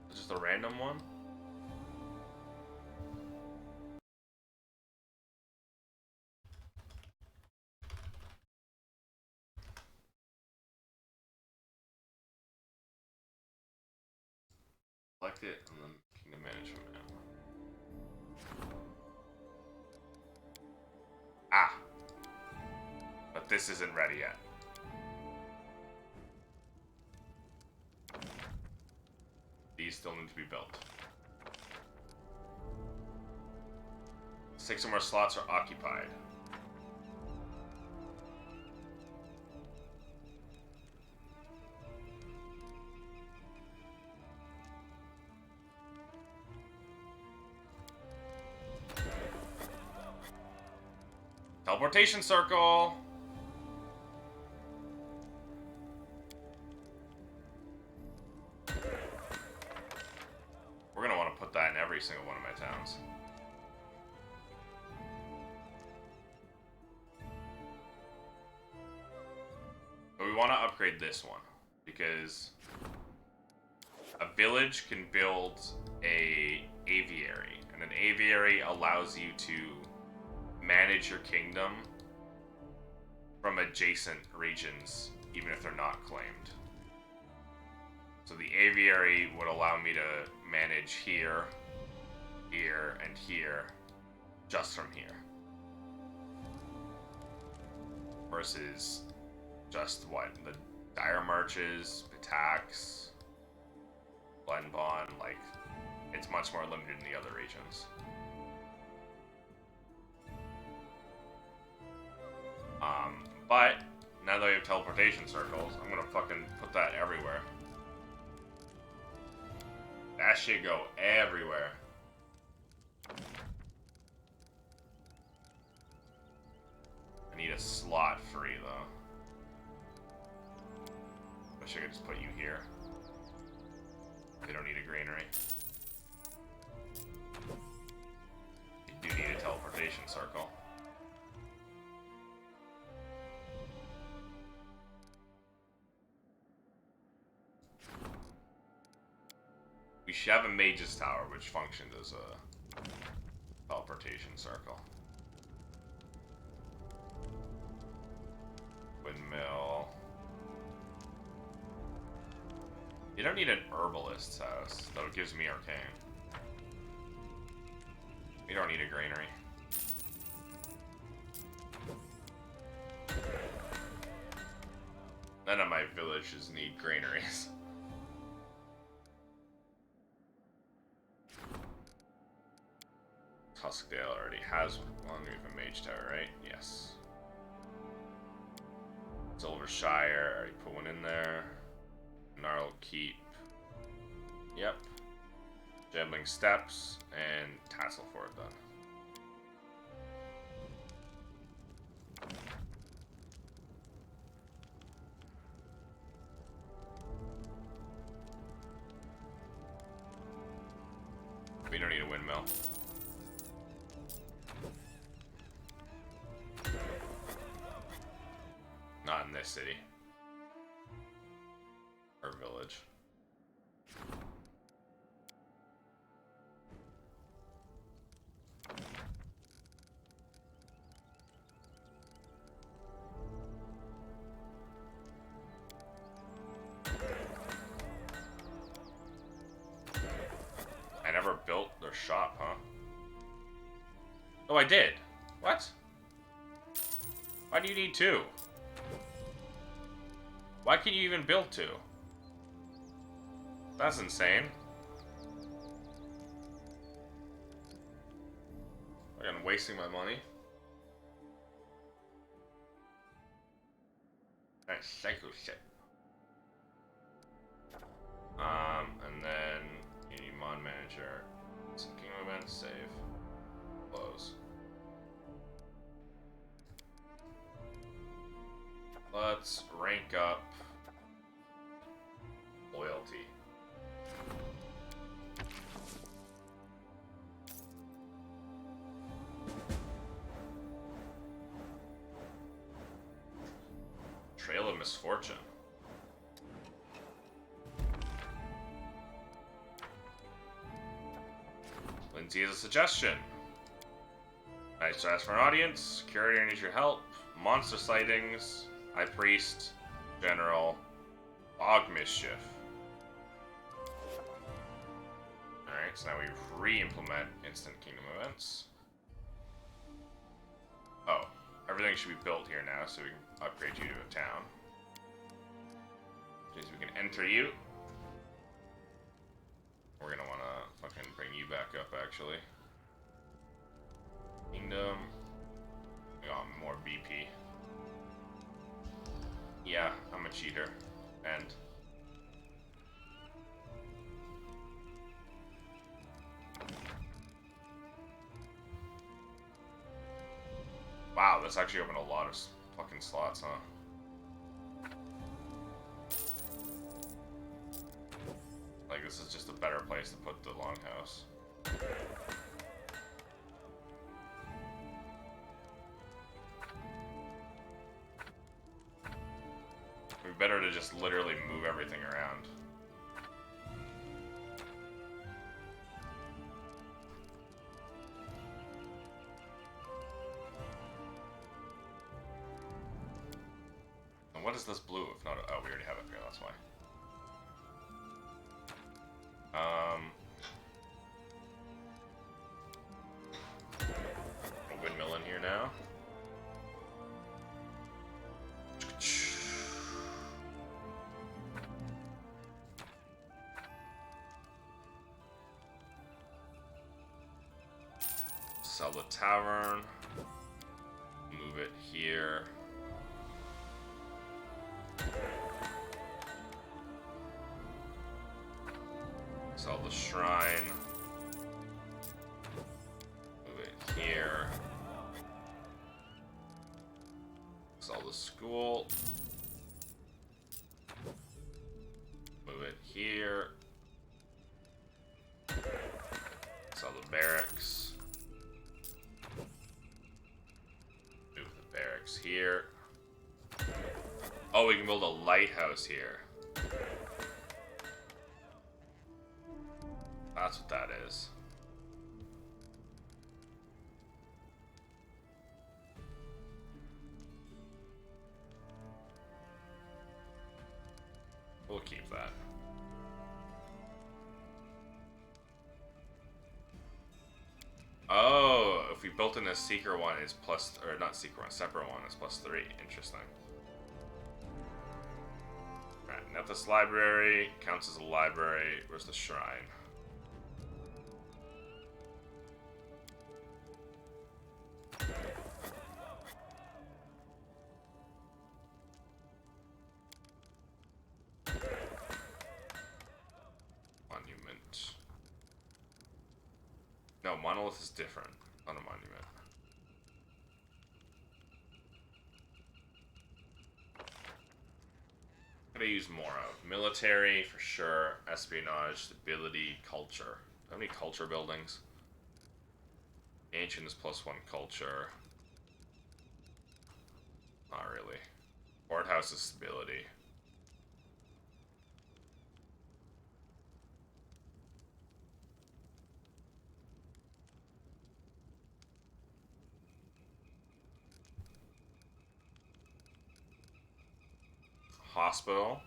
It's just a random one? Select it and then Kingdom Management now. Ah! But this isn't ready yet. These still need to be built. 6 or more slots are occupied. Teleportation circle! We're gonna want to put that in every single one of my towns. But we want to upgrade this one, because village can build a aviary, and an aviary allows you to manage your kingdom from adjacent regions, even if they're not claimed. So the aviary would allow me to manage here, here, and here, just from here. Versus just what? The Dire Marches, Pitax, Glenbon, like, it's much more limited in the other regions. But now that we have teleportation circles, I'm gonna fucking put that everywhere. That should go everywhere. I need a slot free though. Wish I could just put you here. They don't need a granary. You do need a teleportation circle. We should have a mage's tower, which functioned as a teleportation circle. Windmill. You don't need an herbalist's house, though it gives me arcane. We don't need a granary. None of my villages need granaries. Tuskdale already has one. We have a mage tower, right? Yes. Silvershire, already put one in there. Gnarled Keep. Yep. Gambling Steps and Tasselford done. We don't need a windmill. Not in this city. Or village. I never built their shop, huh? Oh, I did. What? Why do you need two? Why can you even build two? That's insane. Like I'm wasting my money. That's psycho shit. And then you need mod manager. Some kingdom events, save. Close. Let's rank up loyalty. Trail of Misfortune. Lindsay has a suggestion. Nice to ask for an audience. Security needs your help. Monster sightings. High Priest. General. Bog Mischief. Alright, so now we re-implement instant kingdom events. Oh, everything should be built here now, so we can upgrade you to a town. Which means we can enter you. We're gonna wanna fucking bring you back up, actually. Kingdom. We got more BP. Yeah, I'm a cheater. And wow, that's actually opened a lot of fucking slots, huh? Like, this is just a better place to put the longhouse. It'd be better to just literally move everything around. What is this blue? If not, oh, we already have it here. That's why. A windmill in here now. Sell the tavern. Move it here. Sell the shrine. Move it here. Sell the school. Move it here. Sell the barracks. Move the barracks here. Oh, we can build a lighthouse here. That's what that is. We'll keep that. Oh, if we built in a seeker one, it's plus, or not seeker one, separate one, it's +3. Interesting. Alright, now this library counts as a library. Where's the shrine? Monument. No, monolith is different on a monument. What do I use more of? Military, for sure. Espionage, stability, culture. How many culture buildings? Ancient is +1 culture. Not really. Courthouse is stability. Hospital.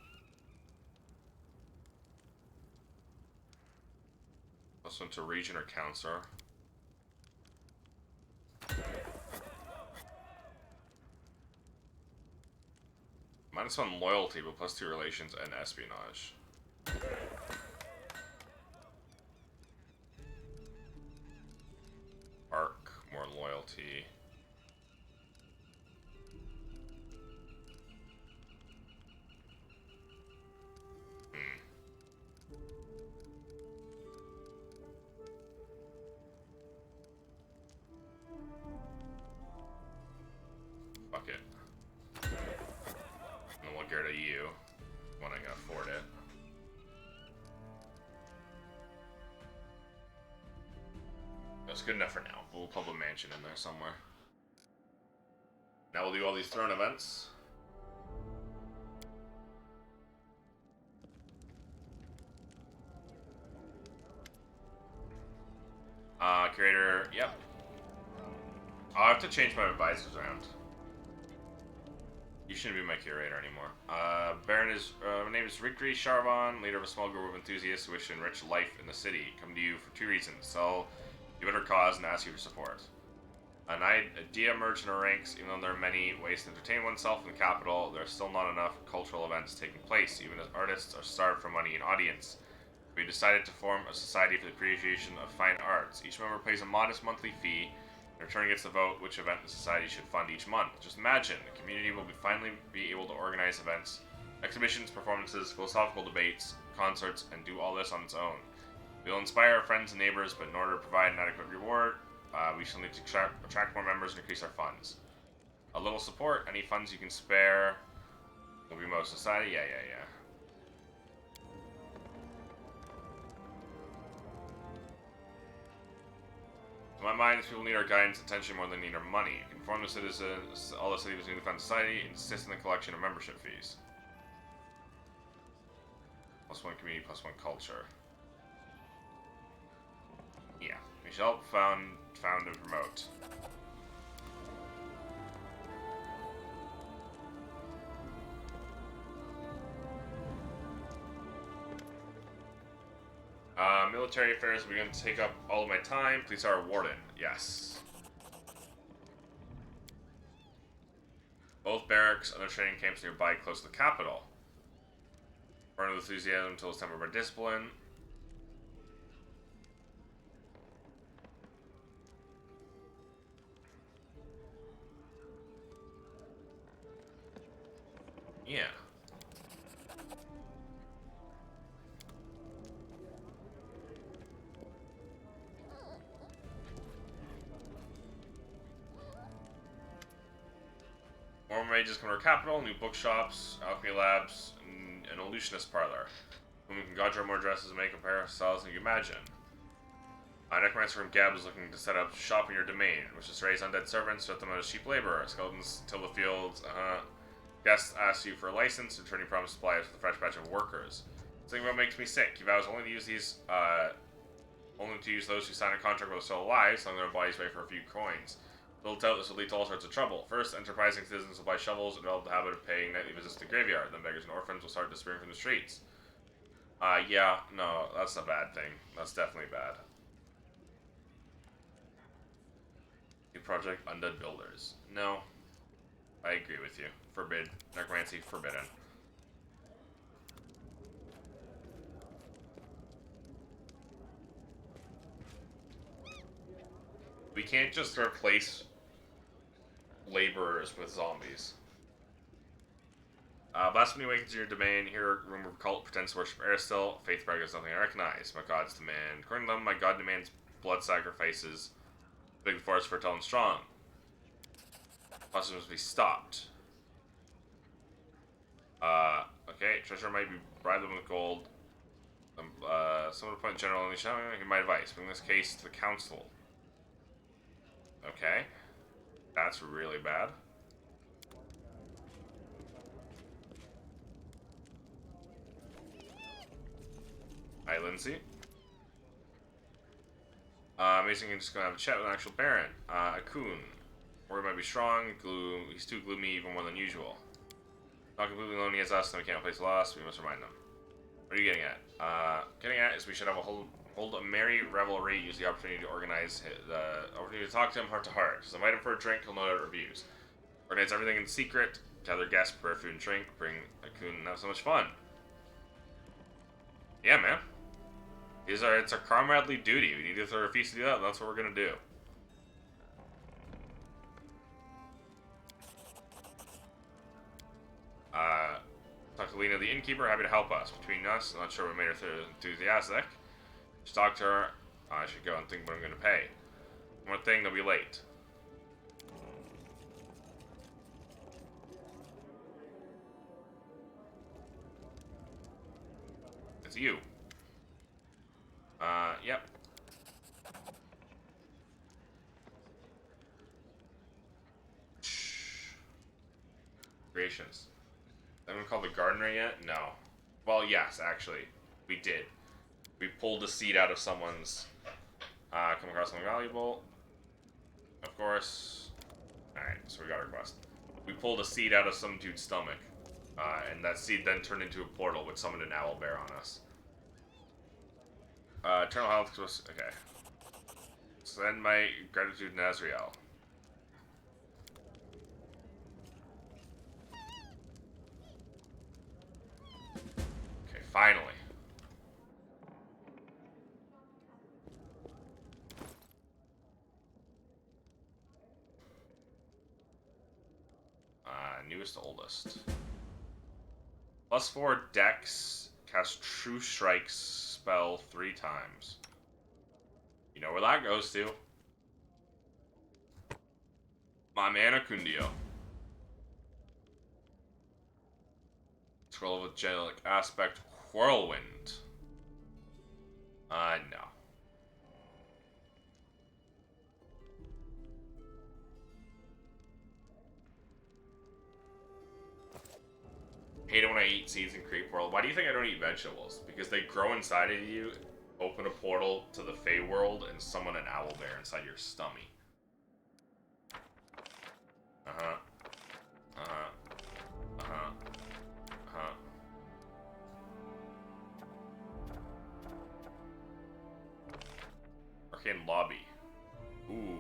+1 to region or counselor. -1 loyalty, but +2 relations and espionage. Arc, more loyalty. Fuck it. And we'll get to you when I can afford it. That's good enough for now. We'll put a mansion in there somewhere. Now we'll do all these throne events. Curator, yep. I'll have to change my advisors around. You shouldn't be my curator anymore. Baron is, my name is Rikri Sharvan, leader of a small group of enthusiasts who wish to enrich life in the city. Come to you for 2 reasons. Sell you better cause and ask you for support. A de-emerge in our ranks, even though there are many ways to entertain oneself in the capital, there are still not enough cultural events taking place, even as artists are starved for money and audience. We decided to form a society for the appreciation of fine arts. Each member pays a modest monthly fee. In return, gets to vote which event the society should fund each month. Just imagine, the community will finally be able to organize events, exhibitions, performances, philosophical debates, concerts, and do all this on its own. We will inspire our friends and neighbors, but in order to provide an adequate reward, we shall need to attract more members and increase our funds. A little support, any funds you can spare, will be most society. Yeah. To my mind, these people need our guidance and attention more than they need our money. Inform the citizens, all the citizens in the fund society, and assist in the collection of membership fees. +1 community, +1 culture. Yeah, we shall found and promote. Military affairs are going to take up all of my time. Police are a warden. Yes. Both barracks and other training camps nearby close to the capital. Burn with enthusiasm until it's tempered by discipline. Yeah. More mages come to our capital, new bookshops, alchemy labs, and an illusionist parlor. Whom we can conjure more dresses and make compare styles than you imagine. Necromancer from Gab is looking to set up shop in your domain, which is raise undead servants, set them as cheap labor. Skeletons till the fields, Guests ask you for a license, and you promise supplies with a fresh batch of workers. Something about makes me sick. He vows only to use these, only to use those who sign a contract while still alive, selling their bodies away for a few coins. Little doubt this will lead to all sorts of trouble. First, enterprising citizens will buy shovels and develop the habit of paying nightly visits to the graveyard. Then beggars and orphans will start disappearing from the streets. Yeah, no, that's a bad thing. That's definitely bad. New project, Undead Builders. No. I agree with you. Forbid. Necromancy, forbidden. We can't just replace laborers with zombies. Blasphemy awakens your domain. Here, rumor of cult pretends to worship Aristil. Faith brag is nothing I recognize. My gods demand. According to them, my god demands blood sacrifices. Big forest fertile and strong. Blasphemy must be stopped. Okay. Treasure might be bribe them with gold. Someone appoint general only shall give my advice. Bring this case to the council. Okay. That's really bad. Hi, Lindsay. Amazing, I'm just gonna have a chat with an actual Baron. Akun. Word might be strong. He's too gloomy, even more than usual. Not completely alone, he has us, and we can't place loss. We must remind them. What are you getting at? Getting at is we should have a hold a merry revelry. Use the opportunity to organize the opportunity to talk to him heart to heart. Just invite him for a drink. He'll know how reviews. Organize everything in secret. Gather guests, prepare food and drink. Bring Akun and have so much fun. Yeah, man. It's a comradely duty. We need to throw a feast to do that, and that's what we're gonna do. Talk to Lena, the innkeeper. Happy to help us. Between us, I'm not sure what made her enthusiastic. Just talk to her. I should go and think what I'm gonna pay. One more thing, they'll be late. It's you. Yep. Creations. Haven't we called the gardener yet? No. Well, yes, actually. We did. We pulled a seed out of someone's... come across something valuable. Of course. Alright, so we got a request. We pulled a seed out of some dude's stomach. And that seed then turned into a portal which summoned an owl bear on us. Eternal health was... Okay. Send my gratitude to Nazriel. Okay, finally. Newest to oldest. +4 Dex. Cast True Strikes spell 3 times. You know where that goes to. My man Acundio. Scroll of angelic aspect. Whirlwind. No. Hate it when I eat seeds in Creep World. Why do you think I don't eat vegetables? Because they grow inside of you, open a portal to the Fey world, and summon an owl bear inside your stomach. Uh-huh. Uh-huh. Uh-huh. Uh-huh. Arcane Lobby. Ooh.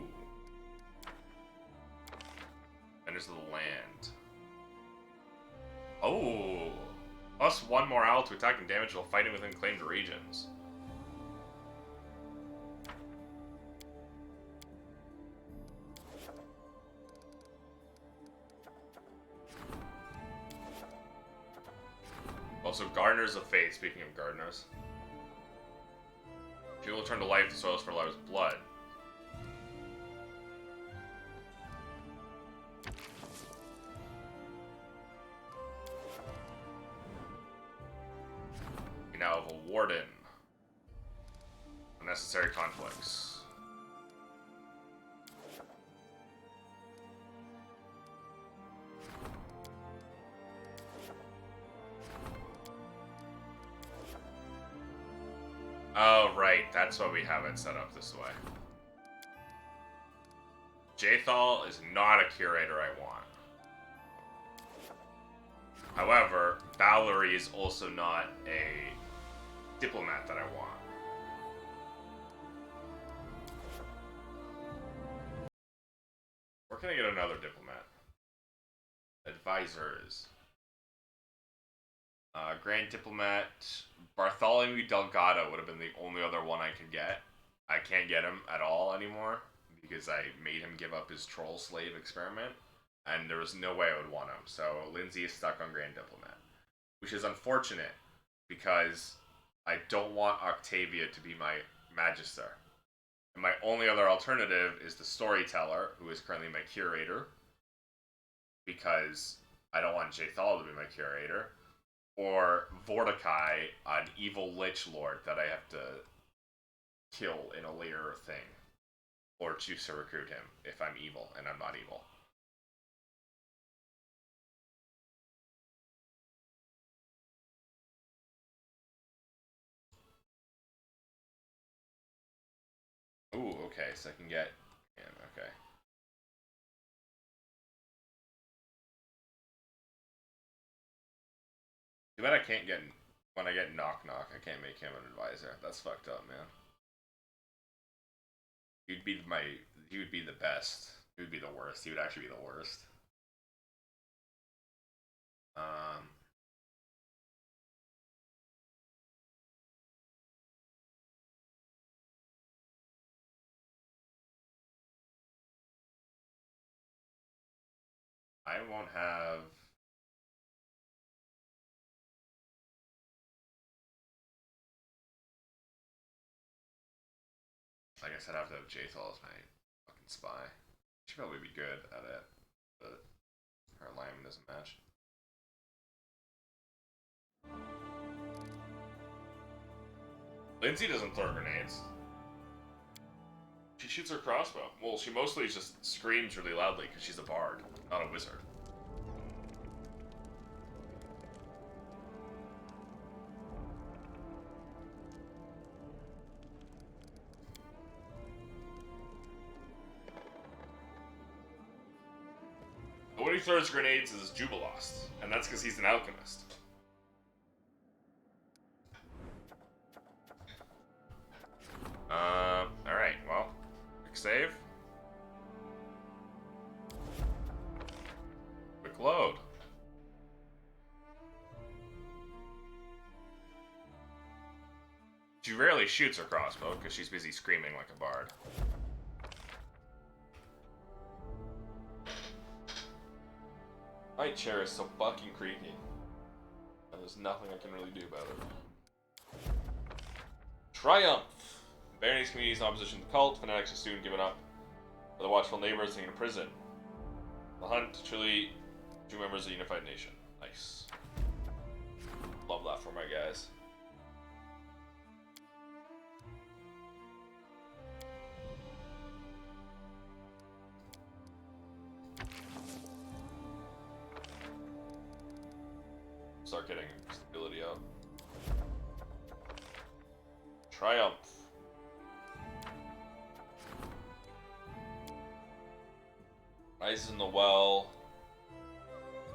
Enters the land. Oh! Plus 1 morale to attack and damage while fighting within claimed regions. Also, Gardeners of Faith, speaking of gardeners. She will return to life the soils for Lara's blood. We now have a Warden. Unnecessary conflicts. Oh, right. That's why we have it set up this way. Jathal is not a curator I want. However, Valerie is also not a diplomat that I want. Where can I get another diplomat? Advisors. Grand Diplomat. Bartholomew Delgado would have been the only other one I could get. I can't get him at all anymore because I made him give up his troll slave experiment, and there was no way I would want him. So Lindsay is stuck on Grand Diplomat, which is unfortunate because I don't want Octavia to be my Magister. And my only other alternative is the Storyteller, who is currently my Curator, because I don't want Jathal to be my Curator. Or Vorticai, an evil Lich Lord that I have to kill in a later thing. Or choose to recruit him if I'm evil, and I'm not evil. Ooh, okay, so I can get him, okay. Too bad I can't get, when I get Knock Knock, I can't make him an advisor. That's fucked up, man. He would be the best. He would be the worst. He would actually be the worst. I won't have... I guess I'd have to have Jathal as my fucking spy. She'd probably be good at it, but her alignment doesn't match. Lindsay doesn't throw grenades. She shoots her crossbow. Well, she mostly just screams really loudly because she's a bard, not a wizard. But when he throws grenades is Jubilost, and that's because he's an alchemist. Alright, well, quick save. Quick load. She rarely shoots her crossbow because she's busy screaming like a bard. My chair is so fucking creaky. And there's nothing I can really do about it. Triumph! Barony's community's in opposition to the cult. Fanatics are soon given up. But the watchful neighbors taken to prison. The hunt, truly, two members of a unified nation. Nice. Love that for my guys. Start getting stability up. Triumph. Ice in the well.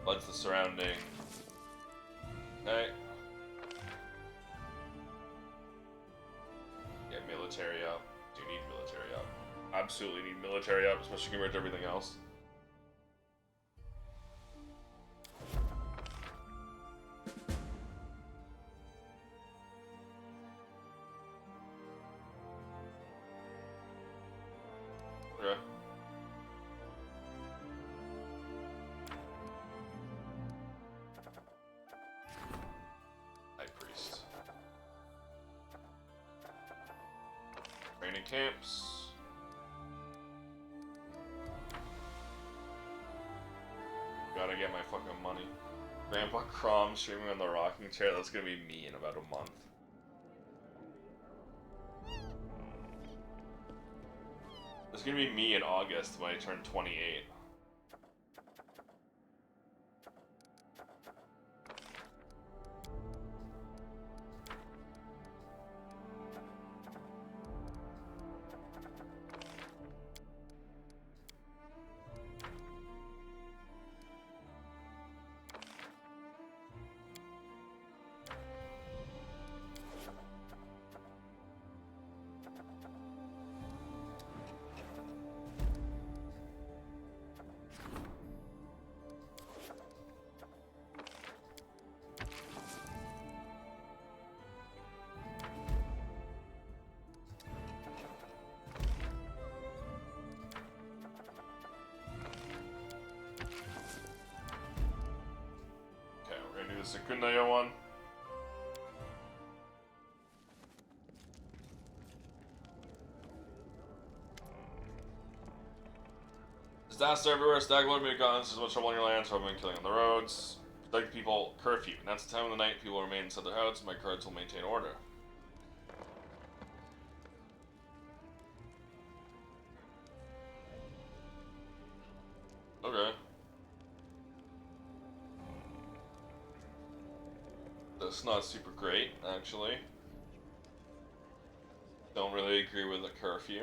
Floods the surrounding. Okay. Get military up. Do need military up. Absolutely need military up, especially compared to everything else. Okay. High Priest. Training camps. Gotta get my fucking money. Grandpa Crom streaming on the rocking chair. That's gonna be me in about a month. It's gonna be me in August when I turn 28. The Secundayo one. Disaster everywhere. Staglord made guns. There's much trouble in your lands. So I've been killing on the roads. Protect people. Curfew. And that's the time of the night people remain inside their houses. My cards will maintain order. Okay. That's not super great, actually. Don't really agree with the curfew.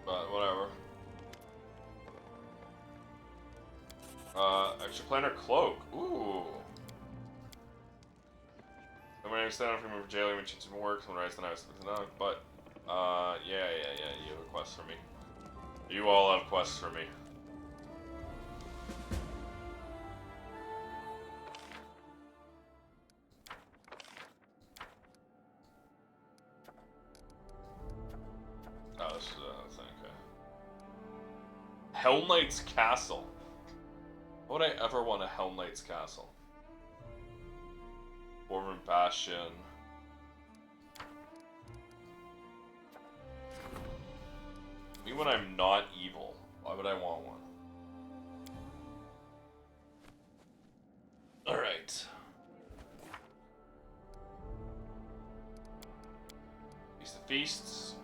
But whatever. Extra planner cloak. Ooh. I'm gonna stand up from your jail, when she's some work, when I the night, but yeah, you have a quest for me. You all have quests for me. Oh, this is a thing, okay. Hell Knight's Castle. Why would I ever want a Hell Knight's Castle? Ormond Bastion. Me when I'm not evil. Why would I want one? Alright. Feast of Feasts.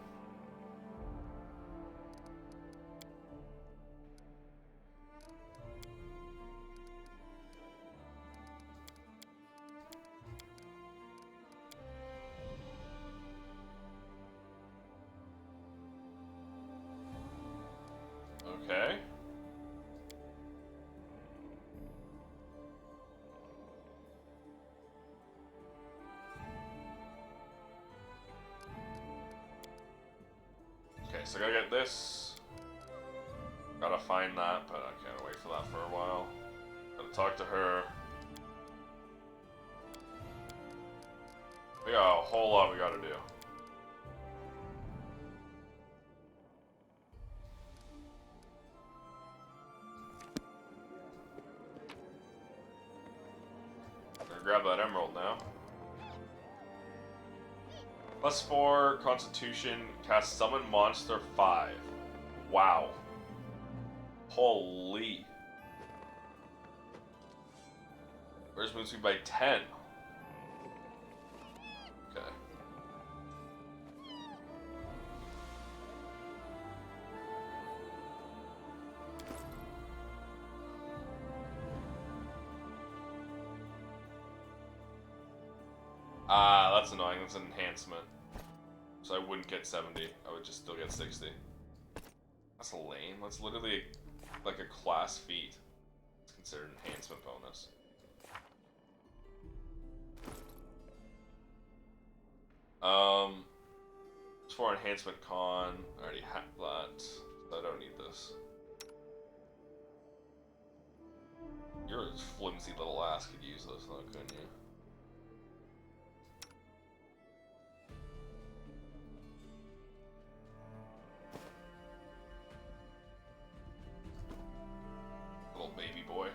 Okay. Okay, so I gotta get this. Gotta find that, but I can't wait for that for a while. Gotta talk to her. We got a whole lot we gotta do. Grab that emerald now. +4 Constitution, cast Summon Monster 5. Wow. Holy. Where's move speed by 10? Okay. Ah, that's annoying. That's an enhancement. So I wouldn't get 70. I would just still get 60. That's lame. That's literally like a class feat. It's considered an enhancement bonus. It's for enhancement con. I already have that. So I don't need this. Your flimsy little ass could use this though, couldn't you? Little baby boy.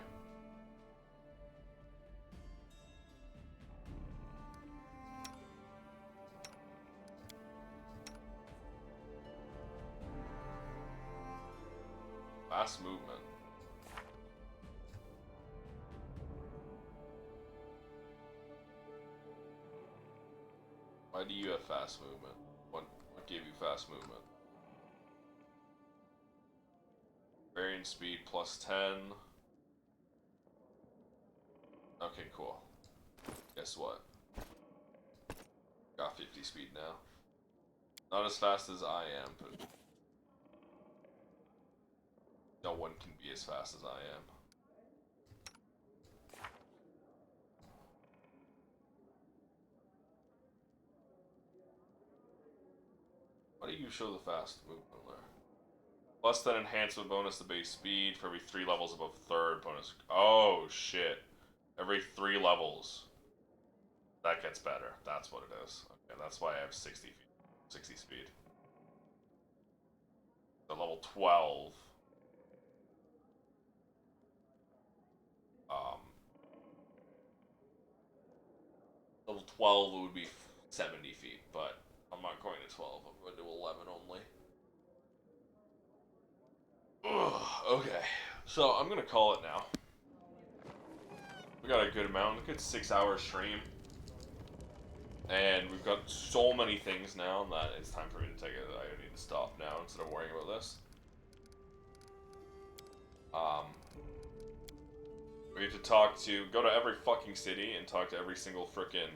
Fast movement. Why do you have fast movement? What gave you fast movement? Variant speed plus 10. Okay, cool. Guess what? Got 50 speed now. Not as fast as I am, but no one can be as fast as I am. Why do you show the fast movement there? Less than enhancement bonus to base speed for every 3 levels above third bonus. Oh shit. Every 3 levels. That gets better. That's what it is. Okay, that's why I have 60 speed. So level 12. Level 12 would be 70 feet, but I'm not going to 12. I'm going to 11 only. Ugh, okay, so I'm gonna call it now. We got a good amount, a good 6-hour stream. And we've got so many things now that it's time for me to take it. I need to stop now instead of worrying about this. We have to go to every fucking city and talk to every single frickin'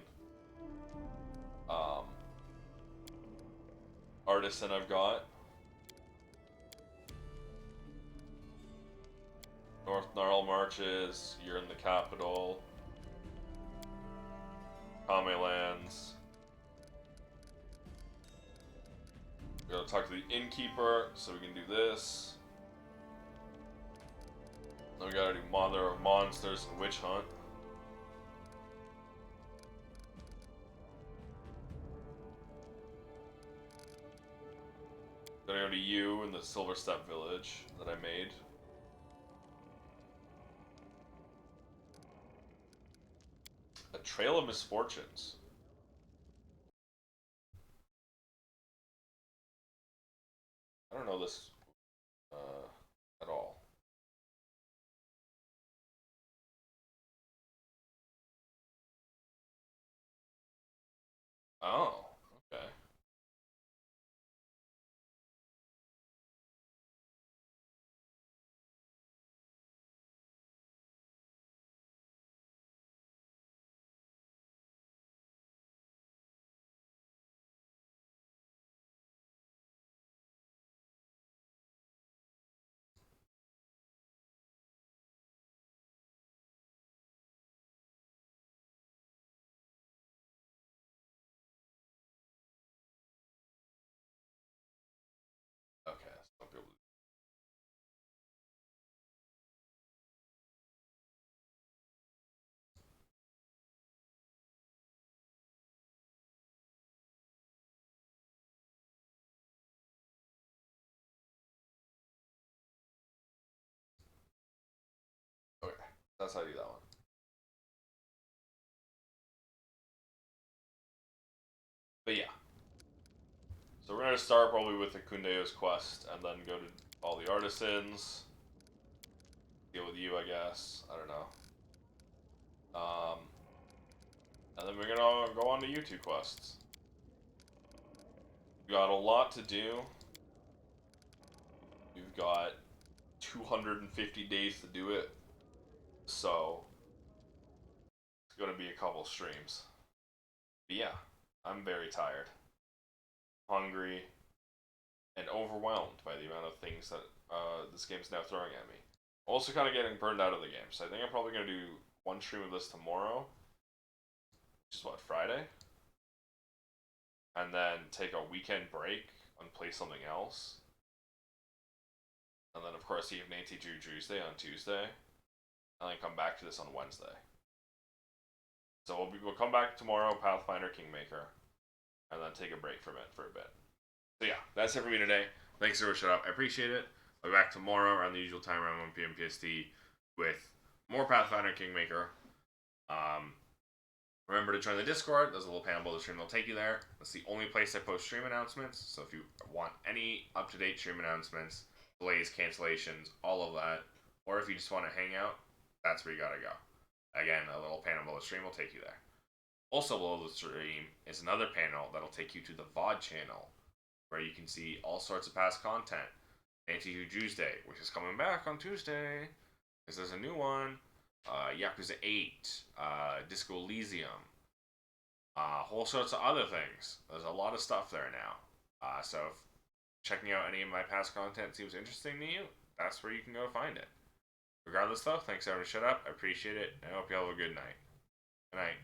artisan I've got. North Gnarl marches, you're in the capital. Kame lands. We gotta talk to the innkeeper so we can do this. Then we gotta do Mother of Monsters and Witch Hunt. Gotta go to you in the Silver Step Village that I made. A Trail of Misfortunes. I don't know this at all. Oh, okay. Okay, so I'll be able to... Okay, that's how I do that one. But yeah. So we're gonna start probably with the Kundeo's quest and then go to all the artisans. Deal with you, I guess. I don't know. And then we're gonna go on to you two quests. We've got a lot to do. We've got 250 days to do it. So it's gonna be a couple streams. But yeah, I'm very tired, hungry, and overwhelmed by the amount of things that this game's now throwing at me. Also, kind of getting burned out of the game, so I think I'm probably gonna do one stream of this tomorrow, which is what, Friday, and then take a weekend break and play something else, and then of course Evening Teacher Tuesday on Tuesday, and then come back to this on Wednesday. So we'll come back tomorrow, Pathfinder Kingmaker, and then take a break from it for a bit. So yeah, that's it for me today. Thanks for shut up. I appreciate it. I'll be back tomorrow around the usual time, around 1 p.m. PST, with more Pathfinder Kingmaker. Remember to join the Discord. There's a little panel below the stream. They'll take you there. That's the only place I post stream announcements. So if you want any up-to-date stream announcements, delays, cancellations, all of that, or if you just want to hang out, that's where you gotta go. Again, a little panel below the stream will take you there. Also below the stream is another panel that'll take you to the VOD channel, where you can see all sorts of past content. Anti-Hugh Tuesday, which is coming back on Tuesday, because there's a new one. Yakuza 8, Disco Elysium, whole sorts of other things. There's a lot of stuff there now. So if checking out any of my past content seems interesting to you, that's where you can go find it. Regardless though, thanks everyone to shut up. I appreciate it. I hope you all have a good night. Good night.